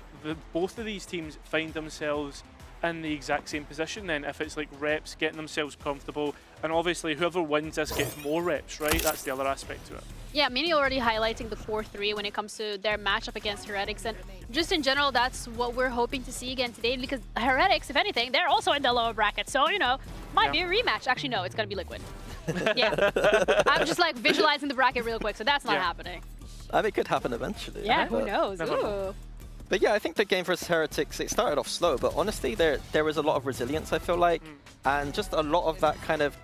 both of these teams find themselves in the exact same position then, if it's like reps, getting themselves comfortable, and obviously whoever wins this gets more reps, right? That's the other aspect to it. Yeah, Mini already highlighting the core 3 when it comes to their matchup against Heretics, and just in general, that's what we're hoping to see again today, because Heretics, if anything, they're also in the lower bracket, so, you know, might be a rematch. Actually, no, it's gonna be Liquid. Yeah, I'm just like visualizing the bracket real quick, so that's not happening. I mean, it could happen eventually. Yeah, who knows? Ooh. But yeah, I think the game versus Heretics, it started off slow, but honestly, there was a lot of resilience, I feel like, and just a lot of that kind of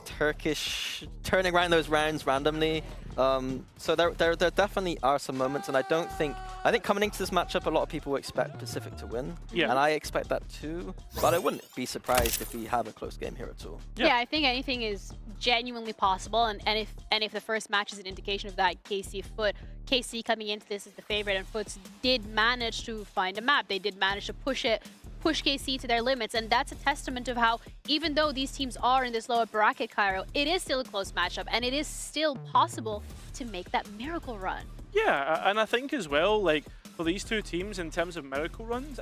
Turkish turning around those rounds randomly. So there definitely are some moments, and I think coming into this matchup, a lot of people expect Pacific to win, and I expect that too, but I wouldn't be surprised if we have a close game here at all. Yeah, I think anything is genuinely possible, and if the first match is an indication of that, KC coming into this as the favorite, and Foots did manage to find a map. They did manage to push KC to their limits, and that's a testament of how, even though these teams are in this lower bracket, Cairo, it is still a close matchup, and it is still possible to make that miracle run. Yeah, and I think as well, like, for these two teams in terms of miracle runs,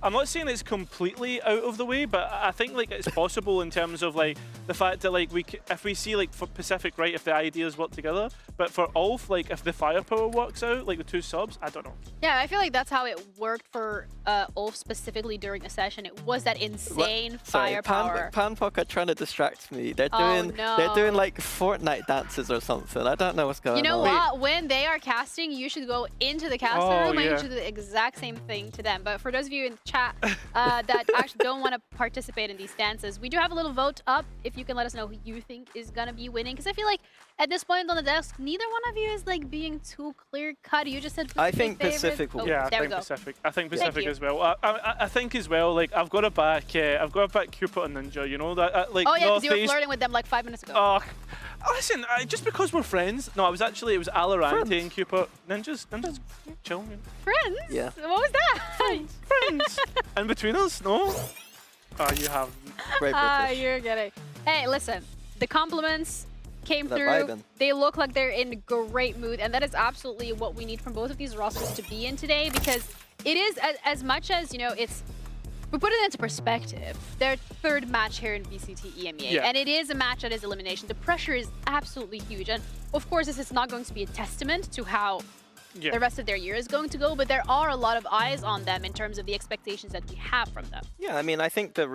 I'm not saying it's completely out of the way, but I think like it's possible in terms of like the fact that like if we see like for Pacific, right, if the ideas work together, but for ULF, like if the firepower works out, like the 2 subs, I don't know. Yeah, I feel like that's how it worked for ULF specifically during the session. It was that insane firepower. Panpok are trying to distract me. They're doing like Fortnite dances or something. I don't know what's going on. You know what? When they are casting, you should go into the casting room and you should do the exact same thing to them. But for those of you in chat that actually don't want to participate in these dances, we do have a little vote up if you can let us know who you think is gonna be winning, because I feel like at this point on the desk, neither one of you is like being too clear cut. You just said Pacific. I think Pacific will. Yeah, I think Pacific. I think Pacific as well. I think as well. Like I've got to back Cupid and Ninja. You know that. Like, oh yeah, because you were flirting with them like 5 minutes ago. Oh, listen, just because we're friends. No, it was Alorante and Cupid. Ninja's chill. Friends? Yeah. What was that? Friends. And between us, no. Oh, you have. Great British. You're getting. Hey, listen. The compliments came They're through. vibing. They look like they're in a great mood, and that is absolutely what we need from both of these rosters to be in today, because it is as much as, you know, it's we put it into perspective, their third match here in VCT EMEA, and it is a match that is elimination. The pressure is absolutely huge, and of course this is not going to be a testament to how the rest of their year is going to go, but there are a lot of eyes on them in terms of the expectations that we have from them. Yeah, I mean, I think to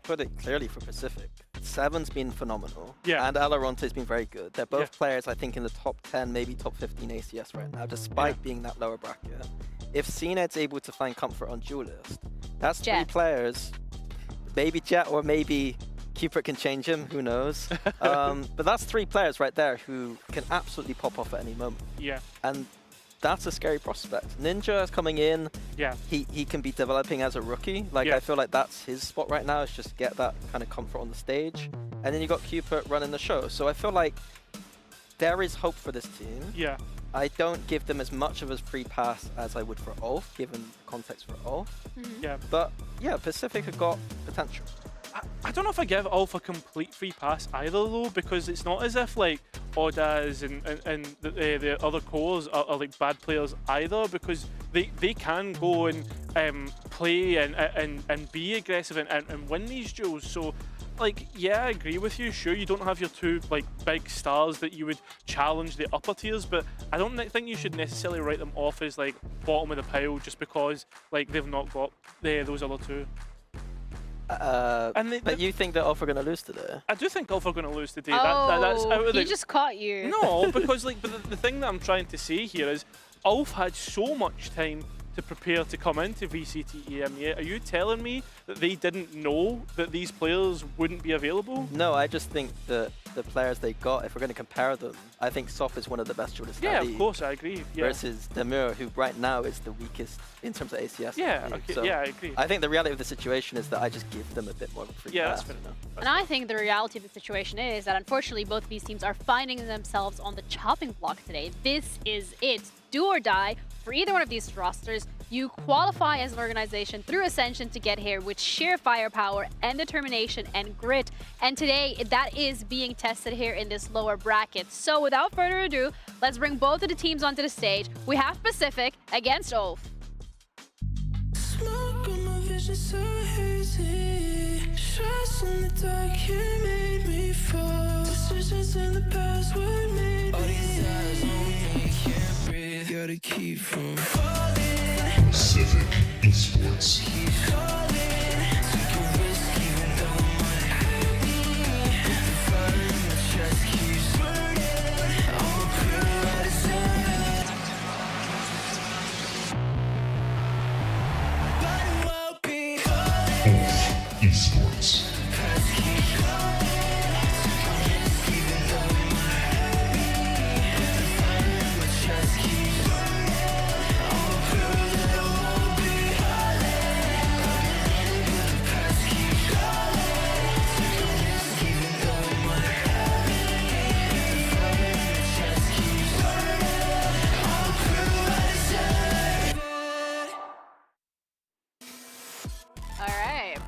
put it clearly for Pacific, Seven's been phenomenal, and VALORANT has been very good. They're both players, I think, in the top 10, maybe top 15 ACS right now, despite being that lower bracket. If CNED's able to find comfort on Duelist, that's three players, maybe Jet or maybe Cupid can change him, who knows. But that's three players right there who can absolutely pop off at any moment. Yeah. And that's a scary prospect. Ninja is coming in. Yeah. He can be developing as a rookie. Like, I feel like that's his spot right now, is just get that kind of comfort on the stage. And then you got Cupid running the show. So I feel like there is hope for this team. Yeah. I don't give them as much of a free pass as I would for ULF, given context for ULF. Yeah. But yeah, Pacific have got potential. I don't know if I give ULF a complete free pass either, though, because it's not as if like Audaz and the other cores are like bad players either, because they can go and play and be aggressive and win these duels. So like, yeah, I agree with you. Sure, you don't have your two like big stars that you would challenge the upper tiers, but I don't think you should necessarily write them off as like bottom of the pile just because like they've not got those other two. But you think that ULF are going to lose today? I do think ULF are going to lose today. Oh, that's out of he just caught you. No, because like the thing that I'm trying to say here is ULF had so much time to prepare to come into VCT EMEA. Are you telling me that they didn't know that these players wouldn't be available? No, I just think that the players they got, if we're going to compare them, I think Soft is one of the best duelists in the league. Of course, I agree. Versus Demir, who right now is the weakest in terms of ACS. Yeah, okay, so I agree. I think the reality of the situation is that I just give them a bit more of a free pass. That's fair enough. And I think the reality of the situation is that unfortunately both of these teams are finding themselves on the chopping block today. This is it. Do or die for either one of these rosters. You qualify as an organization through Ascension to get here with sheer firepower and determination and grit. And today, that is being tested here in this lower bracket. So without further ado, let's bring both of the teams onto the stage. We have Pacific against ULF. Smoke on my vision so hazy. Stress in the dark, you made me fall. Decisions in the past were made. All these eyes on me, can't breathe. Gotta keep from falling. Pacific Esports. Keep falling. Take a risk even though my head the fire in my chest keeps burning. I'm a crew out of sight. But it won't be falling. Esports.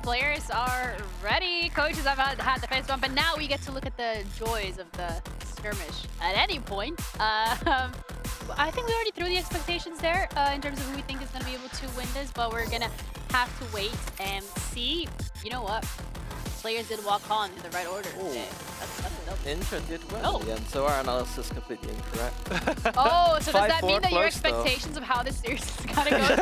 Players are ready. Coaches have had the face bump, but now we get to look at the joys of the skirmish at any point. I think we already threw the expectations there in terms of who we think is going to be able to win this, but we're going to have to wait and see. You know what? Players did walk on in the right order today. That's a dope. Intra did well again, so our analysis is completely incorrect. Oh, so does that mean that your close, expectations of how this series is going to go?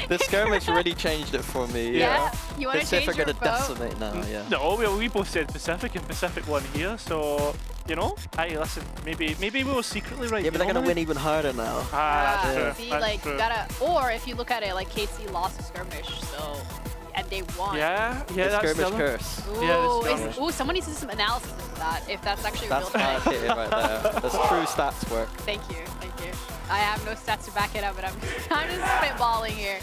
The skirmish really changed it for me. Yeah? You want to change Pacific your are gonna decimate now, yeah. No, we both said Pacific and Pacific won here, so you know, hey, listen, maybe we were secretly right. Yeah, but they're gonna win even harder now. That's true. See, That's like, true. you gotta, or if you look at it, like KC lost a skirmish, so, and they won. Yeah, The that's skirmish still curse. Ooh, Yeah, the skirmish. ooh, someone needs to do some analysis of that, if that's actually a real That's thing. hard hitting right there. That's true stats work. Thank you, thank you. I have no stats to back it up, but I'm just spitballing here.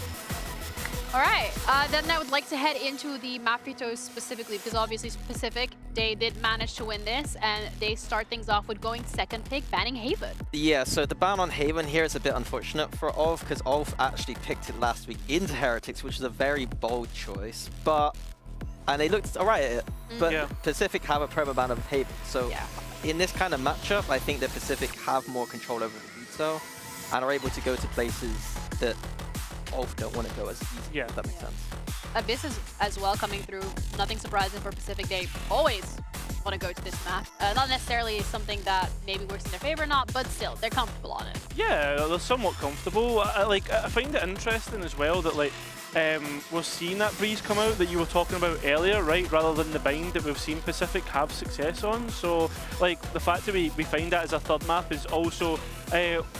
All right, then I would like to head into the map vetoes specifically, because obviously Pacific, they did manage to win this, and they start things off with going second pick, banning Haven. Yeah, so the ban on Haven here is a bit unfortunate for ULF, because ULF actually picked it last week into Heretics, which is a very bold choice, and they looked alright at it, but Pacific have a promo ban of Haven, so in this kind of matchup, I think that Pacific have more control over the veto, and are able to go to places that ULF don't want to go as easy, if that makes sense. Abyss is as well coming through. Nothing surprising for Pacific. They always want to go to this map. Not necessarily something that maybe works in their favor or not, but still, they're comfortable on it. Yeah, they're somewhat comfortable. I find it interesting as well that we're seeing that breeze come out that you were talking about earlier, right? Rather than the bind that we've seen Pacific have success on. So the fact that we find that as a third map is also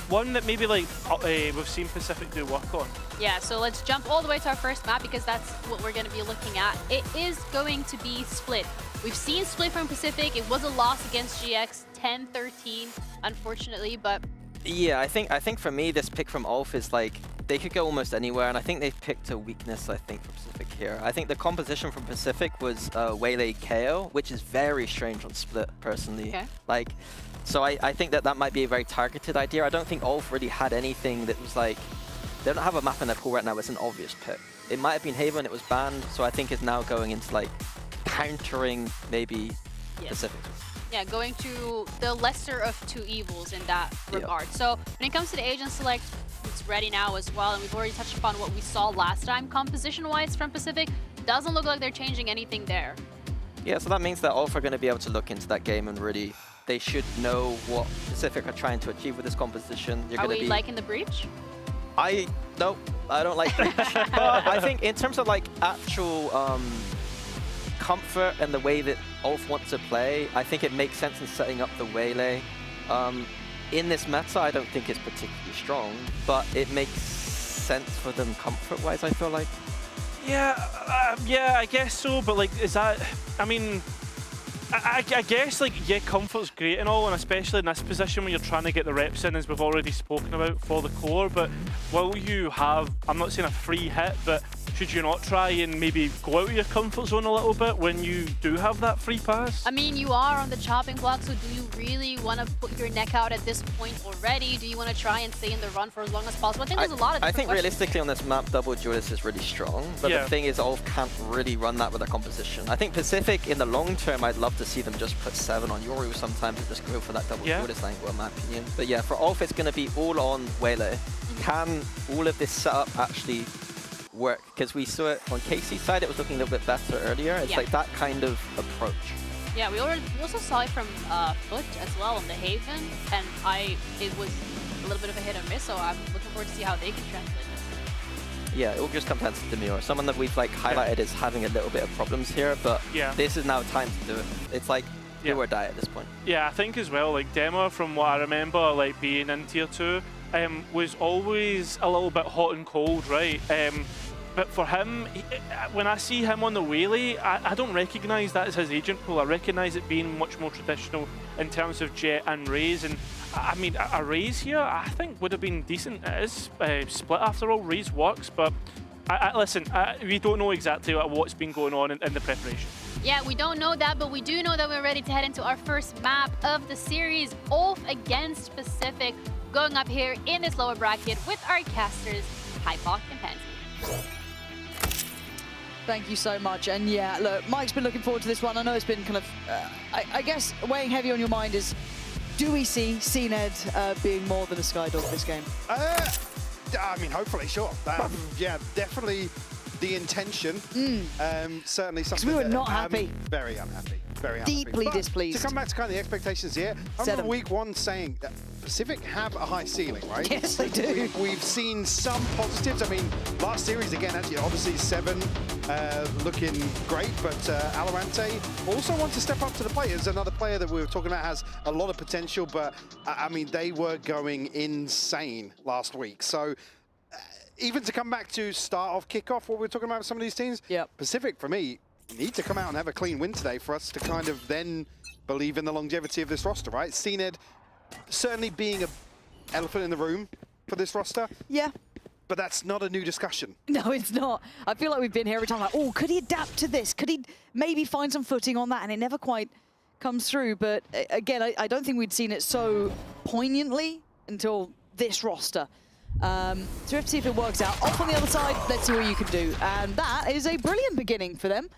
one that maybe we've seen Pacific do work on. Yeah, so let's jump all the way to our first map because that's what we're going to be looking at. It is going to be Split. We've seen Split from Pacific. It was a loss against GX, 10-13, unfortunately, but... Yeah, I think for me, this pick from ULF is they could go almost anywhere, and I think they've picked a weakness, I think, for Pacific here. I think the composition from Pacific was Waylay KO, which is very strange on Split, personally. Okay. So I think that might be a very targeted idea. I don't think ULF really had anything that was they don't have a map in their pool right now. It's an obvious pick. It might have been Haven, it was banned, so I think it's now going into countering maybe Pacific. Yeah, going to the lesser of two evils in that regard. So when it comes to the agent select, it's ready now as well, and we've already touched upon what we saw last time composition-wise from Pacific. Doesn't look like they're changing anything there. Yeah, so that means that ULF are going to be able to look into that game and really, they should know what Pacific are trying to achieve with this composition. Are we liking the breach? No, I don't like breach. But I think in terms of actual comfort and the way that ULF want to play, I think it makes sense in setting up the Waylay. In this meta, I don't think it's particularly strong, but it makes sense for them comfort-wise, I feel like. Yeah, I guess so, but is that... I mean... I guess, comfort's great and all, and especially in this position when you're trying to get the reps in, as we've already spoken about, for the core, but will you have, I'm not saying a free hit, but should you not try and maybe go out of your comfort zone a little bit when you do have that free pass? I mean, you are on the chopping block, so do you really want to put your neck out at this point already? Do you want to try and stay in the run for as long as possible? I think there's a lot of I think questions. realistically on this map, double duelist is really strong, but the thing is ULF can't really run that with their composition. I think Pacific, in the long term, I'd love to see them just put 7 on Yoru sometimes and just go for that double duelist angle, in my opinion. But yeah, for ULF, it's going to be all on Waylay. Can all of this setup actually work? Because we saw it on KC's side, it was looking a little bit better earlier. It's that kind of approach. Yeah, we also saw it from Foot as well on the Haven, and it was a little bit of a hit or miss, so I'm looking forward to see how they can translate this. Yeah, it will just come down to Demure, someone that we've highlighted as having a little bit of problems here, but this is now time to do it. It's do or die at this point. Yeah, I think as well, Demure, from what I remember, being in Tier 2, was always a little bit hot and cold, right? But for him, when I see him on the Waylay, I don't recognise that as his agent pool. I recognise it being much more traditional in terms of Jet and Raze. And I mean, a Raze here, I think would have been decent. It is Split after all. Raze works, but listen, we don't know exactly what's been going on in the preparation. Yeah, we don't know that, but we do know that we're ready to head into our first map of the series, ULF against Pacific, going up here in this lower bracket with our casters, Hypoc and Pansy. Thank you so much. And yeah, look, Mike's been looking forward to this one. I know it's been kind of, I guess, weighing heavy on your mind is, do we see CNED being more than a Skydog this game? I mean, hopefully, sure. Yeah, definitely the intention. Certainly something. We were not happy. Very unhappy. Very unhappy. Deeply displeased. To come back to kind of the expectations here, I remember week 1 saying that Pacific have a high ceiling, right? Yes, they do. We've seen some positives. I mean, last series, again, actually, obviously 7 looking great, but Alorante also wants to step up to the plate. There's another player that we were talking about has a lot of potential, but I mean, they were going insane last week. So even to come back to start off kickoff, what we were talking about with some of these teams, Pacific, for me, need to come out and have a clean win today for us to kind of then believe in the longevity of this roster, right? CNED certainly being an elephant in the room for this roster. Yeah. But that's not a new discussion. No, it's not. I feel like we've been here every time oh, could he adapt to this? Could he maybe find some footing on that? And it never quite comes through. But again, I don't think we'd seen it so poignantly until this roster. So we have to see if it works out. Off on the other side, let's see what you can do. And that is a brilliant beginning for them.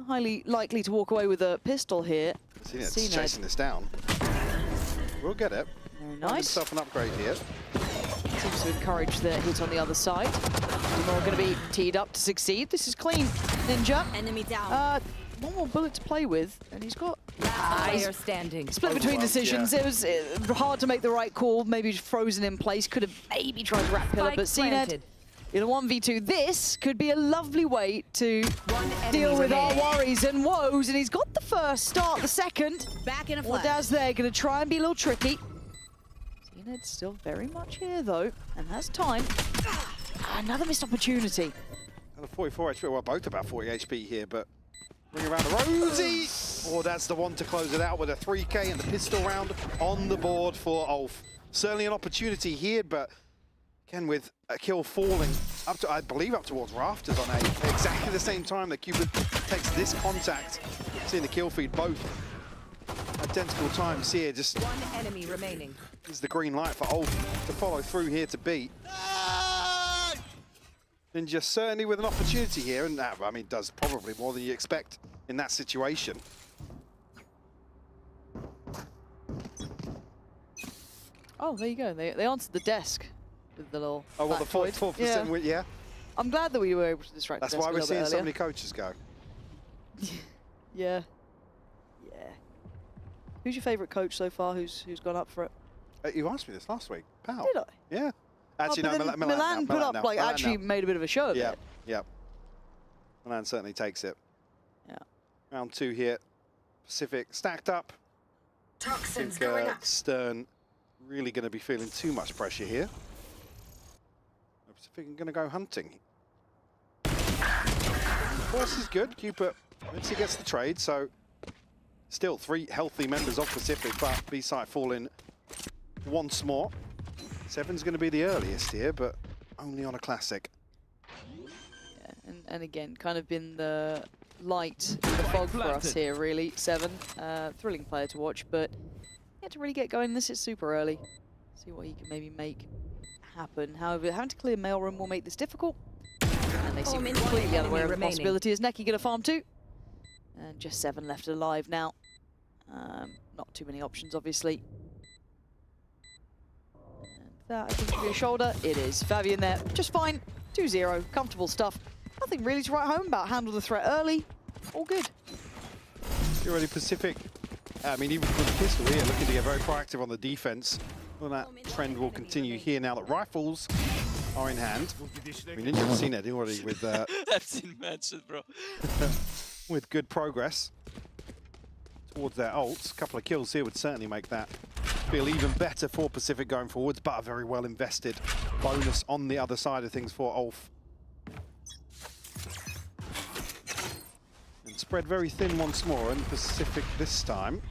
Highly likely to walk away with a pistol here. CNED's chasing this down. We'll get it. Very nice. Find himself an upgrade here. Seems to encourage the hit on the other side. More going to be teed up to succeed. This is clean. Ninja. Enemy down. One more bullet to play with, and he's got Player standing. split between decisions. It was hard to make the right call. Maybe just frozen in place. Could have maybe tried to wrap pillar, but CNED in a 1v2. This could be a lovely way to deal with our worries and woes. And he's got the first, start the second. Back in a flash. Daz there, going to try and be a little tricky. CNED's still very much here though, and has time. Another missed opportunity. And a 44 HP. Well, both about 40 HP here, but bring around the Rosie. Oh, that's the one to close it out with a 3K and the pistol round on the board for ULF. Certainly an opportunity here, but again with a kill falling up to, I believe, up towards rafters on A. Exactly the same time that Cupid takes this contact. Seeing the kill feed, both identical times here. Just one enemy remaining. Is the green light for ULF to follow through here to beat. Ninja certainly with an opportunity here, and that, I mean, does probably more than you expect in that situation. Oh, there you go. They answered the desk with the little. Oh, well, the 44%, yeah. I'm glad that we were able to distract. That's why we're seeing so many coaches go. Yeah. Who's your favourite coach so far? Who's gone up for it? You asked me this last week, pal. Did I? Yeah. Actually, oh, no, Milan put up, like, actually made a bit of a show of it. Yeah. Milan certainly takes it. Yeah. Round 2 here. Pacific stacked up. Toxins going up. Stern really going to be feeling too much pressure here. Pacific going to go hunting. Force is good. Cupid once he gets the trade, so still 3 healthy members of Pacific, but B-side falling once more. 7's going to be the earliest here, but only on a classic. Yeah, and again, kind of been the light in the fog for us here, really. 7, thrilling player to watch, but yeah, to really get going, this is super early. See what he can maybe make happen. However, having to clear mailroom will make this difficult. And they seem completely unaware of the possibility. Is Neki going to farm too? And just 7 left alive now. Not too many options, obviously. That, I think, could be a shoulder. It is. Fabian there, just fine. 2-0, comfortable stuff. Nothing really to write home about. Handle the threat early. All good. You're already Pacific. I mean, even with the pistol here, looking to get very proactive on the defense. Well, that trend will continue here now that rifles are in hand. I mean, Ninja's seen it already with... I've seen matches, bro. with good progress towards their ults. A couple of kills here would certainly make that feel even better for Pacific going forwards, but a very well invested bonus on the other side of things for ULF. And spread very thin once more, and Pacific this time.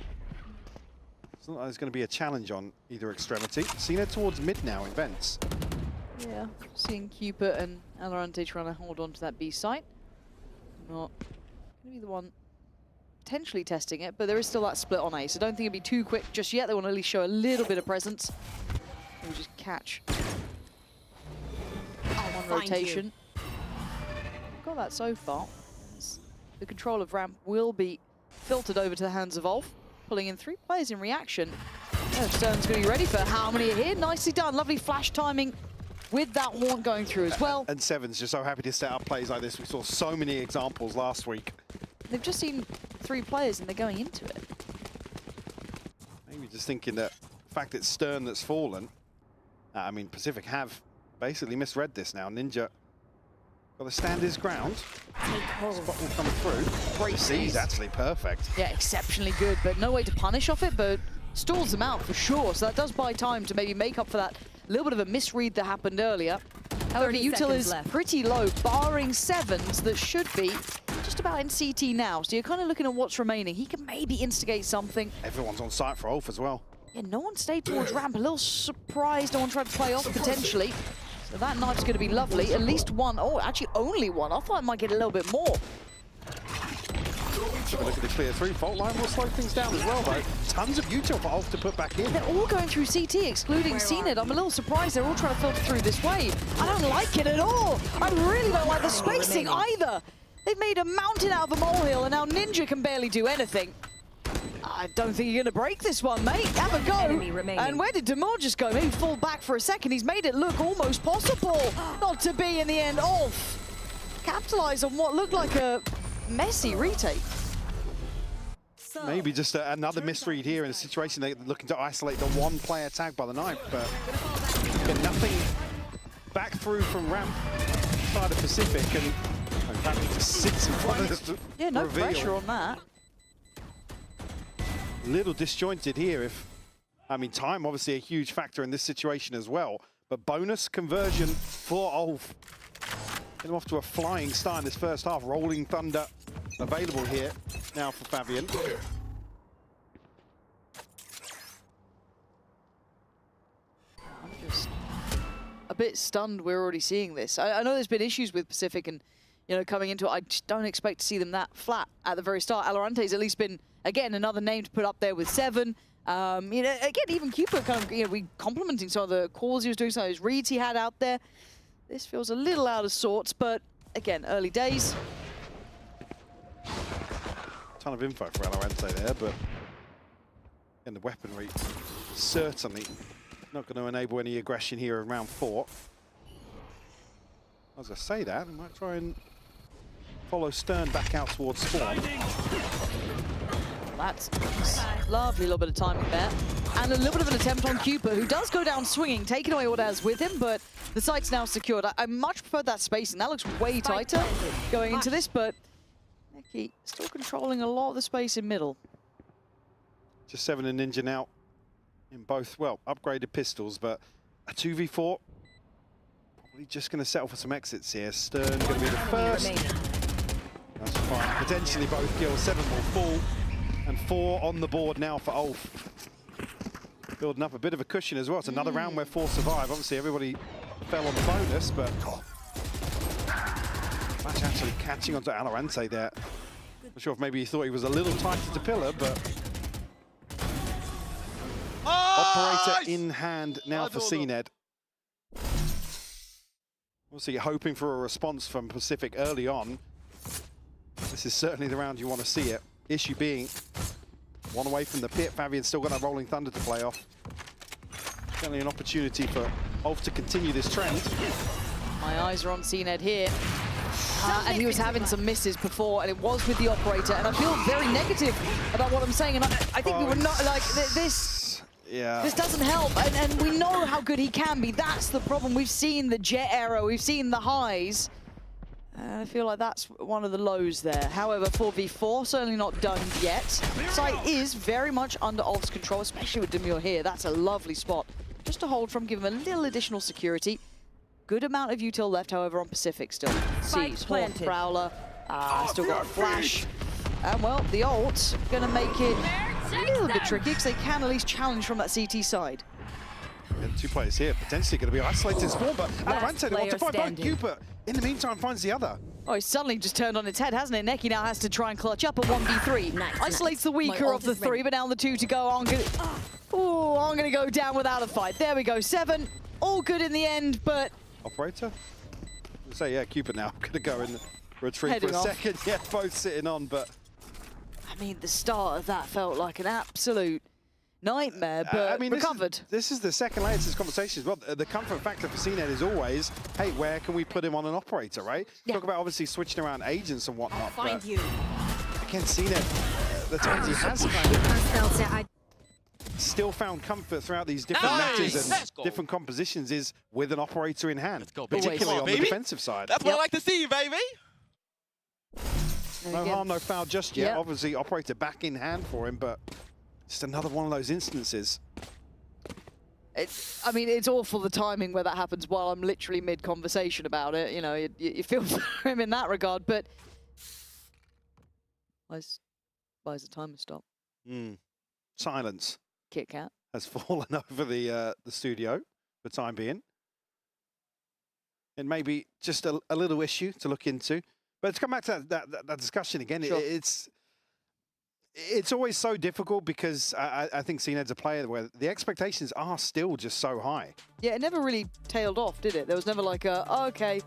It's not like there's going to be a challenge on either extremity. Cena towards mid now in vents. Yeah, seeing Cupid and VALORANT trying to hold on to that B site. Not going to be the one potentially testing it, but there is still that split on A, so don't think it'd be too quick just yet. They want to at least show a little bit of presence. Maybe just catch one rotation. Got that so far. The control of ramp will be filtered over to the hands of ULF, pulling in 3 players in reaction. Oh, Stern's going to be ready for how many are here. Nicely done. Lovely flash timing with that horn going through as well. And Seven's just so happy to set up plays like this. We saw so many examples last week. They've just seen 3 players and they're going into it. Maybe just thinking that the fact it's Stern that's fallen. I mean, Pacific have basically misread this now. Ninja got to stand his ground. Spot will come through. Great C's actually perfect. Yeah, exceptionally good, but no way to punish off it, but stalls them out for sure. So that does buy time to maybe make up for that little bit of a misread that happened earlier. However, Util is pretty low, barring 7s that should be just about in CT now. So you're kind of looking at what's remaining. He can maybe instigate something. Everyone's on site for ULF as well. Yeah, no one stayed towards ramp. A little surprised no one tried to play off potentially. So that knife's going to be lovely. At least one. Oh, actually only one. I thought I might get a little bit more. Look at the clear 3. Fault line will slow things down as well, though. Tons of util for ULF to put back in. They're all going through CT, excluding CNED. I'm a little surprised they're all trying to filter through this way. I don't like it at all. I really don't like the spacing either. They've made a mountain out of a molehill, and now Ninja can barely do anything. I don't think you're going to break this one, mate. Have a go. And where did Demore just go? Maybe fall back for a second. He's made it look almost possible not to be in the end. Off. Capitalize on what looked like a messy retake. Maybe just another misread here in a situation they're looking to isolate the one player tagged by the knife, but get nothing back through from ramp side of Pacific, and having to sit in front of this Yeah, no reveal. pressure on that. Little disjointed here. I mean, time obviously a huge factor in this situation as well, but bonus conversion for Ulf. Get him off to a flying start in this first half. Rolling Thunder available here now for Fabian. I'm just a bit stunned we're already seeing this. I know there's been issues with Pacific and, you know, coming into it. I just don't expect to see them that flat at the very start. Valorante's at least been, again, another name to put up there with 7. You know, again, even Cooper kind of, you know, complimenting some of the calls he was doing, some of his reads he had out there. This feels a little out of sorts, but again, early days. Ton of info for Valorante there, but and the weaponry certainly not going to enable any aggression here in round 4. As I say that, I might try and follow Stern back out towards spawn. That's lovely little bit of timing there. And a little bit of an attempt on Cooper, who does go down swinging, taking away what has with him, but the site's now secured. I much prefer that spacing. That looks way tighter going into this, but Neki still controlling a lot of the space in middle. Just 7 and Ninja now in both, well, upgraded pistols, but a 2v4. Probably just going to settle for some exits here. Stern going to be the first. That's fine. Potentially both kills. 7 will fall. And 4 on the board now for Ulf. Building up a bit of a cushion as well. It's another round where 4 survive. Obviously, everybody fell on the bonus, but Match actually catching onto Valorante there. Not sure if maybe he thought he was a little tighter to pillar, but operator in hand now for CNED. Obviously, hoping for a response from Pacific early on. This is certainly the round you want to see it. Issue being 1 away from the pit. Fabian's still got that Rolling Thunder to play off. Certainly an opportunity for Ulf to continue this trend. My eyes are on CNED here. And he was having some misses before, and it was with the operator. And I feel very negative about what I'm saying. And I think we were not like this. Yeah. This doesn't help. And we know how good he can be. That's the problem. We've seen the jet arrow. We've seen the highs. I feel like that's one of the lows there. However, 4v4, certainly not done yet. Site is very much under Ulf's control, especially with Demure here. That's a lovely spot just to hold from, give him a little additional security. Good amount of util left, however, on Pacific still. See, Spawn, Prowler, still got a flash. And, well, the ult going to make it a little bit tricky because they can at least challenge from that CT side. And 2 players here, potentially going to be isolated spawn, but Valorante they want to fight both. Cooper, in the meantime, finds the other. Oh, it's suddenly just turned on its head, hasn't it? Neki now has to try and clutch up a 1v3. Isolates the weaker of the 3, but now the 2 to go. I'm going to go down without a fight. There we go, 7. All good in the end, but... Operator? I'll say, yeah, Cooper now. Going to go in retreat Heading for a off. second. Yeah, both sitting on, but... I mean, the start of that felt like an absolute nightmare, but I mean, recovered. This is the second layer to this conversation as well. The comfort factor for CNED is always, hey, where can we put him on an operator, right? Yeah. Talk about obviously switching around agents and whatnot. Find you. Again, CNED, the times he has kind of still found comfort throughout these different matches and different compositions is with an operator in hand, particularly on the defensive side. That's what I like to see, baby. No harm, no foul just yet. Yep. Obviously, operator back in hand for him, but just another one of those instances. I mean, it's awful the timing where that happens while I'm literally mid-conversation about it. You know, you feel for him in that regard, but why's the timer stop? Silence. Kit Kat has fallen over the studio for the time being. It may be just a little issue to look into. But to come back to that discussion again, sure. It's always so difficult because I think CNED's a player where the expectations are still just so high. Yeah, it never really tailed off, did it? There was never like a, oh, okay,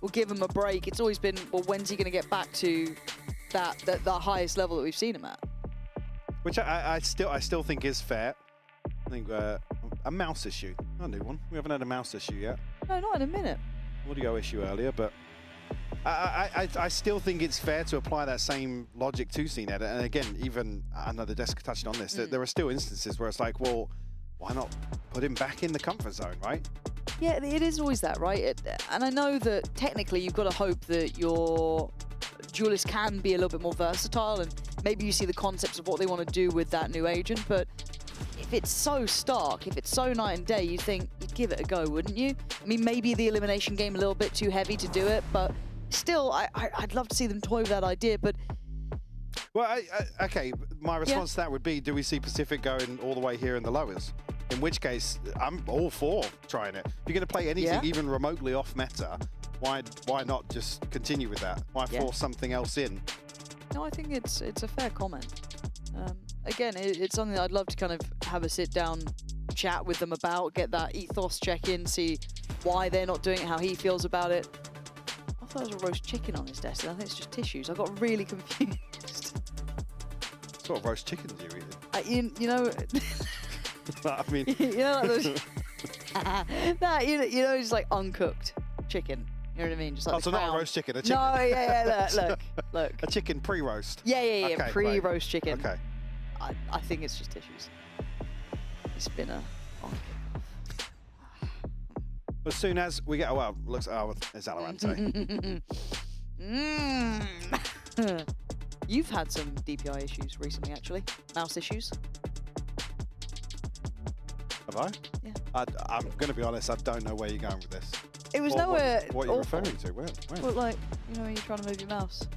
we'll give him a break. It's always been, well, when's he going to get back to the highest level that we've seen him at? Which I still think is fair. I think a mouse issue. A new one. We haven't had a mouse issue yet. No, not in a minute. Audio issue earlier, but I still think it's fair to apply that same logic to CNET. And again, even I know the desk touched on this. There are still instances where it's like, well, why not put him back in the comfort zone, right? Yeah, it is always that, right? And I know that technically you've got to hope that your duelist can be a little bit more versatile, and maybe you see the concepts of what they want to do with that new agent. But if it's so stark, if it's so night and day, you think you'd give it a go, wouldn't you? I mean, maybe the elimination game a little bit too heavy to do it, but still, I'd love to see them toy with that idea. But well, okay, my response to that would be, do we see Pacific going all the way here in the lowers? In which case, I'm all for trying it. If you're going to play anything even remotely off meta, why not just continue with that? Why force something else in? no, I think it's a fair comment. Again, it's something that I'd love to kind of have a sit-down chat with them about, get that ethos check-in, see why they're not doing it, how he feels about it. I thought there was a roast chicken on his desk, and I think it's just tissues. I got really confused. What sort of roast chicken do you eat? You know... I mean... you know, like those... nah, you know, just like uncooked chicken. You know what I mean? Just like so not a roast chicken, a chicken. No, yeah, look. A chicken pre-roast. Yeah, Okay, pre-roast chicken. Okay. I think it's just tissues. It's been a... As soon as we get... well, looks... oh, it's Valorant. You've had some DPI issues recently, actually. Mouse issues. Have I? Yeah. I'm going to be honest, I don't know where you're going with this. It was nowhere What are you awful. referring to? Where? But like, you know, when you're trying to move your mouse.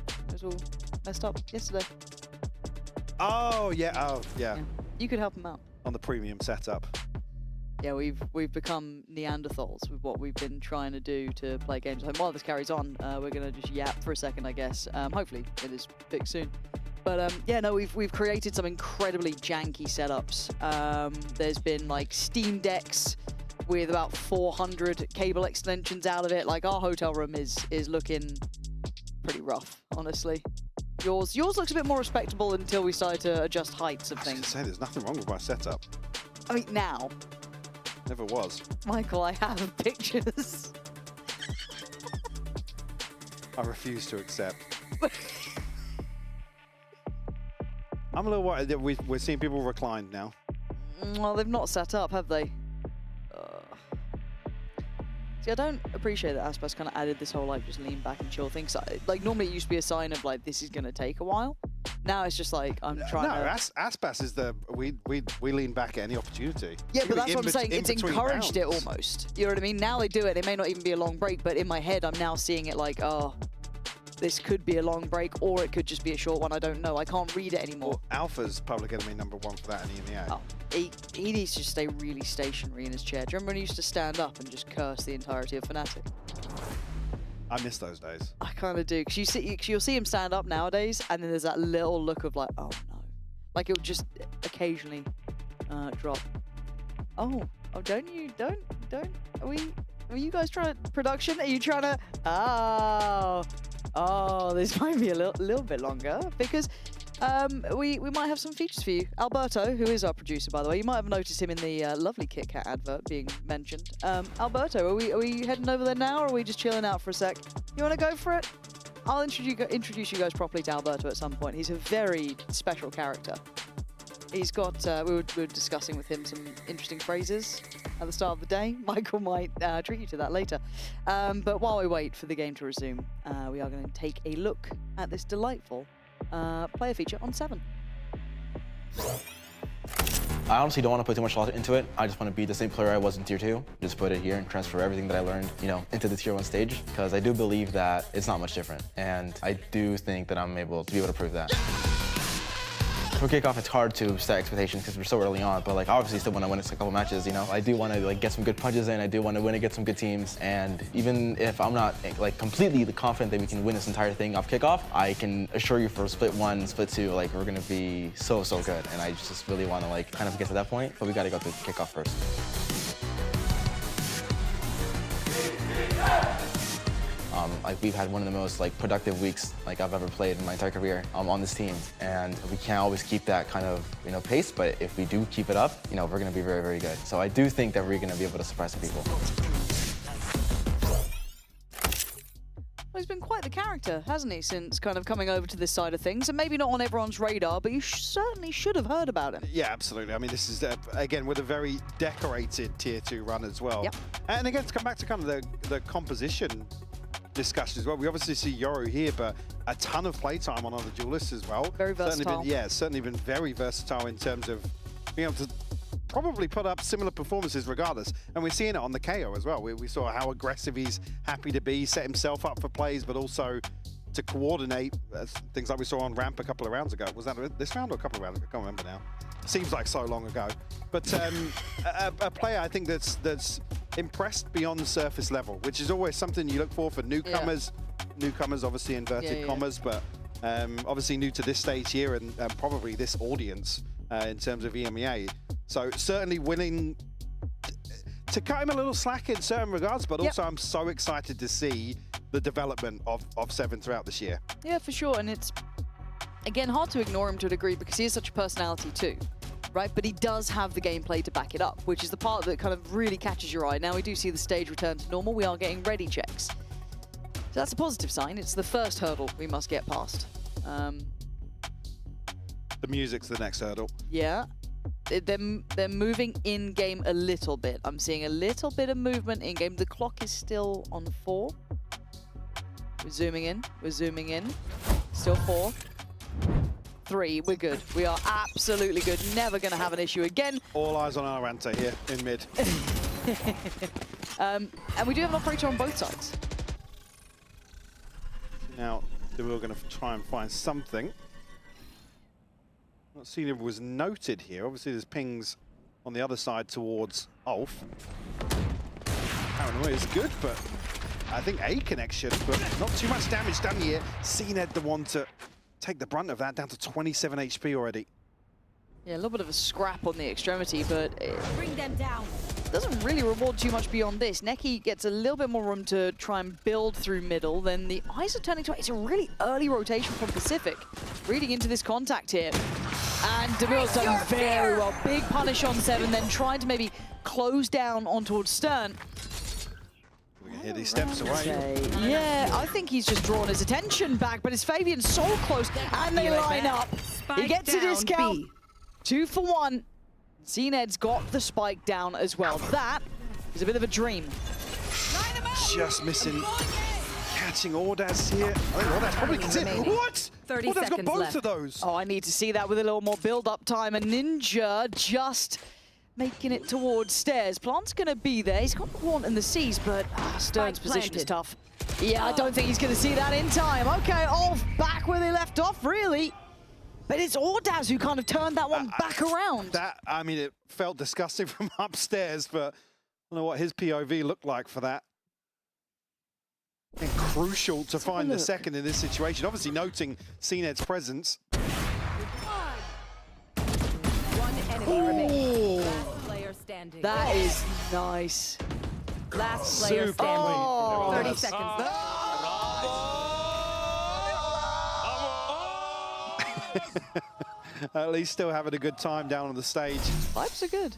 It was all messed up yesterday. Oh, yeah. Oh, yeah. You could help him out. On the premium setup. Yeah, we've become Neanderthals with what we've been trying to do to play games. So while this carries on, we're going to just yap for a second, I guess. Hopefully it is fixed soon. But yeah, no, we've created some incredibly janky setups. There's been like Steam Decks with about 400 cable extensions out of it. Like our hotel room is looking pretty rough, honestly. Yours looks a bit more respectable until we started to adjust heights of things. I was gonna say, there's nothing wrong with my setup. I mean, now. Never was. Michael, I have pictures. I refuse to accept. I'm a little worried that we're seeing people reclined now. Well, they've not sat up, have they? See, I don't appreciate that Aspas kind of added this whole like just lean back and chill thing. Like normally it used to be a sign of like this is gonna take a while. Now it's just like I'm trying to. No, Aspas is the we lean back at any opportunity. Yeah, but that's what I'm saying. It's encouraged rounds. it almost. You know what I mean? Now they do it. It may not even be a long break, but in my head I'm now seeing it like, oh, this could be a long break, or it could just be a short one. I don't know. I can't read it anymore. Well, Alpha's public enemy #1 for that in EMEA. Oh, he needs to stay really stationary in his chair. Do you remember when he used to stand up and just curse the entirety of Fnatic? I miss those days. I kind of do, because you'll see him stand up nowadays, and then there's that little look of like, oh no. Like it'll just occasionally drop. Oh, don't. Are you guys trying to, production? Are you trying to, oh, this might be a little bit longer, because we might have some features for you. Alberto, who is our producer, by the way, you might have noticed him in the lovely Kit Kat advert being mentioned. Alberto, are we heading over there now, or are we just chilling out for a sec? You want to go for it? I'll introduce you guys properly to Alberto at some point. He's a very special character. He's got, we were discussing with him some interesting phrases at the start of the day. Michael might treat you to that later. But while we wait for the game to resume, we are going to take a look at this delightful player feature on 7. I honestly don't want to put too much thought into it. I just want to be the same player I was in Tier 2. Just put it here and transfer everything that I learned, into the Tier 1 stage, because I do believe that it's not much different. And I do think that I'm able to prove that. For Kickoff, it's hard to set expectations because we're so early on, but like obviously still want to win a couple matches, I do want to like get some good punches in, I do want to win against some good teams, and even if I'm not like completely confident that we can win this entire thing off Kickoff, I can assure you for Split 1, Split 2, like we're going to be so good, and I just really want to like kind of get to that point, but we got to go through Kickoff first. Like we've had one of the most like productive weeks like I've ever played in my entire career on this team, and we can't always keep that kind of pace. But if we do keep it up, we're going to be very, very good. So I do think that we're going to be able to surprise some people. Well, he's been quite the character, hasn't he, since kind of coming over to this side of things, and maybe not on everyone's radar, but you certainly should have heard about him. Yeah, absolutely. I mean, this is, again, with a very decorated Tier 2 run as well. Yep. And again, to come back to kind of the composition discussion as well, we obviously see Yoru here, but a ton of playtime on other duelists as well. Very versatile. Certainly been very versatile in terms of being able to probably put up similar performances regardless. And we're seeing it on the KO as well. We saw how aggressive he's happy to be, set himself up for plays, but also to coordinate things like we saw on Ramp a couple of rounds ago. Was that this round or a couple of rounds ago? I can't remember now. Seems like so long ago. But a player I think that's impressed beyond the surface level, which is always something you look for newcomers. Yeah. Newcomers, obviously inverted commas, but obviously new to this stage here and probably this audience in terms of EMEA. So certainly willing to cut him a little slack in certain regards, but also I'm so excited to see the development of Seven throughout this year. Yeah, for sure. And it's, again, hard to ignore him to a degree because he is such a personality too, right? But he does have the gameplay to back it up, which is the part that kind of really catches your eye. Now we do see the stage return to normal. We are getting ready checks. So that's a positive sign. It's the first hurdle we must get past. The music's the next hurdle. Yeah. They're moving in-game a little bit. I'm seeing a little bit of movement in-game. The clock is still on 4. We're zooming in. We're zooming in. Still 4. 3. We're good. We are absolutely good. Never going to have an issue again. All eyes on Alorante here in mid. And we do have an operator on both sides. Now, we're going to try and find something. Not seeing it was noted here. Obviously, there's pings on the other side towards ULF. Paranoia is good, but I think a connection, but not too much damage done here. CNED the one to take the brunt of that, down to 27 HP already. Yeah, a little bit of a scrap on the extremity, but bring them down. Doesn't really reward too much beyond this. Neki gets a little bit more room to try and build through middle. Then the eyes are turning to it. It's a really early rotation from Pacific, reading into this contact here. And Demir's done very well. Big punish on Seven, then trying to maybe close down on towards Stern. We can hear these steps away. Yeah, I think he's just drawn his attention back, but it's Fabian so close, and they line up. He gets a discount. 2 for 1. CNED's got the spike down as well. That is a bit of a dream. Just missing catching Ordaz here. I think Ordaz probably gets it. What? 30 Ordaz got seconds both left. of those. Oh, I need to see that with a little more build-up time. And Ninja just making it towards stairs. Plant's going to be there. He's got the Haunt and the Seas, but Stern's position is tough. Yeah, I don't think he's going to see that in time. Okay, Ulf back where they left off, really. But it's Ordaz who kind of turned that one back around. I mean, it felt disgusting from upstairs, but I don't know what his POV looked like for that. And crucial to find the second in this situation. Obviously noting CNED's presence. One enemy remaining. Last player standing. That is nice. Last player Super standing. Oh. 30 seconds left. At least still having a good time down on the stage. Vibes are good.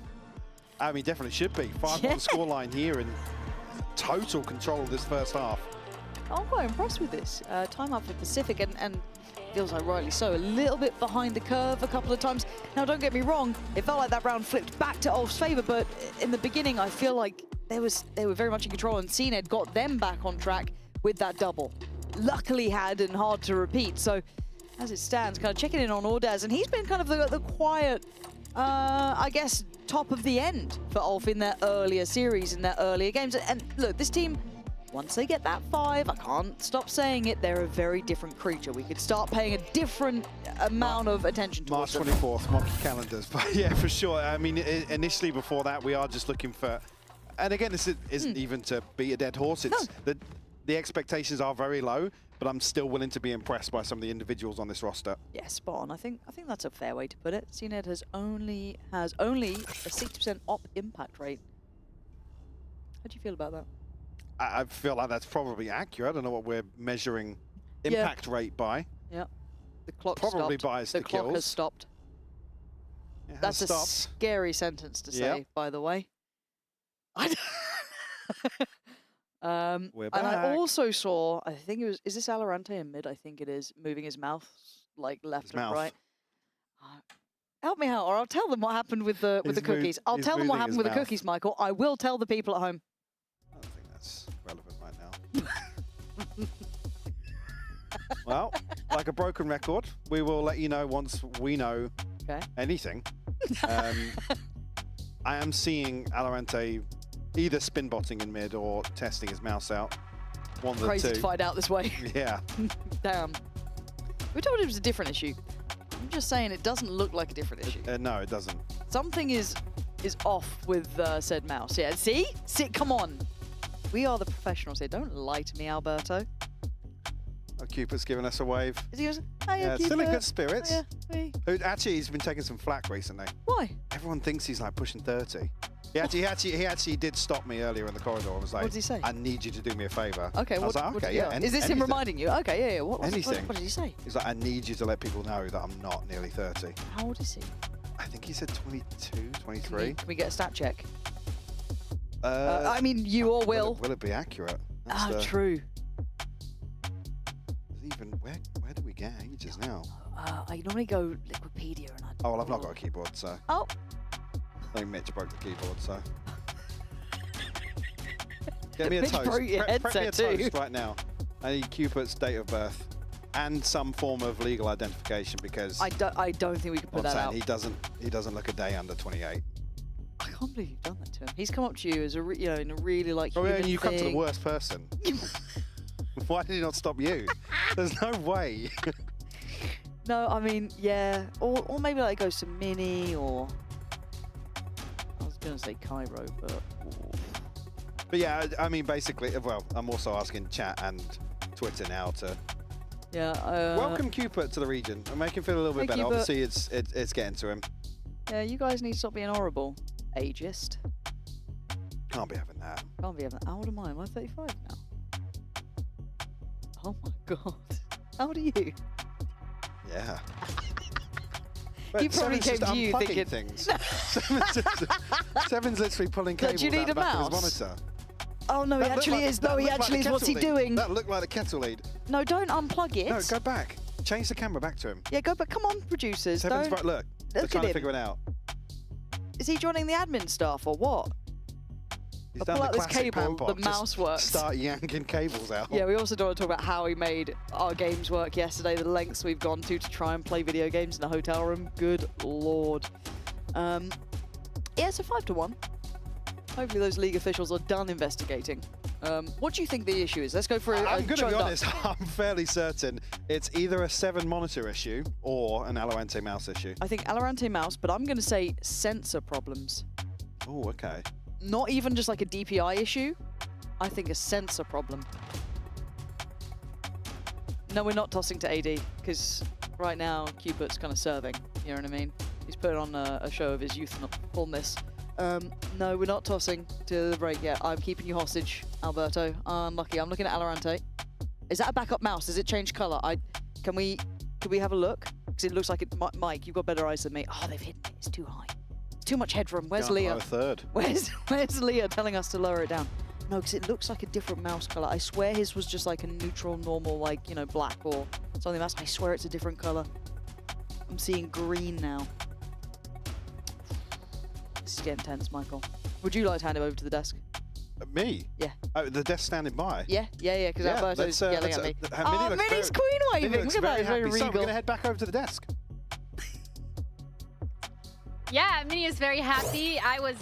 I mean, definitely should be. 5-1 scoreline here and total control of this first half. I'm quite impressed with this. Time out for Pacific, and feels like rightly so. A little bit behind the curve a couple of times. Now, don't get me wrong, it felt like that round flipped back to Ulf's favor, but in the beginning, I feel like they were very much in control, and CNED got them back on track with that double. Luckily had and hard to repeat, so as it stands, kind of checking in on Ordaz, and he's been kind of the quiet, I guess, top of the end for Ulf in their earlier series, in their earlier games. And look, this team, once they get that 5, I can't stop saying it, they're a very different creature. We could start paying a different amount of attention to March 24th, mark your calendars. But yeah, for sure. I mean, initially before that, we are just looking for, and again, this isn't even to beat a dead horse. It's the expectations are very low, but I'm still willing to be impressed by some of the individuals on this roster. Yeah, spot on. I think that's a fair way to put it. CNED has only a 60% op impact rate. How do you feel about that? I feel like that's probably accurate. I don't know what we're measuring impact rate by. Yeah. The clock Probably stopped. biased The to clock kills. has stopped. It has That's a stopped. scary sentence to say, by the way. We're And I back. also saw, I think it was, is this Valorant in mid? I think it is, moving his mouth like left His and mouth. right. Help me out, or I'll tell them what happened with the He's cookies. I'll he's tell them what moving happened his with the mouth. cookies, Michael. I will tell the people at home. I don't think that's relevant right now. Well, like a broken record, we will let you know once we know anything. I am seeing Valorant either spin botting in mid or testing his mouse out. One of the Crazy two. to find out this way. Yeah. Damn. We told it was a different issue. I'm just saying it doesn't look like a different issue. No, it doesn't. Something is off with said mouse. Yeah, see? Come on. We are the professionals here. Don't lie to me, Alberto. Oh, Cupid's giving us a wave. Is he goes, hiya, still in Cupid. good spirits. Hiya, hey. Actually, he's been taking some flack recently. Why? Everyone thinks he's like pushing 30. He actually did stop me earlier in the corridor. I was like, What did he say? I need you to do me a favor. Okay, I was like, okay, yeah. Is this him anything. reminding you? Okay, yeah, yeah. What Anything. did he say? He's like, I need you to let people know that I'm not nearly 30. How old is he? I think he said 22, 23. Can we get a stat check? I mean, you or Will. Will it be accurate? Ah, true. Even where do we get ages now? I normally go Wikipedia and I. Oh well, I've not got a keyboard, so. Oh. I think Mitch broke the keyboard, so. Get me a Mitch toast. broke your Prep me a headset too. toast right now. I need Cupid's date of birth and some form of legal identification because I don't think we can put that out. he doesn't look a day under 28. I can't believe you've done that to him. He's come up to you as a in a really like. Oh yeah, human and you come to the thing. worst person. Why did he not stop you? There's no way. No, I mean, yeah, or maybe like goes to Mini or I was gonna say Cairo, but. But yeah, I mean, basically, well, I'm also asking chat and Twitter now to welcome Cupid to the region and make him feel a little bit better. Cupid. Obviously, it's getting to him. Yeah, you guys need to stop being horrible. Ageist. Can't be having that. Can't be having that. How old am I? Am I 35 now? Oh my god. How old are you? Yeah. He probably Seven's came just to you unplugging thinking. things. Seven's literally pulling Do cables you need out a the back of mouse? his monitor. Oh no, he That looked actually like- is. that No, he looked like actually the is. What's he kettle lead. doing? That looked like the kettle lead. No, don't unplug it. No, go back. Change the camera back to him. Yeah, go back. Come on, producers. Seven's Don't. right. Look, they're Look trying at to him. figure it out. Is he joining the admin staff or what? He's I'll done pull the out this classic cable, Pampot, the just mouse works. Start yanking cables out. Yeah, we also don't want to talk about how he made our games work yesterday, the lengths we've gone to try and play video games in a hotel room. Good lord. Yeah, so 5-1. Hopefully those league officials are done investigating. What do you think the issue is? Let's go for a I'm going to be joined up. honest, I'm fairly certain it's either a 7 monitor issue or an Valorant mouse issue. I think Valorant mouse, but I'm going to say sensor problems. Oh, okay. Not even just like a DPI issue. I think a sensor problem. No, we're not tossing to AD, because right now Cupid's kind of serving, you know what I mean? He's putting on a show of his youthfulness. No, we're not tossing to the break yet. I'm keeping you hostage, Alberto. Unlucky. I'm looking at Valorant. Is that a backup mouse? Does it change color? Can we have a look? Because it looks like it. Mike, you've got better eyes than me. Oh, they've hidden it. It's too high. Too much headroom. Where's Can't Leah? buy a third. Where's Leah telling us to lower it down? No, because it looks like a different mouse color. I swear his was just like a neutral, normal, like, you know, black or something else. I swear it's a different color. I'm seeing green now. This is getting tense, Michael. Would you like to hand it over to the desk? Me? Yeah. Oh, the desk standing by? Yeah, because Alberto's yelling at me. Oh, Minnie's queen waving. Look at that, very happy. So we're regal. going to head back over to the desk. Yeah, Minnie is very happy. I was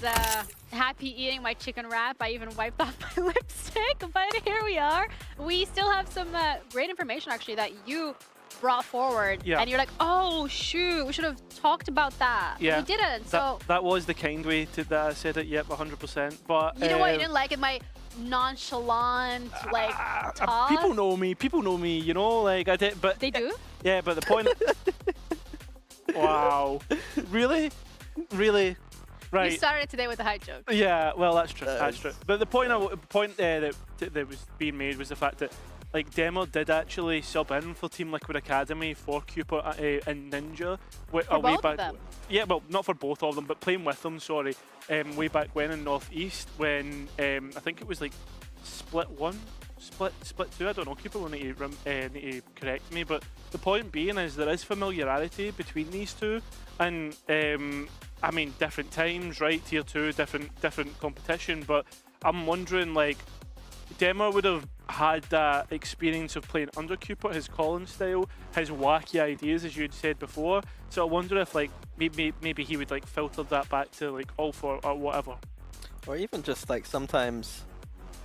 happy eating my chicken wrap. I even wiped off my lipstick, but here we are. We still have some great information, actually, that you brought forward. Yeah. And you're like, oh, shoot, we should have talked about that. Yeah. We didn't, so... That was the kind way that I said it, yep, 100%. But You know what you didn't like in my nonchalant, like, talk? People know me, you know, like I did, but... They do? Yeah, but the point... Wow. Really? Really? Right. You started today with a hype joke. Yeah, well, that's true. That's true. But the point that was being made was the fact that like Demo did actually sub in for Team Liquid Academy for Cupid and Ninja. For way both back. of them? Yeah, well, not for both of them, but playing with them. Sorry, way back when in Northeast, when I think it was like Split 1, Split 2. I don't know. Cupid will need to correct me, but the point being is there is familiarity between these two, and I mean different times, right? Tier 2, different competition, but I'm wondering like. Demo would have had that experience of playing under Cupid, his calling style, his wacky ideas, as you'd said before. So I wonder if like maybe he would like filter that back to like ULF or whatever. Or even just like sometimes,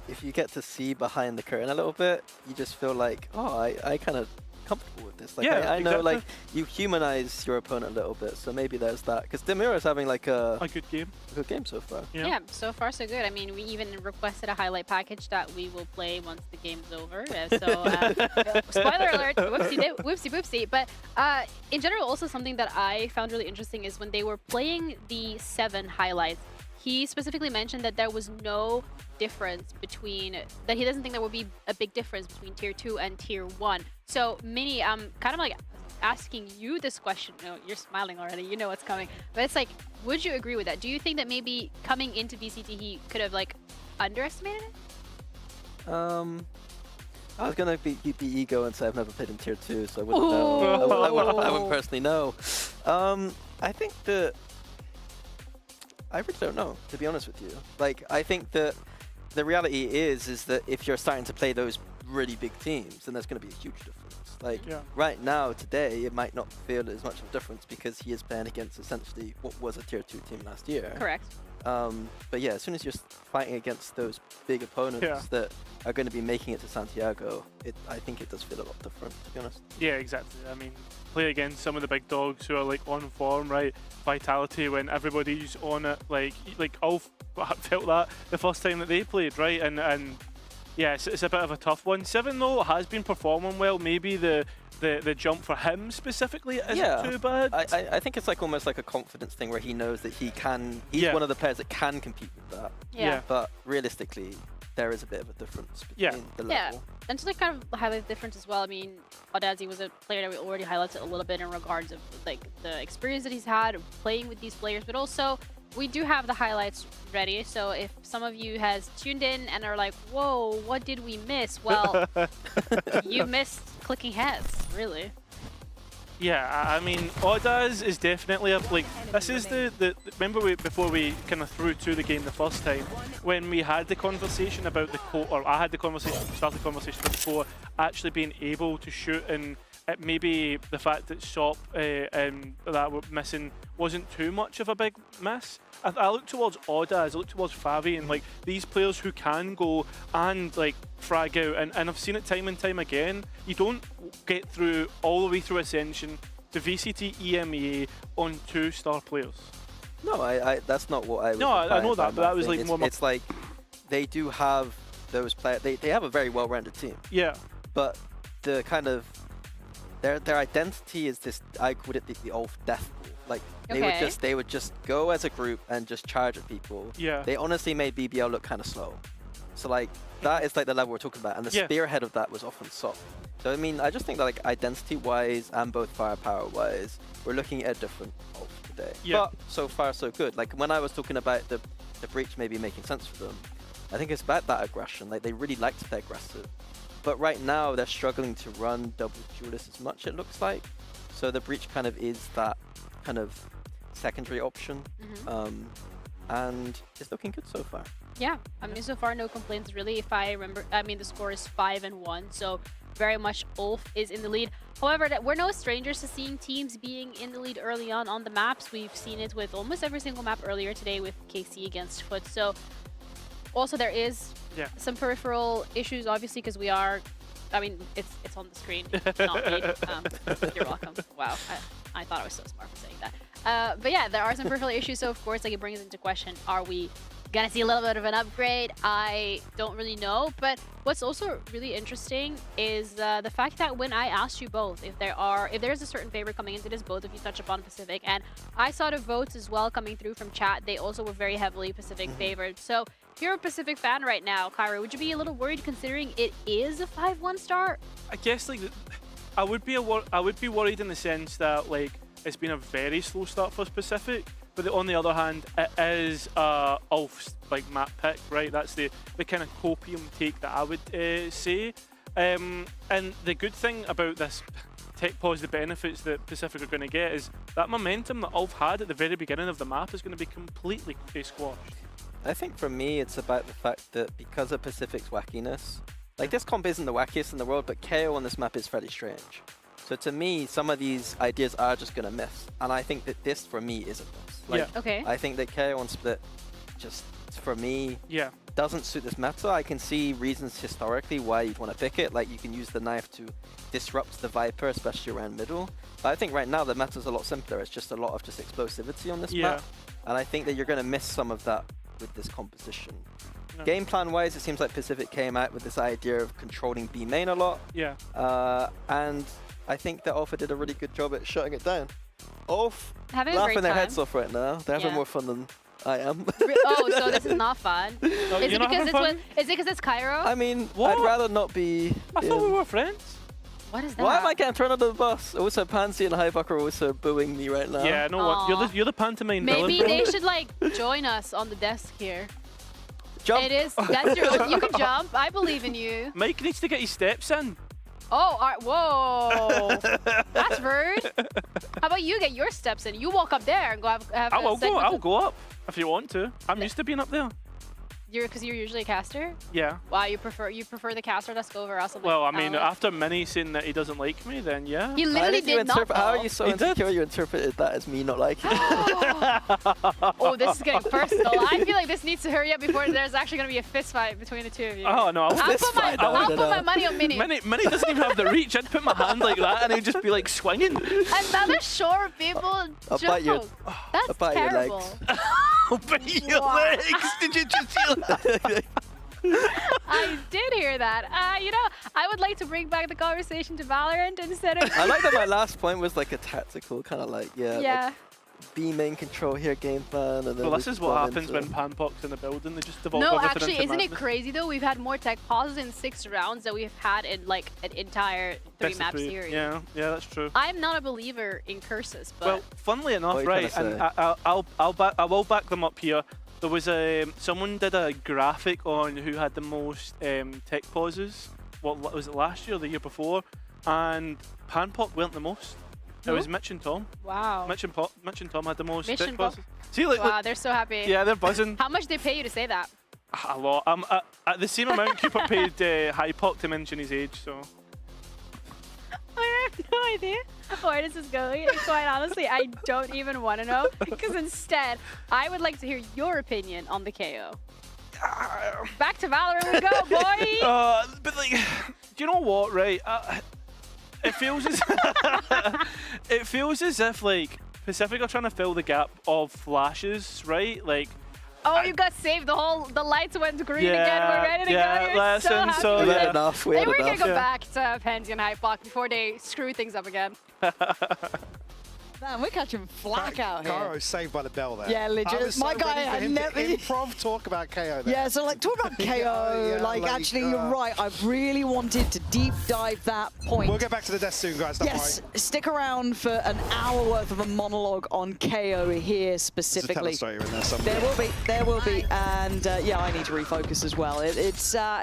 if you get to see behind the curtain a little bit, you just feel like, oh, I kind of comfortable with this. Like Yeah, I know exactly. like you humanize your opponent a little bit, so maybe there's that. Because Demira is having like a good game. A good game so far. Yeah, so far so good. I mean, we even requested a highlight package that we will play once the game's over. Spoiler alert, whoopsie. But in general, also something that I found really interesting is when they were playing the 7 highlights, he specifically mentioned that there was no difference between, that he doesn't think there would be a big difference between Tier 2 and Tier 1. So, Mini, I'm kind of like asking you this question. No, you're smiling already, you know what's coming. But it's like, would you agree with that? Do you think that maybe coming into VCT he could have like underestimated it? I was gonna be ego and say I've never played in Tier 2, so I wouldn't know. I wouldn't personally know. I think that I really don't know, to be honest with you. Like, I think that the reality is that if you're starting to play those really big teams, then there's going to be a huge difference. Like, right now, today, it might not feel as much of a difference because he is playing against essentially what was a Tier 2 team last year. Correct. But yeah, as soon as you're fighting against those big opponents that are going to be making it to Santiago, I think it does feel a lot different, to be honest. Yeah, exactly. I mean, play against some of the big dogs who are like on form, right? Vitality when everybody's on it, like ULF felt that the first time that they played, right? And yeah, it's a bit of a tough one. 7 though has been performing well. Maybe the jump for him specifically isn't too bad. I think it's like almost like a confidence thing where he knows that he can. He's one of the players that can compete with that. Yeah. But realistically, there is a bit of a difference between the level. And to like kind of highlight the difference as well, I mean, Audazi was a player that we already highlighted a little bit in regards of like the experience that he's had playing with these players, but also we do have the highlights ready. So if some of you has tuned in and are like, whoa, what did we miss? Well, you missed clicking heads, really. Yeah, I mean, Audaz is definitely like, this is the remember before we kind of threw to the game the first time, when we had the conversation about or I had the conversation, started the conversation before actually being able to shoot, and maybe the fact that SOP and that we're missing wasn't too much of a big miss. I look towards Audaz, I look towards Favi, and like these players who can go and like frag out, and I've seen it time and time again. You don't get through all the way through Ascension to VCT EMEA on 2-star players. No, that's not what I was. No, I know that, but that was like it's, more. It's like they do have those players. They have a very well-rounded team. Yeah. But the kind of their identity is this. I call it the ULF death pool. Like they would just go as a group and just charge at people. Yeah. They honestly made BBL look kind of slow. So like that is like the level we're talking about, and the spearhead of that was often SOP. So I mean, I just think that like identity-wise and both firepower-wise, we're looking at a different ULF today. Yeah. But so far so good. Like when I was talking about the breach maybe making sense for them, I think it's about that aggression. Like they really like to play aggressive. But right now they're struggling to run double duelist as much, it looks like. So the breach kind of is that kind of secondary option. And it's looking good so far. Yeah, I mean, so far no complaints really. If I remember, I mean, the score is 5-1, so very much ULF is in the lead. However, we're no strangers to seeing teams being in the lead early on the maps. We've seen it with almost every single map earlier today with KC against Foot. So also there is some peripheral issues, obviously, because we are, I mean, it's on the screen, not me. You're welcome. Wow, I thought I was so smart for saying that. But yeah, there are some peripheral issues, so of course, like it brings into question, are we gonna see a little bit of an upgrade. I don't really know, but what's also really interesting is the fact that when I asked you both if there's a certain favorite coming into this, both of you touch upon Pacific, and I saw the votes as well coming through from chat. They also were very heavily Pacific favored. So if you're a Pacific fan right now, Cairo, would you be a little worried considering it is a 5-1 start? I guess like I would be worried in the sense that like it's been a very slow start for Pacific. But on the other hand, it is ULF's like map pick, right? That's the kind of copium take that I would say. And the good thing about this tech pause, the benefits that Pacific are going to get is that momentum that ULF had at the very beginning of the map is going to be completely squashed. I think for me, it's about the fact that because of Pacific's wackiness, like this comp isn't the wackiest in the world, but KO on this map is fairly strange. So to me, some of these ideas are just going to miss. And I think that this, for me, is a miss. Like, Okay. I think that KO on Split, just for me, doesn't suit this meta. I can see reasons historically why you'd want to pick it. Like, you can use the knife to disrupt the Viper, especially around middle. But I think right now the meta's a lot simpler. It's just a lot of just explosivity on this map. And I think that you're going to miss some of that with this composition. Game plan-wise, it seems like Pacific came out with this idea of controlling B main a lot. And I think that ULF did a really good job at shutting it down. ULF laughing their heads off right now. They're having more fun than I am. Oh, so this is not fun. Is it because it's Cairo? I mean, I'd rather not be. I thought we were friends. What is that? Why am I getting thrown under the bus? Also, Pansy and Hybuck are also booing me right now. Yeah, I know what. You're the pantomime villain. Maybe they should like join us on the desk here. Jump. It is. That's your. You can jump. I believe in you. Mike needs to get his steps in. Oh, all right. Whoa. That's rude. How about you get your steps in? You walk up there and go have a segment. I'll go up if you want to. I'm used to being up there. Because you're usually a caster? Yeah. Wow, you prefer the caster desk over us? Well, I mean, after Mini saying that he doesn't like me, then yeah. He literally did not. How are you so insecure you interpreted that as me not liking you? Oh, this is getting personal. I feel like this needs to hurry up before there's actually going to be a fist fight between the two of you. Oh, no. I'll put my money on Mini. Mini doesn't even have the reach. I'd put my hand like that and he'd just be like swinging. Another short people I'll bite your, That's terrible. I'll bite your legs. Did you just hear that? I did hear that. You know, I would like to bring back the conversation to Valorant instead of... I like that my last point was like a tactical kind of like, like B main control here game plan. And then well, this is what happens when Panpok's in the building. They just devolve everything actually, into isn't madness. it crazy though? We've had more tech pauses in 6 rounds than we've had in like an entire 3-map series. Yeah, that's true. I'm not a believer in curses, but... Well, funnily enough, right, and I will back them up here. There was someone did a graphic on who had the most tech pauses. What was it, last year or the year before? And Panpok weren't the most. It was Mitch and Tom. Wow. Mitch and Tom had the most Mitch tech and pauses. See, like, wow, they're so happy. Yeah, they're buzzing. How much did they pay you to say that? A lot. At the same amount Cooper paid Hypok to mention his age, so. I have no idea where this is going. And quite honestly, I don't even want to know, because instead, I would like to hear your opinion on the KO. Back to Valorant we go, boy! But like, do you know what, right? It feels as if like Pacific are trying to fill the gap of flashes, right? Like. Oh, you got saved. The lights went green again. We're ready to go. You're so happy. We had enough. They were going to go back to Pansy and Hypok before they screw things up again. Man, we're catching flack out here. Caro saved by the bell there. Yeah, legit. My guy had never... improv talk about KO there. Yeah, so like talk about KO. Like actually, you're right. I really wanted to deep dive that point. We'll get back to the desk soon, guys. Don't yes, stick around for an hour worth of a monologue on KO here specifically. There's a telestrator in there somewhere. There will be, and yeah, I need to refocus as well. It's all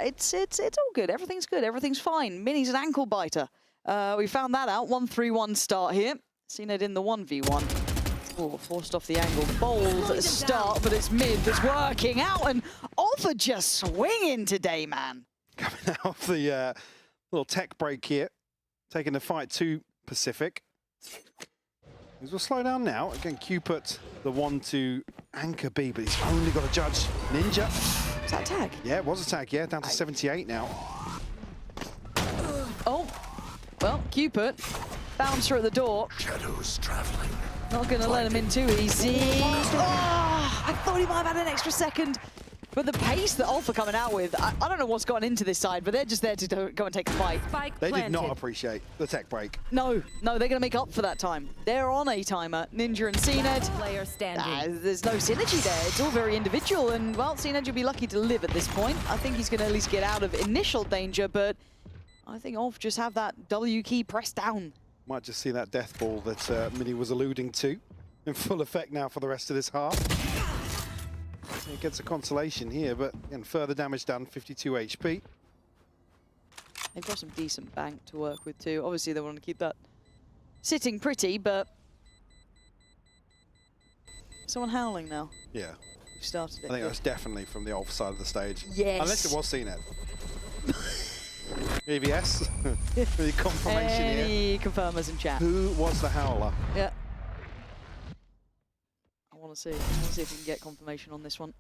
good. Everything's good. Everything's fine. Mini's an ankle biter. We found that out. 1-3-1 start here. Seen it in the 1v1. Oh, forced off the angle. Bold start, but it's mid that's working out, and Alpha just swinging today, man. Coming out of the little tech break here, taking the fight to Pacific. We'll slow down now. Again, Q put the 1 to anchor B, but he's only got to judge Ninja. Was that a tag? Yeah, it was a tag, yeah. Down to 78 now. Oh, well, Q put. Bouncer at the door. Shadows traveling. Not going to let him in too easy. Oh, I thought he might have had an extra second. But the pace that ULF are coming out with, I don't know what's gone into this side, but they're just there to go and take a fight. They did not appreciate the tech break. No, they're going to make up for that time. They're on a timer. Ninja and CNED. Player standing. There's no synergy there. It's all very individual, and well, CNED will be lucky to live at this point. I think he's going to at least get out of initial danger, but I think ULF just have that W key pressed down. Might just see that death ball that Mini was alluding to in full effect now for the rest of this half. He gets a consolation here, but again, further damage done, 52 HP. They've got some decent bank to work with too. Obviously, they want to keep that sitting pretty, but someone howling now. Yeah. We've started it. I think that's definitely from the ULF side of the stage. Yes. Unless it was CNED. EVS, the confirmation here. Any confirmers in chat. Who was the howler? Yeah. I want to see if we can get confirmation on this one.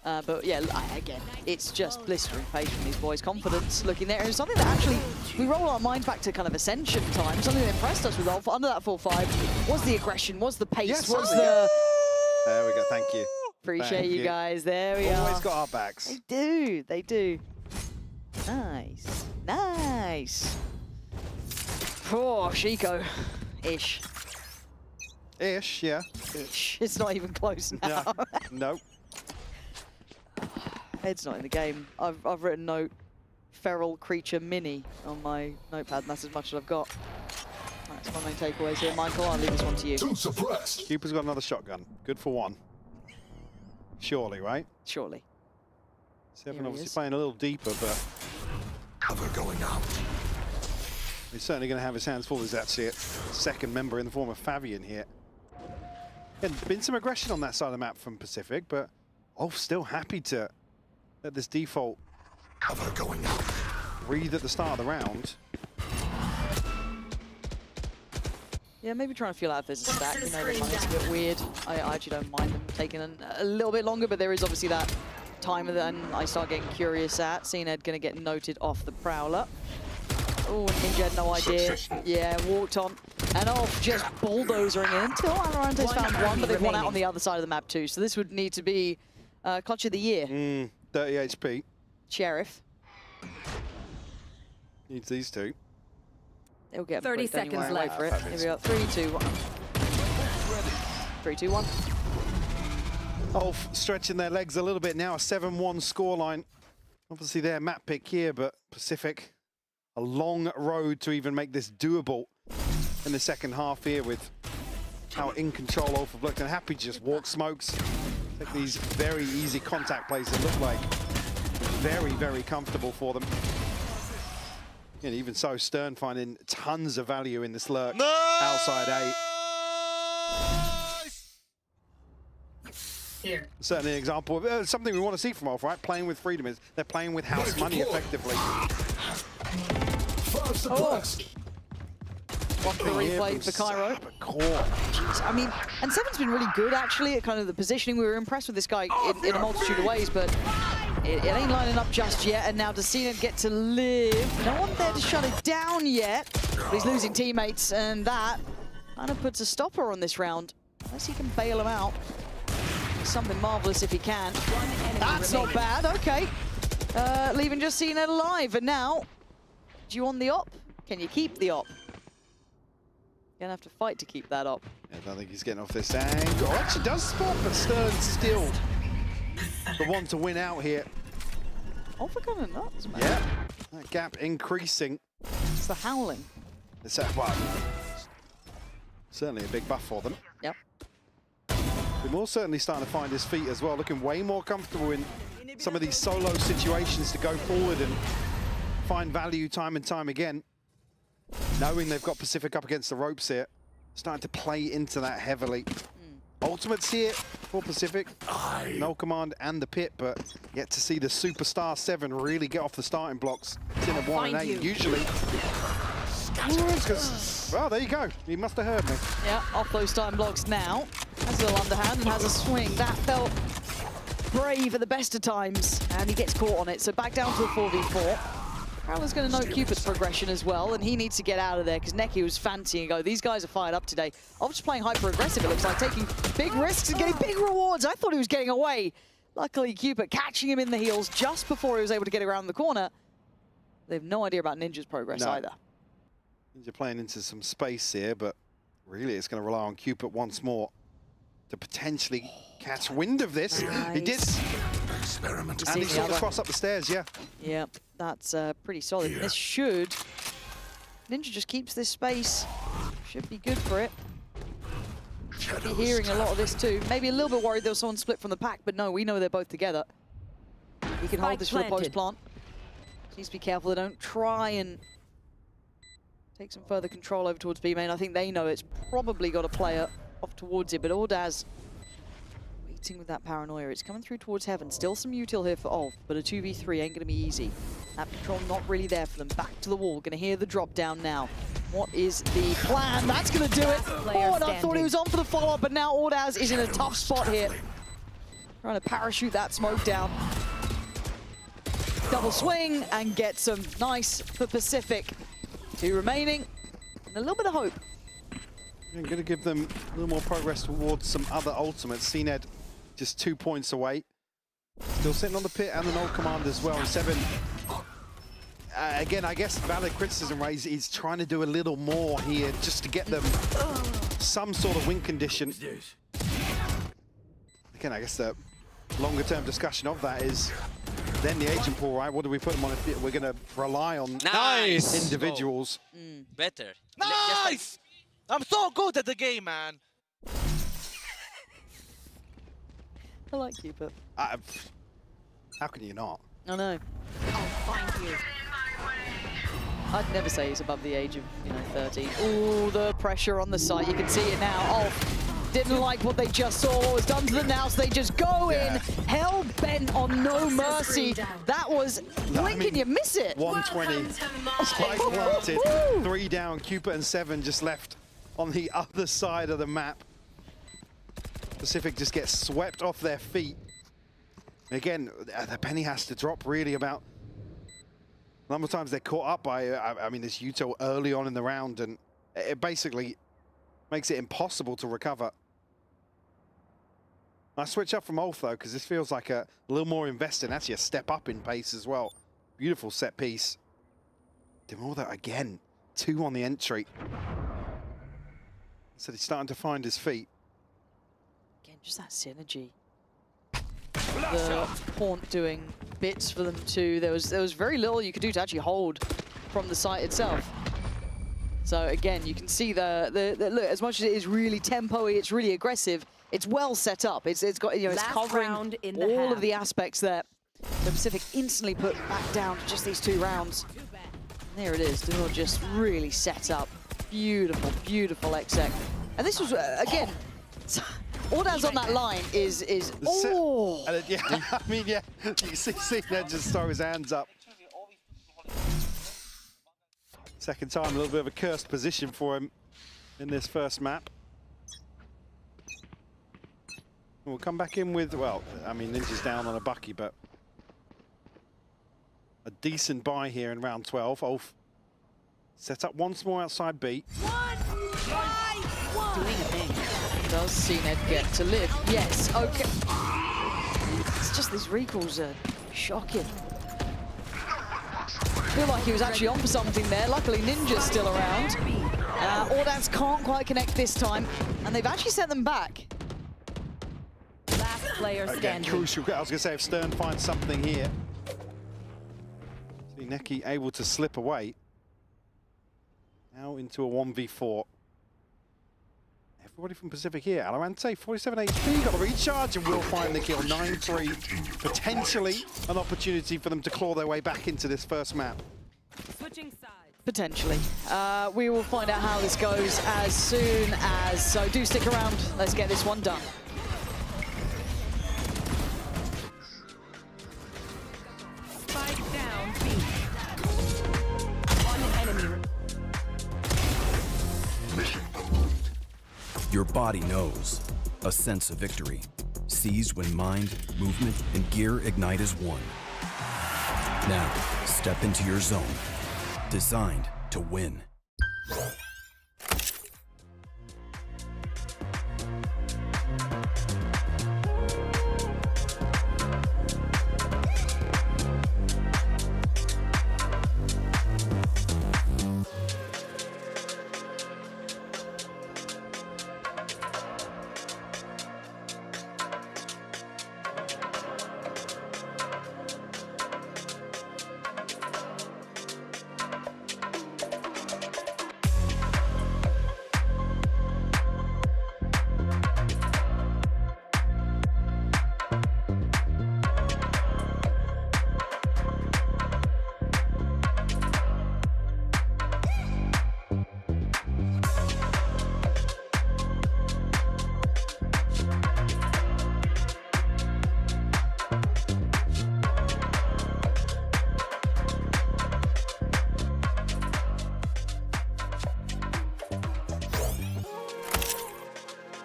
But yeah, again, it's just blistering pace from these boys. Confidence looking there. And something that actually, we roll our mind back to kind of Ascension time. Something that impressed us with ULF under that 4-5 was the aggression, was the pace, Yes, was the... There we go, thank you. Appreciate Thank you guys, there we are. Always got our backs. They do, they do. Nice, nice. Poor Chico-ish. Ish, yeah. Ish. It's not even close now. No. It's not in the game. I've written note feral creature mini on my notepad, and that's as much as I've got. That's my main takeaways here. Michael, I'll leave this one to you. Cooper's got another shotgun. Good for one. Surely, right? Surely. Seven obviously playing a little deeper, but Cover going out. he's certainly going to have his hands full as that's it. Second member in the form of Fabian here. And been some aggression on that side of the map from Pacific, but ULF still happy to let this default cover going out. Breathe at the start of the round. Yeah, maybe trying to feel out if there's a stack. You know, the money's a bit weird. I actually don't mind them taking a little bit longer, but there is obviously that timer that I start getting curious at. CNED going to get noted off the Prowler. Oh, Ninja had no idea. Yeah, walked on. And off, just bulldozering in until Valorante's found one, but they've won out on the other side of the map too. So this would need to be clutch of the year. 30 HP. Sheriff. Needs these two. They'll get 30 seconds left. For it. Here we go. 3, 2, 1. 3, 2, 1. ULF stretching their legs a little bit now. A 7-1 scoreline. Obviously their map pick here, but Pacific, a long road to even make this doable in the second half here with how in control ULF have looked. And happy to just walk smokes. Take these very easy contact plays that look like very, very comfortable for them. And even so, Stern finding tons of value in this lurk outside A. Here. Certainly an example of something we want to see from ULF, right? Playing with freedom is they're playing with house money effectively. Watch the replay for Cairo. Jeez, I mean, and Seven's been really good actually at kind of the positioning. We were impressed with this guy in a multitude of ways, but it ain't lining up just yet. And now does CNED get to live? No one there to shut it down yet. But he's losing teammates, and that kind of puts a stopper on this round. Unless he can bail him out. Something marvelous if he can. That's not bad, okay. Leaving just CNED alive, and now, do you want the op? Can you keep the op? You're gonna have to fight to keep that op. Yeah, I don't think he's getting off this angle. Oh, actually does spot, but Stern's still the one to win out here. Oh, for kind of nuts, man. Yeah, that gap increasing. It's the howling. It's well, certainly a big buff for them. Yep. More certainly starting to find his feet as well, looking way more comfortable in some of these solo situations to go forward and find value time and time again. Knowing they've got Pacific up against the ropes here, starting to play into that heavily. Ultimates here for Pacific, no command and the pit, but yet to see the Superstar 7 really get off the starting blocks. It's in a 1 and 8 usually. Well, there you go. He must have heard me. Yeah, off those starting blocks now. Has a little underhand and has a swing. That felt brave at the best of times, and he gets caught on it. So back down to a 4v4. Prowler's going to note Cupid's progression as well, and he needs to get out of there because Neki was fancying go. These guys are fired up today. Ulf just playing hyper-aggressive, it looks like, taking big risks and getting big rewards. I thought he was getting away. Luckily, Cupid catching him in the heels just before he was able to get around the corner. They have no idea about Ninja's progress either. Ninja playing into some space here, but really it's going to rely on Cupid once more to potentially catch wind of this. Nice. He did. Experiment. And he saw the cross up the stairs, yeah. Yeah, that's pretty solid. Yeah. This should... Ninja just keeps this space. Should be good for it. Should be hearing a lot of this too. Maybe a little bit worried there was someone split from the pack, but no, we know they're both together. We can hold this for the post plant. Needs to be careful they don't try and take some further control over towards B main. I think they know it's probably got a player off towards it, but Ordaz waiting with that paranoia. It's coming through towards heaven. Still some util here for Ulf, but a 2v3 ain't gonna be easy. That control not really there for them. Back to the wall. Gonna hear the drop down now. What is the plan? That's gonna do it. Oh, and I thought he was on for the follow-up, but now Ordaz is in a tough spot here. Trying to parachute that smoke down. Double swing and get some. Nice for Pacific. 2 remaining and a little bit of hope. I'm going to give them a little more progress towards some other ultimates. CNED just 2 points away. Still sitting on the pit and the null command as well. 7. Again, I guess valid criticism raised. He's trying to do a little more here just to get them some sort of win condition. Again, I guess the longer term discussion of that is then the agent pool, right? What do we put them on if we're going to rely on individuals? Better. Nice! I'm so good at the game, man. I like Cupid. How can you not? I know. I'll find you. I'd never say he's above the age of, 13. Ooh, the pressure on the site. You can see it now. Ulf didn't like what they just saw, what was done to them now, so they just go in, hell-bent on no mercy. That was blink and you miss it. 120. Spike planted. 3 down. Cupid and 7 just left on the other side of the map. Pacific just gets swept off their feet. Again, the penny has to drop really about a number of times they're caught up by, I mean, this util early on in the round, and it basically makes it impossible to recover. I switch up from Ulf though, because this feels like a little more invested, actually a step up in pace as well. Beautiful set piece. Demorda again, 2 on the entry. So he's starting to find his feet. Again, just that synergy. The Haunt doing bits for them too. There was very little you could do to actually hold from the site itself. So again, you can see the look, as much as it is really tempo-y, it's really aggressive, it's well set up. It's got, it's covering all of the aspects there. The Pacific instantly put back down to just these 2 rounds. And there it is, they're all just really set up. Beautiful, beautiful exec. And this was, again, Ordaz on that line is oh! Yeah, I mean, yeah, you can see Ned just throw his hands up. Second time, a little bit of a cursed position for him in this first map. We'll come back in with, well, I mean, Ninja's down on a bucky, but a decent buy here in round 12. Ulf set up once more outside B. Doing a thing. Does CNED get to live? Yes, okay. It's just these recalls are shocking. I feel like he was actually on for something there. Luckily, Ninja's still around. Ordaz can't quite connect this time, and they've actually sent them back. Last player standing. Crucial. I was going to say, if Stern finds something here. See Neki able to slip away. Now into a 1v4. Everybody from Pacific here. Valorant, 47 HP, got a recharge, and will find the kill. 9-3. Potentially an opportunity for them to claw their way back into this first map. Switching sides. Potentially. We will find out how this goes as soon as, so do stick around. Let's get this one done. Spike down, B. One enemy. Your body knows. A sense of victory. Seized when mind, movement, and gear ignite as one. Now, Step into your zone. Designed to win.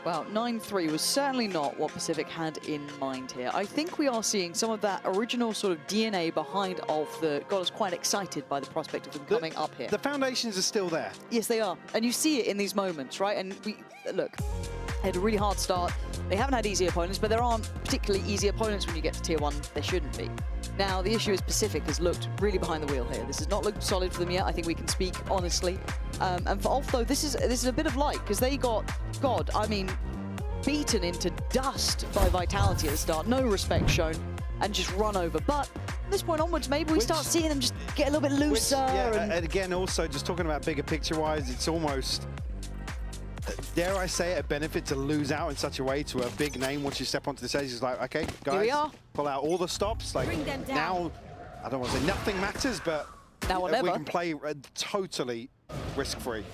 Well, 9-3 was certainly not what Pacific had in mind here. I think we are seeing some of that original sort of DNA behind ULF that got us quite excited by the prospect of them coming up here. The foundations are still there. Yes, they are. And you see it in these moments, right? And look, they had a really hard start. They haven't had easy opponents, but there aren't particularly easy opponents when you get to Tier 1. There shouldn't be. Now, the issue is Pacific has looked really behind the wheel here. This has not looked solid for them yet. I think we can speak honestly. And for ULF, though, this is a bit of light, because they got, beaten into dust by Vitality at the start. No respect shown, and just run over. But from this point onwards, maybe we start seeing them just get a little bit looser. And again, also, just talking about bigger picture-wise, it's almost, dare I say it, a benefit to lose out in such a way to a big name once you step onto the stage. It's like, okay, guys, here we are. Pull out all the stops. Like, now, I don't want to say nothing matters, but now or never. We can play totally risk-free.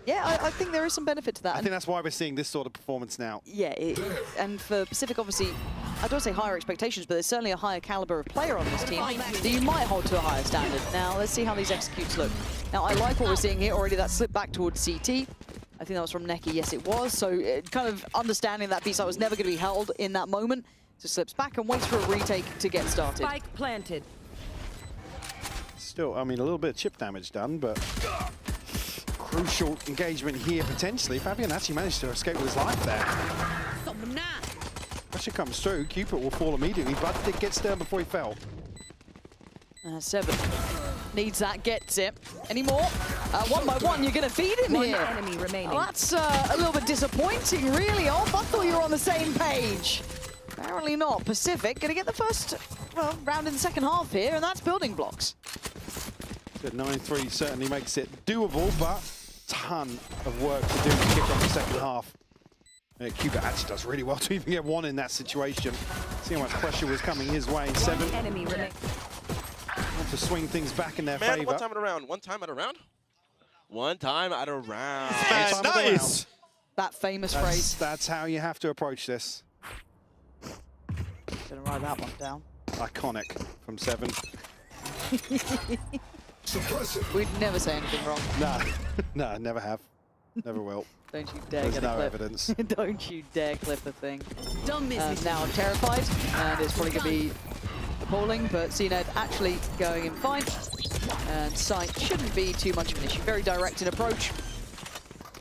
Yeah, I think there is some benefit to that. I think that's why we're seeing this sort of performance now. Yeah, and for Pacific, obviously, I don't say higher expectations, but there's certainly a higher caliber of player on this team that you might hold to a higher standard. Now, let's see how these executes look. Now, I like what we're seeing here already. That slip back towards CT. I think that was from Neki. Yes, it was. So kind of understanding that B-side was never going to be held in that moment. So slips back and waits for a retake to get started. Spike planted. Still, I mean, a little bit of chip damage done, but crucial engagement here potentially. Fabian actually managed to escape with his life there. Pressure comes through. Cupid will fall immediately, but it gets down before he fell. 7 needs that, gets it. Any more? One by one, you're going to feed him here. One enemy remaining. Well, that's a little bit disappointing, really. I thought you were on the same page. Apparently not. Pacific going to get the first round in the second half here, and that's building blocks. Good 9-3 certainly makes it doable, but ton of work to do to kick off the second half. Cupid actually does really well to even get one in that situation. See how much pressure was coming his way. 7. Enemy remaining. To swing things back in their Man, favor. one time at a round. One time at a round? One time at a round. Nice! That famous phrase. That's how you have to approach this. Gonna write that one down. Iconic from 7. We'd never say anything wrong. No, never have. Never will. Don't you dare There's get a no clip. evidence. Don't you dare clip a thing. Don't miss it. Now I'm terrified, and it's probably going to be appalling, but CNED actually going in fine. And sight shouldn't be too much of an issue. Very direct in approach.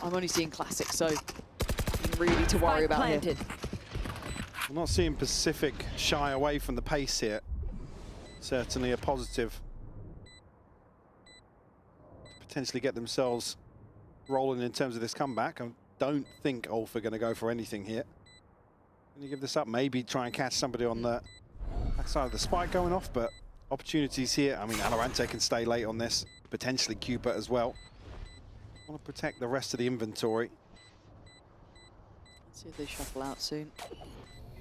I'm only seeing classics, so nothing really to worry about here. I'm not seeing Pacific shy away from the pace here. Certainly a positive. To potentially get themselves rolling in terms of this comeback. I don't think ULF are going to go for anything here. Can you give this up? Maybe try and catch somebody on the backside of the spike going off, but opportunities here. I mean, VALORANT can stay late on this. Potentially Cupid as well. Want to protect the rest of the inventory. Let's see if they shuffle out soon.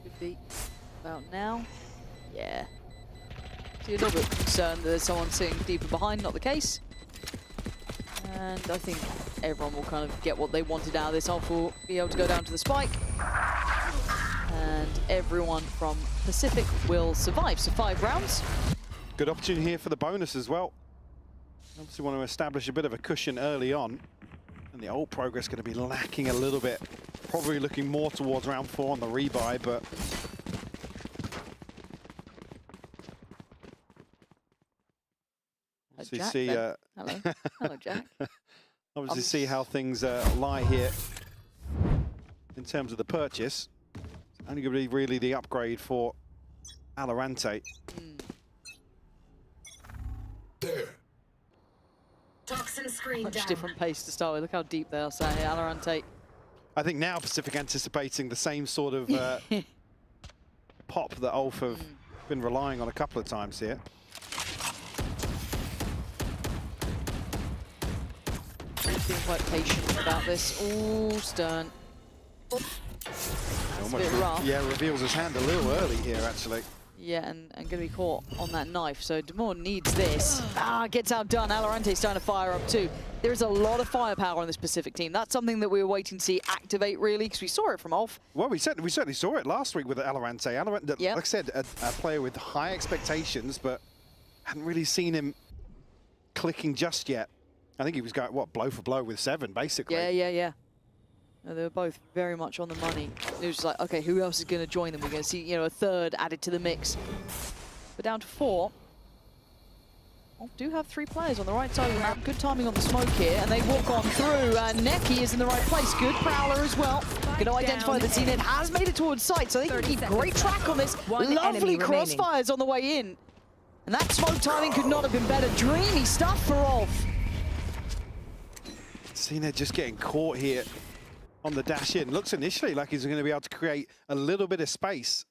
Could be about now. Yeah. See, a little bit concerned that there's someone sitting deeper behind. Not the case. And I think everyone will kind of get what they wanted out of this. ULF will be able to go down to the spike. And everyone from Pacific will survive. So 5 rounds. Good opportunity here for the bonus as well. Obviously want to establish a bit of a cushion early on. And the old progress going to be lacking a little bit. Probably looking more towards round 4 on the rebuy, but Obviously Jack, see, then. Hello. Hello, Jack. Obviously see how things lie here in terms of the purchase. Only going to be really the upgrade for Valorant. Toxin screen Much down. different pace to start with. Look how deep they are sat here. VALORANT. I think now Pacific anticipating the same sort of pop that ULF have been relying on a couple of times here. Being quite patient about this. Ooh, Stern. Almost a bit rough. Yeah, reveals his hand a little early here, actually. Yeah, and going to be caught on that knife. So Demore needs this. Gets outdone. VALORANT starting to fire up too. There is a lot of firepower on this Pacific team. That's something that we were waiting to see activate, really, because we saw it from ULF. Well, we certainly saw it last week with VALORANT. Like I said, a player with high expectations, but hadn't really seen him clicking just yet. I think he was going, what, blow for blow with 7, basically. Yeah. No, they were both very much on the money. It was just like, okay, who else is going to join them? We're going to see, a third added to the mix. But down to 4. Well, do have 3 players on the right side of the map. Good timing on the smoke here, and they walk on through. And Neki is in the right place. Good Prowler as well. Going to identify that CNED has made it towards sight, so they can keep great track on this. Lovely crossfires on the way in. And that smoke timing could not have been better. Dreamy stuff for ULF. CNED just getting caught here on the dash in. Looks initially like he's going to be able to create a little bit of space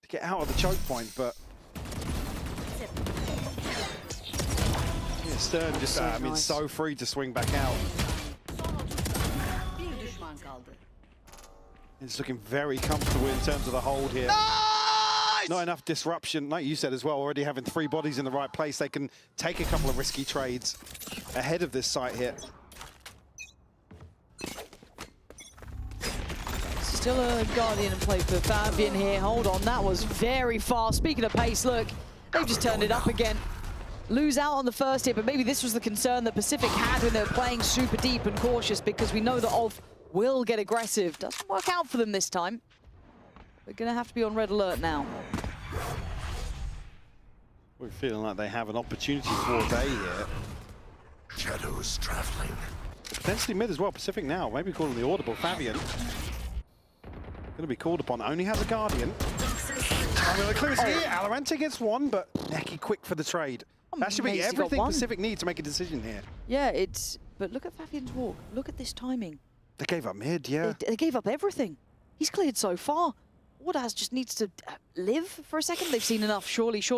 to get out of the choke point, but yeah, Stern just, so free to swing back out. He's looking very comfortable in terms of the hold here. Nice! Not enough disruption, like you said as well, already having 3 bodies in the right place. They can take a couple of risky trades ahead of this site here. Still a Guardian in play for Fabian here. Hold on, that was very fast. Speaking of pace, look, they've just turned it up again. Lose out on the first hit, but maybe this was the concern that Pacific had when they were playing super deep and cautious, because we know that ULF will get aggressive. Doesn't work out for them this time. They're going to have to be on red alert now. We're feeling like they have an opportunity towards A here. Shadows traveling. Potentially mid as well. Pacific now, maybe calling the audible. Fabian going to be called upon. Only has a Guardian. I'm going to clear here. VALORANT gets 1, but Neki quick for the trade. That should be everything Pacific need to make a decision here. Yeah, but look at Fabian's walk. Look at this timing. They gave up mid, yeah. They gave up everything. He's cleared so far. Wardaz just needs to live for a second. They've seen enough. Surely. He's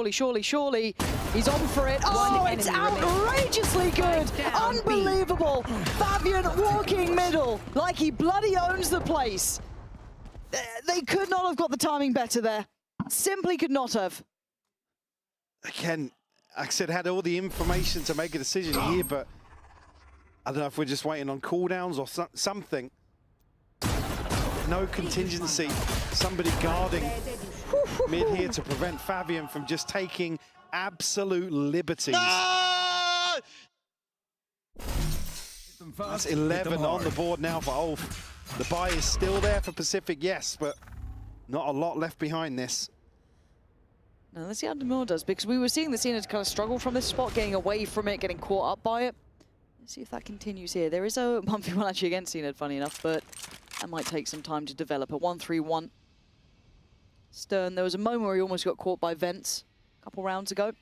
on for it. Oh, it's outrageously good. Unbelievable. Fabian walking middle like he bloody owns the place. They could not have got the timing better there. Simply could not have. Again, like I said, had all the information to make a decision here, but I don't know if we're just waiting on cooldowns or something. No contingency. Somebody guarding mid here to prevent Fabian from just taking absolute liberties. No! That's 11 on the board now for ULF. The buy is still there for Pacific, yes, but not a lot left behind this. Now let's see how Demore does, because we were seeing the scene kind of struggle from this spot, getting away from it, getting caught up by it. Let's see if that continues here. There is a 1v1 actually against CNED, funny enough, but that might take some time to develop. A 1-3-1. Stern, there was a moment where he almost got caught by Vents a couple rounds ago.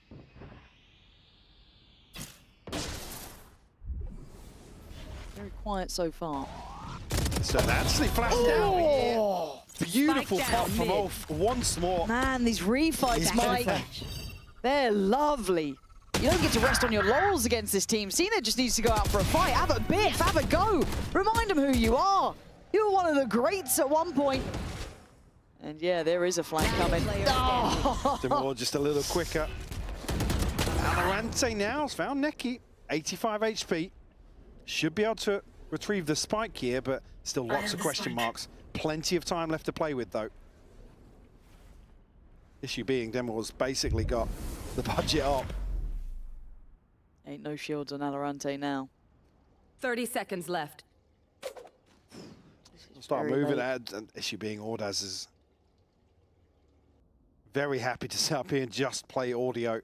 Very quiet so far. So actually flashed down here. Beautiful pop from ULF once more. Man, these refights, Mike, they're lovely. You don't get to rest on your laurels against this team. CNED just needs to go out for a fight. Have a biff, have a go. Remind them who you are. You were one of the greats at one point. And yeah, there is a flank coming. Demore just a little quicker. VALORANT now has found Neki. 85 HP. Should be able to retrieve the spike here, but still lots of question marks. Plenty of time left to play with, though. Issue being Demore's basically got the budget up. Ain't no shields on VALORANT now. 30 seconds left. Start moving ahead, and issue being Ordaz is very happy to sit up here and just play audio.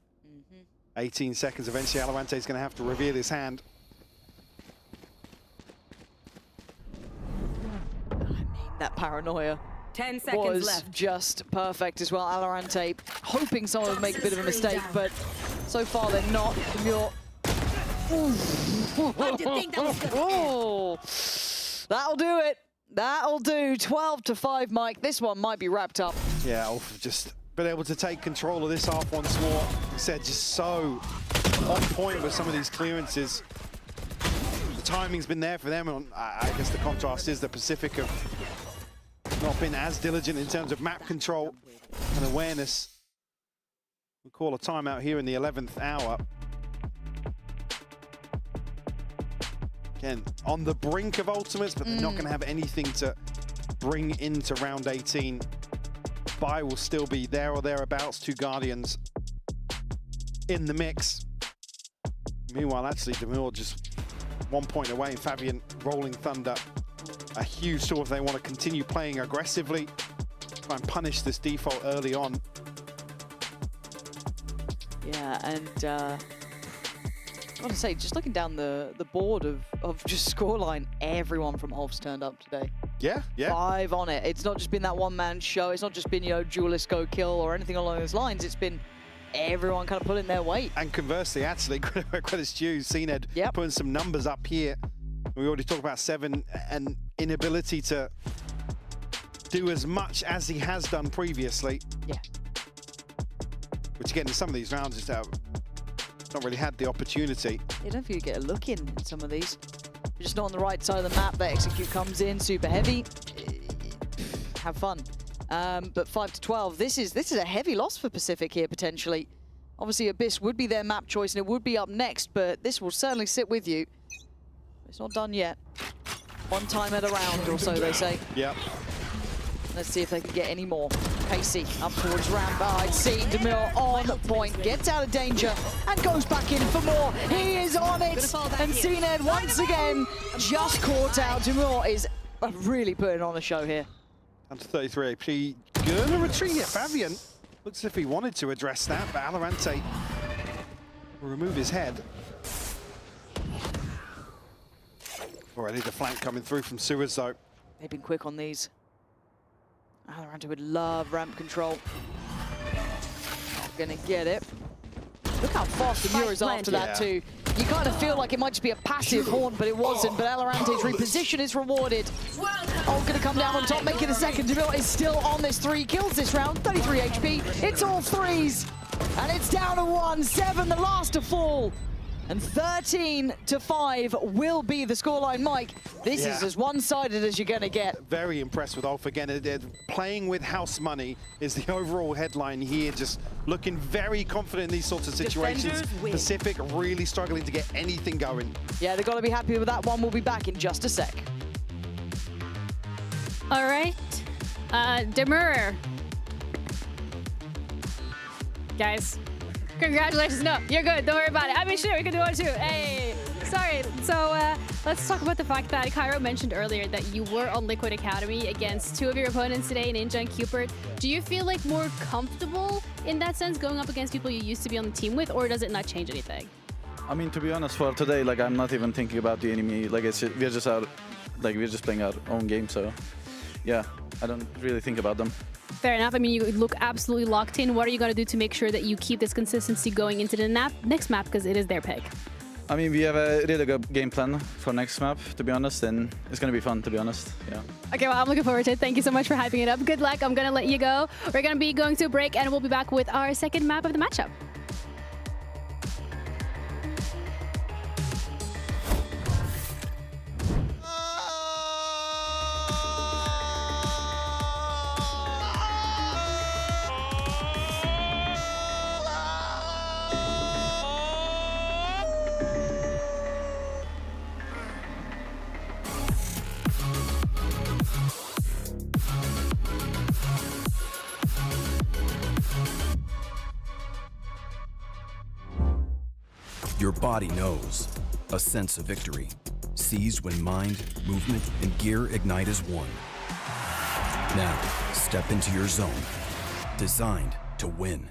18 seconds. Eventually, Valorant is going to have to reveal his hand. That paranoia 10 seconds was left. just perfect as well. Valorant hoping someone would make a bit of a mistake, but so far they're not. Oh, that'll do it. That'll do. 12-5, Mike. This one might be wrapped up. Yeah, ULF just been able to take control of this half once more. Like I said, just so on point with some of these clearances. The timing's been there for them, and I guess the contrast is the Pacific have not been as diligent in terms of map control and awareness. We call a timeout here in the 11th hour. Again, on the brink of ultimates, but they're not going to have anything to bring into round 18. Buy will still be there or thereabouts. 2 Guardians in the mix. Meanwhile, actually, Demure just 1 point away. Fabian rolling Thunder. A huge tool if they want to continue playing aggressively. Try and punish this default early on. Yeah, and I want to say, just looking down the board of just scoreline, everyone from ULF's turned up today. Yeah, yeah. 5 on it. It's not just been that one-man show. It's not just been, you know, duelist go kill or anything along those lines. It's been everyone kind of pulling their weight. And conversely, actually, credit's due. CNED putting some numbers up here. We already talked about 7 and inability to do as much as he has done previously. Yeah. Which again, in some of these rounds, just not really had the opportunity. You don't feel you get a look in some of these. You're just not on the right side of the map. The execute comes in super heavy. Have fun. But 5-12. This is a heavy loss for Pacific here potentially. Obviously, Abyss would be their map choice and it would be up next, but this will certainly sit with you. It's not done yet. 1 time at a round or so, they say. Yep. Let's see if they can get any more. Pacey up towards ramp. I'd seen Demure on point, gets out of danger and goes back in for more. He is on it, and CNED once again just caught out. Demure is really putting on a show here. Down to 33 AP. Gonna retreat here. Fabian looks as if he wanted to address that, but Valorant will remove his head. Already the flank coming through from Sewers though. They've been quick on these. Valorant would love ramp control. Not gonna get it. Look how fast Demure is after that too. You kind of feel like it might just be a passive haunt, but it wasn't. But Valorante's reposition is rewarded. Oh, gonna come down on top, making a second. Demure is still on this. 3 kills this round, 33 HP. It's all 3s, and it's down to 1. 7, the last to fall. And 13-5 will be the scoreline, Mike. This is as one-sided as you're going to get. Very impressed with ULF again. Playing with house money is the overall headline here. Just looking very confident in these sorts of situations. Pacific really struggling to get anything going. Yeah, they've got to be happy with that one. We'll be back in just a sec. All right. Demure. Guys. Congratulations. No, you're good. Don't worry about it. I mean, sure, we can do one too. Hey, sorry. So let's talk about the fact that Cairo mentioned earlier that you were on Liquid Academy against 2 of your opponents today, Ninja and Cupid. Do you feel like more comfortable in that sense going up against people you used to be on the team with, or does it not change anything? I mean, to be honest, for today, like I'm not even thinking about the enemy. Like we're just out, like we're just playing our own game. So yeah, I don't really think about them. Fair enough. I mean, you look absolutely locked in. What are you going to do to make sure that you keep this consistency going into the next map, because it is their pick? I mean, we have a really good game plan for next map, to be honest, and it's going to be fun, to be honest. Yeah. Okay, well, I'm looking forward to it. Thank you so much for hyping it up. Good luck. I'm going to let you go. We're going to be going to a break, and we'll be back with our second map of the matchup. Your body knows. A sense of victory. Seized when mind, movement, and gear ignite as one. Now, step into your zone. Designed to win.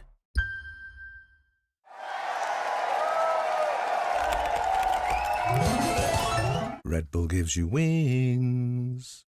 Red Bull gives you wings.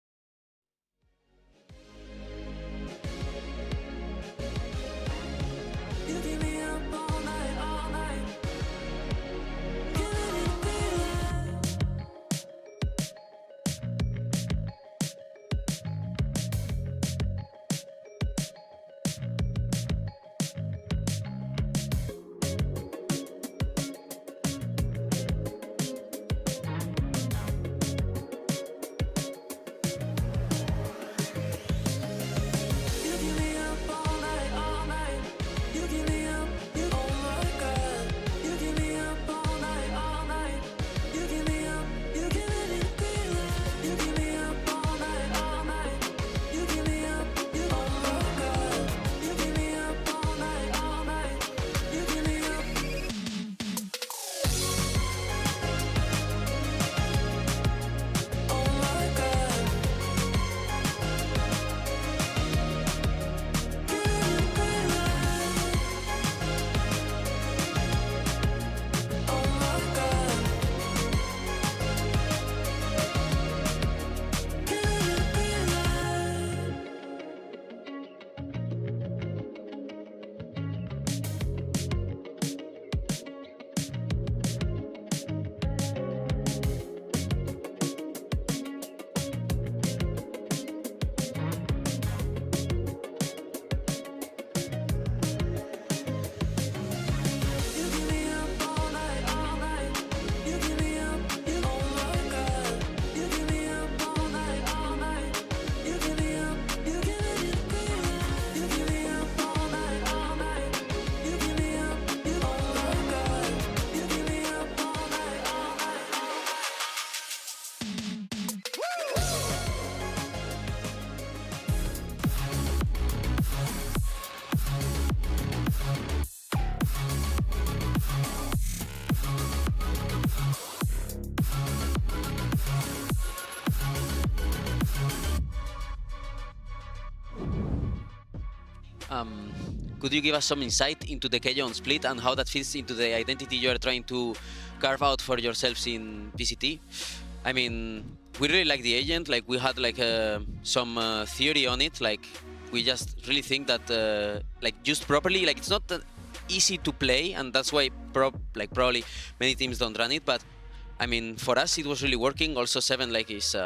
Could you give us some insight into the KO on split and how that fits into the identity you are trying to carve out for yourselves in VCT? I mean, we really like the agent. Like we had like some theory on it. Like we just really think that like used properly, like it's not easy to play, and that's why probably many teams don't run it. But I mean, for us it was really working. Also, Seven like is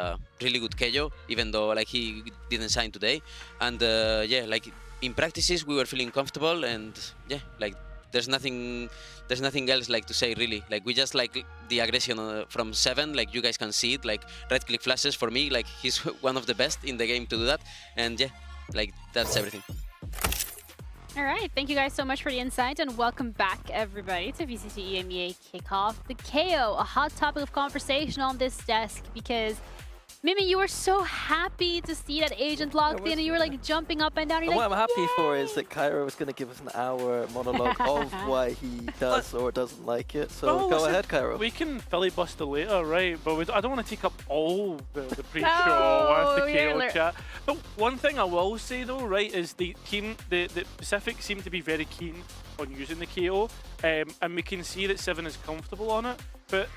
really good KO, even though like he didn't sign today. And yeah, like in practices we were feeling comfortable, and yeah, like there's nothing else like to say really. Like we just like the aggression from Seven. Like you guys can see it. Like right click flashes for me. Like he's one of the best in the game to do that. And yeah, like that's everything. All right, thank you guys so much for the insight, and welcome back everybody to VCT EMEA Kickoff. The KO, a hot topic of conversation on this desk, because Mimi, you were so happy to see that agent locked in, and you were like jumping up and down. And like, what I'm happy Yay! for is that Cairo was going to give us an hour monologue of why he does or doesn't like it. So Well, go listen, ahead, Cairo. We can filibuster later, right? But I don't want to take up all the pre-show No, with the you're KO chat. But one thing I will say though, right, is the Pacific seem to be very keen on using the KO, and we can see that Seven is comfortable on it. But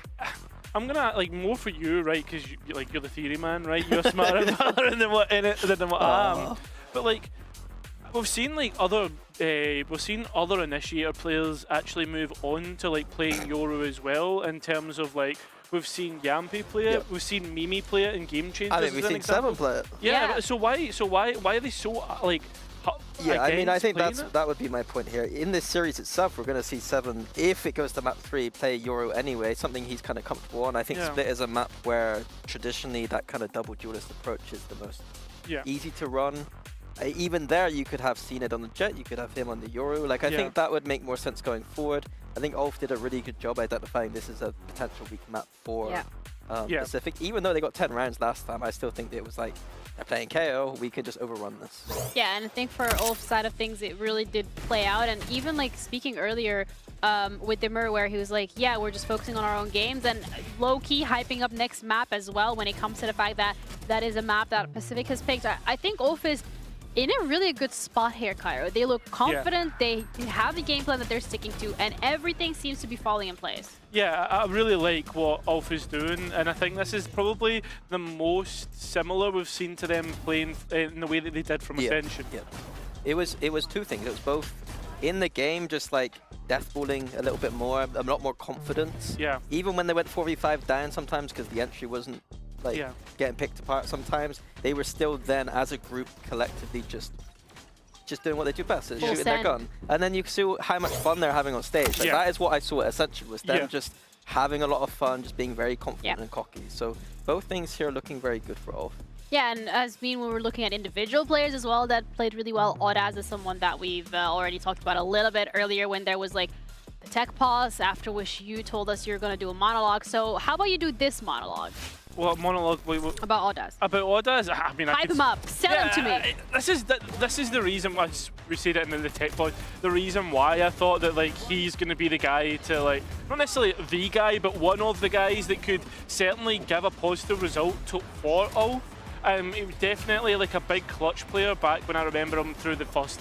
I'm gonna like more for you, right? Because you're the theory man, right? You're smarter than what I am. But like we've seen like other initiator players actually move on to like playing Yoru as well. In terms of like we've seen Yampi play it, we've seen Mimi play it in Game Changers. I think we've seen Seven play it. Yeah. So why are they so like? Yeah, I mean, I think against that would be my point here. In this series itself, we're going to see Seven, if it goes to map 3, play Yoru anyway, something he's kind of comfortable on. I think Split is a map where traditionally that kind of double duelist approach is the most easy to run. Even there, you could have seen it on the Jet, you could have him on the Yoru. Like, I think that would make more sense going forward. I think ULF did a really good job identifying this as a potential weak map for Pacific. Even though they got 10 rounds last time, I still think it was like, they're playing KO, we can just overrun this. Yeah, and I think for ULF's side of things, it really did play out. And even like speaking earlier with Dimmer, where he was like, yeah, we're just focusing on our own games, and low-key hyping up next map as well when it comes to the fact that that is a map that Pacific has picked. I think ULF is in a really good spot here, Cairo. They look confident, they have the game plan that they're sticking to, and everything seems to be falling in place. Yeah, I really like what ULF is doing, and I think this is probably the most similar we've seen to them playing in the way that they did from Ascension. Yeah. It was two things. It was both in the game, just like deathballing a little bit more, a lot more confidence. Yeah. Even when they went 4v5 down sometimes because the entry wasn't like getting picked apart sometimes, they were still then as a group collectively just doing what they do best, is shooting their gun. And then you see how much fun they're having on stage. Like, that is what I saw at Ascension, was them just having a lot of fun, just being very confident and cocky. So both things here are looking very good for ULF. Yeah, and as when we were looking at individual players as well that played really well, Audaz is someone that we've already talked about a little bit earlier when there was like the tech pause, after which you told us you're going to do a monologue. So how about you do this monologue? What monologue? About Audaz. About Audaz? I mean, hype him up. Sell him to me. This is the reason why we said it in the tech pod. The reason why I thought that like he's going to be the guy to like, not necessarily the guy, but one of the guys that could certainly give a positive result for ULF. He was definitely like a big clutch player back when I remember him through the first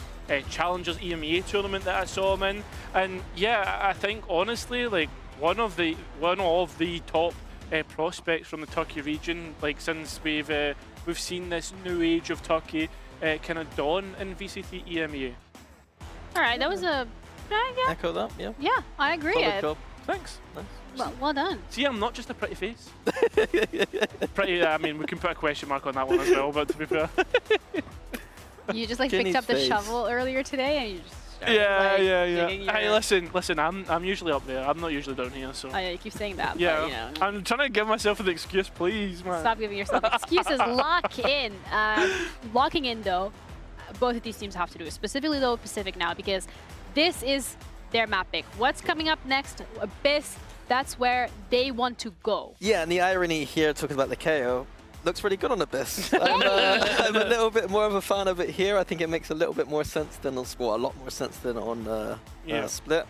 Challengers EMEA tournament that I saw him in. And yeah, I think honestly, like one of the top prospects from the Turkey region, like since we've seen this new age of Turkey kind of dawn in VCT EMEA. All right, that was a echo that, yeah. Yeah, I agree. Solid job. Thanks. Well done. See, I'm not just a pretty face. Pretty. I mean, we can put a question mark on that one as well. But to be fair, you just like picked up the shovel earlier today, and you just. Yeah. Hey, listen. I'm usually up there. I'm not usually down here. So. Oh, yeah, you keep saying that. Yeah. But, you know. I'm trying to give myself an excuse, please, man. Stop giving yourself excuses. Lock in. Locking in though, both of these teams have to do it. Specifically though, Pacific now, because this is their map pick. What's coming up next? Abyss. That's where they want to go. Yeah, and the irony here, talking about the KO, looks really good on Abyss. I'm a little bit more of a fan of it here. I think it makes a little bit more sense than on Sport, a lot more sense than on Split.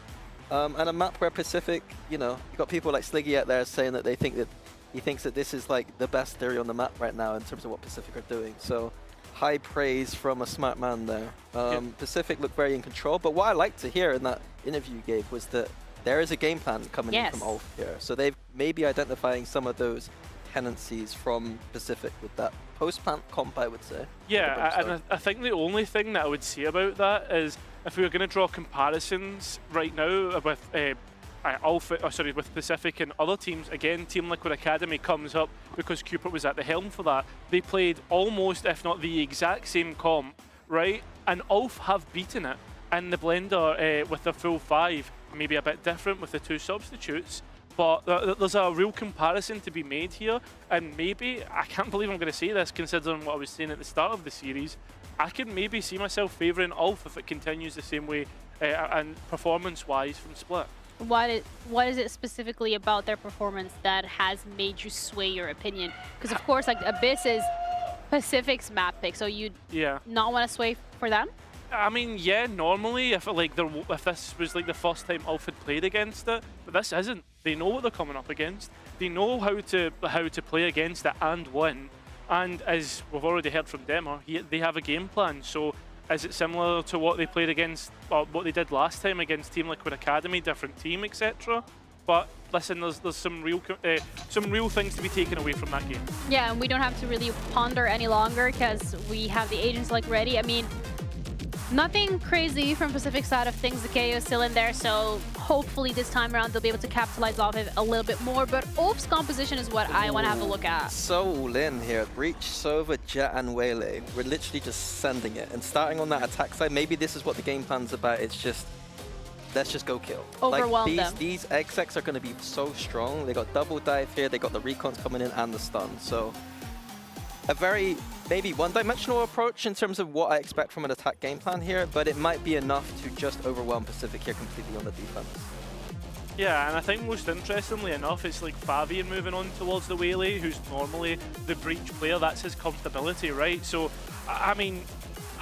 And a map where Pacific, you know, you've got people like Sliggy out there saying that they think that he thinks that this is like the best theory on the map right now in terms of what Pacific are doing. So high praise from a smart man there. Pacific looked very in control, but what I liked to hear in that interview you gave was that there is a game plan coming in from ULF here. So they've maybe identifying some of those tendencies from Pacific with that post-plant comp, I would say. Yeah, and I think the only thing that I would say about that is if we were going to draw comparisons right now with with Pacific and other teams, again, Team Liquid Academy comes up because Cupid was at the helm for that. They played almost, if not the exact same comp, right? And ULF have beaten it in the blender with the full 5. Maybe a bit different with the 2 substitutes, but there's a real comparison to be made here, and maybe, I can't believe I'm going to say this considering what I was saying at the start of the series, I can maybe see myself favouring ULF if it continues the same way and performance-wise from Split. What is it specifically about their performance that has made you sway your opinion? Because of course, like Abyss is Pacific's map pick, so you'd not want to sway for them? I mean, yeah, normally if this was like the first time ULF had played against it, but this isn't. They know what they're coming up against. They know how to play against it and win. And as we've already heard from Demer, they have a game plan. So is it similar to what they played against, or what they did last time against Team Liquid Academy, different team, etc.? But listen, there's some real things to be taken away from that game. Yeah, and we don't have to really ponder any longer because we have the agents like ready. I mean, nothing crazy from Pacific side of things. The KO is still in there, so hopefully this time around they'll be able to capitalize off it a little bit more. But ULF's composition is what I want to have a look at. So all in here. Breach, Sova, Jet, and Waylay. We're literally just sending it. And starting on that attack side, maybe this is what the game plan's about. It's just, let's just go kill. Overwhelm them. These XX are going to be so strong. They got double dive here. They got the recons coming in and the stun. So a very maybe one-dimensional approach in terms of what I expect from an attack game plan here, but it might be enough to just overwhelm Pacific here completely on the defense. Yeah, and I think most interestingly enough, it's like Fabian moving on towards the Waylay, who's normally the Breach player. That's his comfortability, right? So, I mean,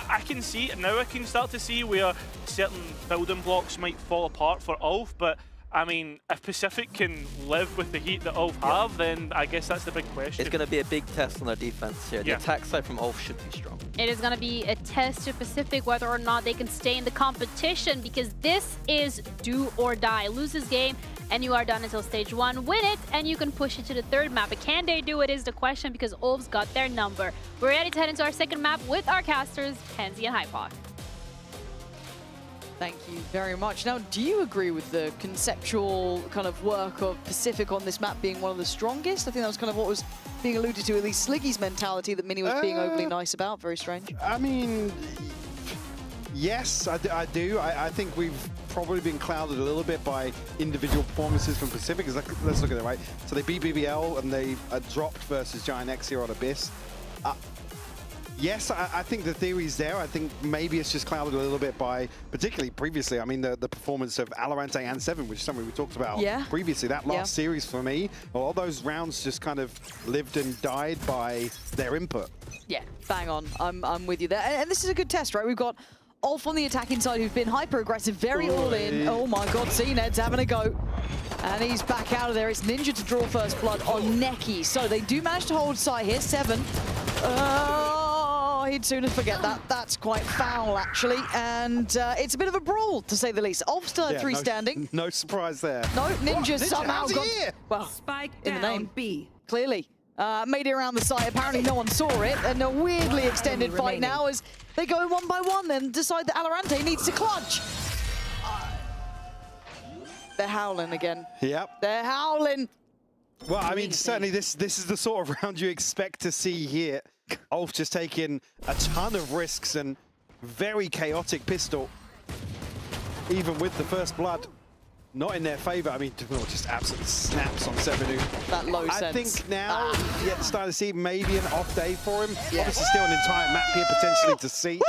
I can see, now I can start to see where certain building blocks might fall apart for ULF, but I mean, if Pacific can live with the heat that ULF have, then I guess that's the big question. It's going to be a big test on their defense here. The attack side from ULF should be strong. It is going to be a test to Pacific whether or not they can stay in the competition, because this is do or die. Lose this game and you are done until stage 1. Win it and you can push it to the third map. But can they do it is the question, because ULF's got their number. We're ready to head into our second map with our casters, Kenzie and Hypoc. Thank you very much. Now, do you agree with the conceptual kind of work of Pacific on this map being one of the strongest? I think that was kind of what was being alluded to, at least Sliggy's mentality that Mini was being overly nice about. Very strange. I mean, yes, I do. I think we've probably been clouded a little bit by individual performances from Pacific. Let's look at it, right? So they beat BBL and they dropped versus Giant X here on Abyss. Yes, I think the theory's there. I think maybe it's just clouded a little bit by, particularly previously, I mean, the performance of VALORANT and 7, which is something we talked about previously. That last series for me, all those rounds just kind of lived and died by their input. Yeah, bang on. I'm with you there. And this is a good test, right? We've got ULF on the attacking side who've been hyper-aggressive, very all-in. Oh my god, C-Ned's having a go. And he's back out of there. It's Ninja to draw first blood on Neki. So they do manage to hold side here. 7. Oh, he'd sooner forget that. That's quite foul, actually. And it's a bit of a brawl, to say the least. ULF still at 3 standing. No surprise there. No, Ninja somehow got... Well, Spike in the name. B. Clearly. Made it around the site. Apparently no one saw it. And a weirdly extended fight now as they go 1 by 1 and decide that Valorant needs to clutch. They're howling again. Yep. They're howling. Well, I mean, certainly this is the sort of round you expect to see here. ULF just taking a ton of risks and very chaotic pistol. Even with the first blood not in their favor. I mean, just absolute snaps on 7. That low sense. I think now, starting to see maybe an off day for him. Obviously still an entire map here potentially to see.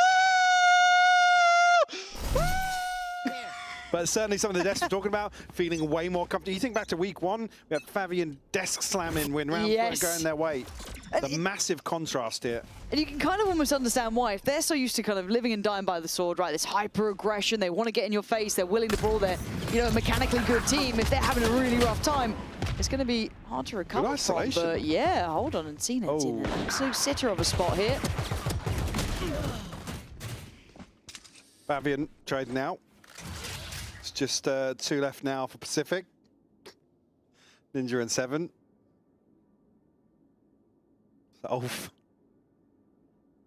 But certainly some of the desks we're talking about, feeling way more comfortable. You think back to week 1, we had Fabian desk slamming when rounds weren't going their way. The massive contrast here. And you can kind of almost understand why. If they're so used to kind of living and dying by the sword, right, this hyper-aggression, they want to get in your face, they're willing to brawl, they're, a mechanically good team. If they're having a really rough time, it's going to be hard to recover from. But yeah, hold on, and C-Ned's in an absolute sitter of a spot here. Fabian trading out. It's just 2 left now for Pacific. Ninja and 7. ULF,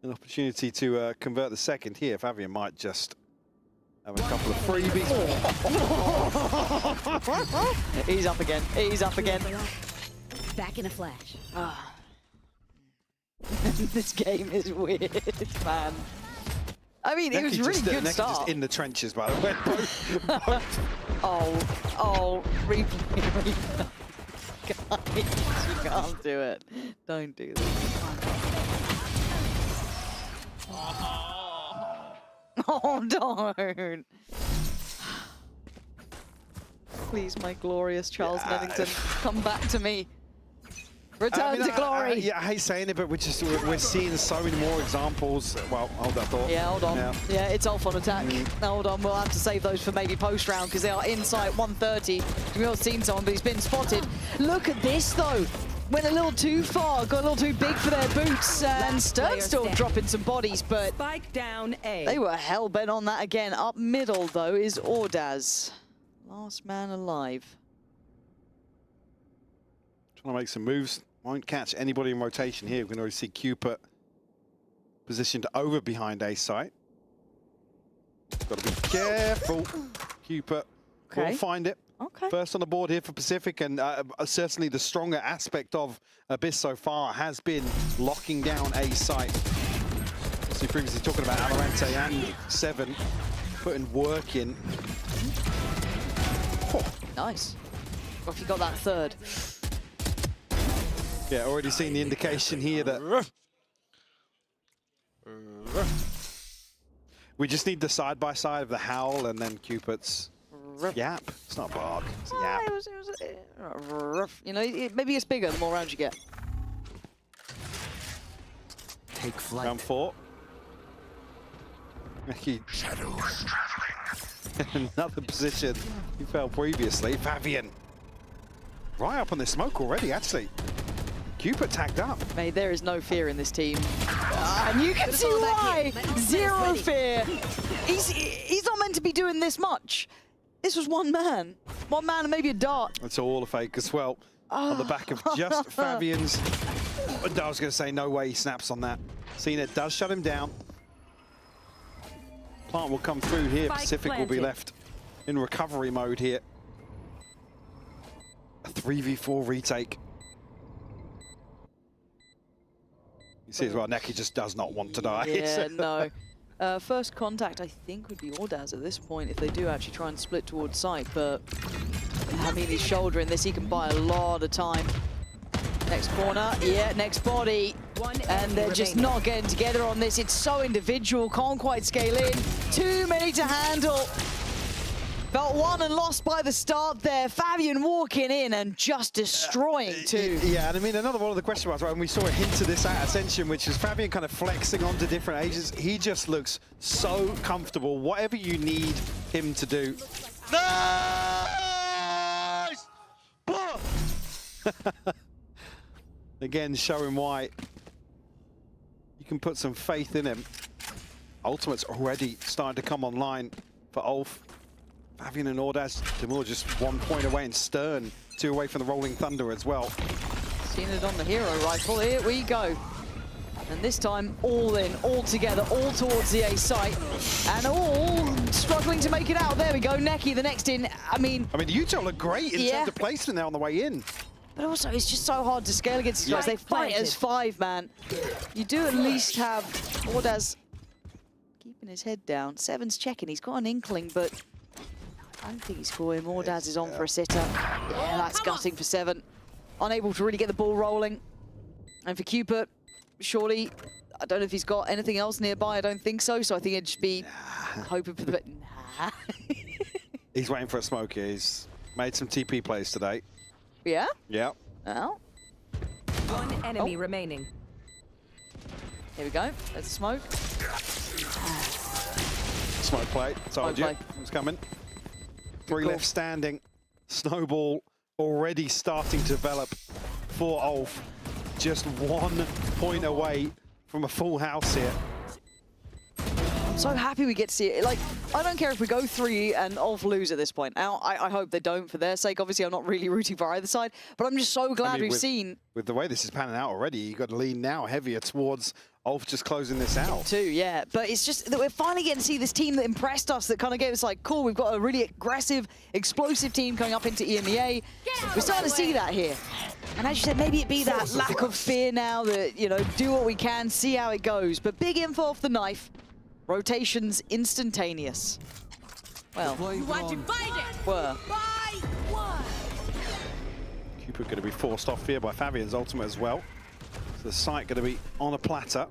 an opportunity to convert the second here. Fabian might just have a couple of freebies. He's up again. He's up again. Back in a flash. This game is weird, man. I mean, it was a really good start. Just in the trenches, by the way. oh, replay. Guys, you can't do it. Don't do this. Oh, don't. Please, my glorious Charles Nennington, come back to me. Return to glory. I hate saying it, but we're seeing so many more examples. Well, hold that thought. Yeah, hold on. Yeah, it's ULF on attack. Hold on, we'll have to save those for maybe post round because they are inside 130. We've not seen someone, but he's been spotted. Look at this though. Went a little too far, got a little too big for their boots, and Stern still dropping some bodies, but Spike down A. They were hell bent on that again. Up middle though is Ordaz, last man alive. Trying to make some moves. Won't catch anybody in rotation here. We can already see Cupid positioned over behind A site. Got to be careful. Cupid will find it. First on the board here for Pacific, and certainly the stronger aspect of Abyss so far has been locking down A site. So previously talking about VALORANT and 7 putting work in. Nice. Well, if you got that third. Yeah, already seen the indication here that we just need the side-by-side of the Howl and then Cupid's yap. It's not bark, it's a yap. Maybe it's bigger the more rounds you get. Take flight. Round 4. Shadows traveling. Another position he fell previously. Fabian. Right up on the smoke already, actually. Cupid tagged up. Mate, there is no fear in this team. And you can see why. Zero fear. He's not meant to be doing this much. This was one man. One man and maybe a dart. That's all a fake as well. On the back of just Fabian's. I was going to say, no way he snaps on that. Cena does shut him down. Plant will come through here. Pacific will be left in recovery mode here. A 3v4 retake. You see as well, Neki just does not want to die. Yeah, no. First contact, I think, would be Ordaz at this point if they do actually try and split towards site. But, I mean, he's shouldering this. He can buy a lot of time. Next corner, yeah, next body. And they're just not getting together on this. It's so individual, can't quite scale in. Too many to handle. Felt won and lost by the start there. Fabian walking in and just destroying two. Yeah, and I mean, another one of the question marks, right, when we saw a hint of this at Ascension, which is Fabian kind of flexing onto different ages, he just looks so comfortable. Whatever you need him to do. Nice! Again, showing why you can put some faith in him. Ultimate's already starting to come online for Ulf. Fabian and Ordaz, Demur just 1 point away, and Stern 2 away from the Rolling Thunder as well. Seen it on the hero rifle. Here we go. And this time, all in, all together, all towards the A site, and all struggling to make it out. There we go, Neki, the next in. I mean, the Utah look great in terms of placement there on the way in. But also, it's just so hard to scale against these guys. They fight as 5, man. You do at least have Ordaz keeping his head down. Seven's checking. He's got an inkling, but I don't think he's scoring. Ordaz is on for a sitter. Yeah, that's gutting for Seven. Unable to really get the ball rolling. And for Cupid, surely, I don't know if he's got anything else nearby. I don't think so. So I think it'd just be hoping for the... Nah. He's waiting for a smoke here. He's made some TP plays today. Yeah? Yeah. Oh. One enemy remaining. Here we go. There's a smoke. Smoke play. Told you. It's coming. 3 left standing. Snowball already starting to develop for Ulf. Just 1 point away from a full house here. I'm so happy we get to see it. Like, I don't care if we go 3 and Ulf lose at this point. Now, I hope they don't for their sake. Obviously, I'm not really rooting for either side, but I'm just so glad we've seen... With the way this is panning out already, you've got to lean now heavier towards Ulf just closing this out. Too, yeah. But it's just that we're finally getting to see this team that impressed us, that kind of gave us like, cool, we've got a really aggressive, explosive team coming up into EMEA. We're starting to see that here. And as you said, maybe it be that lack of fear now that, you know, do what we can, see how it goes. But big info off the knife. Rotations instantaneous. Well, were. Cupid going to be forced off here by Fabian's ultimate as well. So the site going to be on a platter.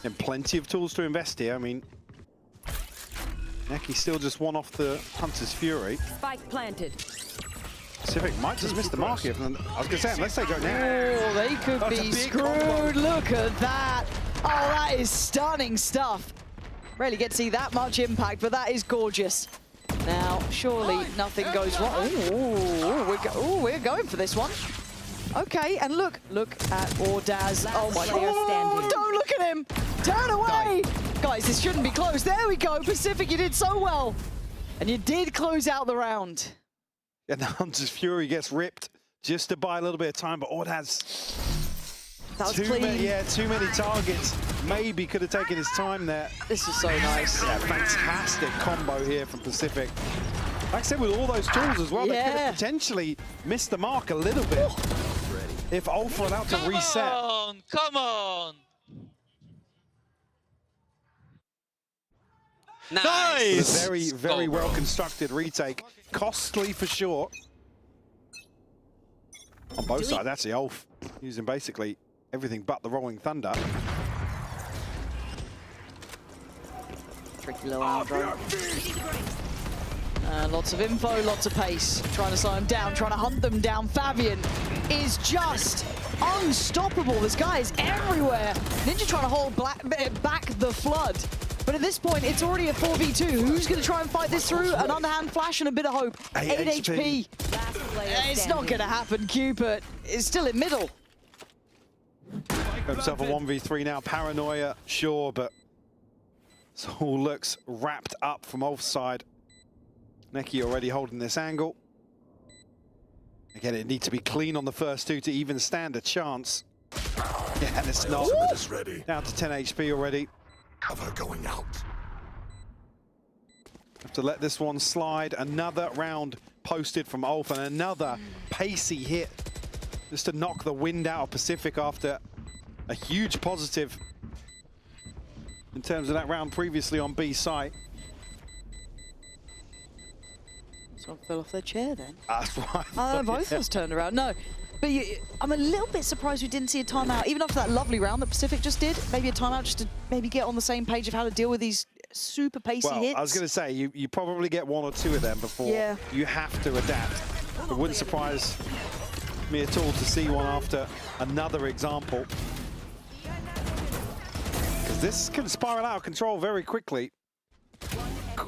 And plenty of tools to invest here. I mean, Neki still just 1 off the Hunter's Fury. Spike planted. Pacific might just miss the mark here. I was going to say, unless they go now. Oh, they could be screwed. Look at that. Oh, that is stunning stuff. Rarely get to see that much impact, but that is gorgeous. Now, surely nothing goes wrong. Ooh, we're going for this one. Okay, and look at Ordaz. Oh my God, don't look at him. Turn away. Guys, this shouldn't be close. There we go, Pacific, you did so well. And you did close out the round. And the Hunter's Fury gets ripped just to buy a little bit of time, but Ordaz... Too many targets. Maybe could have taken his time there. This is so nice. Yeah, fantastic combo here from Pacific. Like I said, with all those tools as well, they could have potentially missed the mark a little bit. If Ulf were allowed to reset. Come on! Nice! A very, very well constructed retake. Costly for sure. On both sides, actually, Ulf using basically everything but the Rolling Thunder. Tricky little outro. Lots of info, lots of pace. Trying to slow him down, trying to hunt them down. Fabian is just unstoppable. This guy is everywhere. Ninja trying to hold back the flood. But at this point, it's already a 4v2. Who's going to try and fight this through? An underhand flash and a bit of hope. 8 HP. It's not going to happen, Cupid. It's still in middle. Got himself a 1v3 now. Paranoia, sure, but this all looks wrapped up from offside. Neki already holding this angle. Again, it needs to be clean on the first two to even stand a chance. Yeah, and it's not. Down to 10 HP already. Cover going out. Have to let this one slide. Another round posted from ULF and another pacey hit just to knock the wind out of Pacific after a huge positive in terms of that round previously on B site. Someone fell off their chair then. That's why. Both of us turned around. No. But I'm a little bit surprised we didn't see a timeout, even after that lovely round that Pacific just did. Maybe a timeout just to maybe get on the same page of how to deal with these super pacey hits. I was going to say, you probably get one or two of them before you have to adapt. It wouldn't surprise me at all to see one after another example. Because this can spiral out of control very quickly.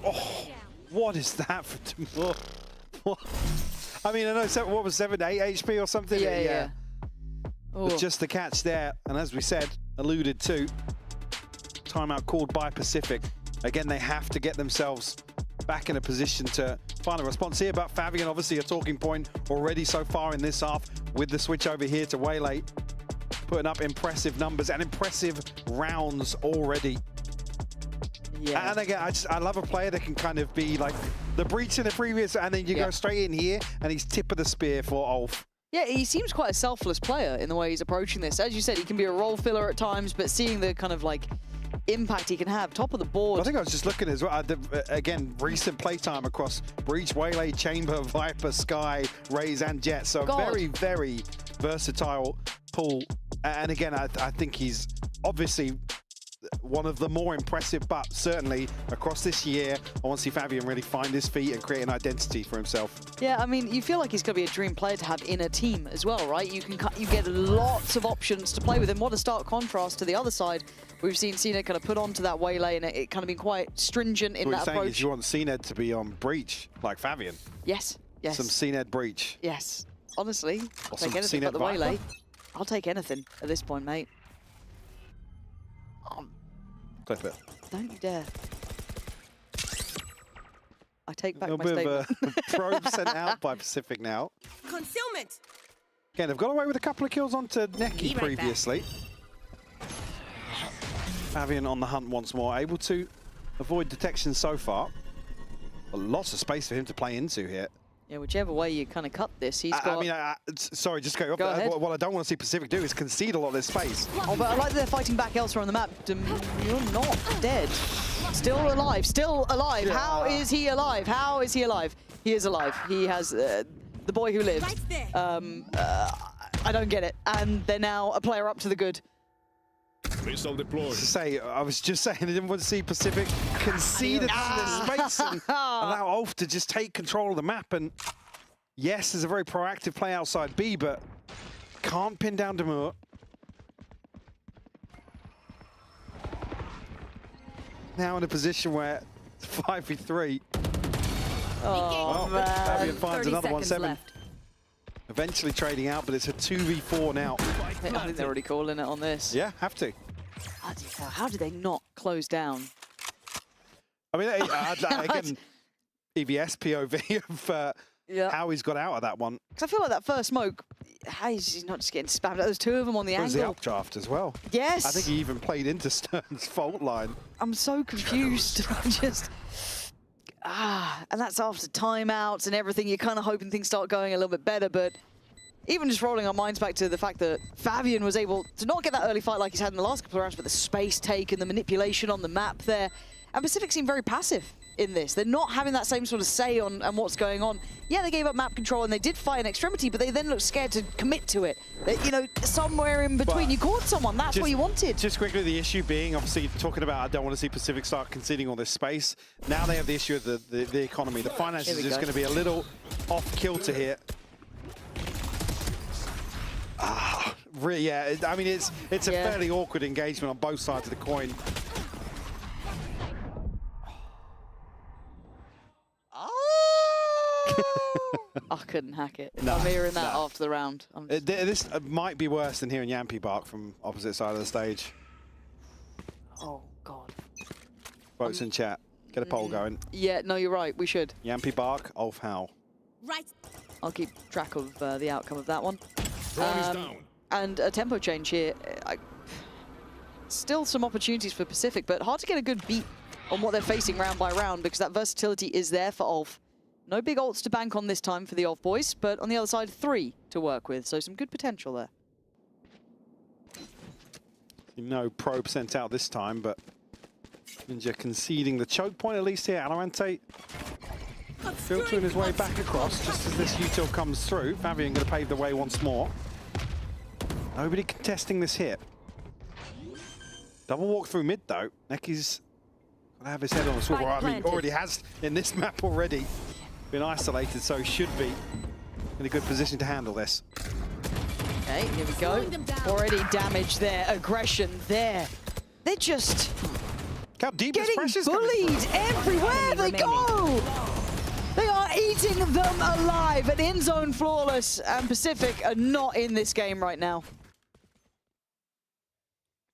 Oh, what is that for Timur? What? I mean, I know, what was 7, 8 HP or something? Yeah. But just the catch there, and as we said, alluded to, timeout called by Pacific. Again, they have to get themselves back in a position to find a response here. But Fabian, obviously a talking point already so far in this half with the switch over here to Waylay, putting up impressive numbers and impressive rounds already. Yeah. And again, I love a player that can kind of be like the breach in the previous, and then you go straight in here, and he's tip of the spear for ULF. Yeah, he seems quite a selfless player in the way he's approaching this. As you said, he can be a role filler at times, but seeing the kind of like impact he can have, top of the board. I think I was just looking as well. Again, recent playtime across Breach, Waylay, Chamber, Viper, Sky, Raze, and Jet. So very, very versatile pool. And again, I think he's obviously one of the more impressive, but certainly across this year, I want to see Fabian really find his feet and create an identity for himself. Yeah, I mean, you feel like he's going to be a dream player to have in a team as well, right? You get lots of options to play with him. What a stark contrast to the other side. We've seen CNED kind of put onto that Waylay, and it kind of been quite stringent in that approach. What you're saying is you want CNED to be on Breach, like Fabian? Yes, yes. Some CNED Breach. Yes, honestly, I'll some take anything but the CNED Waylay. I'll take anything at this point, mate. Clip it. Don't you dare. I take back my statement. A little bit of a probe sent out by Pacific now. Concealment. Again, they've got away with a couple of kills onto Neki previously. Fabian on the hunt once more, able to avoid detection so far. Lots of space for him to play into here. Yeah, whichever way you kind of cut this, he's got... I mean, sorry, just go off. What I don't want to see Pacific do is concede a lot of this space. Oh, but I like that they're fighting back elsewhere on the map. You're not dead. Still alive, still alive. Yeah. How is he alive? How is he alive? He is alive. He has the boy who lives. I don't get it. And they're now a player up to the good. Missile deployed. I was just saying, I didn't want to see Pacific concede the space and allow ULF to just take control of the map. And yes, there's a very proactive play outside B, but can't pin down Demur. Now in a position where it's 5v3. Oh, man. Fabian finds another 1-7. Eventually trading out, but it's a 2v4 now. I think they're already calling it on this. Yeah, have to. How did they not close down? I mean, again, EVS POV of how he's got out of that one. Because I feel like that first smoke, he's not just getting spammed. There's two of them on the angle. There's the updraft as well. Yes. I think he even played into Stern's fault line. I'm so confused. And that's after timeouts and everything. You're kind of hoping things start going a little bit better, but even just rolling our minds back to the fact that Fabian was able to not get that early fight like he's had in the last couple of rounds, but the space take and the manipulation on the map there. And Pacific seem very passive in this. They're not having that same sort of say on what's going on. Yeah, they gave up map control and they did fight in extremity, but they then looked scared to commit to it. You know, somewhere in between, you caught someone. That's what you wanted. Just quickly, the issue being, obviously, talking about I don't want to see Pacific start conceding all this space. Now they have the issue of the economy. The finances are just going to be a little off kilter here. Really, yeah. I mean, it's a fairly awkward engagement on both sides of the coin. I couldn't hack it. If I'm hearing that after the round. This might be worse than hearing Yampy bark from opposite side of the stage. Oh, God. Votes in chat. Get a poll going. Yeah, no, you're right. We should. Yampy bark, Ulf howl. Right. I'll keep track of the outcome of that one. Drone is down. And a tempo change here. Still some opportunities for Pacific, but hard to get a good beat on what they're facing round by round because that versatility is there for Ulf. No big ults to bank on this time for the Ulf boys, but on the other side, 3 to work with, so some good potential there. No probe sent out this time, but Ninja conceding the choke point at least here. Alorante filtering his way back across just as this util comes through. Fabian going to pave the way once more. Nobody contesting this hit. Double walk through mid though. Necky's going to have his head on the swivel. I mean, already has in this map already. Been isolated, so should be in a good position to handle this. Okay, here we go. Already damage there, aggression there. They're just how deep getting bullied everywhere they go. They are eating them alive. And in zone flawless and Pacific are not in this game right now.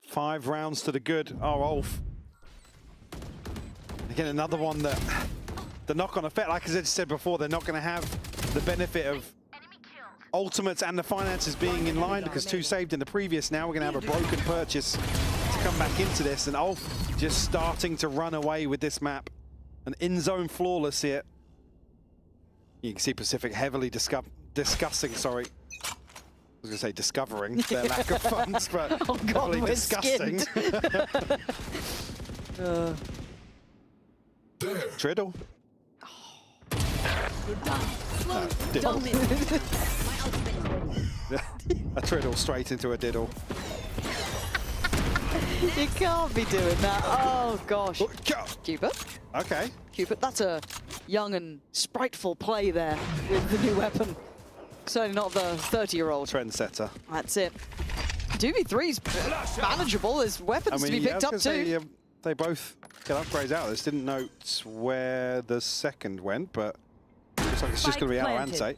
5 rounds to the good. Oh, Ulf. Again, another one that the knock-on effect, like I just said before, they're not going to have the benefit of ultimates and the finances being in line because 2 saved in the previous. Now we're going to have a broken purchase to come back into this, and Ulf just starting to run away with this map. An in-zone flawless here. You can see Pacific heavily discussing, sorry. I was going to say discovering their lack of funds, but oh God, heavily discussing. Triddle. Diddle. A triddle straight into a diddle. You can't be doing that. Oh gosh. Cupid. Okay. Cupid, that's a young and spriteful play there with the new weapon. Certainly not the 30-year-old. Trendsetter. That's it. 2v3's manageable. There's weapons to be picked up too. They both get upgrades out of this. Didn't note where the second went, but looks like it's just going to be Alorante.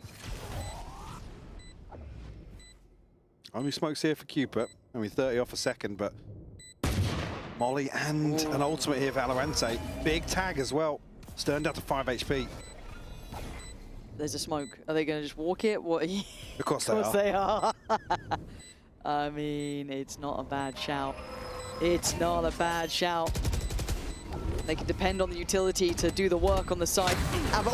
Only smokes here for Cupid. I mean, 30 off a second, but Molly and an ultimate here for Alorante. Big tag as well. Stern down to 5 HP. There's a smoke. Are they going to just walk it? What? Of course they are. Of course they are. I mean, it's not a bad shout. It's not a bad shout. They can depend on the utility to do the work on the side. Have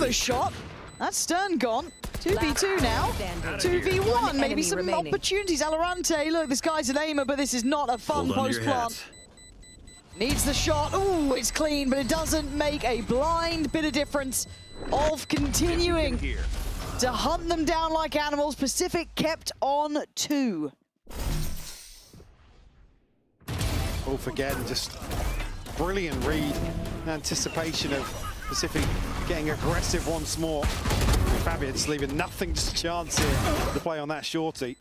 a shot. That's Stern gone. 2v2 now. 2v1. Maybe some opportunities. Alorante, look, this guy's an aimer, but this is not a fun post-plant. Needs the shot. Ooh, it's clean, but it doesn't make a blind bit of difference. Ulf continuing to hunt them down like animals. Pacific kept on 2. Ulf again, just brilliant read. Anticipation of Pacific getting aggressive once more. Fabian's leaving nothing to chance here to play on that shorty.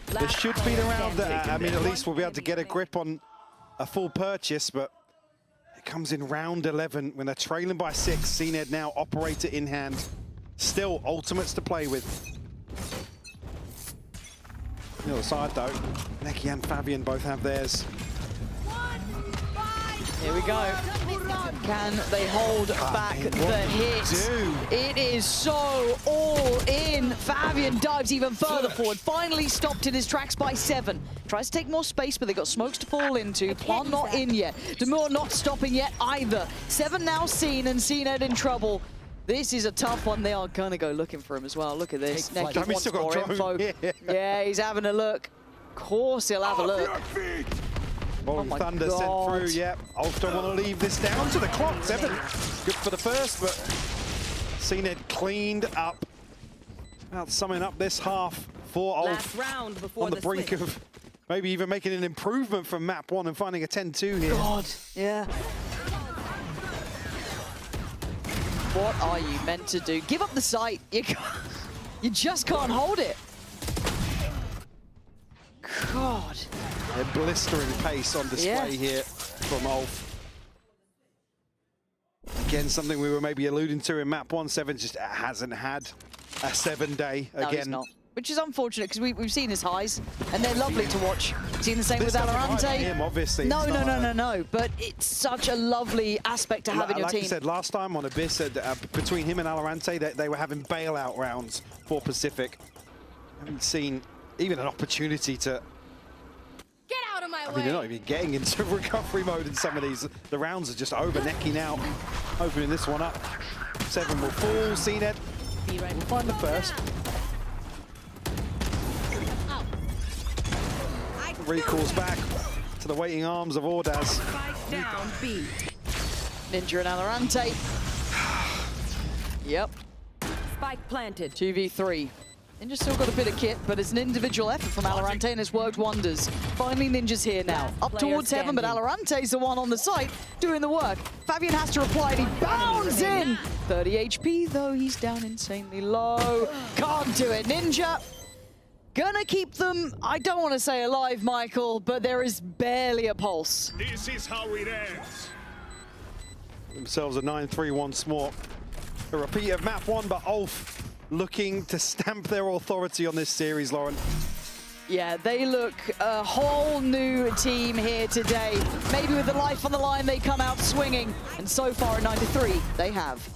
This should be the round that, I mean, at least we'll be able to get a grip on a full purchase, but it comes in round 11 when they're trailing by 6. CNED now operator in hand. Still ultimates to play with. On the other side though, Neki and Fabian both have theirs. Here we go. Can they hold back the hit? It is so all in. Fabian dives even further forward. Finally stopped in his tracks by 7. Tries to take more space, but they got smokes to fall into. Plant not in yet. Demure not stopping yet either. 7 now seen, and CNED in trouble. This is a tough one. They are going to go looking for him as well. Look at this. Neki wants more info. Yeah, he's having a look. Of course he'll have a look. Oh my Thunder sent through, yeah. Ulf don't want to leave this down to the clock. 7, good for the first, but CNED cleaned up. About summing up this half for Ulf on the brink of maybe even making an improvement from map 1 and finding a 10-2 here. God, yeah. What are you meant to do? Give up the sight. You just can't hold it. God. A blistering pace on display here from Ulf. Again, something we were maybe alluding to in map 1. 7 just hasn't had a 7-day No, he's again. not. Which is unfortunate because we've seen his highs and they're lovely to watch. Seen the same There's with nothing right Valorante. with him, obviously. No, It's no, not no, a- no, no. But it's such a lovely aspect to have in your like team. I said last time on Abyss, between him and Alorante, they were having bailout rounds for Pacific. Haven't seen even an opportunity to. Get out of my I way. mean, they're not even getting into recovery mode in some of these. The rounds are just over necking out, opening this one up. 7 will fall. CNED will find the first. Recalls back to the waiting arms of Ordaz. Spike down B. Ninja and Alorante. Yep. Spike planted. 2v3. Ninja's still got a bit of kit, but it's an individual effort from Alorante and it's worked wonders. Finally, Ninja's here now. Up towards heaven, but Alorante's the one on the site doing the work. Fabian has to reply and he bounds in! 30 HP, though he's down insanely low. Can't do it. Ninja gonna keep them, I don't want to say alive, Michael, but there is barely a pulse. This is how it ends. Themselves a 9-3 once more. A repeat of map 1, but ULF looking to stamp their authority on this series, Lauren. Yeah, they look a whole new team here today. Maybe with the life on the line, they come out swinging. And so far at 9-3, they have.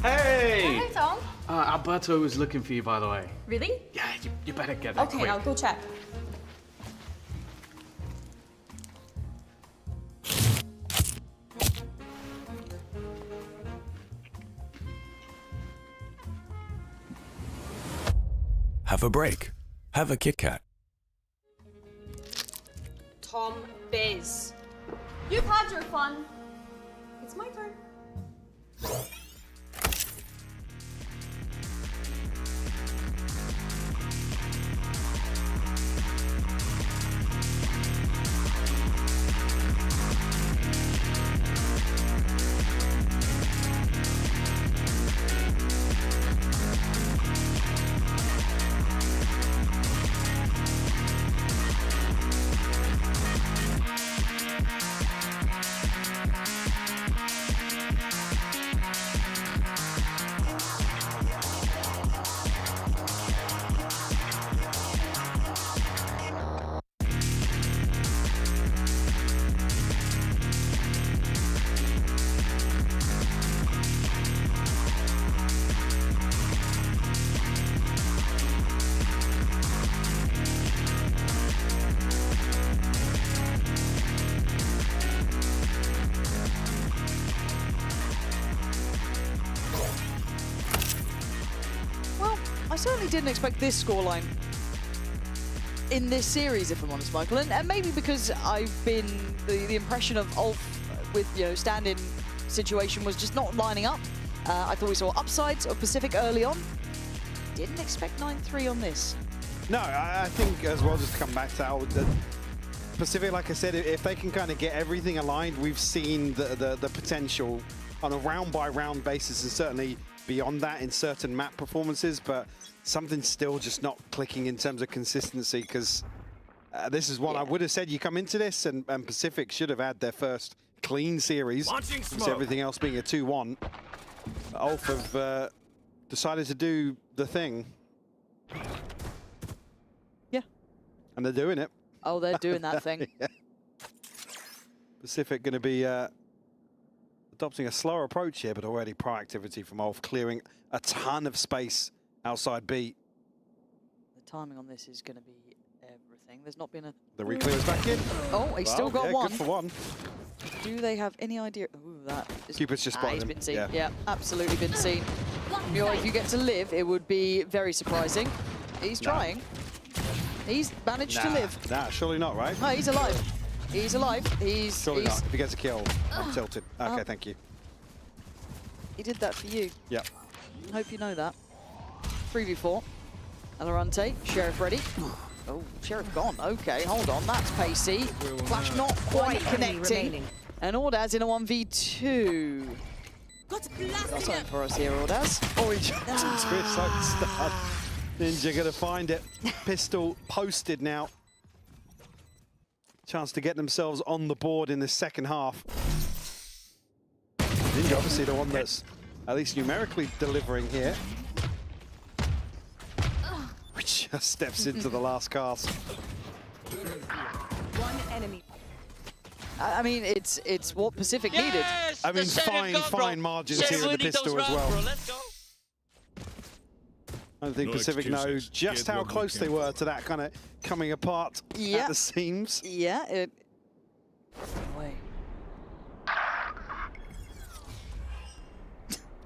Hey! Hey, Tom. Alberto was looking for you, by the way. Really? Yeah, you better get there Okay, quick. I'll go check. Have a break. Have a Kit Kat. Tom Biz. You've had your fun. It's my turn. I certainly didn't expect this scoreline in this series, if I'm honest, Michael. And maybe because I've been the impression of ULF with stand-in situation was just not lining up. I thought we saw upsides of Pacific early on. Didn't expect 9-3 on this. No, I think as well, just to come back to the Pacific, like I said, if they can kind of get everything aligned, we've seen the potential on a round-by-round basis, and certainly beyond that in certain map performances, but something's still just not clicking in terms of consistency, because this is what I would have said. You come into this, and Pacific should have had their first clean series, with everything else being a 2-1. ULF have decided to do the thing. Yeah. And they're doing it. Oh, they're doing that thing. Yeah. Pacific going to be adopting a slower approach here, but already proactivity from ULF, clearing a ton of space outside B. The timing on this is going to be everything. There's not been a... The reclear is back in. Oh, he's still got yeah, one. Good for one. Do they have any idea? Ooh, that is... Cupid's just spotted he's him. been seen. Yeah. Yeah, absolutely been seen. If you get to live, it would be very surprising. He's trying. He's managed to live. Nah, surely not, right? No, he's alive. He's alive. Surely not. If he gets a kill, I'm tilted. Okay, Oh. thank you. He did that for you. Yep. I hope you know that. 3v4. Alorante, Sheriff ready. Oh, Sheriff gone. Okay, hold on. That's pacey. Flash not quite One enemy connecting. remaining. And Ordaz in a 1v2. Got something for us here, Ordaz. Oh, he jumped into his own stun. Ninja gonna find it. Pistol posted now. Chance to get themselves on the board in the second half. Ninja obviously the one that's at least numerically delivering here. Which just steps into the last cast. One enemy. I mean, it's what Pacific needed. I mean, fine margins here with the pistol as well. Let's go. I don't think Pacific know just how close they were to that kind of coming apart at the seams. Yeah, it. Wait.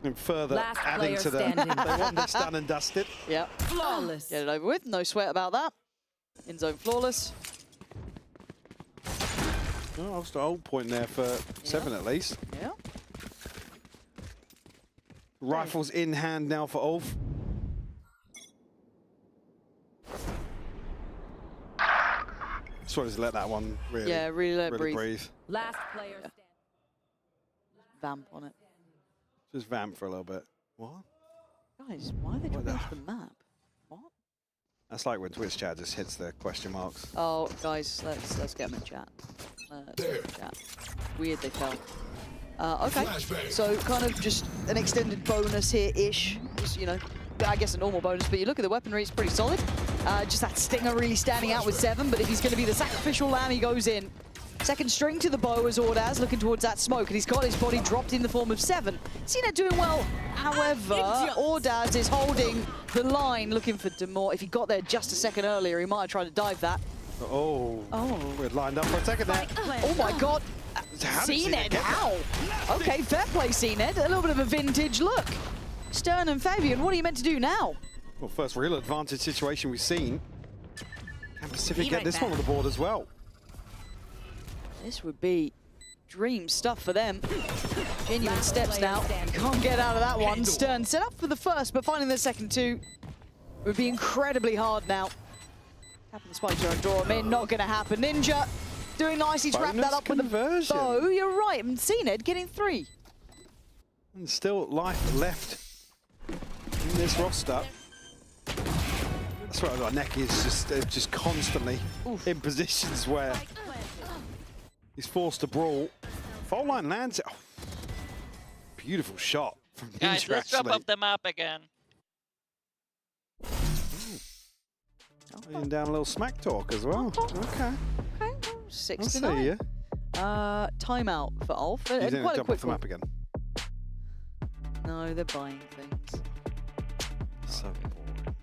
And further Last adding player to the. standing. They want this done and dusted. Yep. Flawless. Get it over with. No sweat about that. In zone flawless. Oh, that's the old point there for 7 at least. Yeah. Rifles in hand now for Ulf. Just wanted to let that one really, really let it breathe. Last player standing. Vamp on it. Just vamp for a little bit. What? Guys, why are they dropping off the map? What? That's like when Twitch chat just hits the question marks. Oh, guys, let's get them in chat. Let's get them in chat. Weird they fell. Okay, so kind of just an extended bonus here-ish. Just, you know, I guess a normal bonus, but you look at the weaponry, it's pretty solid. Just that stinger really standing out with 7, but if he's going to be the sacrificial lamb, he goes in. Second string to the bow as Ordaz looking towards that smoke, and he's got his body dropped in the form of 7. Cena doing well, however, Ordaz is holding the line, looking for Demore. If he got there just a second earlier, he might have tried to dive that. Oh, we're lined up for a second there. Oh my god, CNED, how? Okay, fair play CNED, a little bit of a vintage look. Stern and Fabian, what are you meant to do now? Well, first real advantage situation we've seen. Can Pacific get this one on the board as well? This would be dream stuff for them. Genuine steps now. Can't get out of that one. Stern set up for the first, but finding the second two would be incredibly hard now. Tapping the spike and draw him in. Not going to happen. Ninja doing nice. He's wrapped that up with the bow. You're right. And CNED getting 3. And still life left in this roster. That's right. Our neck is just constantly in positions where he's forced to brawl. Fault line lands it. Oh, beautiful shot from Ninja, Guys, let's drop actually. off the map again. Laying down a little smack talk as well. Okay. 6 I'll to see 9. you. Timeout for Ulf. You And didn't quite a jump quick off the one. map again. No, they're buying things. So bored.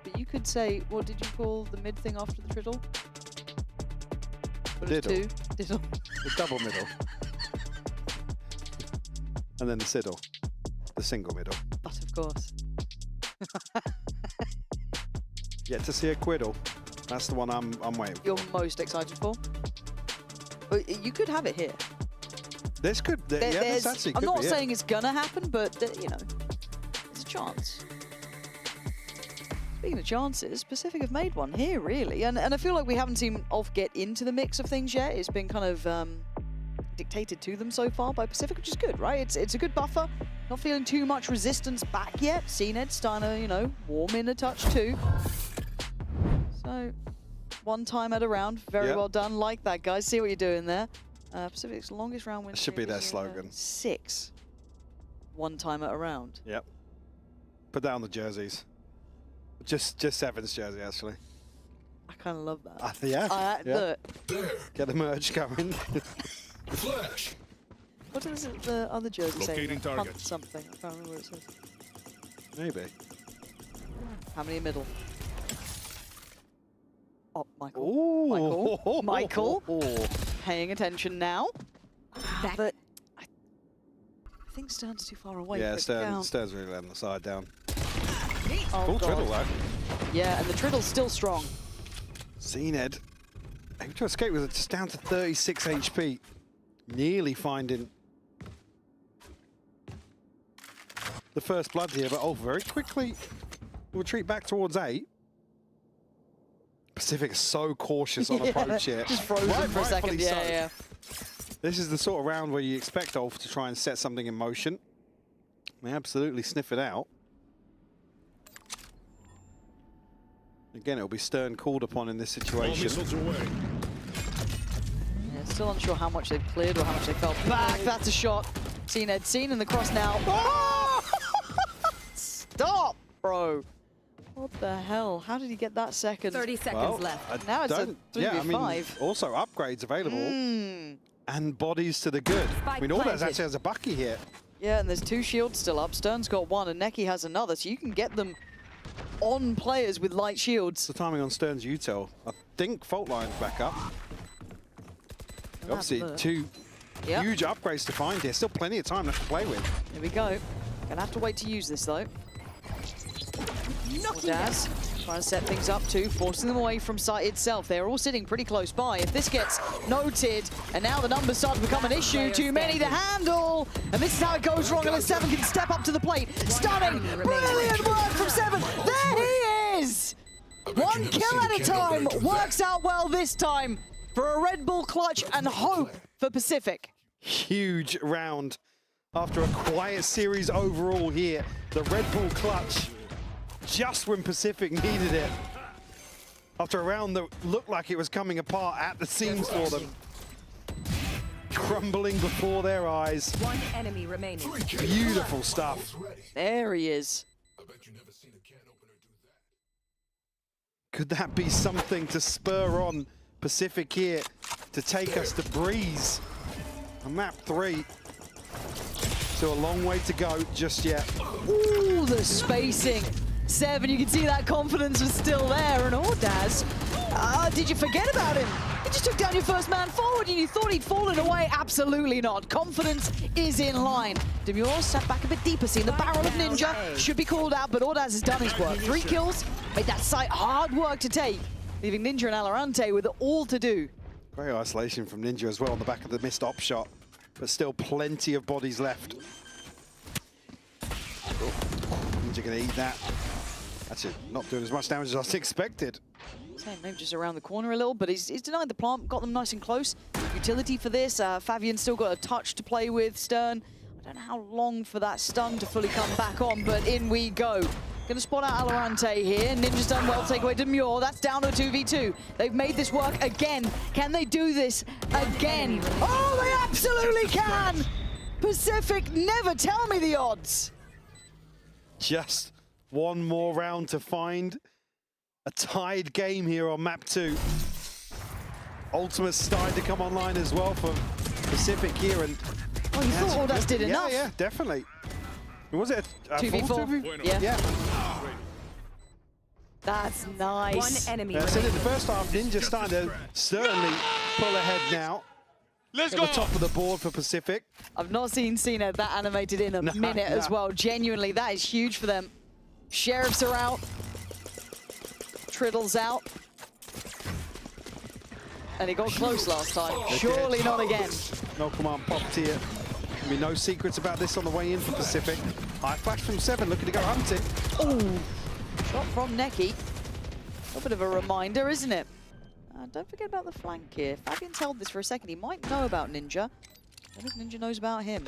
But you could say, what did you call the mid thing after the triddle? What is Diddle. 2? Diddle. The double middle. And then the siddle. The single middle. But of course. Yet to see a quiddle. That's the one I'm waiting for. You're most excited for? But you could have it here. This could, yeah, this actually could I'm not be it. saying it's gonna happen, but you know, there's a chance. Speaking of chances, Pacific have made one here, really, and I feel like we haven't seen Ulf get into the mix of things yet. It's been kind of dictated to them so far by Pacific, which is good, right? It's a good buffer. Not feeling too much resistance back yet. CNED starting to, you know, warm in a touch too. So, one time at a round, very well done. Like that, guys. See what you're doing there. Pacific's longest round win. That should be their slogan. 6. One time at a round. Yep. Put that on the jerseys. Just 7's jersey, actually. I kind of love that. Yeah. Look. Get the merge going. Flash. What does the other jersey say? Locating Hunt target. something. I can't remember what it says. Maybe. How many middle? Oh, Michael. Ooh. Michael. Paying attention now. But I think Stern's too far away. Yeah, for it to count. Stern's really letting the side down. Oh, Full God. triddle, though. Yeah, and the triddle's still strong. CNED able to escape with it just down to 36 HP. Nearly finding the first blood here, but very quickly will retreat back towards 8. Pacific is so cautious on approach here. Just frozen for a second. Rightfully so. Yeah. This is the sort of round where you expect Ulf to try and set something in motion. They absolutely sniff it out. Again, it'll be Stern called upon in this situation. Yeah, still unsure how much they've cleared or how much they fell back. That's a shot. Seen Ed, seen in the cross now. Oh! Stop, bro. What the hell? How did he get that second? 30 seconds left. Now it's a 3v5. I mean, also upgrades available. And bodies to the good. I mean, Aldaz actually has a Bucky here. Yeah, and there's 2 shields still up. Stern's got 1 and Neki has another, so you can get them on players with light shields. The timing on Stern's util. I think Fault Line's back up. Obviously, 2 huge upgrades to find here. Still plenty of time left to play with. Here we go. Gonna have to wait to use this though. Daz trying to set things up too, forcing them away from site itself. They're all sitting pretty close by. If this gets noted, and now the numbers start to become an issue, too many to handle, and this is how it goes wrong, and Seven can step up to the plate. Stunning, brilliant work from Seven. There he is! 1 kill at a time, works out well this time for a Red Bull clutch and hope for Pacific. Huge round after a quiet series overall here. The Red Bull clutch just when Pacific needed it. After a round that looked like it was coming apart at the seams for them. Crumbling before their eyes. 1 enemy remaining. Beautiful stuff. There he is. Could that be something to spur on Pacific here to take us to Breeze? On map 3. So a long way to go just yet. Ooh, the spacing. Seven, you can see that confidence was still there. And Ordaz, did you forget about him? You just took down your first man forward and you thought he'd fallen away. Absolutely not. Confidence is in line. Demure sat back a bit deeper, seeing the barrel of Ninja. Should be called out, but Ordaz has done his work. 3 kills, made that site hard work to take, leaving Ninja and Valorante with all to do. Great isolation from Ninja as well on the back of the missed op shot, but still plenty of bodies left. Ninja gonna eat that. Actually, not doing as much damage as I was expected. Same, maybe just around the corner a little, but he's denied the plant, got them nice and close. Utility for this, Fabian's still got a touch to play with. Stern, I don't know how long for that stun to fully come back on, but in we go. Gonna spot out Valorante here. Ninja's done well to take away Demure. That's down to a 2v2. They've made this work again. Can they do this again? Oh, they absolutely can! Pacific, never tell me the odds. Just one more round to find a tied game here on map 2. Ultimate's starting to come online as well for Pacific here. And oh, you thought Aldaz did enough? Yeah, definitely. Was it a 2v4? Yeah. That's nice. 1 enemy. I said in the first half, Ninja starting to certainly pull ahead now. Let's At go. the top of the board for Pacific. I've not seen Cena that animated in a minute as well. Genuinely, that is huge for them. Sheriffs are out. Triddle's out. And he got close last time. Surely not again. No command popped here. There'll be no secrets about this on the way in for Pacific. High flash from Seven, looking to go hunting. Ooh. Shot from Neki. A bit of a reminder, isn't it? Don't forget about the flank here. Fabian's held this for a second. He might know about Ninja. I think Ninja knows about him.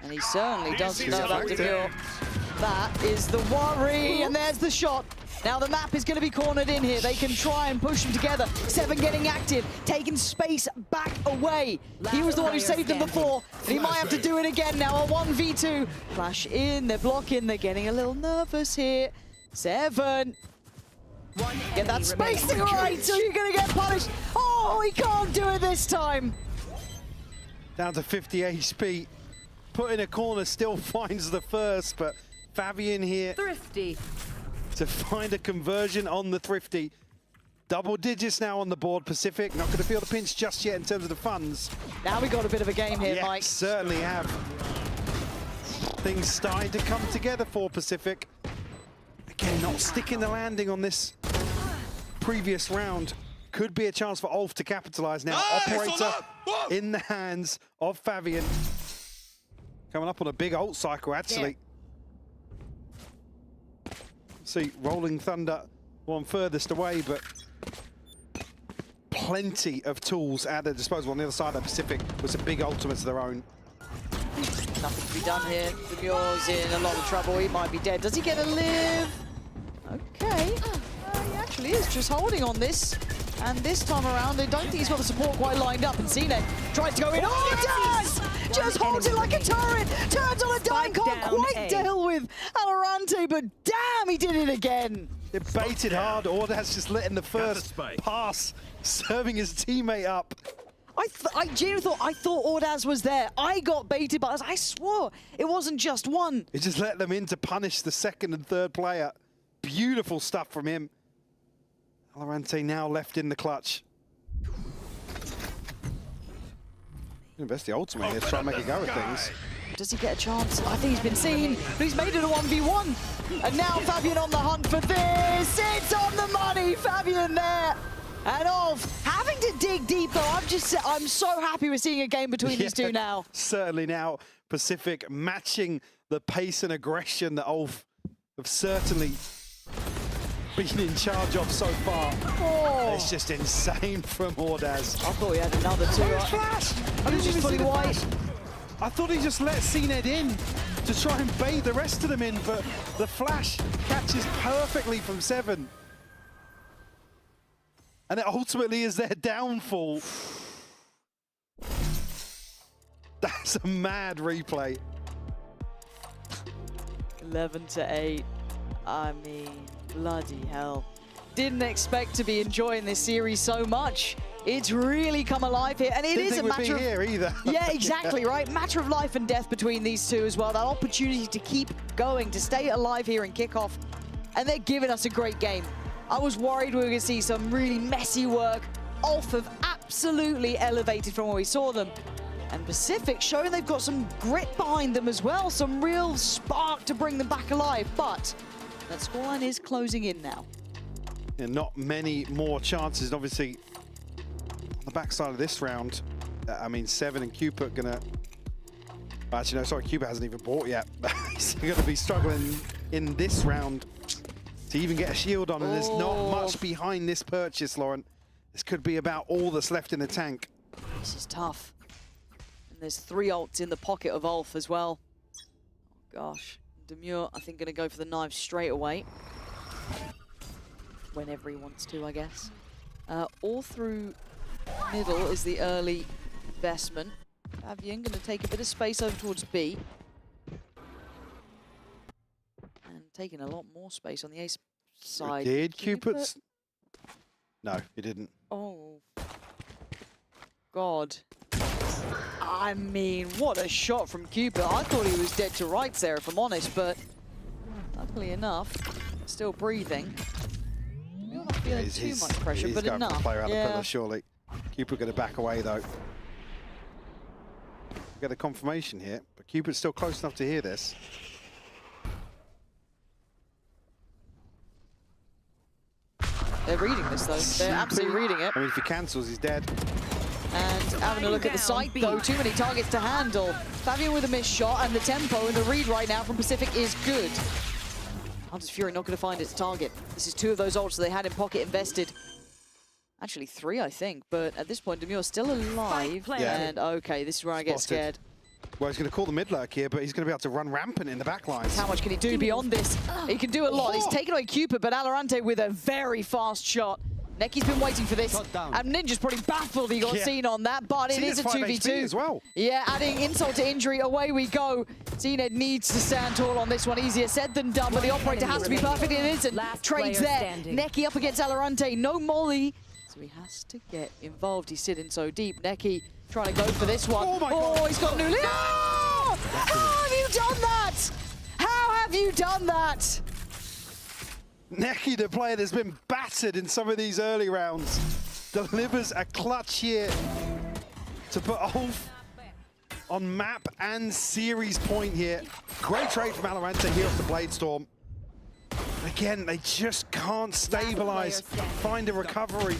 And he certainly does know about Demure. That is the worry, and there's the shot. Now the map is going to be cornered in here. They can try and push them together. Seven getting active, taking space back away. He was the one who saved them before, and he might have to do it again now. A 1v2. Flash in, they're blocking, they're getting a little nervous here. Seven. Get that spacing right, so you're going to get punished. Oh, he can't do it this time. Down to 50 HP. Put in a corner, still finds the first, but Fabian here. Thrifty. To find a conversion on the Thrifty. Double digits now on the board, Pacific. Not going to feel the pinch just yet in terms of the funds. Now we got a bit of a game here, Mike. Certainly have. Things starting to come together for Pacific. Again, not sticking the landing on this previous round. Could be a chance for ULF to capitalize now. Operator in the hands of Fabian. Coming up on a big ult cycle, actually. Yeah. See, Rolling Thunder one furthest away, but plenty of tools at their disposal. On the other side of the Pacific with some big ultimates of their own. nothing to be done here. Demur's in a lot of trouble. He might be dead. Does he get a live? Okay. He actually is just holding on this. And this time around, I don't think he's got the support quite lined up. And CNED tries to go in. Oh, it does! Just holds it like a turret. Turns on a dime. Can't quite deal with Valorant, but damn, he did it again. It baited hard. Ordaz just letting the first pass, serving his teammate up. I genuinely thought Ordaz was there. I got baited, but I swore it wasn't just one. He just let them in to punish the second and third player. Beautiful stuff from him. Valorant now left in the clutch. Invest the ultimate here to try and make a go at things. Does he get a chance? I think he's been seen, but he's made it a 1v1. And now Fabian on the hunt for this. It's on the money, Fabian there. And off, having to dig deep though, I'm so happy we're seeing a game between these two now. Certainly now, Pacific matching the pace and aggression that ULF have certainly been in charge of so far. Oh. It's just insane from Ordaz. I thought he had another two. Where's Flash? I was just fully white. I thought he just let CNED in to try and bait the rest of them in, but the flash catches perfectly from 7. And it ultimately is their downfall. That's a mad replay. 11-8. I mean, bloody hell. Didn't expect to be enjoying this series so much. It's really come alive here, and it is a matter of here either. Yeah, exactly, right? Matter of life and death between these two as well. That opportunity to keep going, to stay alive here in kickoff, and they're giving us a great game. I was worried we were going to see some really messy work. ULF have absolutely elevated from where we saw them, and Pacific showing they've got some grit behind them as well, some real spark to bring them back alive. But that scoreline is closing in now. Yeah, not many more chances, and obviously on the backside of this round, I mean, 7 and Cupid gonna... Actually, no, sorry, Cupid hasn't even bought yet. He's gonna be struggling in this round to even get a shield on, and there's not much behind this purchase, Lauren. This could be about all that's left in the tank. This is tough. And there's 3 ults in the pocket of ULF as well. Oh, gosh. Demure, I think, gonna go for the knife straight away. Whenever he wants to, I guess. All through middle is the early investment. Fabian going to take a bit of space over towards B. And taking a lot more space on the A side. Did Cupid? No, he didn't. Oh. God. I mean, what a shot from Cupid. I thought he was dead to rights there, if I'm honest, but luckily enough, still breathing. You're not feeling too much pressure, but enough. He's going to play around the pillar, surely. Cupid going to back away, though. Get a confirmation here, but Cupid's still close enough to hear this. They're reading this, though. They're absolutely reading it. I mean, if he cancels, he's dead. And having a look at the site, though, too many targets to handle. Fabian with a missed shot, and the tempo and the read right now from Pacific is good. Hunter's Fury not going to find its target. This is 2 of those ults that they had in pocket invested. Actually 3, I think, but at this point, Demure's still alive. Yeah. And okay, this is where I get scared. Well, he's going to call the mid lurk here, but he's going to be able to run rampant in the back lines. How much can he do beyond this? He can do a lot. He's taken away Cupid, but Valorant with a very fast shot. Necky's been waiting for this, and Ninja's probably baffled he got seen on that, but it is a 2v2 as well. Yeah, adding insult to injury, away we go. CNED needs to stand tall on this one. Easier said than done, but the operator has to be perfect. It isn't. Trades there. Necky up against Valorant, no molly. So he has to get involved. He's sitting so deep. Necky trying to go for this one. Oh, he's got new. Oh! How have you done that? How have you done that? Necky, the player that's been battered in some of these early rounds, delivers a clutch here to put ULF on map and series point here. Great trade from Valorant here off the Bladestorm. Again, they just can't stabilize, find a recovery.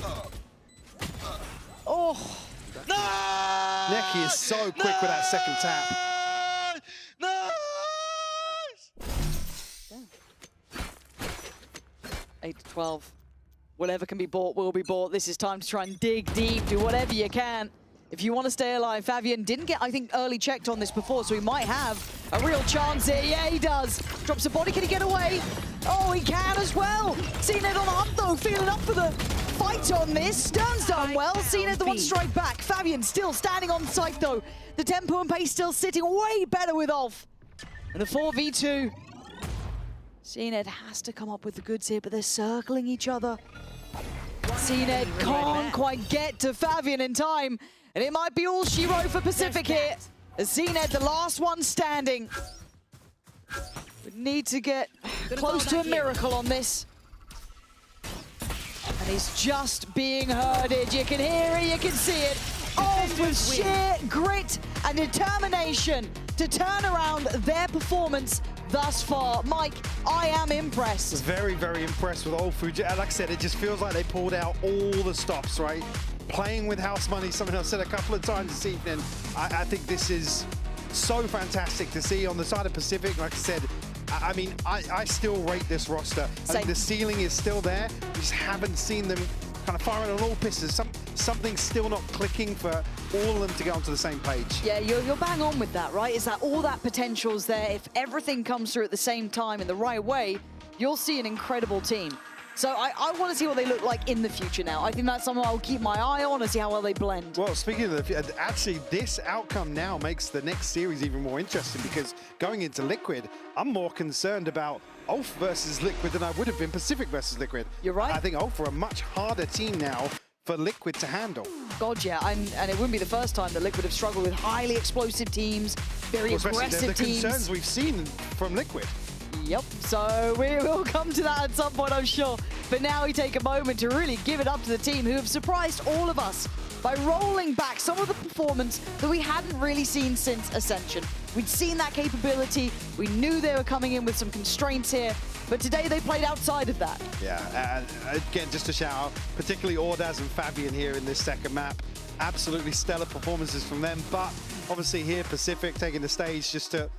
Oh! No! Necky is so quick with that second tap. No! 8-12. Whatever can be bought will be bought. This is time to try and dig deep, do whatever you can. if you want to stay alive. Fabian didn't get, I think, early checked on this before, so he might have a real chance here. Yeah, he does. Drops a body. Can he get away? Oh, he can as well. CNED on up, though, feeling up for the fight on this. Stern's done well. CNED the one strike back. Fabian still standing on site, though. The tempo and pace still sitting way better with ULF. And the 4v2. CNED has to come up with the goods here, but they're circling each other. CNED can't quite get to Fabian in time, and it might be all she wrote for Pacific here. As CNED, the last one standing. We need to get close to a miracle on this. And he's just being herded. You can hear it, you can see it. ULF with sheer grit and determination to turn around their performance thus far. Mike, I am impressed. Very, very impressed with ULF. Like I said, it just feels like they pulled out all the stops, right? Playing with house money, something I've said a couple of times this evening. I think this is so fantastic to see on the side of Pacific. Like I said, I mean, I still rate this roster. I think the ceiling is still there. We just haven't seen them kind of firing on all pistons. Something's still not clicking for all of them to get onto the same page. Yeah, you're bang on with that, right? Is that all that potential's there? If everything comes through at the same time in the right way, you'll see an incredible team. So I want to see what they look like in the future now. I think that's something I'll keep my eye on and see how well they blend. Well, speaking of the, actually, this outcome now makes the next series even more interesting, because going into Liquid, I'm more concerned about ULF versus Liquid than I would have been Pacific versus Liquid. You're right. I think ULF are a much harder team now for Liquid to handle. God, yeah, and it wouldn't be the first time that Liquid have struggled with highly explosive teams, very aggressive the teams. concerns we've seen from Liquid. Yep, so we will come to that at some point, I'm sure. But now we take a moment to really give it up to the team who have surprised all of us by rolling back some of the performance that we hadn't really seen since Ascension. We'd seen that capability, we knew they were coming in with some constraints here, but today they played outside of that. Yeah, and again, just to shout out, particularly Ordaz and Fabian here in this second map. Absolutely stellar performances from them, but obviously here Pacific taking the stage just to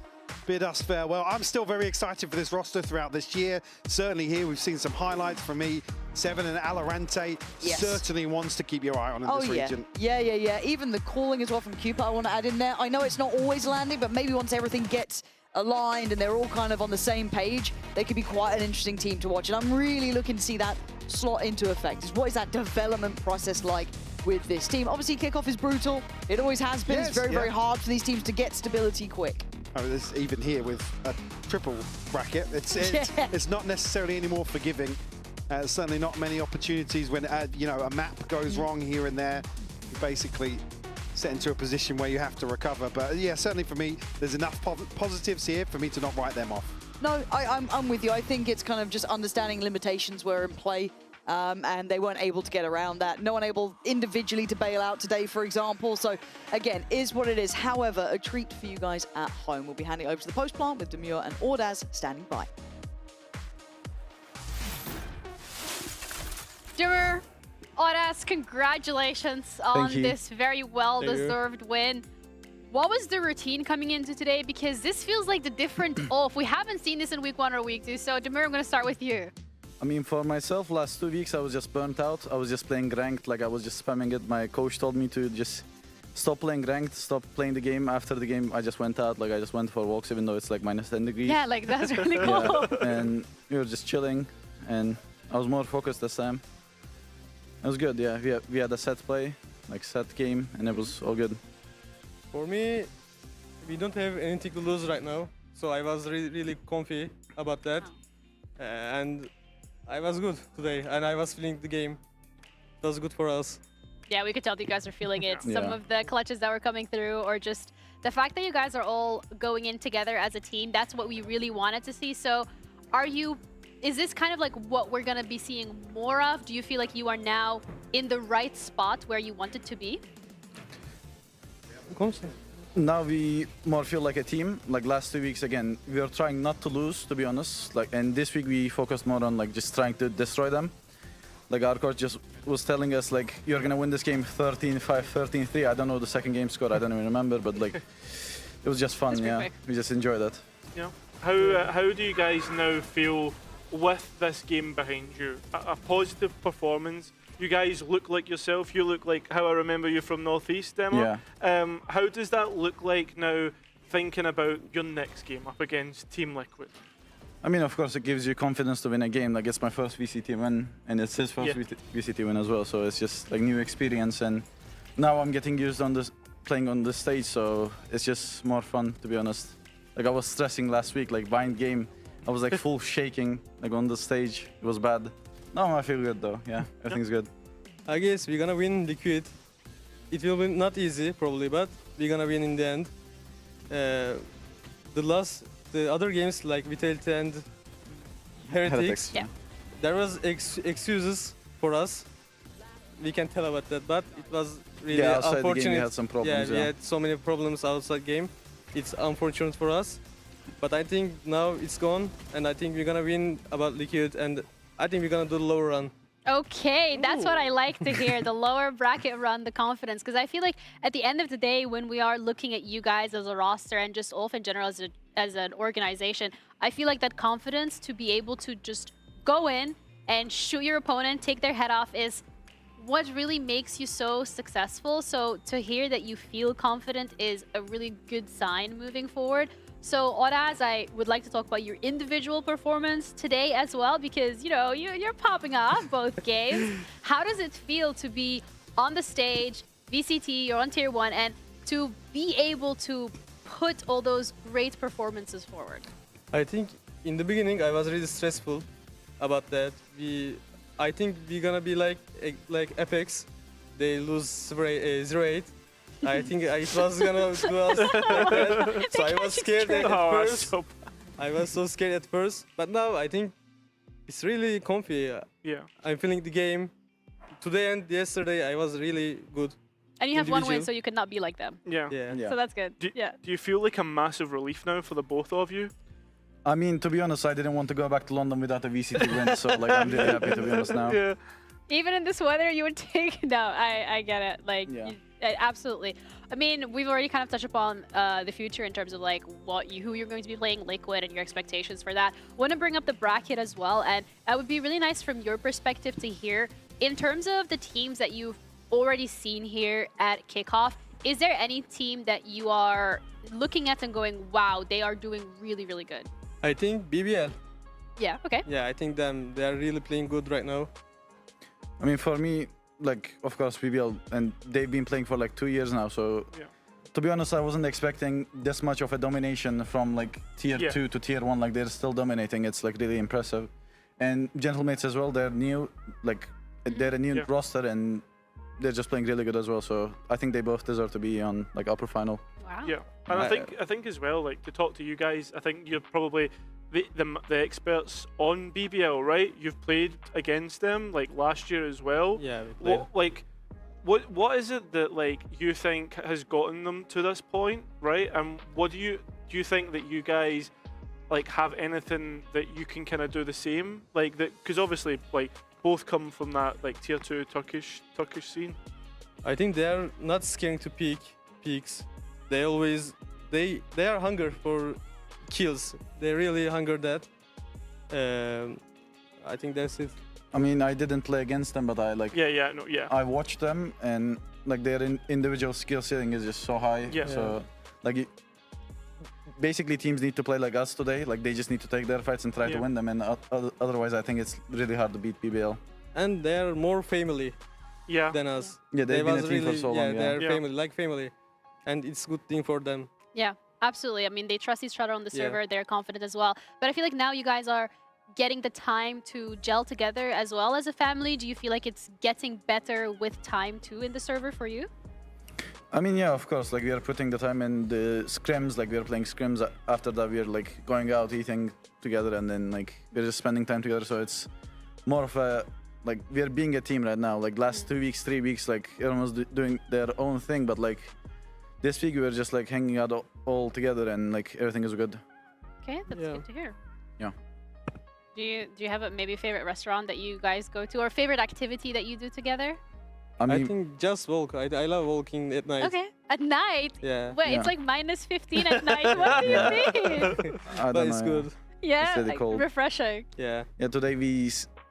bid us farewell. I'm still very excited for this roster throughout this year. Certainly here we've seen some highlights from me. Seven and Valorant certainly wants to keep your eye on in this region. Yeah. Even the calling as well from Cooper, I want to add in there. I know it's not always landing, but maybe once everything gets aligned and they're all kind of on the same page, they could be quite an interesting team to watch. And I'm really looking to see that slot into effect. What is that development process like with this team? Obviously, Kickoff is brutal. It always has been. It's very, very hard for these teams to get stability quick. Oh, this, even here with a triple bracket, it's not necessarily any more forgiving. Certainly not many opportunities when you know, a map goes wrong here and there. You're basically set into a position where you have to recover. But yeah, certainly for me, there's enough positives here for me to not write them off. No, I'm with you. I think it's kind of just understanding limitations were in play. And they weren't able to get around that. No one able individually to bail out today, for example. So, again, is what it is. However, a treat for you guys at home. We'll be handing over to the post plant with Demure and Ordaz standing by. Demure, Ordaz, congratulations on this very well-deserved win. What was the routine coming into today? Because this feels like the different ULF. We haven't seen this in week 1 or week 2. So, Demure, I'm going to start with you. I mean, for myself, last 2 weeks, I was just burnt out. I was just playing ranked, like I was just spamming it. My coach told me to just stop playing ranked, stop playing the game. After the game, I just went out, like I just went for walks, even though it's like minus 10 degrees. Yeah, like that's really cool. Yeah, and we were just chilling, and I was more focused this time. It was good, yeah. We had a set play, like set game, and it was all good. For me, we don't have anything to lose right now, so I was really comfy about that. And I was good today, and I was feeling the game. It was good for us. Yeah, we could tell that you guys are feeling it. Some of the clutches that were coming through, or just the fact that you guys are all going in together as a team, that's what we really wanted to see. So is this kind of like what we're going to be seeing more of? Do you feel like you are now in the right spot where you wanted to be? Now we more feel like a team. Like last 2 weeks, again, we were trying not to lose, to be honest. Like, and this week we focused more on like just trying to destroy them. Like our coach just was telling us like, you're gonna win this game 13-5, 13-3. I don't know the second game score. I don't even remember, but like, it was just fun. Yeah, quick. We just enjoyed it. Yeah. How do you guys now feel with this game behind you? A positive performance you guys look like yourself. You look like how I remember you from Northeast, Emma. Yeah. How does that look like now, thinking about your next game up against Team Liquid? I mean, of course, it gives you confidence to win a game. Like, it's my first VCT win, and it's his first VCT win as well. So it's just like new experience, and now I'm getting used on this, playing on the stage. So it's just more fun, to be honest. Like, I was stressing last week, like bind game. I was like full shaking, like on the stage. It was bad. No, I feel good though. Yeah, everything's good. I guess we're gonna win Liquid. It will be not easy, probably, but we're gonna win in the end. The other games like Vitality and Heretics, there was excuses for us. We can tell about that, but it was really outside unfortunate. the game we had some problems. We had so many problems outside game. It's unfortunate for us, but I think now it's gone, and I think we're gonna win about Liquid, and I think we're gonna do the lower run. Okay, that's what I like to hear, the lower bracket run, the confidence, because I feel like at the end of the day, when we are looking at you guys as a roster and just ULF in general as an organization, I feel like that confidence to be able to just go in and shoot your opponent, take their head off is what really makes you so successful. So to hear that you feel confident is a really good sign moving forward. So Oraz, I would like to talk about your individual performance today as well, because you know you're popping off both games. How does it feel to be on the stage, VCT, you're on tier 1, and to be able to put all those great performances forward? I think in the beginning I was really stressful about that. I think we're gonna be like Apex. They lose 0-8. I think it was gonna do us like that. So I was scared at first. I was so scared at first, but now I think it's really comfy. Yeah. I'm feeling the game. Today and yesterday I was really good. And you have one win, so you could not be like them. Yeah. So that's good. Do you feel like a massive relief now for the both of you? I mean, to be honest, I didn't want to go back to London without a VCT win, so like I'm really happy, to be honest, now. Yeah. Even in this weather, you would take... No, I get it. Like, absolutely. I mean, we've already kind of touched upon the future in terms of like who you're going to be playing Liquid and your expectations for that. Want to bring up the bracket as well, and it would be really nice from your perspective to hear, in terms of the teams that you've already seen here at Kickoff, is there any team that you are looking at and going, wow, they are doing really, really good? I think BBL. Yeah, okay. Yeah, I think they are really playing good right now. I mean, for me, like, of course, BBL, and they've been playing for like 2 years now, so to be honest, I wasn't expecting this much of a domination from like tier 2 to tier 1. Like, they're still dominating. It's like really impressive. And Gentlemates as well, they're new, like they're a new roster, and they're just playing really good as well. So I think they both deserve to be on like upper final. Wow. Yeah, and I think as well, like, to talk to you guys, I think you're probably the experts on BBL, right? You've played against them like last year as well. Yeah, we played. What is it that like you think has gotten them to this point, right? And what do you think that you guys like have anything that you can kind of do the same, like that? Because obviously, like, both come from that like tier 2 Turkish scene. I think they are not scared to peaks. They always they are hunger for kills. They really hunger that. I think that's it. I mean, I didn't play against them, but I like. I watched them, and like their individual skill ceiling is just so high. Yeah. So like, basically teams need to play like us today. Like, they just need to take their fights and try to win them, and otherwise I think it's really hard to beat BBL. And they are more family than us. Yeah, they've been a team for so long. Yeah, they are family, and it's a good thing for them. Yeah, absolutely. I mean, they trust each other on the server. They're confident as well. But I feel like now you guys are getting the time to gel together as well as a family. Do you feel like it's getting better with time too in the server for you? I mean, yeah, of course. Like, we are putting the time in the scrims. Like, we are playing scrims. After that, we are like going out, eating together, and then like we're just spending time together. So it's more of a like we are being a team right now. Like, last 2 weeks, 3 weeks, like everyone's doing their own thing. But like this week, we were just like hanging out all together, and like everything is good. Okay, that's good to hear. Yeah. Do you have maybe a favorite restaurant that you guys go to, or favorite activity that you do together? I think just walk. I love walking at night. Okay, at night? Yeah. Wait, it's like -15 at night. What do you mean? I don't But it's know, good. Yeah, It's really like cold. refreshing. Yeah. Yeah, today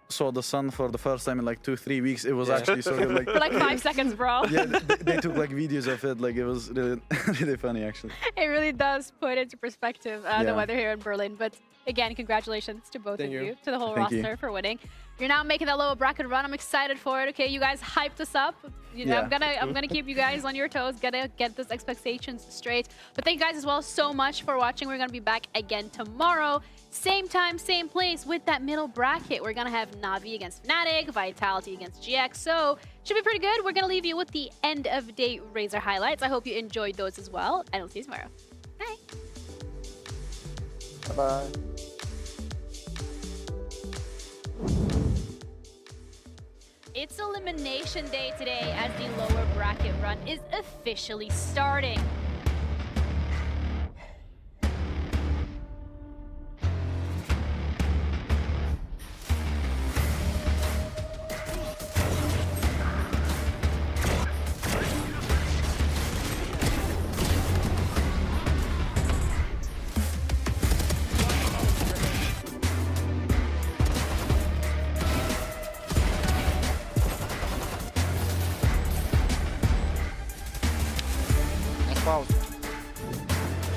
saw the sun for the first time in like 2-3 weeks. It was actually so good. Like, For like 5 seconds, bro. yeah, they took like videos of it. Like it was really, really funny actually. It really does put into perspective the Yeah. weather here in Berlin. But again, congratulations to both Thank of you. you, to the whole Thank you. roster for winning. You're now making that lower bracket run. I'm excited for it. Okay, you guys hyped us up. You know, Yeah. I'm gonna keep you guys on your toes. Gotta get those expectations straight. But thank you guys as well so much for watching. We're gonna be back again tomorrow, same time, same place, with that middle bracket. We're gonna have Navi against Fnatic, Vitality against GX. So should be pretty good. We're gonna leave you with the end of day Razor highlights. I hope you enjoyed those as well, and we'll see you tomorrow. Bye. Bye-bye. It's elimination day today as the lower bracket run is officially starting.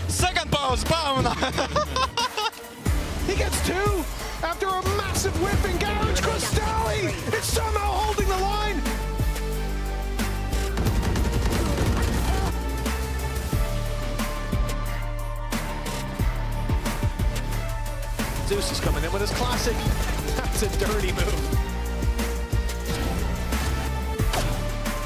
Second pause, boom! He gets two after a massive whip in Garage Cristalli! It's somehow holding the line! Zeus is coming in with his classic. That's a dirty move.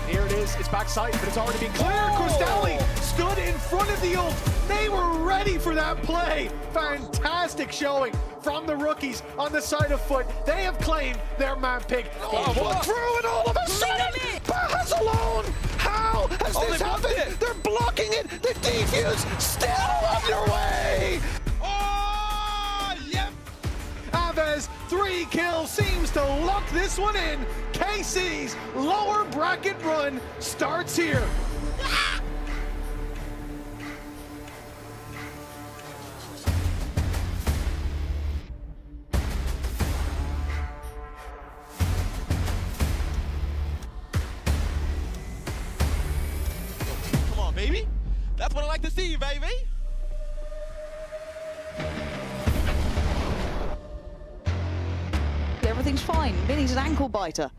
Here it is, it's backside, but it's already been cleared. Cristalli stood in front of the ult. They were ready for that play. Fantastic showing from the rookies on the side of foot. They have claimed their man pick. Look through and all of a sudden, Bahas alone. How has this happened? They're blocking it. The defuse still underway. Oh, yep. Aves, 3 kills, seems to lock this one in. KC's lower bracket run starts here. Come on, baby. That's what I like to see, baby. Everything's fine. Vinny's an ankle biter.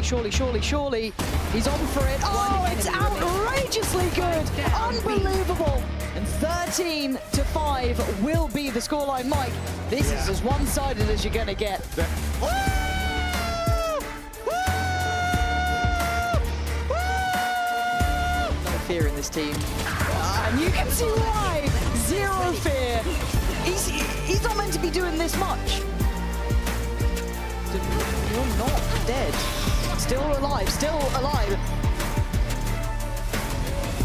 Surely, surely, surely. He's on for it. Oh, it's outrageously good. Unbelievable. And 13-5 will be the scoreline, Mike. This is as one-sided as you're going to get. No fear in this team. And you can see why. Zero fear. He's not meant to be doing this much. You're not dead. Still alive, still alive.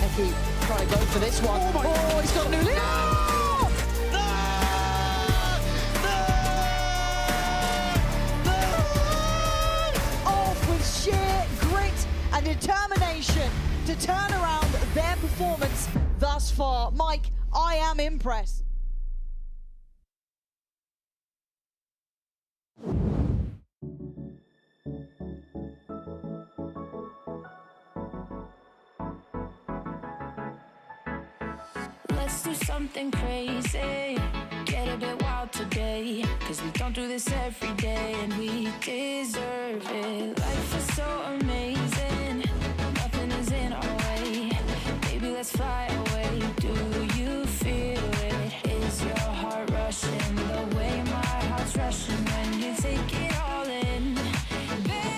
Eki trying to go for this one. Oh, he's got Newly. Off with sheer grit and determination to turn around their performance thus far. Mike, I am impressed. Let's do something crazy, get a bit wild today, cause we don't do this every day and we deserve it. Life is so amazing, nothing is in our way. Baby, let's fly away. Do you feel it? Is your heart rushing the way my heart's rushing when you take it all in? Baby,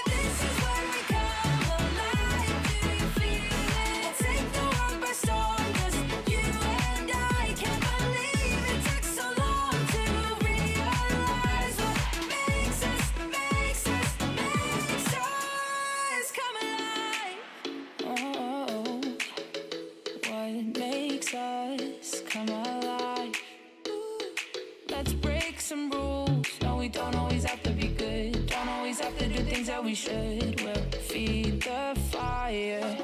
this is where we come alive. Do you feel it? Take the world by storm, just you and I. Can't believe it took so long to realize what makes us come alive. Oh, what makes us come alive? Let's break some rules. No, we don't always have to be good. Don't always have to do things that we should. We'll feed the fire.